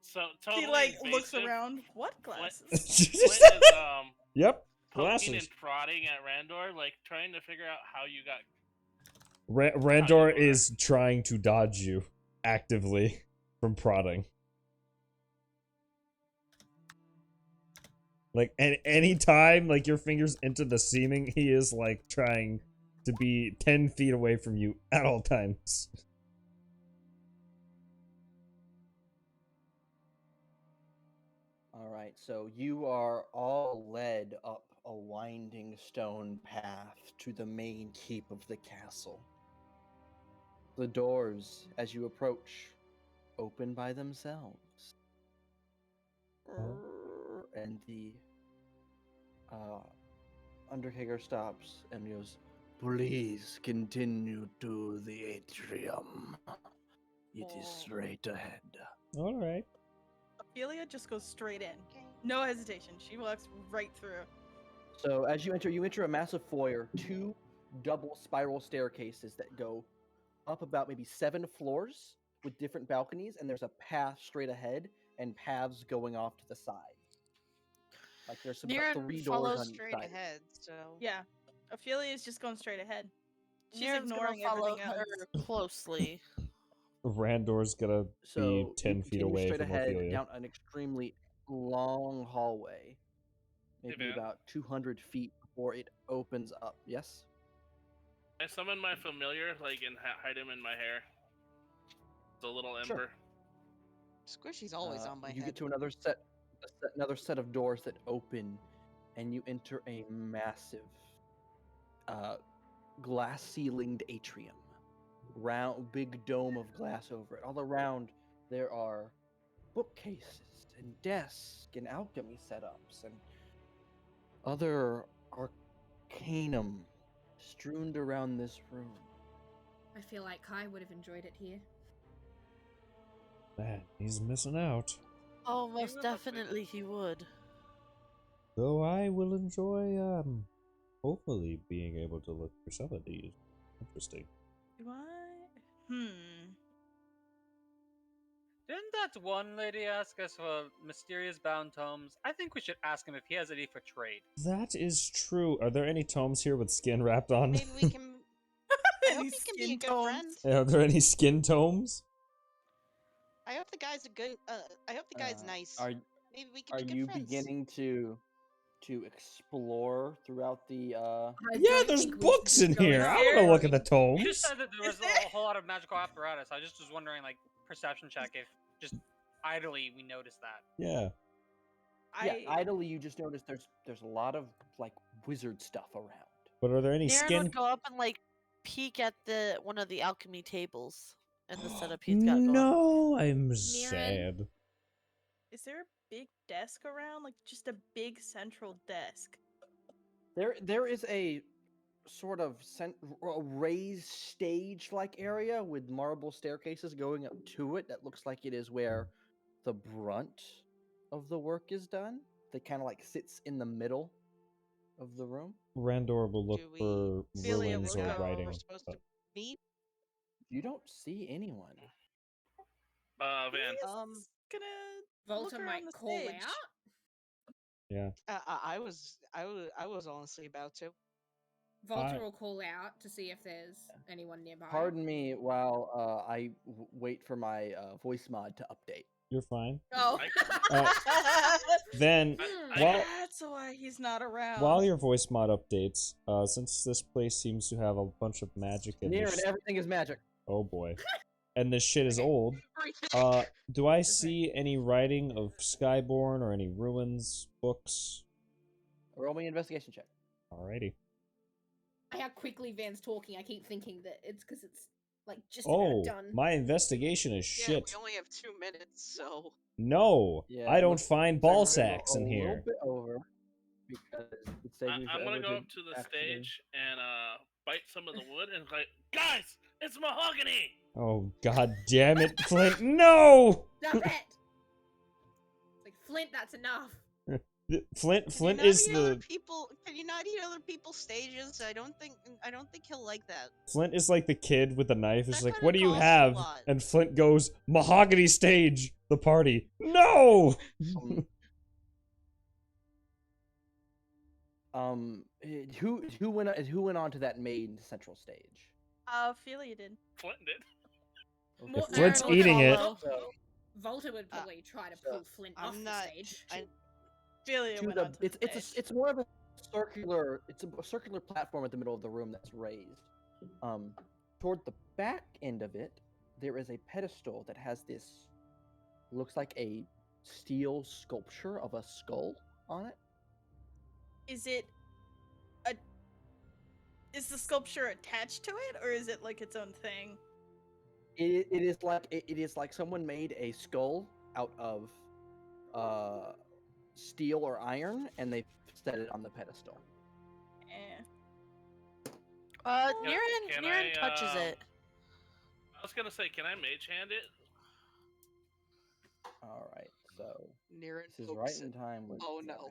So He totally looks invasive. around. What glasses? Flint is Yep, poking glasses. and prodding at Randor, trying to figure out how you got. Randor is trying to dodge you actively from prodding. Any time your fingers enter the ceiling, he is trying to be 10 feet away from you at all times. Alright, so you are all led up a winding stone path to the main keep of the castle. The doors, as you approach, open by themselves. And the Undertaker stops and goes, "Please continue to the atrium. It is straight ahead." Alright. Ophelia just goes straight in. No hesitation. She walks right through. So as you enter a massive foyer, 2 double spiral staircases that go up about maybe 7 floors with different balconies, and there's a path straight ahead and paths going off to the side. There's about 3 doors on each straight side. ahead, so Yeah. Ophelia is just going straight ahead. She's Niren's gonna ignoring follow everything else. her closely. Randor's gonna be So 10 you feet continue away straight from ahead Ophelia. down an extremely long hallway, maybe Van. about 200 feet before it opens up. Yes? I summon my familiar, like, and hide him in my hair. It's a little Sure. ember. Squishy's always on my you head. get to another set of doors that open, and you enter a massive glass-ceilinged atrium. Round, big dome of glass over it. All around, there are bookcases and desks and alchemy setups and other arcanum strewn around this room. I feel like Kai would have enjoyed it here. Man, he's missing out. Oh, He most would, definitely he would. Though I will enjoy, hopefully being able to look for some of these. Interesting. Do I? Didn't that one lady ask us for mysterious bound tomes? I think we should ask him if he has any for trade. That is true. Are there any tomes here with skin wrapped on? Maybe we can. I hope Any he can be a skin good tones? friend. Are there any skin tomes? I hope the guy's a good. I hope the guy's nice. Maybe we can Are be good you friends. beginning to explore throughout the Yeah, there's books in here. I want to look at the You just tomes. said that there was a whole lot of magical apparatus. I just was wondering, like, perception check if just idly we noticed that. Yeah. idly you just notice there's a lot of like wizard stuff around. But are there any Naren skin? would go up and like peek at one of the alchemy tables and the setup he's got going. No, I'm sad. Is there a big desk around? Like just a big central desk? There is a sort of raised stage-like area with marble staircases going up to it that looks like it is where the brunt of the work is done. That kind of like sits in the middle of the room. Randor will look for Ophelia ruins will or go. writing. We're supposed to meet. You don't see anyone. Van. Gonna look Volta around might the call stage. out. Yeah. I was honestly about to. Volta will call out to see if there's anyone nearby. Pardon me while I wait for my voice mod to update. You're fine. Oh. Then, while That's why he's not around. while your voice mod updates, since this place seems to have a bunch of magic and Near and everything is magic. oh boy, and this shit is old. Do I see any writing of Skyborn or any ruins, books? Roll me an investigation check. Alrighty. How quickly Van's talking, I keep thinking that it's because it's like just Oh, about done. my investigation is Yeah, shit. we only have 2 minutes, so. No, Yeah, I don't looks find ball like we're sacks in a here. little bit over because it says we've I'm gonna go edited up to the actually- stage and bite some of the wood and like, guys, it's mahogany. Oh god damn it, Flint! No! Stop it! It's like Flint, that's enough. Flint Can is you not eat other the people? Can you not eat other people's stages? I don't think he'll like that. Flint is like the kid with the knife. Is That like, kinda what do you costs a have? lot. And Flint goes, mahogany stage. The party. No. Who went on to that main central stage? Ophelia did. Flint did. More- Flint's Volta eating it. will- Volta would probably try to pull Flint off I'm the not. stage. Ophelia To went the, onto the stage. it's more of a circular platform at the middle of the room that's raised. Toward the back end of it, there is a pedestal that has this looks like a steel sculpture of a skull on it. Is the sculpture attached to it, or is it like its own thing? It is like someone made a skull out of steel or iron, and they set it on the pedestal. Niran touches it. I was gonna say, can I mage hand it? All right, so Niran this is pokes right it. in time. With Oh no.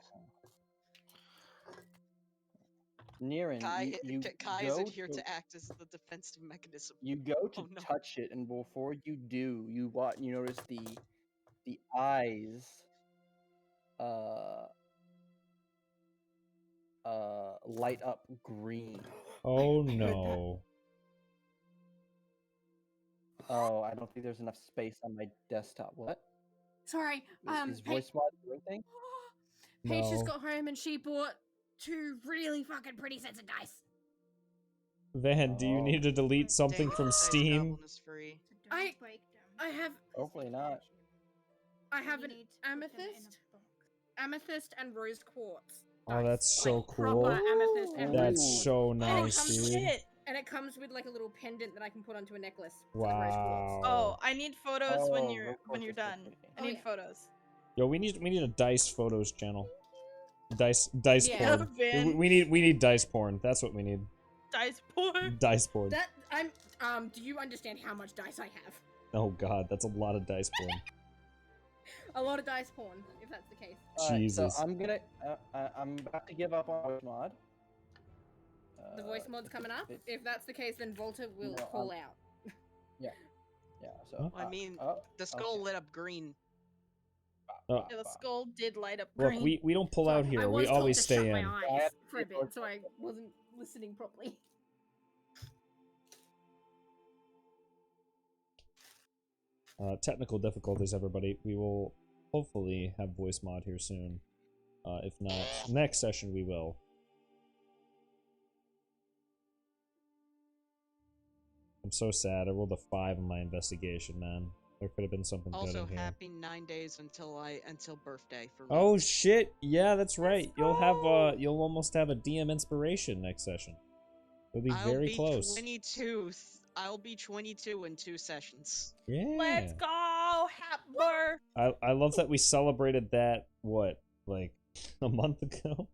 Niran, Kai, you Kai go isn't here to, to act as the defensive mechanism. You go to Oh, no. touch it, and before you do, you notice the eyes light up green. Oh no. Oh, I don't think there's enough space on my desktop. What? Sorry. Is voice mod doing thing? Paige just No. got home and she bought 2 really fucking pretty sets of dice. Van, do you need to delete something Dang it, from the Dice Steam? Goblin is free. I have Hopefully not. I have an amethyst and rose quartz. Oh, that's dice. so Like, cool. proper amethyst and rose That's quartz. so And it nice, comes dude. with- And it comes with like a little pendant that I can put onto a necklace. For the rose quartz. Oh, I need photos when Oh, you're rose quartz is so done. pretty. I need photos. Yo, we need a dice photos channel. Dice Yeah. porn. Van. We need dice porn. That's what we need. Dice porn. Dice porn. That do you understand how much dice I have? Oh god, that's a lot of dice porn. A lot of dice porn, if that's the case. Alright, Jesus. So I'm about to give up on voice mod. The voice mod's coming up. it- If that's the case, then Volta will No, call out. Yeah. So I mean, the skull lit up green. Oh, Yeah, the skull did light up look, green. we don't pull out I here. was We told always to stay shut in. my eyes for a bit, so I wasn't listening properly. Technical difficulties, everybody. We will hopefully have voice mod here soon. If not, next session we will. I'm so sad. I rolled a 5 in my investigation, man. There could have been something good Also, in here. happy 9 days until birthday for me. Oh shit! Yeah, that's right. You'll almost have a DM inspiration next session. You'll be very close. 22. I'll be 22 in 2 sessions. Yeah. Let's go, happy birthday. I love that we celebrated that, what, like a month ago?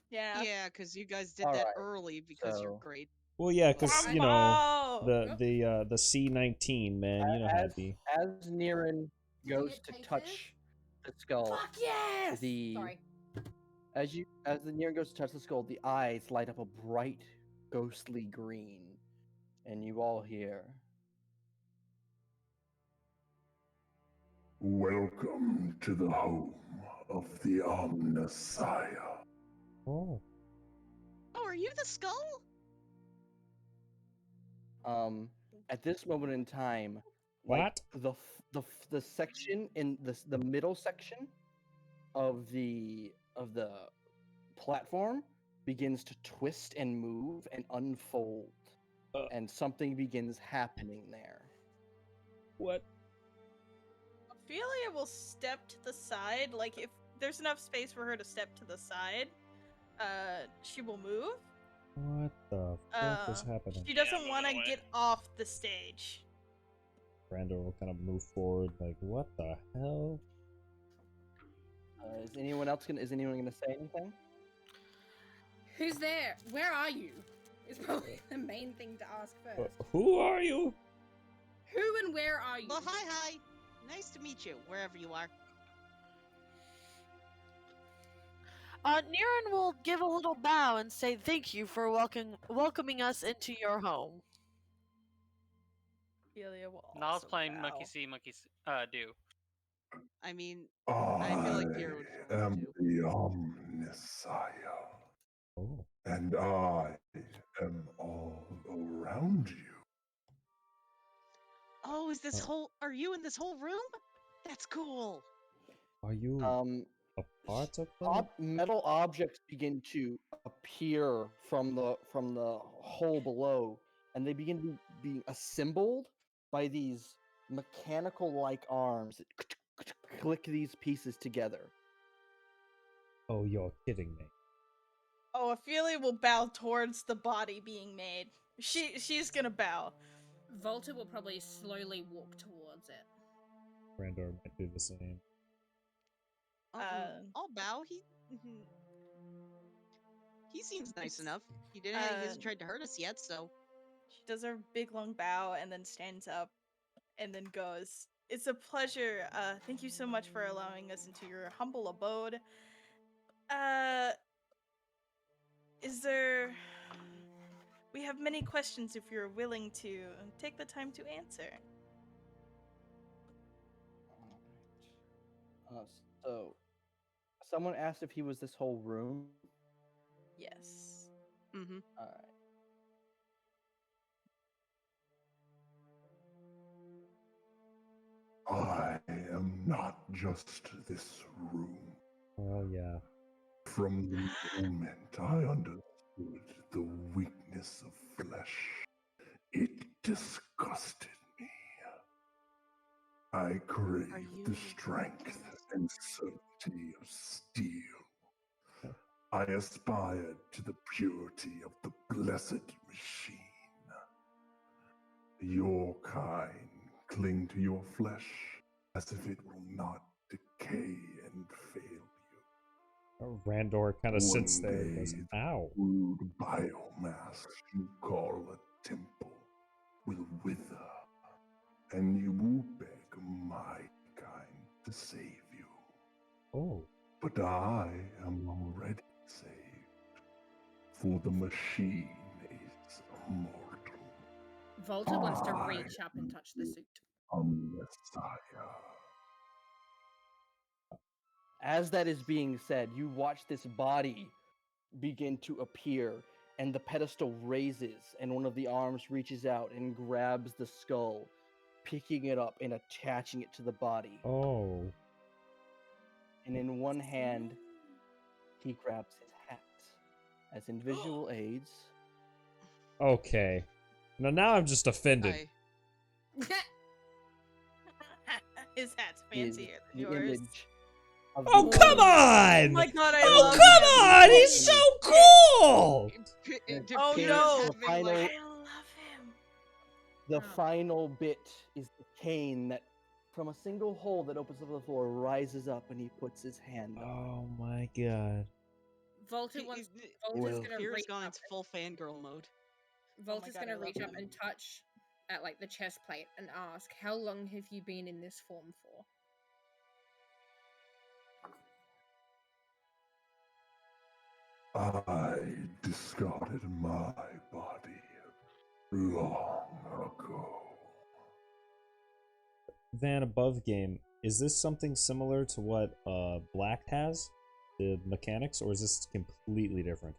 Yeah. Yeah, because you guys did All that right, early because you're so- great. Well, yeah, because you know Bravo! the C19, man. You know how it be. As Niren goes to touch the skull, Fuck yes! the Sorry. as the Niren goes to touch the skull, the eyes light up a bright, ghostly green, and you all hear. Welcome to the home of the Omnissiah. Oh. Oh, are you the skull? At this moment in time, What? like the section in the middle section of the platform begins to twist and move and unfold, and something begins happening there. What? Ophelia will step to the side. Like, if there's enough space for her to step to the side, she will move. What the fuck is happening? She doesn't moving want to away. get off the stage. Brando will kind of move forward, like, what the hell? Is anyone gonna say anything? Who's there? Where are you? Is probably the main thing to ask first. Who are you? Who and where are you? Well, hi. Nice to meet you, wherever you are. Niren will give a little bow and say thank you for welcoming us into your home. Ophelia will Now it's also playing bow. Monkey See, Monkey Do. I mean, I feel like Pierre would am too. the Omnissiah, Oh. and I am all around you. Oh, are you in this whole room? That's cool. Are you a part of them? Metal objects begin to appear from the hole below, and they begin to be assembled by these mechanical-like arms that click these pieces together. Oh, you're kidding me. Oh, Ophelia will bow towards the body being made. She's gonna bow. Volta will probably slowly walk towards it. Brando might do the same. I'll bow. He seems nice enough. He hasn't tried to hurt us yet, so. She does her big long bow and then stands up and then goes, "It's a pleasure. Thank you so much for allowing us into your humble abode. We have many questions if you're willing to take the time to answer." So, someone asked if he was this whole room. Yes. Mm-hmm. All right. I am not just this room. Oh, yeah. From the moment I understood the weakness of flesh, it disgusted me. I craved the strength and certainty of steel. I aspired to the purity of the blessed machine. Your kind cling to your flesh as if it will not decay and fail you. Randor kind of sits there and goes, One day, ow. the crude biomass you call a temple will wither, and you will beg my kind to save you. Oh. But I am already saved, for the machine is immortal. Volta wants to reach up and touch the suit. Messiah. As that is being said, you watch this body begin to appear, and the pedestal raises, and one of the arms reaches out and grabs the skull, picking it up and attaching it to the body. Oh. And in one hand, he grabs his hat. As in visual aids. Okay. Now I'm just offended. His hat's is fancier than the yours. image of Oh, the come old- on! Oh my god, I Oh, love come him. on! He's so cool! Oh Pierce no! the final, I love him. the final bit is the cane that, from a single hole that opens up the floor, rises up, and he puts his hand on. Oh my god. Volta wants. Will. Volta's gonna Pierre's reach gone up. into full fangirl mode. Volta's God, I gonna love reach up him. and touch at like the chest plate and ask, "How long have you been in this form for?" I discarded my body long ago. Van above game, is this something similar to what Black has? The mechanics, or is this completely different?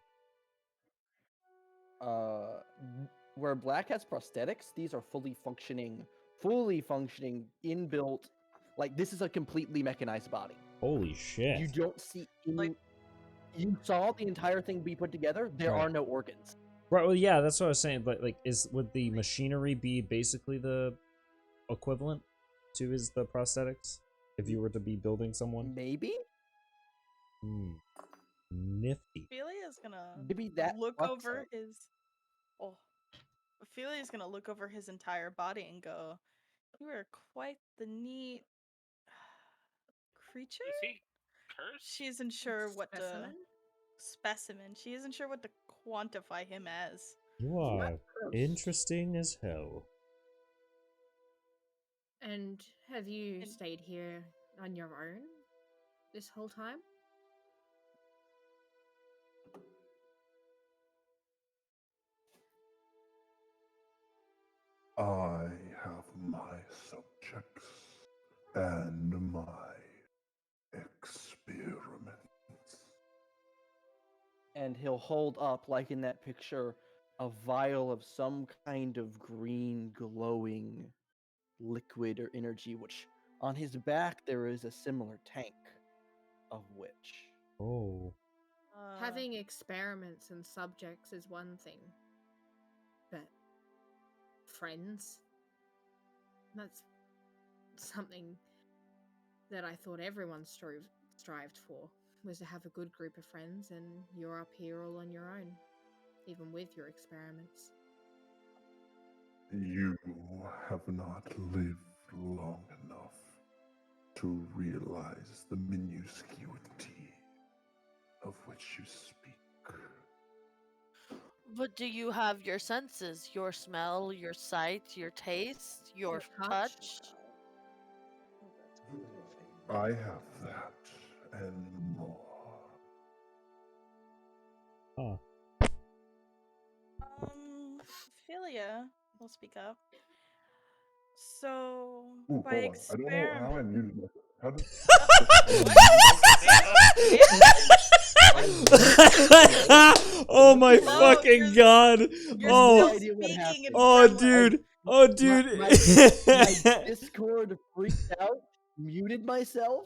Where Black has prosthetics, these are fully functioning, inbuilt. Like, this is a completely mechanized body. Holy shit. You don't see any. You saw the entire thing be put together. There Right. are no organs. Right, well, yeah, that's what I was saying, but, like, would the machinery be basically the equivalent to the prosthetics? If you were to be building someone? Maybe? Nifty. Ophelia's gonna Maybe that look fucks over up. his. Oh, Ophelia's gonna look over his entire body and go, "You are quite the neat creature." Is he cursed? She isn't sure what Specimen? to specimen. She isn't sure what to quantify him as. You are interesting as hell. And have you stayed here on your own this whole time? I have my subjects and my experiments. And he'll hold up, like in that picture, a vial of some kind of green glowing liquid or energy, which on his back there is a similar tank of which. Oh. Having experiments and subjects is one thing, but friends? That's something that I thought everyone strived for, was to have a good group of friends, and you're up here all on your own, even with your experiments. You have not lived long enough to realize the minusculity of which you speak. But do you have your senses? Your smell, your sight, your taste, your touch? I have that and more. Huh. Ophelia will speak up. So, Ooh, by hold on. I don't know how I muted myself. How did... Oh my fucking god! Oh, oh, dude! Oh, dude! My Discord freaked out, muted myself.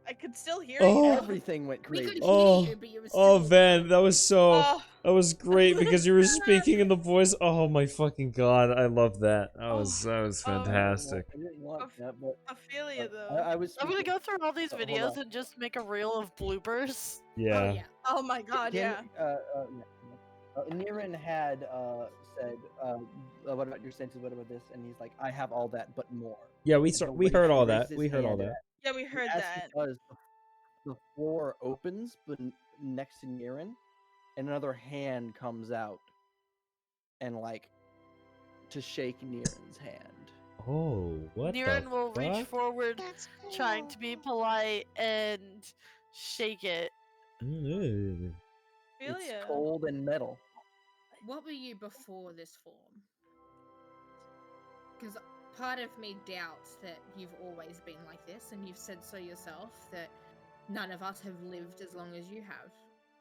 I could still hear Oh. you. Everything went We crazy. could Oh, hear you, but you were still oh, Van, that was so, Oh. that was great because you were speaking in the voice. Oh my fucking god, I love that. That was fantastic. I didn't want that, but Ophelia, though. I was. I'm gonna speaking- go through all these hold videos on. and just make a reel of bloopers. Yeah. Oh yeah. Oh my god, yeah. Niren had said, "What about your senses? What about this?" And he's like, "I have all that, but more." Yeah, And the we way heard he all raises that. his We heard all hand, that. Yeah, we heard as that. he does, the floor opens, but next to Niren, and another hand comes out, and like to shake Niren's hand. Oh, what Niren the will reach fuck? forward, That's trying cool. to be polite, and shake it. Mm. It's Ophelia. cold and metal. What were you before this form? Because part of me doubts that you've always been like this, and you've said so yourself that none of us have lived as long as you have.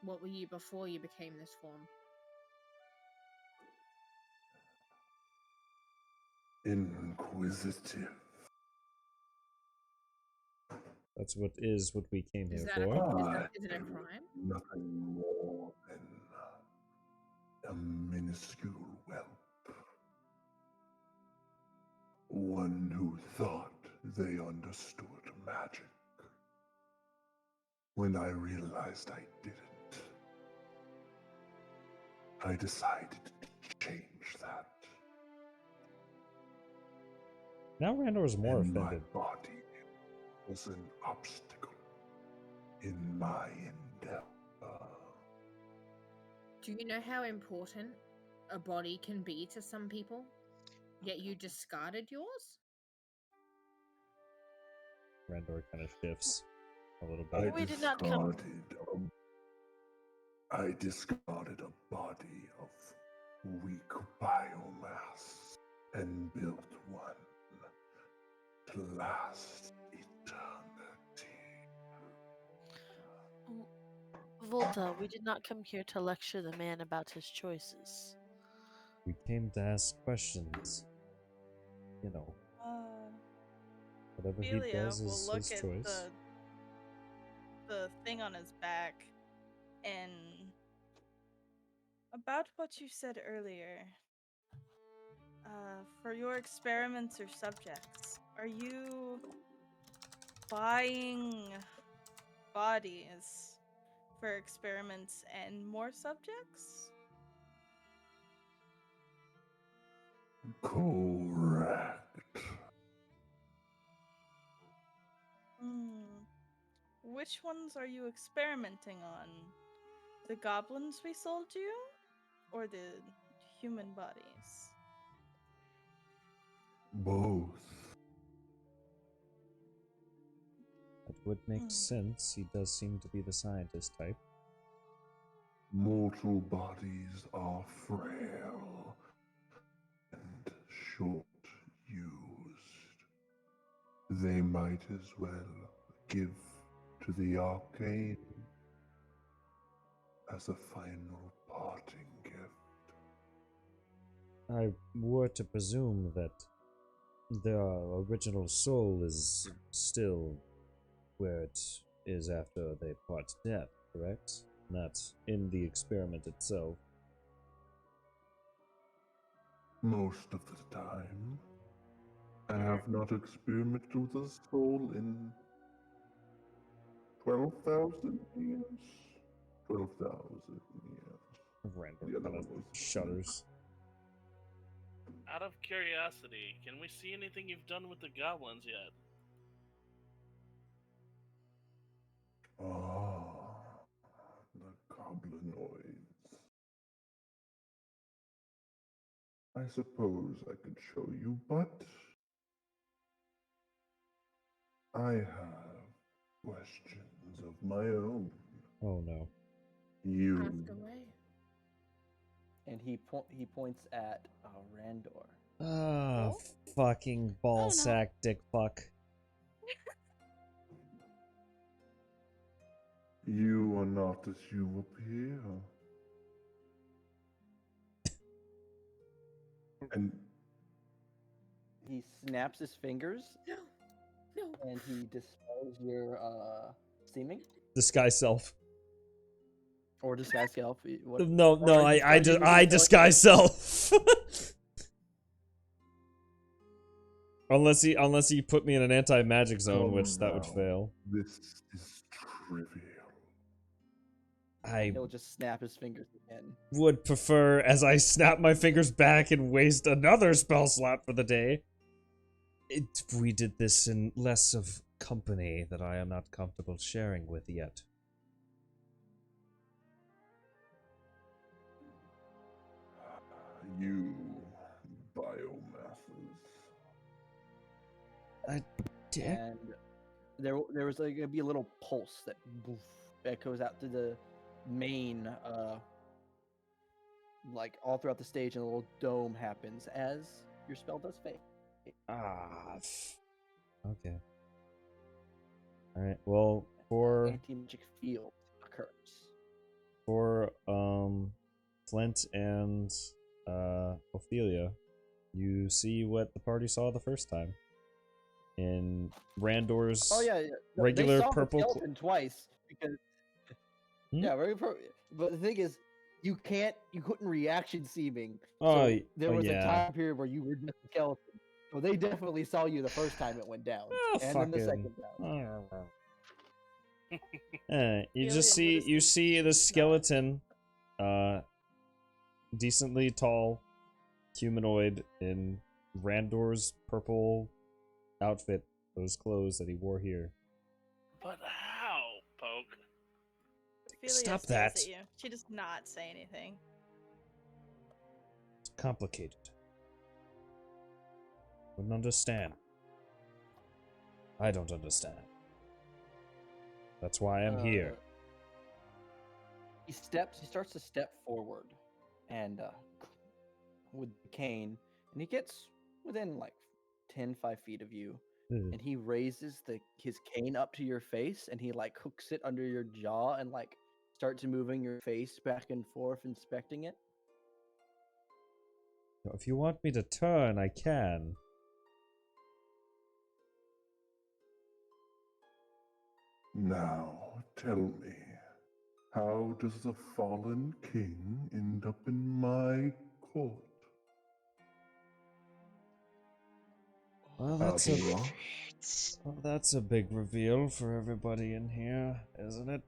What were you before you became this form? Inquisitive. That's what we came Is here that for. is it a crime? Nothing more than a minuscule whelp. One who thought they understood magic. When I realized I didn't, I decided to change that. Now Randor's more And offended. my body was an obstacle in my endeavor. Do you know how important a body can be to some people? Yet you discarded yours? Randor kind of shifts a little I bit. We did not come. discarded a body of weak biomass and built one to last eternity. Volta, we did not come here to lecture the man about his choices. We came to ask questions. You know, whatever he Ophelia does will is look his at choice. the thing on his back and about what you said earlier. For your experiments or subjects, are you buying bodies for experiments and more subjects? Correct. Which ones are you experimenting on? The goblins we sold you? Or the human bodies? Both. That would make sense. He does seem to be the scientist type. Mortal bodies are frail and short used. They might as well give to the arcane as a final parting gift. I were to presume that their original soul is still where it is after they part death, correct? Not in the experiment itself. Most of the time, I have not experimented with a soul in 12,000 years. 12,000 years. Randor kind of shudders. Out of curiosity, can we see anything you've done with the goblins yet? Ah, the goblinoids. I suppose I could show you, but I have questions of my own. Oh no. You. Ask away. And he points at Randor. Ah, fucking ballsack dick fuck. You are not as you appear. And he snaps his fingers, and he dispels your seeming Disguise self. or disguise self. No, or no, I disguising disguise self. unless he put me in an anti-magic zone, which that would now. fail. This is trivial. I He'll just snap his fingers again. would prefer, as I snap my fingers back and waste another spell slot for the day, if we did this in less of company that I am not comfortable sharing with yet. You biomasses. And there was like gonna be a little pulse that boof, echoes out to the main like all throughout the stage, and a little dome happens as your spell does fade. Okay. Alright, well, for Anti-magic field occurs. Flint and Ophelia, you see what the party saw the first time. In Randor's regular they saw purple the skeleton twice because but the thing is, you couldn't reaction seeming. So there was a time period where you were just a skeleton. So they definitely saw you the first time it went down, and then the second time. You see the skeleton, decently tall humanoid in Randor's purple outfit, those clothes that he wore here. But how, Poke? Ophelia Stop stares that. at you. She does not say anything. It's complicated. Wouldn't understand. I don't understand. That's why I'm here. He starts to step forward, and with the cane, and he gets within like 5 feet of you, and he raises his cane up to your face, and he like hooks it under your jaw and like starts moving your face back and forth, inspecting it. If you want me to turn, I can. Now, tell me, how does the fallen king end up in my court? Well, that's a big reveal for everybody in here, isn't it?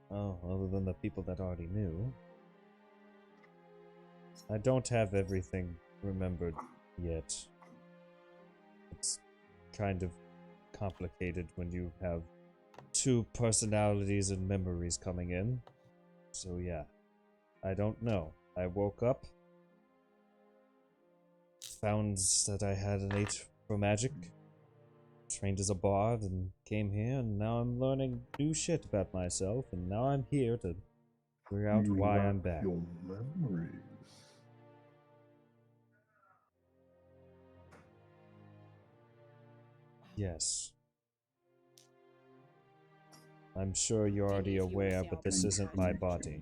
Oh, other than the people that already knew. I don't have everything remembered yet. It's kind of complicated when you have two personalities and memories coming in. So yeah, I don't know. I woke up, found that I had an 8 for magic, trained as a bard, and came here, and now I'm learning new shit about myself, and now I'm here to figure out why I'm back. Your memories. Yes. I'm sure you're already aware, but this isn't my body.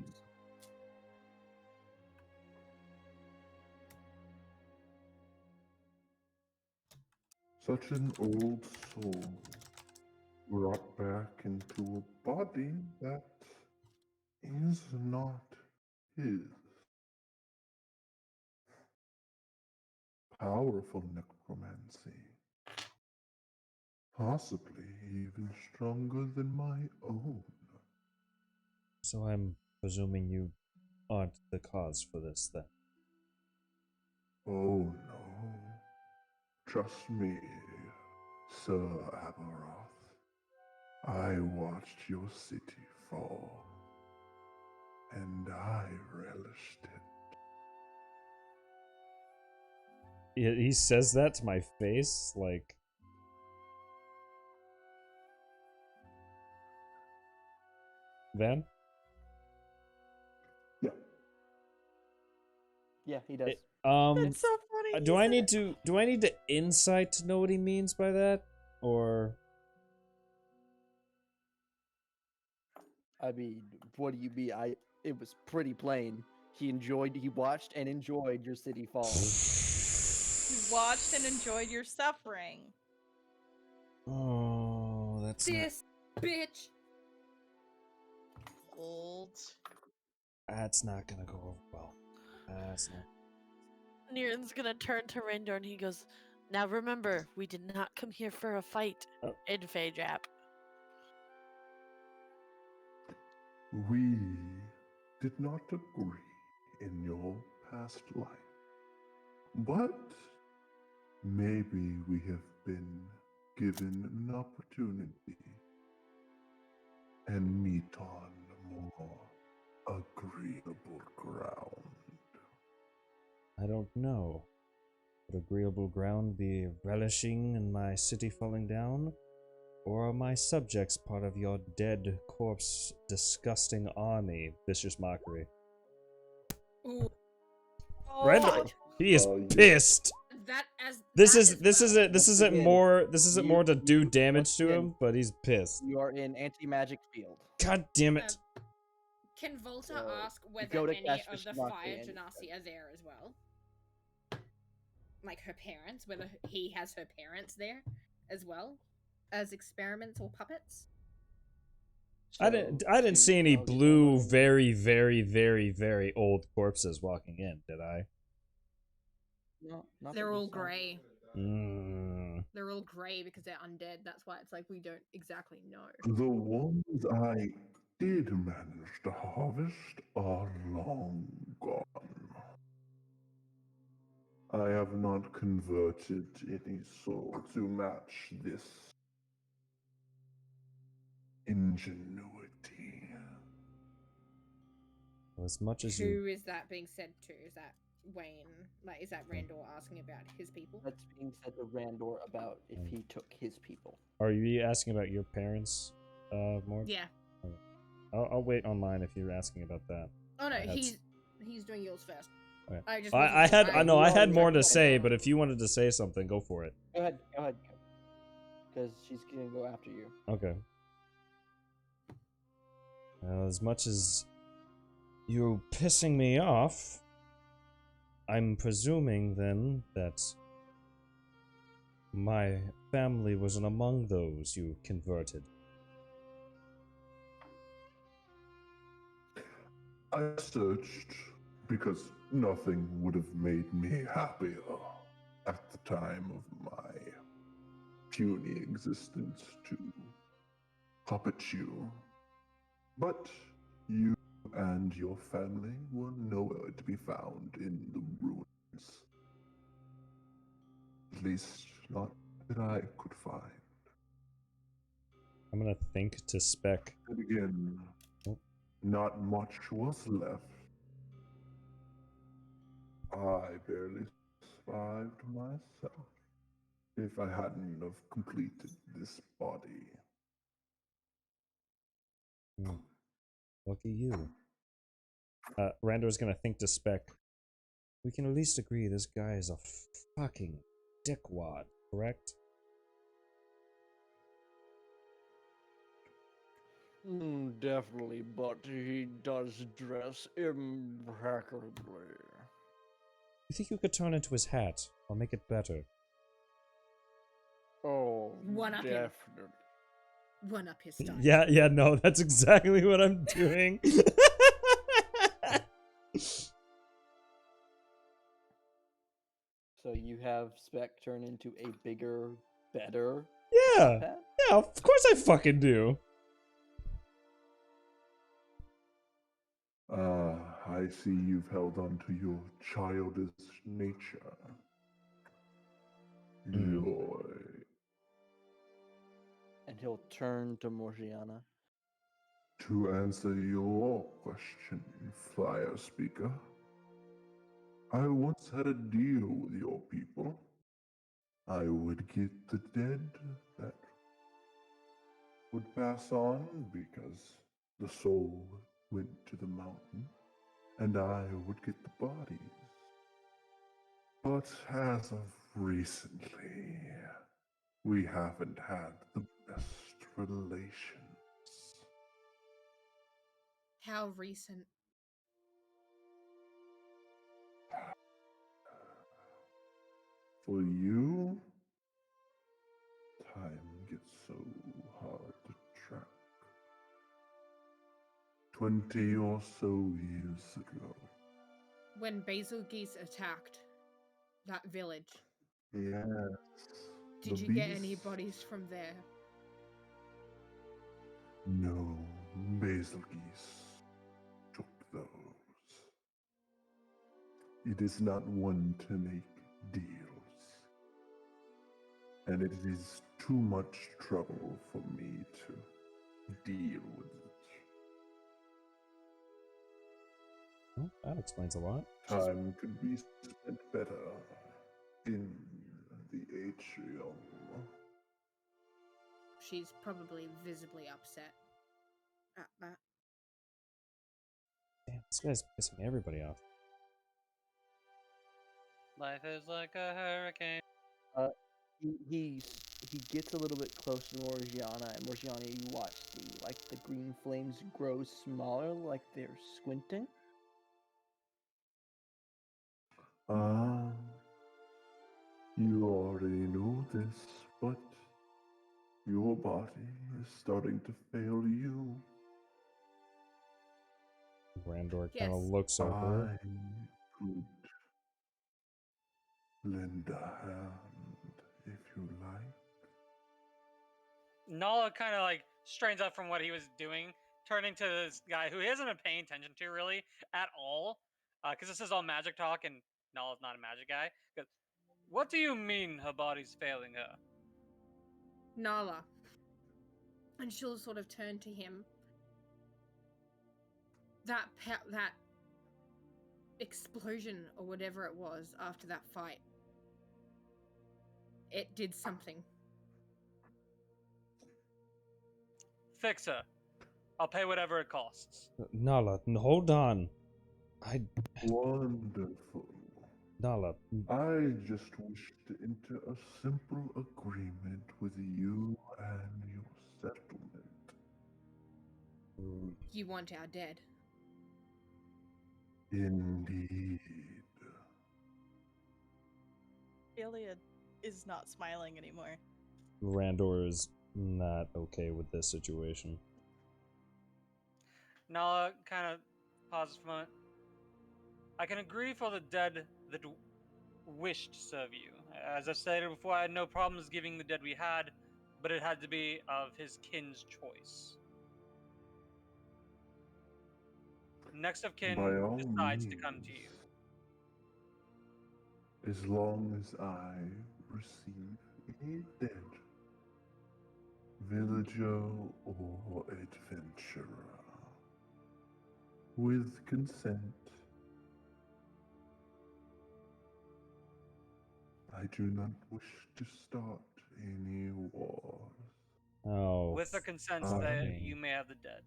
Such an old soul brought back into a body that is not his. Powerful necromancy. Possibly even stronger than my own. So I'm presuming you aren't the cause for this, then? Oh no. Trust me, Sir Avaroth. I watched your city fall, and I relished it. He says that to my face, like... Van? Yeah, he does. That's so funny. Do I need to insight to know what he means by that, or? I mean, what do you mean? It was pretty plain. He watched and enjoyed your city fall. watched and enjoyed your suffering. Oh, that's not, This bitch. Old. that's not gonna go over well. That's not. Niren's gonna turn to Rendor and he goes, "Now remember, we did not come here for a fight Oh. in Phaedrap." We did not agree in your past life. But maybe we have been given an opportunity and meet on more agreeable ground. I don't know. Would agreeable ground be relishing in my city falling down? Or are my subjects part of your dead corpse disgusting army? Vicious mockery. Ooh. Randall, he is yeah. pissed. That as This that is as this well. isn't this Once isn't again, more this isn't more to do you- damage once to again, him, but he's pissed. You are in anti-magic field. God damn it. Can Volta So, ask whether go to any cast of the Vicious Mockery fire and- genasi are there as well? Like her parents, whether he has her parents there as well as experiments or puppets? I didn't see any I'll get that blue, one. very old corpses walking in, did I? No, not They're that you all saw. grey. Mm. They're all grey because they're undead. That's why it's like we don't exactly know. The ones I did manage to harvest are long gone. I have not converted any soul to match this ingenuity. As much as you Who is that being said to? Is that Wayne? Like, is that Randall asking about his people? That's being said to Randor about if he took his people. are you asking about your parents, more? Yeah. I'll wait on mine if you're asking about that. Oh no, That's- he's doing yours first. Okay. I just I wasn't- had I know I had you more already to said say, that. but if you wanted to say something, go for it. Go ahead, because she's gonna go after you. Okay. As much as you're pissing me off, I'm presuming then that my family wasn't among those you converted. I searched because nothing would have made me happier at the time of my puny existence to puppet you. But you and your family were nowhere to be found in the ruins. At least, not that I could find. I'm gonna think to spec. And again, not much was left. I barely survived myself if I hadn't have completed this body. Lucky you. Rando's gonna think to spec. We can at least agree this guy is a fucking dickwad, correct? Definitely, but he does dress impeccably. You think you could turn into his hat, or make it better? Oh, One up him. definitely. One up his style. Yeah, no, that's exactly what I'm doing. So you have Spec turn into a bigger, better Yeah, hat? yeah, of course I fucking do. I see you've held on to your childish nature. Joy. And he'll turn to Morgiana. To answer your question, Fire Speaker, I once had a deal with your people. I would get the dead that would pass on because the soul went to the mountain, and I would get the bodies. But as of recently, we haven't had the best relations. How recent? For you, time gets so hard to track. 20 or so years ago. When Basil Geese attacked that village, Yes. did the you get beast? any bodies from there? No, Basil Geese took those. It is not one to make deals. And it is too much trouble for me to deal with it. Well, that explains a lot. Time could be spent better in the atrium. She's probably visibly upset at that. Damn, this guy's pissing everybody off. Life is like a hurricane. He gets a little bit closer to Morgiana, and Morgiana, you watch the green flames grow smaller, like they're squinting. Ah, you already know this, but your body is starting to fail you. Randor Yes. kind of looks over. I could lend a hand if you like. Nala kind of like strains up from what he was doing, turning to this guy who he hasn't been paying attention to really at all, because this is all magic talk, and Nala's not a magic guy. Goes, what do you mean her body's failing her? Nala. And she'll sort of turn to him. That explosion or whatever it was after that fight, it did something. Fix her. I'll pay whatever it costs. Nala, hold on. Wonderful. Nala. I just wish to enter a simple agreement with you and your settlement. You want our dead. Indeed. Ophelia is not smiling anymore. Randor is not okay with this situation. Nala kind of pauses for a moment. I can agree for the dead that wished to serve you. As I stated before, I had no problems giving the dead we had, but it had to be of his kin's choice. Next of kin By all decides to means, come to you. as long as I receive a dead villager or adventurer with consent. I do not wish to start any wars. Oh. With the consent that you may have the dead.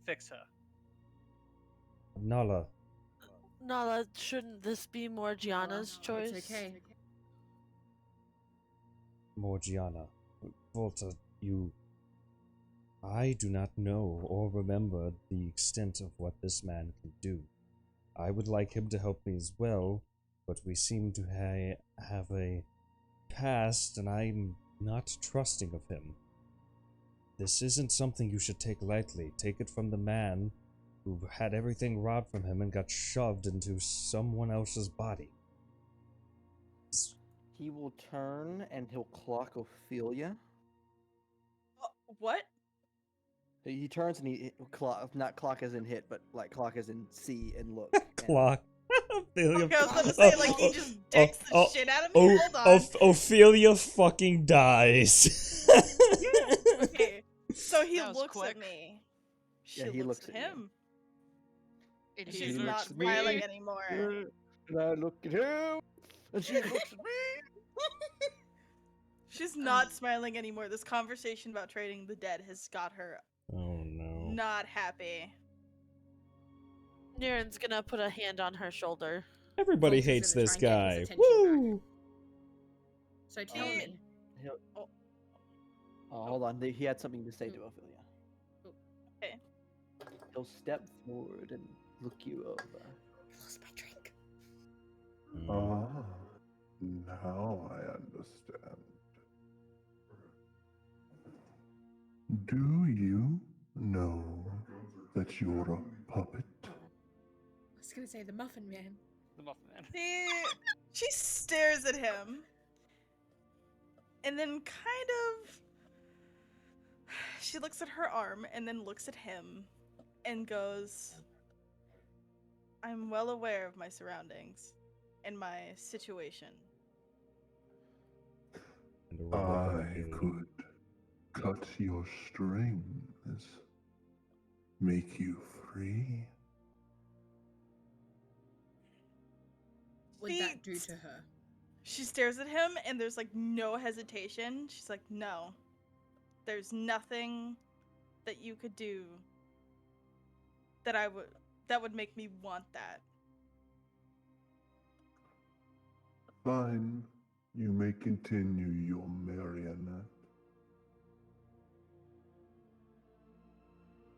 Fix her. Nala. Nala, shouldn't this be Morgiana's choice? It's okay. Morgiana. Volta, you... I do not know or remember the extent of what this man can do. I would like him to help me as well, but we seem to have a past, and I'm not trusting of him. This isn't something you should take lightly. Take it from the man who had everything robbed from him and got shoved into someone else's body. He will turn and he'll clock Ophelia. What? He turns and he clock, not clock as in hit, but like clock as in see and look. Clock. Ophelia. Okay, I was gonna say, like, he just decks the shit out of me. Hold on. Ophelia fucking dies. Okay, so he That was looks quick. at me. Yeah, he looks at you. him. And And he she's looks not at me. smiling anymore. And I look at him, and she looks at me. She's not smiling anymore. This conversation about trading the dead has got her Oh no. not happy. Niren's gonna put a hand on her shoulder. Everybody Volta's hates gonna this try and get guy. his attention Woo! So tell He- me. Oh, hold on. He had something to say to Ophelia. Okay. He'll step forward and look you over. I lost my drink. Mm. Ah, Now I understand. Do you know that you're a puppet? I was gonna say the Muffin Man. The Muffin Man. She stares at him, and then kind of she looks at her arm and then looks at him and goes, I'm well aware of my surroundings and my situation. I could cut your strings, make you free. What would that do to her? She stares at him and there's like no hesitation. She's like, no, there's nothing that you could do that would make me want that. Fine, you may continue your marionette.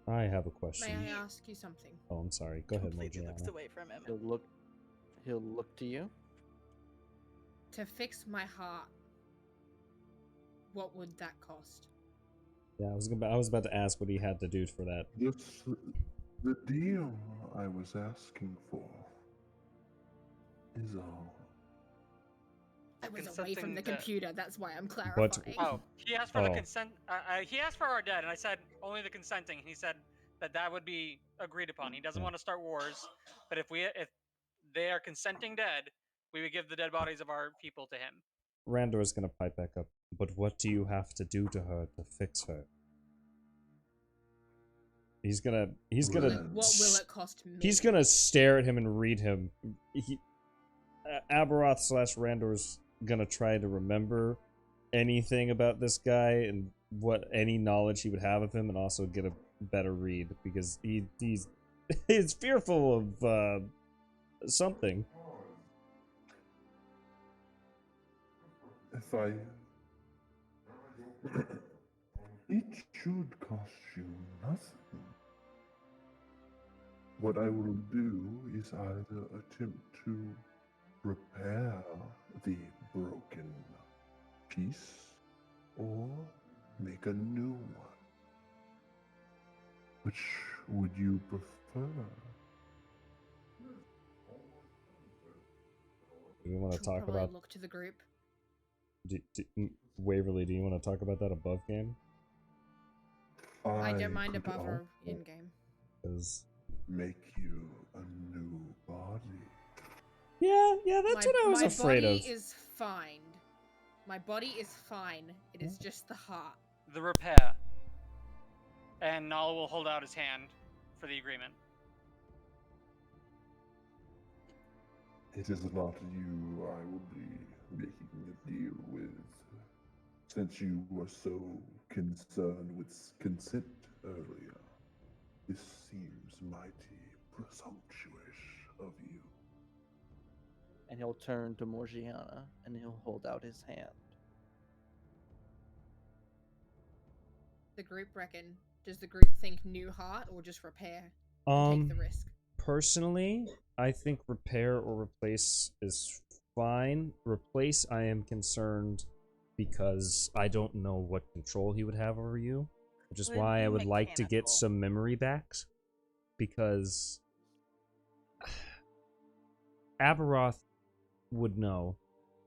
I have a question. May I ask you something? Oh, I'm sorry. Go ahead, Completely Morgiana. looks away from him. He'll look to you. To fix my heart, what would that cost? Yeah, I was about to ask what he had to do for that. The deal I was asking for is all. I was away from the computer, that's why I'm clarifying. What? Oh, he asked for the consent. He asked for our dead, and I said only the consenting. He said that would be agreed upon. He doesn't want to start wars, but if they are consenting dead, we would give the dead bodies of our people to him. Randor is gonna pipe back up. But what do you have to do to her to fix her? He's gonna. What will it cost me? He's gonna stare at him and read him. Aberoth / Randor's gonna try to remember anything about this guy and any knowledge he would have of him, and also get a better read because he's fearful of something. If I... It should cost you nothing. What I will do is either attempt to repair the broken piece or make a new one. Which would you prefer? Do you want to talk about? Look to the group. Waverly, do you want to talk about that above game? I don't mind above or in game. Make you a new body. Yeah, that's what I was afraid of. My body is fine. My body is fine. It is just the heart. The repair. And Nala will hold out his hand for the agreement. It is not you I will be making a deal with, since you were so concerned with consent earlier. This seems mighty presumptuous of you. And he'll turn to Morgiana and he'll hold out his hand. The group reckon. Does the group think new heart or just repair? And take the risk. Personally, I think repair or replace is fine. Replace, I am concerned because I don't know what control he would have over you, which is why I would like to get some memory backs, because Aberoth would know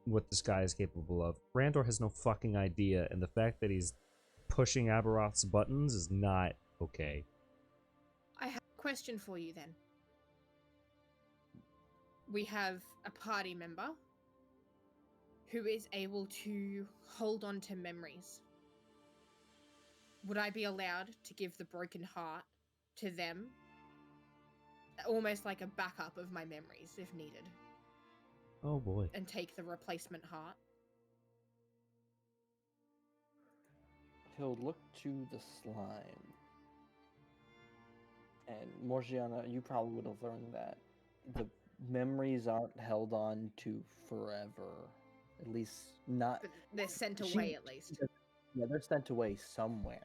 what this guy is capable of. Randor has no fucking idea, and the fact that he's pushing Aberoth's buttons is not okay. I have a question for you then. We have a party member who is able to hold on to memories. Would I be allowed to give the broken heart to them? Almost like a backup of my memories if needed. Oh boy. And take the replacement heart. He'll look to the slime. And Morgiana, you probably would have learned that the memories aren't held on to forever. At least not... But they're sent away at least. Yeah, they're sent away somewhere.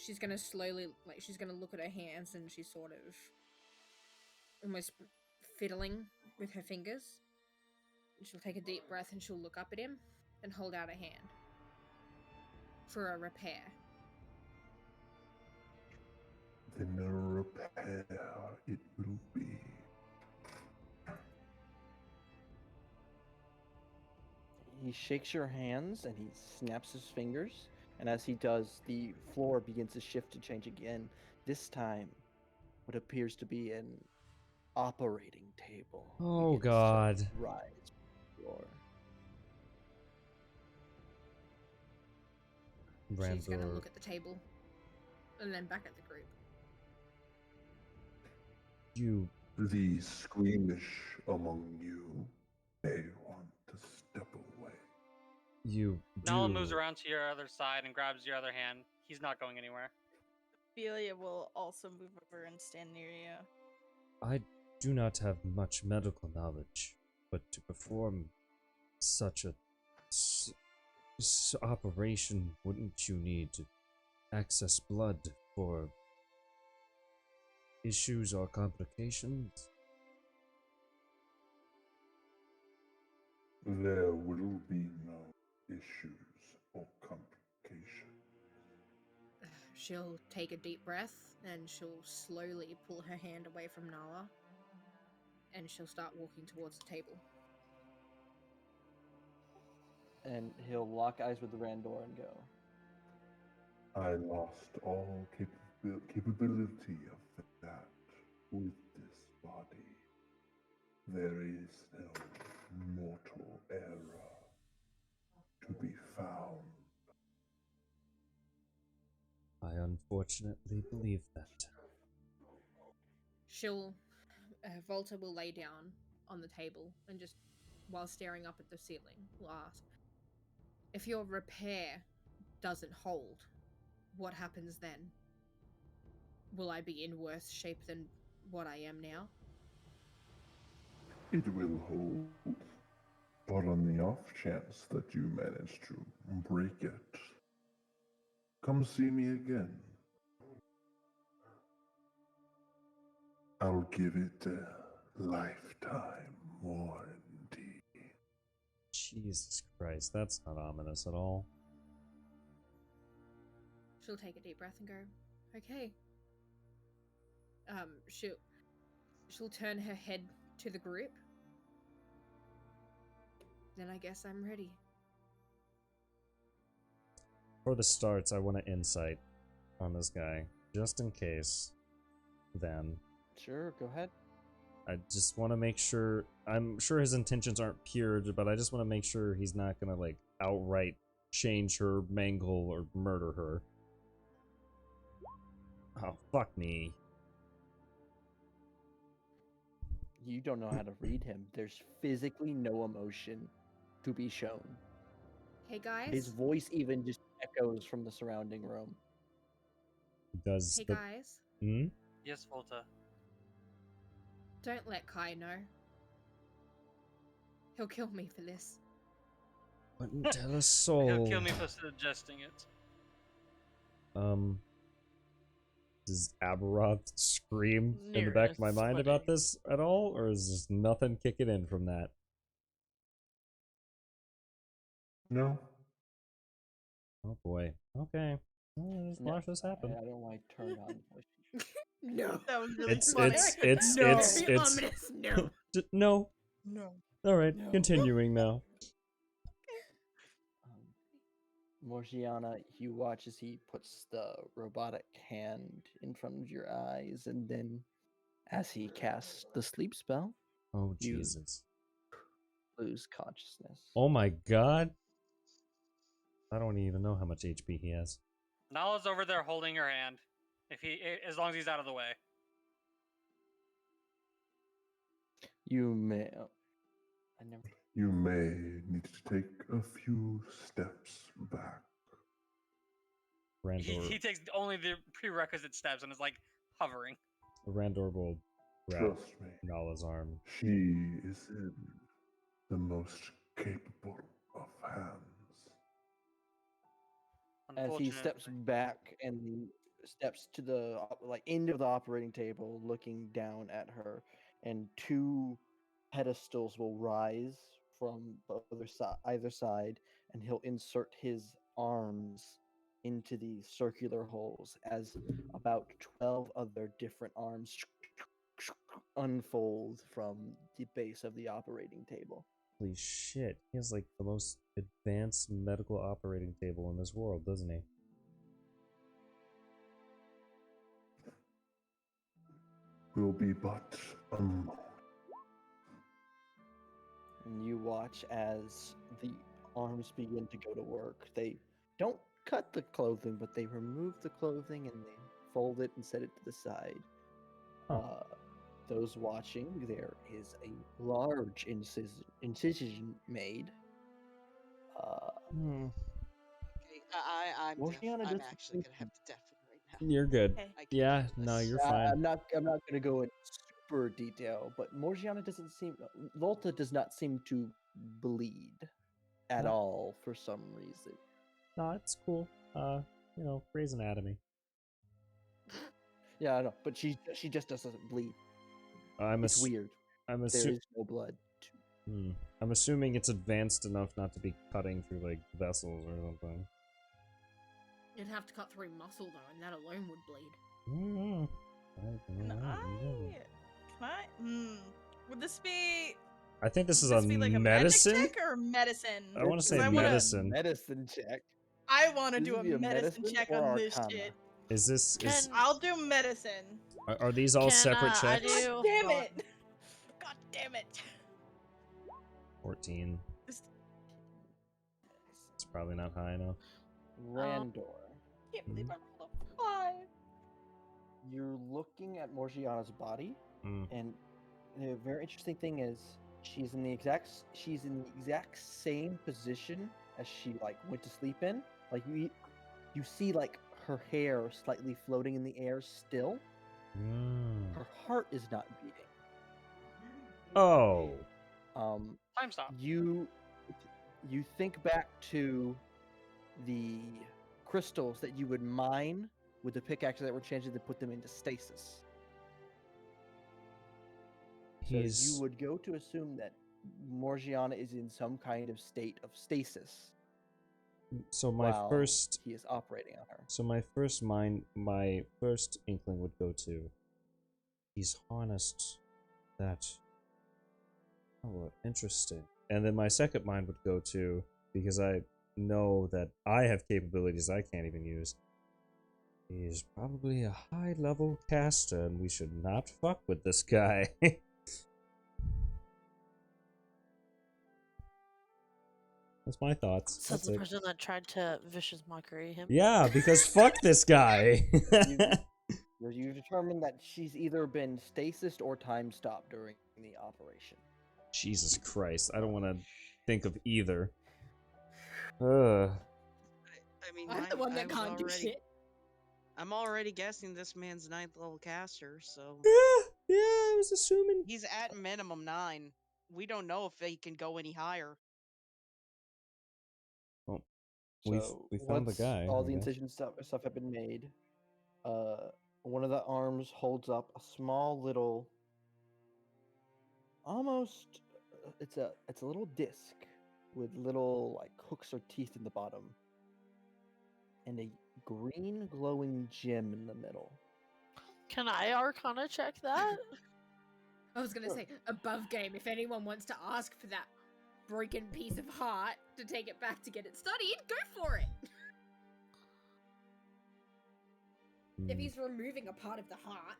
she's gonna slowly, like, she's gonna look at her hands and she's sort of almost fiddling with her fingers. And she'll take a deep breath and she'll look up at him and hold out a hand for a repair. Then a repair it will be. He shakes your hands and he snaps his fingers. And as he does, the floor begins to shift and change again. This time, what appears to be an operating table. Oh, begins to God. rise from the floor. She's gonna Randor, look at the table and then back at the group. you The squeamish among you may want to step away. Nala do. moves around to your other side and grabs your other hand. He's not going anywhere. Ophelia will also move over and stand near you. I do not have much medical knowledge, but to perform such a operation, wouldn't you need to access blood for issues or complications? There will be no issues or complications. She'll take a deep breath and she'll slowly pull her hand away from Nala and she'll start walking towards the table. And he'll lock eyes with Randor and go, I lost all capability of that with this body. There is no mortal error to be found. I unfortunately believe that. Volta will lay down on the table and just, while staring up at the ceiling, will ask, if your repair doesn't hold, what happens then? Will I be in worse shape than what I am now? It will hold, but on the off chance that you manage to break it, come see me again. I'll give it a lifetime warranty. Jesus Christ, that's not ominous at all. She'll take a deep breath and go, okay. She'll turn her head to the group. Then I guess I'm ready. For the starts, I want to insight on this guy, just in case. Then sure, go ahead. I just want to make sure. I'm sure his intentions aren't pure, but I just want to make sure he's not gonna like outright change her, mangle, or murder her. Oh, fuck me. You don't know how to read him. There's physically no emotion to be shown. Hey guys. His voice even just echoes from the surrounding room. Does hey the... guys. Hmm? Yes, Volta. Don't let Kai know. He'll kill me for this. Wouldn't tell a soul. He'll kill me for suggesting it. Does Aberoth scream in the back of my mind about this at all, or is just nothing kicking in from that? No. Oh boy. Okay. Well, just watch this happen. I don't like turned on voice. No. That was really It's funny. No. No. No. All right, No. continuing now. Morgiana, you watch as he puts the robotic hand in front of your eyes, and then as he casts the sleep spell, Oh, you Jesus. lose consciousness. Oh my god. I don't even know how much HP he has. Nala's over there holding her hand. As long as he's out of the way. You may. You may need to take a few steps back. Randor, He takes only the prerequisite steps and is like hovering. Randor will grab Trust me. Nala's arm. She is in the most capable of hands. As he steps back and the steps to the end of the operating table, looking down at her, and two pedestals will rise from either side, and he'll insert his arms into these circular holes as about 12 other different arms unfold from the base of the operating table. Holy shit. He has like the most advanced medical operating table in this world, doesn't he? Will be but a moment. And you watch as the arms begin to go to work. They don't cut the clothing, but they remove the clothing and they fold it and set it to the side. Huh. Those watching, there is a large incision made. Okay, I'm Morgiana actually gonna have to deafen right now. You're good. Okay. I can't Yeah, do no, this. you're fine. I'm not gonna go in super detail, but Morgiana doesn't seem. Volta does not seem to bleed at No. all for some reason. No, it's cool. You know, Grey's Anatomy. Yeah, I know, but she just doesn't bleed. It's weird. I'm There assuming. is no blood. I'm assuming it's advanced enough not to be cutting through like vessels or something. You'd have to cut through muscle though, and that alone would bleed. Would this be? I think this is would a this be like a medicine. magic check or medicine? I want to say 'Cause I wanna- medicine. Medicine check. I want to This do would a be a medicine medicine check or on this arcana? shit. Is this is I'll do medicine. are these all separate I checks? do? God damn it! God damn it! 14. This- It's probably not high enough. Randor. Can't believe I rolled a 5. You're looking at Morgiana's body, Mm. and the very interesting thing is she's in the exact same position as she went to sleep in. Like you see her hair slightly floating in the air still. Mm. Her heart is not beating. Oh. Time stop. You think back to the crystals that you would mine with the pickaxes that were changed to put them into stasis. So you would go to assume that Morgiana is in some kind of state of stasis. So my while first he is operating on her. So my first inkling would go to he's harnessed that. Oh, interesting. And then my second mind would go to, because I know that I have capabilities I can't even use, he's probably a high level caster and we should not fuck with this guy. That's my thoughts. Says That's the it. person that tried to vicious mockery him. Yeah, because fuck this guy. You've determined that she's either been stasis or time stopped during the operation. Jesus Christ, I don't want to think of either. Ugh. I mean, I'm the one that I was can't do already- shit. I'm already guessing this man's 9th level caster, so Yeah, I was assuming. he's at minimum 9. We don't know if he can go any higher. Well, So we found the once guy. all I the guess. incision stuff have been made, one of the arms holds up a small little, almost, it's a little disc with little hooks or teeth in the bottom, and a green glowing gem in the middle. Can I Arcana check that? I was gonna say, above game, if anyone wants to ask for that broken piece of heart to take it back to get it studied, go for it! If he's removing a part of the heart.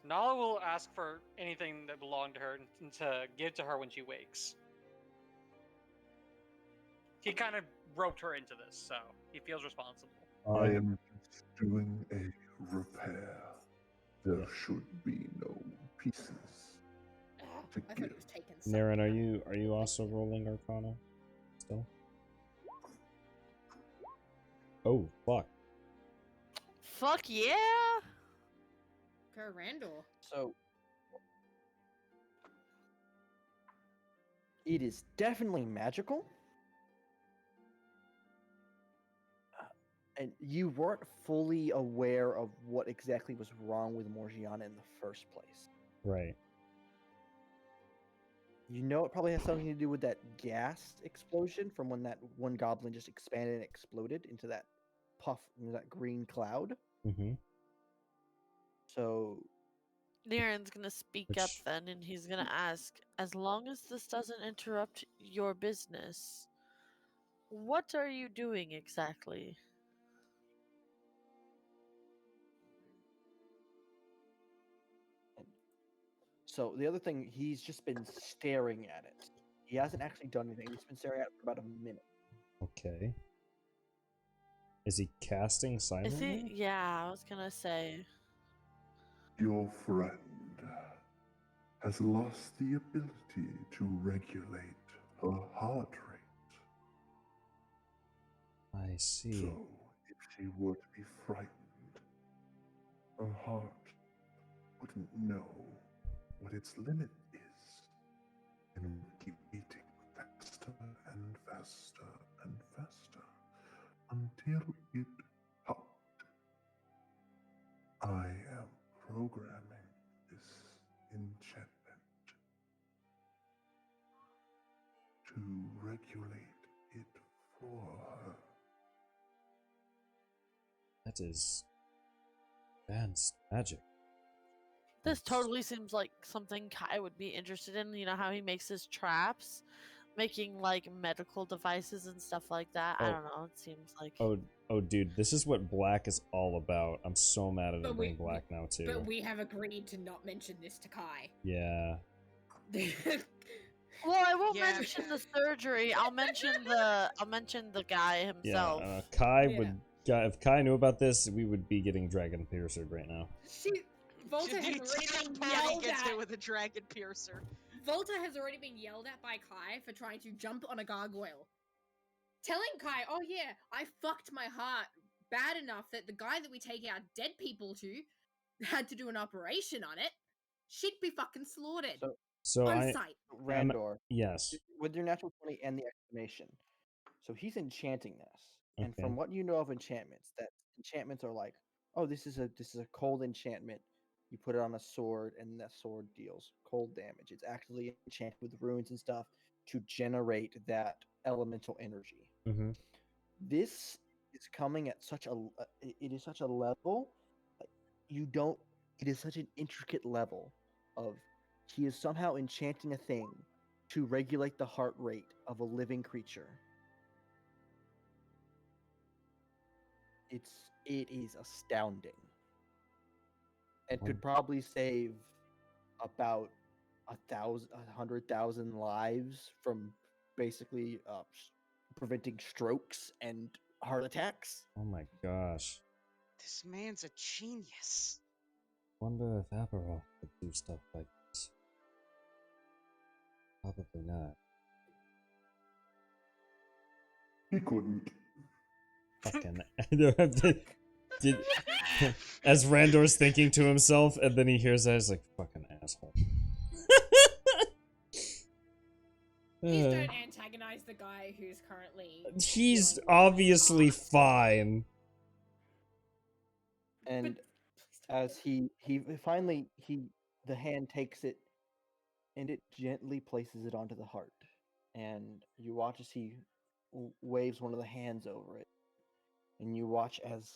Nala will ask for anything that belonged to her and to give to her when she wakes. He kind of roped her into this, so he feels responsible. I am just doing a repair. There should be no pieces to I thought give. it was taken. Naren, are you also rolling Arcana still? Oh fuck! Fuck yeah! Go Randall. So it is definitely magical. And you weren't fully aware of what exactly was wrong with Morgiana in the first place. Right. You know it probably has something to do with that gas explosion from when that one goblin just expanded and exploded into that puff, into that green cloud. Mm-hmm. So Niren's gonna speak up then, and he's gonna ask, as long as this doesn't interrupt your business, what are you doing exactly? So the other thing, he's just been staring at it. He hasn't actually done anything. He's been staring at it for about a minute. Okay. Is he casting Is silently? he? Yeah, I was gonna say. Your friend has lost the ability to regulate her heart rate. I see. So, if she were to be frightened, her heart wouldn't know what its limit is and would keep beating faster and faster and faster until it popped. I am programming this enchantment to regulate it for her. That is advanced magic. This totally seems like something Kai would be interested in. You know how he makes his traps? Making like medical devices and stuff like that. I Oh. don't know. It seems like. Oh, dude, this is what Black is all about. I'm so mad at him being Black now too. But we have agreed to not mention this to Kai. Yeah. Well, I won't mention the surgery. I'll mention the guy himself. Yeah. Kai would. If Kai knew about this, we would be getting Dragon Pierced right now. Volta has already been yelled gets at. hit with a dragon piercer. Volta has already been yelled at by Kai for trying to jump on a gargoyle. Telling Kai, oh yeah, I fucked my heart bad enough that the guy that we take our dead people to had to do an operation on it. She'd be fucking slaughtered. So on I. sight. Randor. Yes. With your natural 20 and the exclamation. So he's enchanting this. And Okay. from what you know of enchantments, that enchantments are like, oh, this is a cold enchantment. You put it on a sword, and that sword deals cold damage. It's actually enchanted with runes and stuff to generate that elemental energy. Mm-hmm. This is coming at such a it is such a level, like, you don't. It is such an intricate level of he is somehow enchanting a thing to regulate the heart rate of a living creature. It is astounding, and could probably save about 100,000 lives from basically preventing strokes and heart attacks. Oh my gosh. This man's a genius. Wonder if Avarol could do stuff like this. Probably not. He couldn't. Fucking. Did, as Randor's thinking to himself, and then he hears that, he's like, fucking asshole. Please don't antagonize the guy who's currently. He's obviously fine. And as he finally the hand takes it and it gently places it onto the heart, and you watch as he waves one of the hands over it, and you watch as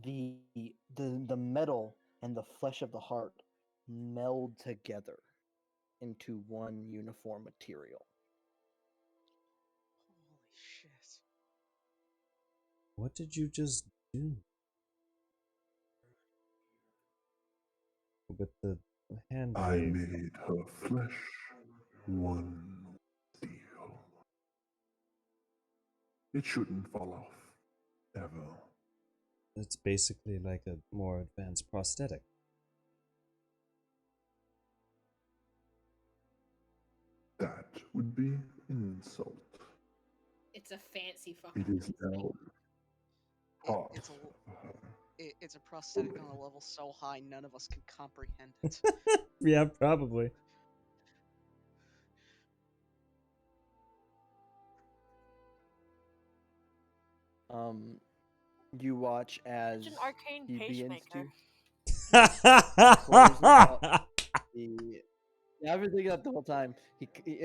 the metal and the flesh of the heart meld together into one uniform material. Holy shit. What did you just do? With the hand I wave. made her flesh one with steel. It shouldn't fall off, ever. It's basically like a more advanced prosthetic. That would be an insult. It's a fancy fucking. It is now part It's a of her. it's a prosthetic on a level so high none of us can comprehend it. Yeah, probably. You watch as Such an arcane he begins pacemaker. to close about the. Yeah, I've been thinking that the whole time.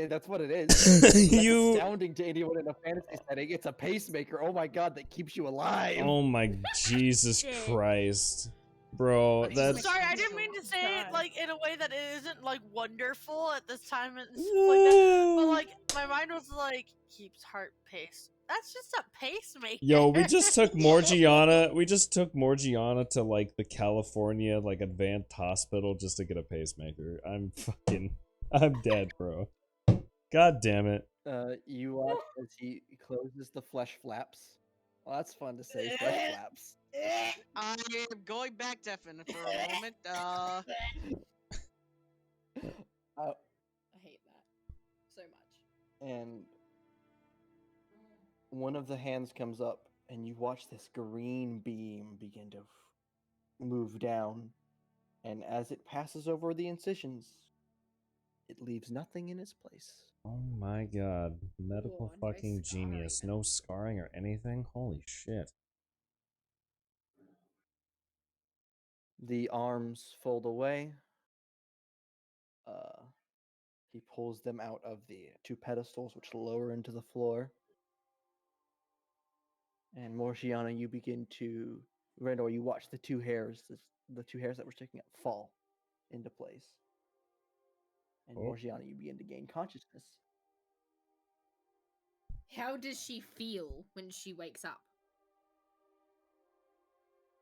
That's what it is. That's astounding to anyone in a fantasy setting. It's a pacemaker. Oh my god, that keeps you alive. Oh my Jesus Christ. Bro, that's... Sorry, I didn't mean to say it like in a way that it isn't like wonderful at this time and stuff like that. But like my mind was like keeps heart pace. That's just a pacemaker. Yo, we just took Morgiana to like the California like advanced hospital just to get a pacemaker. I'm dead, bro. God damn it. You watch as he closes the flesh flaps. Well, that's fun to say, flesh flaps. I am going back deafen for a moment. I hate that so much. And one of the hands comes up, and you watch this green beam begin to move down. And as it passes over the incisions, it leaves nothing in its place. Oh my god. Medical fucking genius. No scarring or anything? Holy shit. The arms fold away. He pulls them out of the two pedestals, which lower into the floor. And Morgiana, you begin to... Randor, you watch the two hairs that were sticking up fall into place. And Morgiana, you begin to gain consciousness. How does she feel when she wakes up?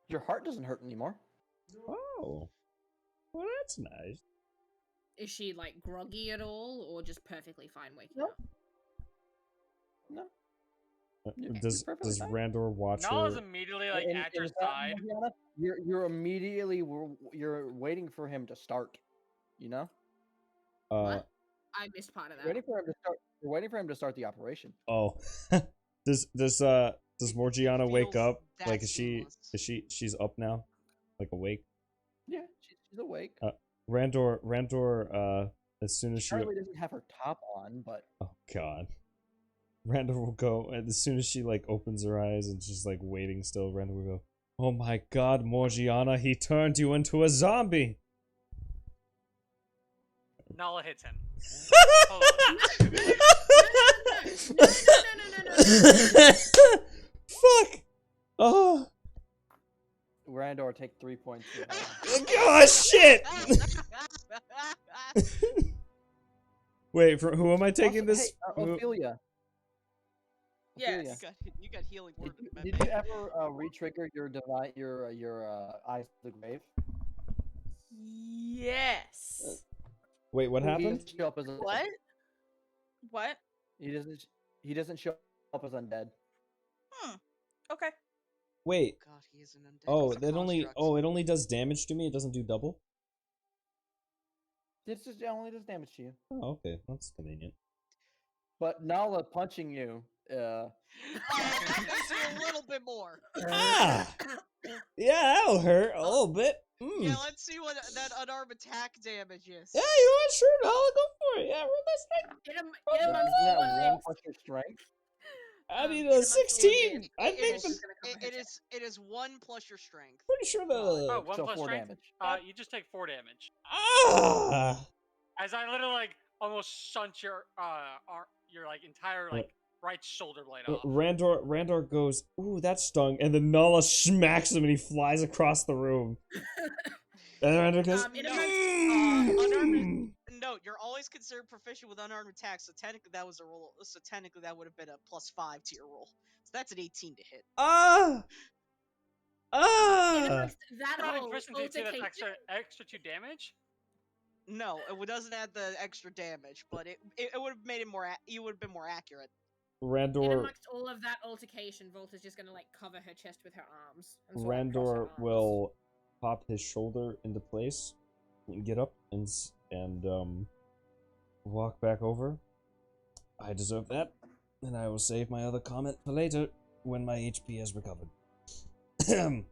Your heart doesn't hurt anymore. Oh. Well, that's nice. Is she like groggy at all, or just perfectly fine waking up? No. Does Randor watch Nala's her? immediately like at your side. You're immediately you're waiting for him to start. You know. What? I missed part of that. Waiting for him to start. You're waiting for him to start the operation. Oh. Does Morgiana wake up? Like she's up now? Like awake? Yeah, she's awake. Randor, as soon as she... Charlie doesn't have her top on, but... Oh, God. Randor will go, and as soon as she, like, opens her eyes and she's, like, waiting still, Randor will go, "Oh my god, Morgiana, he turned you into a zombie!" Nala hits him. Fuck! Oh! Randor, take 3 points. Oh, shit! Wait, who am I taking this? Hey, Ophelia. Yes. You got healing word. Did you ever re-trigger your Eyes of the Grave? Yes. Wait, what happened? He doesn't show up as What? What? He doesn't show up as undead. Okay. Wait. God, he is an undead. Oh, it only does damage to me. It doesn't do double. It only does damage to you. Oh, okay, that's convenient. But Nala punching you. I see a little bit more. Ah! Yeah, that'll hurt a little bit. Yeah, let's see what that unarmed attack damage is. Yeah, you want sure? I'll go for it. Yeah, roll that strength. Get him Isn't that 1 plus your strength? I mean, 16. I think it is 1 plus your strength. Pretty sure the 1 so plus 4 strength. damage. You just take 4 damage. Ah! As I literally like almost shunt your like entire like right shoulder blade off. Randor goes, "Ooh, that stung," and then Nala smacks him and he flies across the room. And Randor goes, Note, you're always considered proficient with unarmed attacks, so technically that was a roll. So technically that would have been a +5 to your roll. So that's an 18 to hit. That whole proficiency to that extra 2 damage. No, it doesn't add the extra damage, but it would have made it more. You would have been more accurate. Randor. Amongst all of that altercation, Volta's just gonna like cover her chest with her arms. And sort of Randor cross her arms. will pop his shoulder into place, and get up and walk back over. I deserve that, and I will save my other comment for later when my HP has recovered. Ow.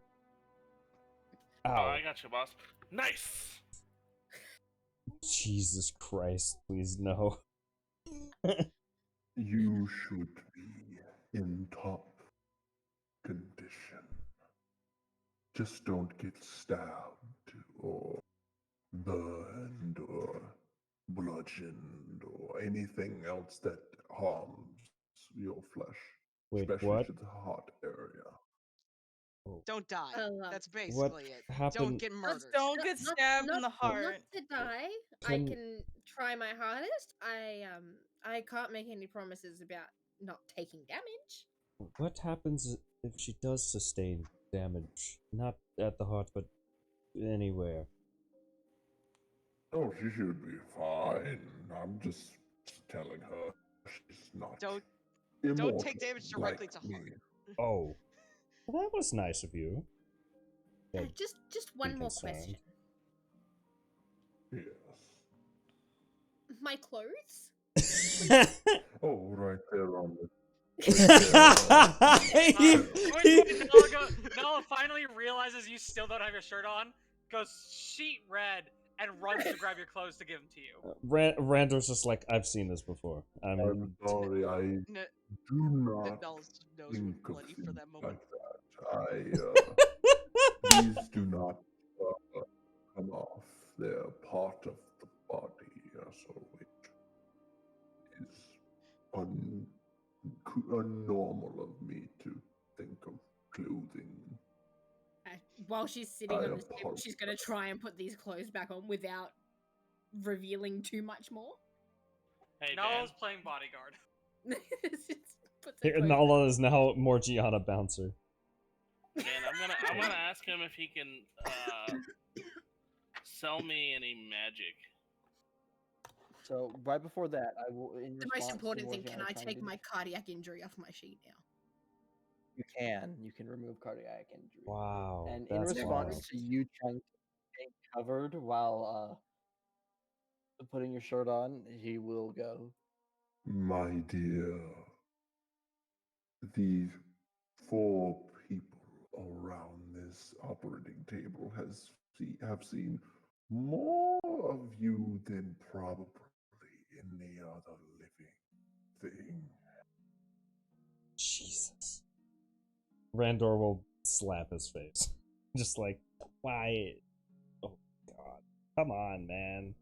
Oh, I got you, boss. Nice. Jesus Christ! Please no. You should be in top condition. Just don't get stabbed or burned or bludgeoned or anything else that harms your flesh, Wait, especially what? to the heart area. Don't die. That's What basically it. Don't happened? get Just murdered. don't get stabbed in the Not heart. to die. I Can- can try my hardest. I can't make any promises about not taking damage. What happens if she does sustain damage? Not at the heart, but anywhere. Oh, she should be fine. I'm just telling her she's not Don't immortal take damage directly like to me. heart. Oh, well, that was nice of you. Yeah, Just one be more concerned. question. Yes. My clothes? Oh, right there on the. Nala finally realizes you still don't have your shirt on, goes sheet red, and runs to grab your clothes to give them to you. Randor's just like, I've seen this before. I'm sorry, I do not knows think we're of bloody for things that moment. like that. These do not come off. They're part of the body, so it is unnormal of me to think of clothing. While she's sitting I on this table, apologize. she's gonna try and put these clothes back on without revealing too much more. Hey, Nala's Dan. playing bodyguard. Here, Nala is now Morgiana Bouncer. Man, I'm gonna ask him if he can sell me any magic. So right before that, I will. In The response most to important thing, can Morgiana I trying take to- my cardiac injury off my sheet now? You can remove cardiac injury. Wow, And in that's response wild. to you trying to stay covered while putting your shirt on, he will go. My dear, the 4 people around this operating table have seen more of you than probably any other living thing. Jesus. Randor will slap his face. Just like, why? Oh, God. Come on, man.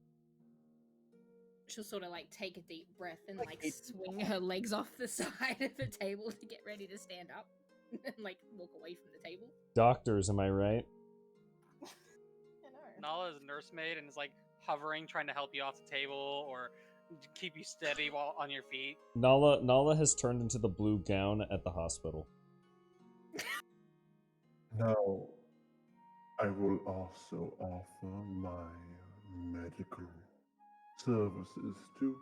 She'll sort of like take a deep breath and like swing her legs off the side of the table to get ready to stand up and like walk away from the table. Doctors, am I right? Nala is a nursemaid and is like hovering, trying to help you off the table or keep you steady while on your feet. Nala has turned into the blue gown at the hospital. Now, I will also offer my medical services to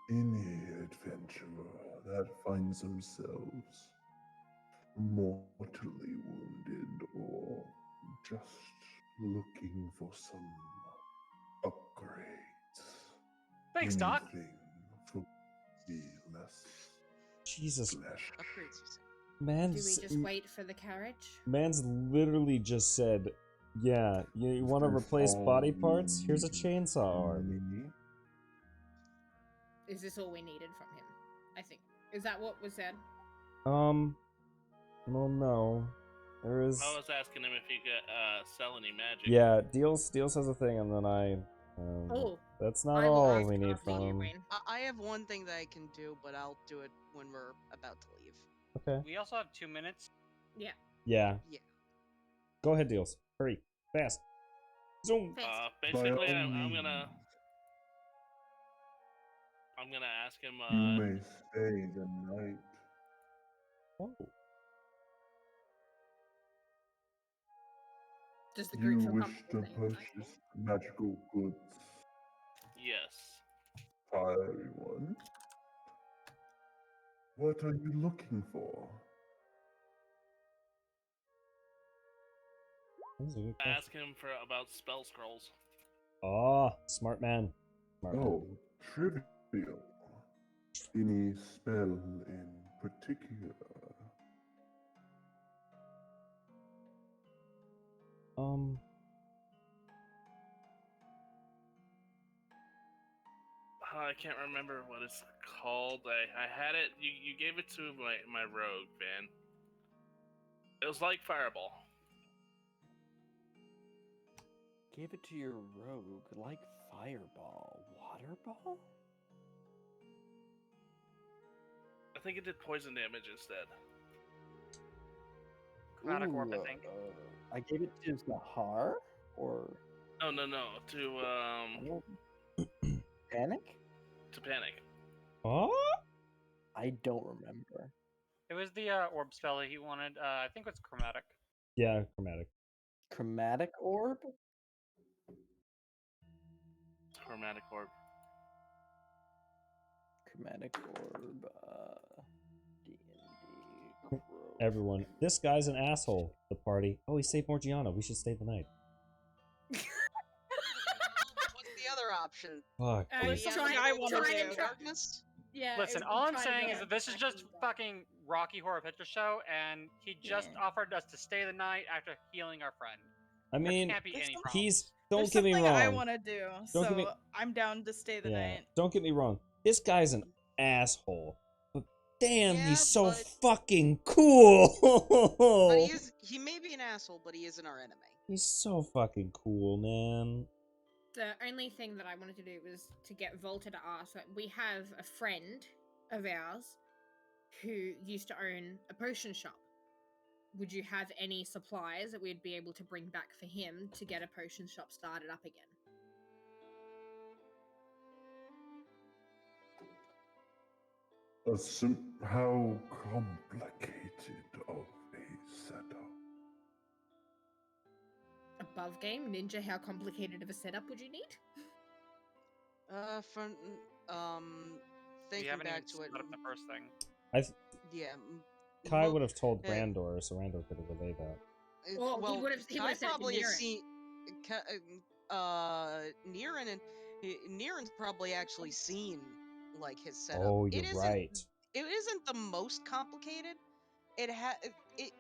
any adventurer that finds themselves mortally wounded or just looking for some upgrades. Thanks, Doc. Anything for be less Jesus. flesh. Upgrades, you say. Do Man's, we just wait for the carriage? Man's literally just said, yeah, you want to Is this replace body all parts? Here's a you chainsaw arm. need? Is this all we needed from him? I think. Is that what was said? Well, no. There is. I was asking him if he could sell any magic. Yeah, Deals has a thing, and then Oh. that's not I will all ask we need after from you, him. Wayne. I have one thing that I can do, but I'll do it when we're about to leave. Okay. We also have 2 minutes. Yeah. Yeah. Yeah. Go ahead, Deals. Hurry. Fast. Zoom. Basically, By all I'm gonna ask him. You may stay the night. Oh. Does the group You feel wish comfortable to staying the night? purchase magical goods, Yes. fiery one? What are you looking for? That's a good question. Ask him for about spell scrolls. Oh, smart man. Smart man. Oh, trivial. Any spell in particular? I can't remember what it's called. I had it. You gave it to my rogue, Van. It was like Fireball. Gave it to your rogue like fireball. Water ball? I think it did poison damage instead. Chromatic orb, I Ooh, think. I gave it to Zahar? Or No. To Panic? to panic. Oh? I don't remember. It was the orb spell that he wanted. I think it's chromatic. Yeah, chromatic. Chromatic orb? Chromatic orb. Chromatic orb. D&D. Everyone, this guy's an asshole. The party. Oh, he saved Morgiana. We should stay the night. What's the other option? Fuck. It's dude. something I want to try do. and Darkness? Yeah. Listen, all I'm saying is that this is just fucking Rocky Horror Picture Show, and he just offered us to stay the night after healing our friend. I mean, there can't be any problems. he's. There's Don't get me something wrong. I want to do, Don't get me- so I'm down to stay the night. Don't get me wrong. This guy's an asshole. But damn, Yeah, he's so but- fucking cool. But he may be an asshole, but he isn't our enemy. He's so fucking cool, man. The only thing that I wanted to do was to get Volta to ask that we have a friend of ours who used to own a potion shop. Would you have any supplies that we'd be able to bring back for him to get a potion shop started up again? How complicated of a setup. Above game, Ninja, how complicated of a setup would you need? From We thinking haven't back even to it. set up the first thing. Yeah. Kai would have told eh, Brandor, so Brandor could have relayed that. Well, he would've Kai said it to probably has Niran. seen. Niran's probably actually seen like his setup. Oh, It you're isn't- right. It isn't the most complicated. It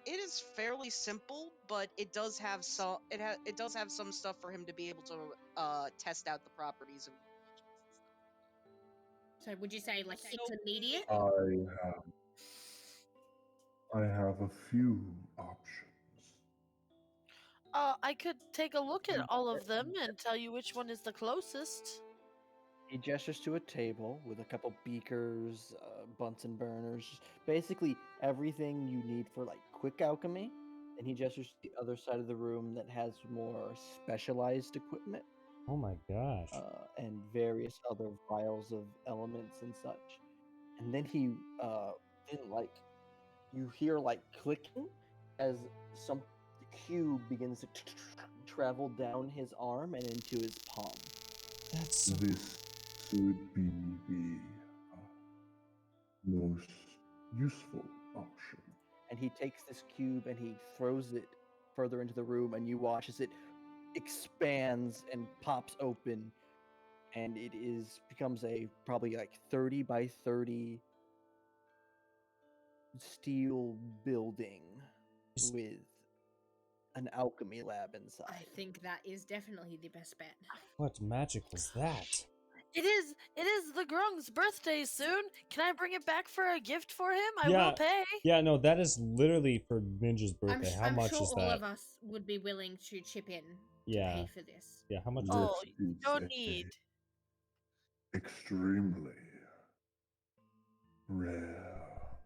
is fairly simple, but it does have some. It does have some stuff for him to be able to test out the properties of. So would you say like intermediate? I have a few options. I could take a look at all of them and tell you which one is the closest. He gestures to a table with a couple beakers, Bunsen burners, basically everything you need for like quick alchemy. And he gestures to the other side of the room that has more specialized equipment Oh my gosh. and various other vials of elements and such. And then he you hear like clicking as some cube begins to travel down his arm and into his palm. That's This would be the most useful option. And he takes this cube and he throws it further into the room, and you watch as it expands and pops open, and it becomes a probably like 30 by 30 steel building with an alchemy lab inside. I think that is definitely the best bet. What magic was that? It is the Grung's birthday soon. Can I bring it back for a gift for him? I Yeah. will pay. Yeah, no, that is literally for Ninja's birthday. How I'm much sure is all that? of us would be willing to chip in Yeah. to pay for this. Yeah, how much is Oh, it? This no is need. extremely rare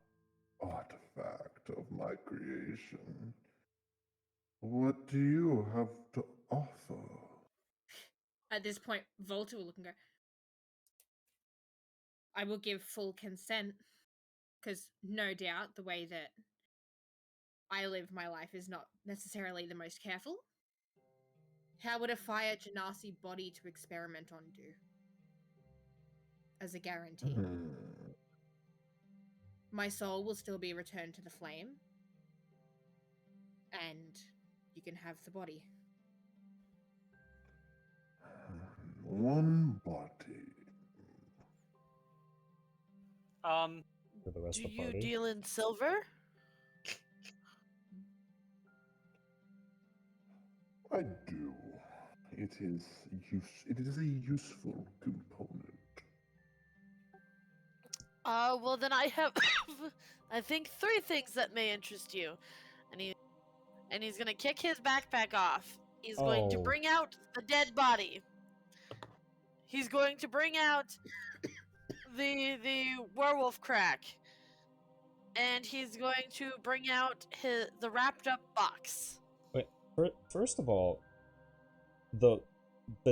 artifact of my creation. What do you have to offer? At this point, Volta will look and go, I will give full consent, because no doubt the way that I live my life is not necessarily the most careful. How would a fire genasi body to experiment on do? As a guarantee. My soul will still be returned to the flame, and you can have the body. One body. For the rest Do of the you party? deal in silver? I do. It is a useful component. Well then I have, I think 3 things that may interest you. And he's gonna kick his backpack off. He's going to Oh. bring out the dead body. He's going to bring out the werewolf crack. And he's going to bring out the wrapped up box. Wait, first of all, the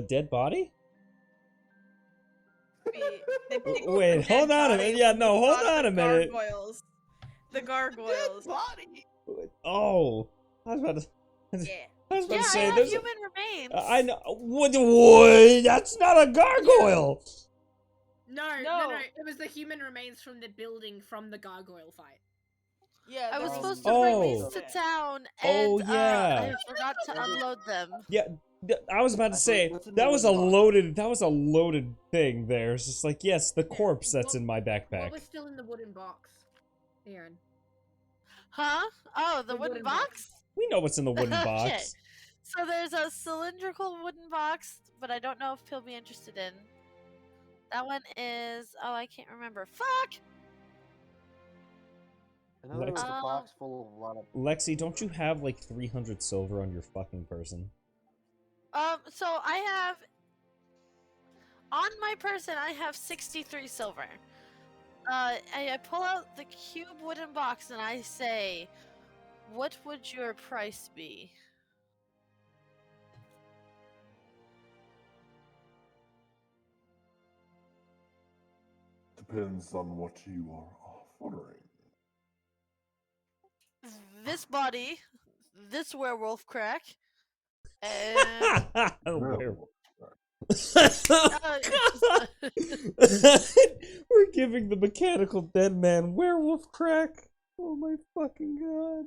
dead body? Wait, hold on a minute. Yeah, no, hold on a minute. Gargoyles. The gargoyles. Body. Oh, I was about to. Yeah. I was about to say Yeah, there's. human remains. I know. What? That's not a gargoyle. No. It was the human remains from the building from the gargoyle fight. Yeah, I was there supposed was- to bring these to town, and yeah. I forgot to unload them. Yeah, I was about to say listen that to was a the box. loaded thing there. It's just like, yes, the corpse that's in my backpack. What was still in the wooden box, Aaron? Huh? Oh, the wooden box? We know what's in the wooden Okay. box. So there's a cylindrical wooden box, but I don't know if he'll be interested in. That one is... Oh, I can't remember. Fuck! I know there was a box full of a lot of... Lexi, don't you have like 300 silver on your fucking person? So I have... On my person, I have 63 silver. I pull out the cube wooden box and I say, what would your price be? Depends on what you are offering. This body, this werewolf crack, and... Werewolf. uh, We're giving the mechanical dead man werewolf crack. Oh my fucking god.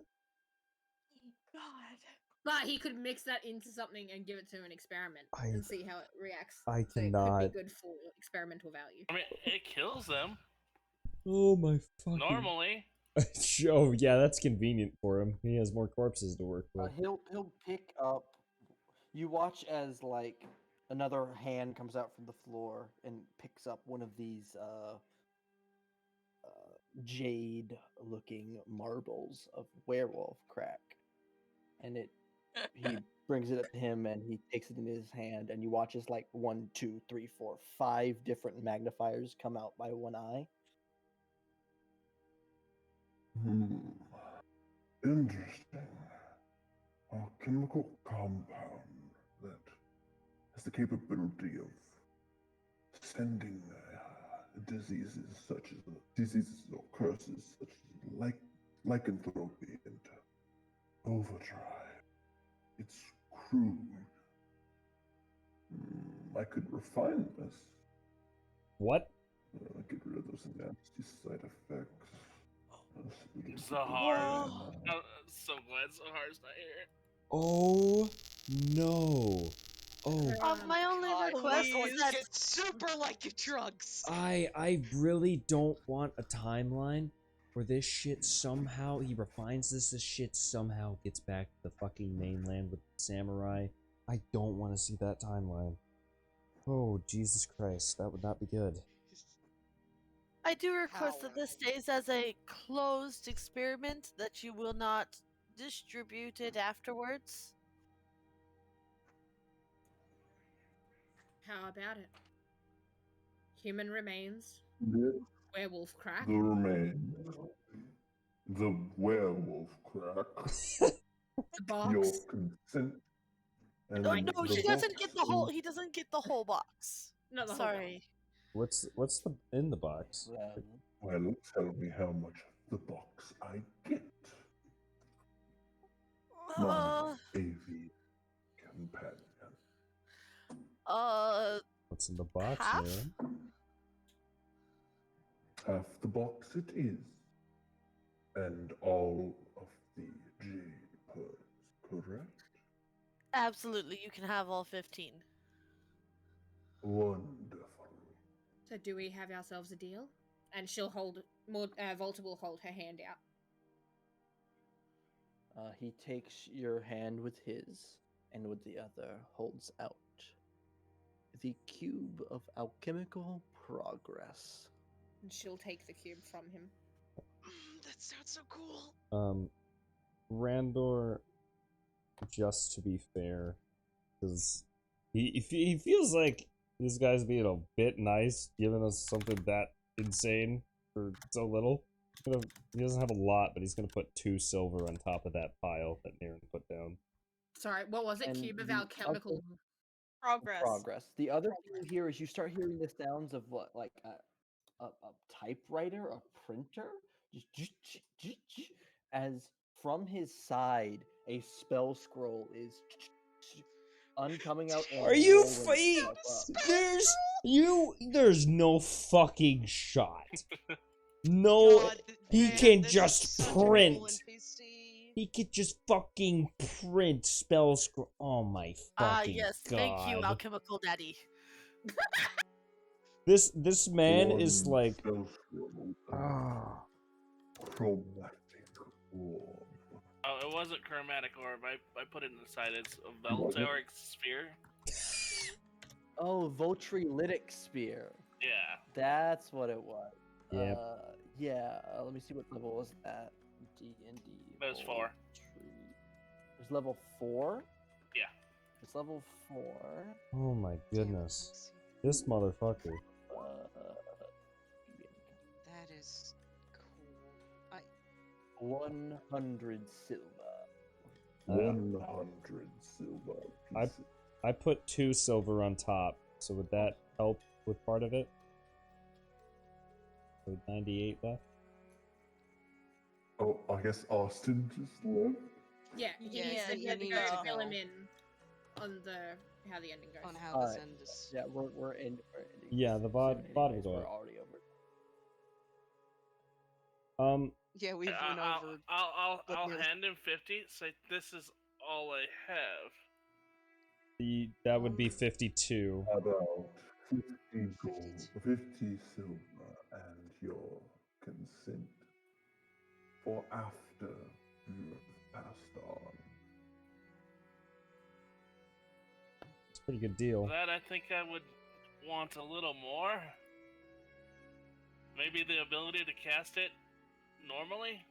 God. But he could mix that into something and give it to an experiment and see how it reacts. I So it cannot. could be good for experimental value. I mean, it kills them Oh my fucking. normally. Oh yeah, that's convenient for him. He has more corpses to work with. He'll pick up. You watch as like another hand comes out from the floor and picks up one of these jade-looking marbles of werewolf crack, and he brings it up to him and he takes it in his hand, and you watch as like 1, 2, 3, 4, 5 different magnifiers come out by one eye. Interesting. A chemical compound that has the capability of sending diseases or curses such as lycanthropy into overdrive. It's crude. I could refine this. What? Get rid of those nasty side effects. Zahar. I'm so glad Zahar's not here. Oh no. Oh. my only request is that... get super lycanthropes. I really don't want a timeline where this shit somehow he refines this shit somehow gets back to the fucking mainland with the samurai. I don't want to see that timeline. Oh Jesus Christ, that would not be good. I do request that this stays as a closed experiment, that you will not distribute it afterwards. How about it? Human remains, The werewolf crack. remains. The werewolf crack. The box. Your consent. And No, the he doesn't get the box whole. is- He doesn't get the whole box. No, the whole Sorry. What's the in the box? Well, tell me how much of the box I get. My AV companion. What's in the box, half? man? Half the box it is. And all of the jade pearls, correct? Absolutely, you can have all 15. Wonderful. So do we have ourselves a deal? And she'll hold more. Volta will hold her hand out. He takes your hand with his, and with the other holds out the cube of alchemical progress. And she'll take the cube from him. That sounds so cool. Randor, just to be fair, because he feels like this guy's being a bit nice, giving us something that insane for so little. He doesn't have a lot, but he's gonna put 2 silver on top of that pile that Niren put down. Sorry, what was it? And Cube of the alchemical Progress. The other thing you hear is you start hearing the sounds of what, like a typewriter, a printer, just as from his side a spell scroll is uncoming out. And Are you rolling fake? itself up. There's no fucking shot. No, God, he man, can this is just such a cool print. NPC. He could just fucking print spell scroll. Oh my fucking yes, god! thank you, alchemical daddy. This man is One like. spell scroll of chromatic orb. Oh, it wasn't chromatic orb. I put it inside. It's a Voltaic sphere. Oh, Voltrilytic spear. Yeah. That's what it was. Yep. Yeah. Let me see what level was that. D&D. That was 4. It was level 4. Yeah. It's level 4. Oh my goodness! This motherfucker. That is cool. 100 silver. 100 silver pieces. I put 2 silver on top. So would that help with part of it? So 98 left. Oh, I guess Austin just left. Yeah, he Yeah, said you you had to need go to fill go. him in on how the ending goes. On how this end is. Yeah, we're ending. Yeah, the bottom anyways, will we're go. already over. Yeah, we've went over. I'll nearly- hand him 50. Say this is all I have. That would be 52. About 50 gold, 50 silver, and your consent for after you have passed on. It's a pretty good deal. That I think I would want a little more. Maybe the ability to cast it normally?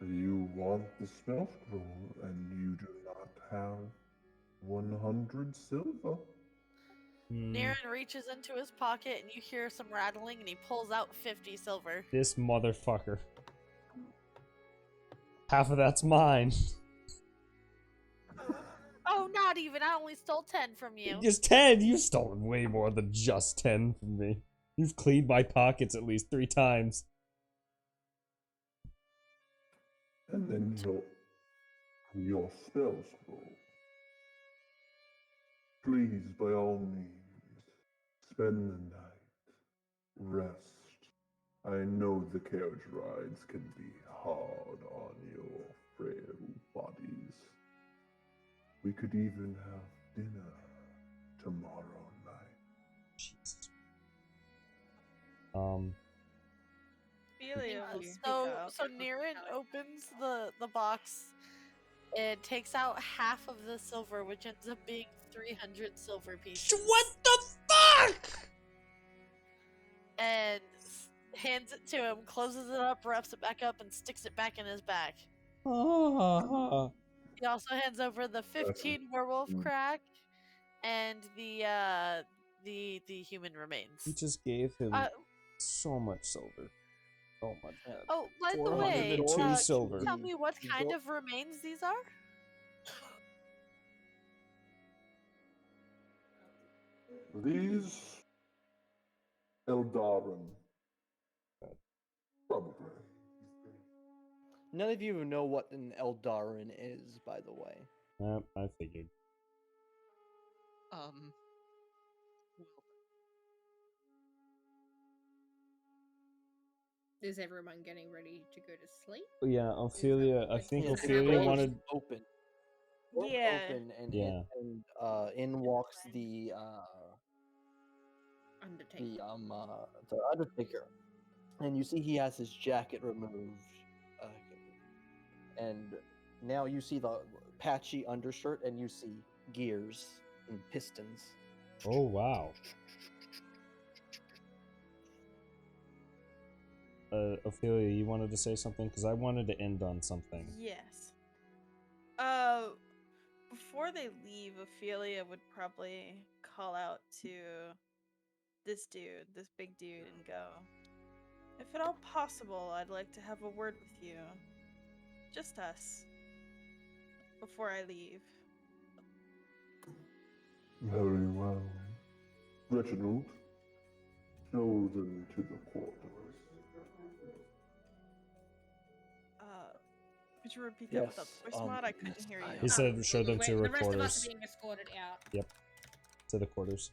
You want the spell scroll, and you do not have 100 silver. Niren reaches into his pocket and you hear some rattling and he pulls out 50 silver. This motherfucker. Half of that's mine. Oh, not even. I only stole 10 from you. Just 10? You've stolen way more than just 10 from me. You've cleaned my pockets at least 3 times. And then your spell scroll. Please, by all means, spend the night. Rest. I know the carriage rides can be hard on your frail bodies. We could even have dinner tomorrow night. Jesus. So Niren opens the box and takes out half of the silver, which ends up being 300 silver pieces. What the fuck? And hands it to him, closes it up, wraps it back up, and sticks it back in his bag. He also hands over the 15 werewolf crack and the human remains. He just gave him so much silver. Oh my god. Oh, by the way, 402 silver. can you tell me what kind of remains these are? These Eldarin. Probably. None of you know what an Eldarin is, by the way. Yep, I figured. Is everyone getting ready to go to sleep? Yeah, Ophelia. I think Yeah, Ophelia the door wanted. is open. Door's Yeah. Open and Yeah. in walks the Undertaker. the Undertaker, and you see he has his jacket removed, and now you see the patchy undershirt, and you see gears and pistons. Oh wow. Ophelia, you wanted to say something? Because I wanted to end on something. Yes. before they leave, Ophelia would probably call out to this dude, this big dude, and go, "If at all possible, I'd like to have a word with you. Just us. Before I leave." Very well. Reginald, show them to the quarters. Could you repeat that without the voice mod? I couldn't hear you. He said show them to The rest of us recorders. are being escorted out. Yep. To the quarters.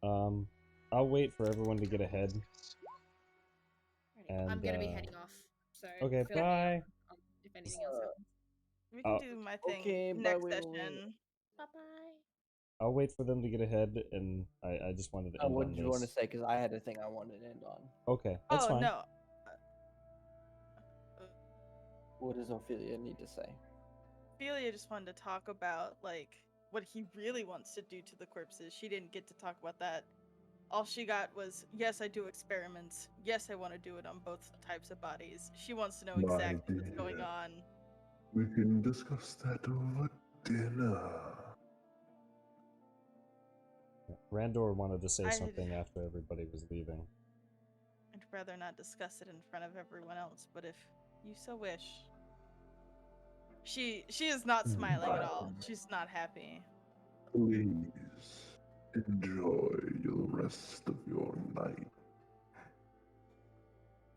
Okay. I'll wait for everyone to get ahead. And, I'm gonna be heading off. So okay, fill me bye. in if anything else happens. We can do my thing next session. Bye bye. I'll wait for them to get ahead, and I just wanted to end what on did you want to this. say? Because I had a thing I wanted to end on. Okay, that's fine. No. What does Ophelia need to say? Ophelia just wanted to talk about, like, what he really wants to do to the corpses. She didn't get to talk about that. All she got was, yes, I do experiments. Yes, I want to do it on both types of bodies. She wants to know My exactly what's going dear. on. We can discuss that over dinner. Randor wanted to say something after everybody was leaving. I'd rather not discuss it in front of everyone else, but if you so wish. She is not smiling at all. She's not happy. Please enjoy the rest of your night.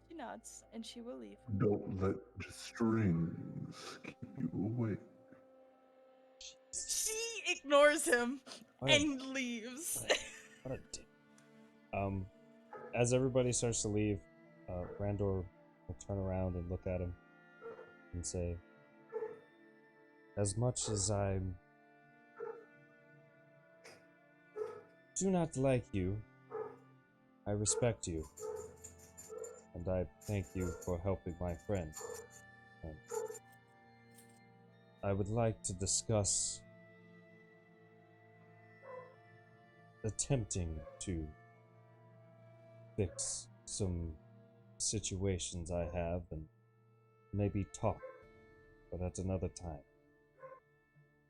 She nods, and she will leave. Don't let the strings keep you awake. She ignores him What and leaves. What a dick. As everybody starts to leave, Randor will turn around and look at him and say, as much as I do not like you, I respect you. And I thank you for helping my friend. And I would like to discuss attempting to fix some situations I have and maybe talk, but at another time.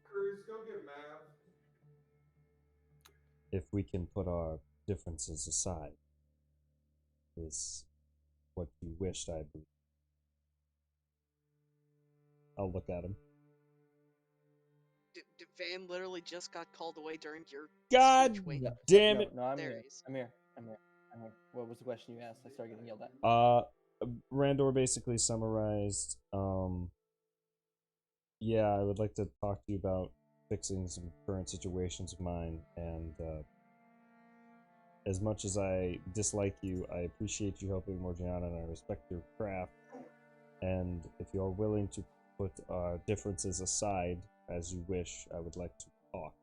Cruz, go get Mav. If we can put our differences aside, is what you wished, I believe. I'll look at him. Van literally just got called away during your God speech. Wait, damn it! No, I'm there here. he is. I'm here. What was the question you asked? I started getting yelled at. Randor basically summarized, yeah, I would like to talk to you about fixing some current situations of mine, and as much as I dislike you, I appreciate you helping Morgiana, and I respect your craft, and if you're willing to put our differences aside, as you wish, I would like to talk.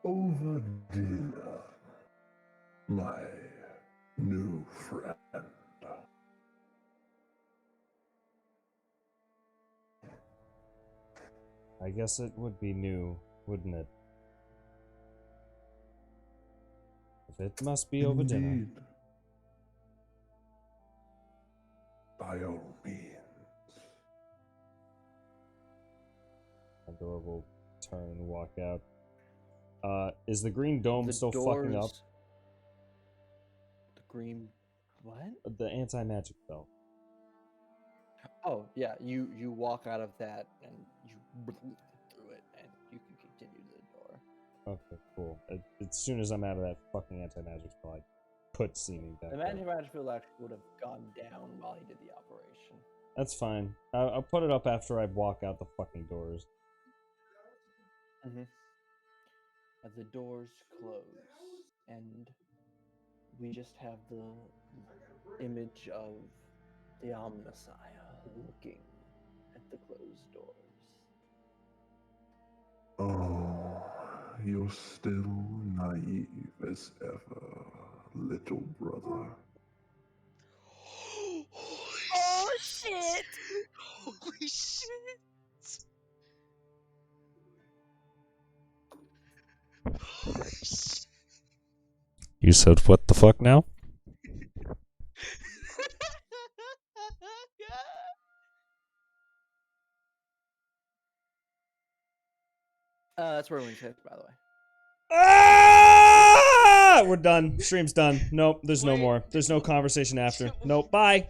Over dinner, my new friend. I guess it would be new, wouldn't it? If it must be over dinner. Indeed. By all means. Randor will turn and walk out. Is the green dome still fucking up? The green what? The anti-magic spell. Oh yeah, you walk out of that and you through it, and you can continue to the door. Okay, cool. As soon as I'm out of that fucking anti-magic spell, I put seeming back The there. magic field actually would have gone down while he did the operation. That's fine. I'll put it up after I walk out the fucking doors. As the doors close, and we just have the image of the Omnissiah looking at the closed doors. Oh, you're still naive as ever, little brother. Oh shit! Holy shit! Holy shit! You said what the fuck now? That's where we hit, by the way. Ah! We're done. Stream's done. Nope, there's no Wait. more. There's no conversation after. Nope, bye.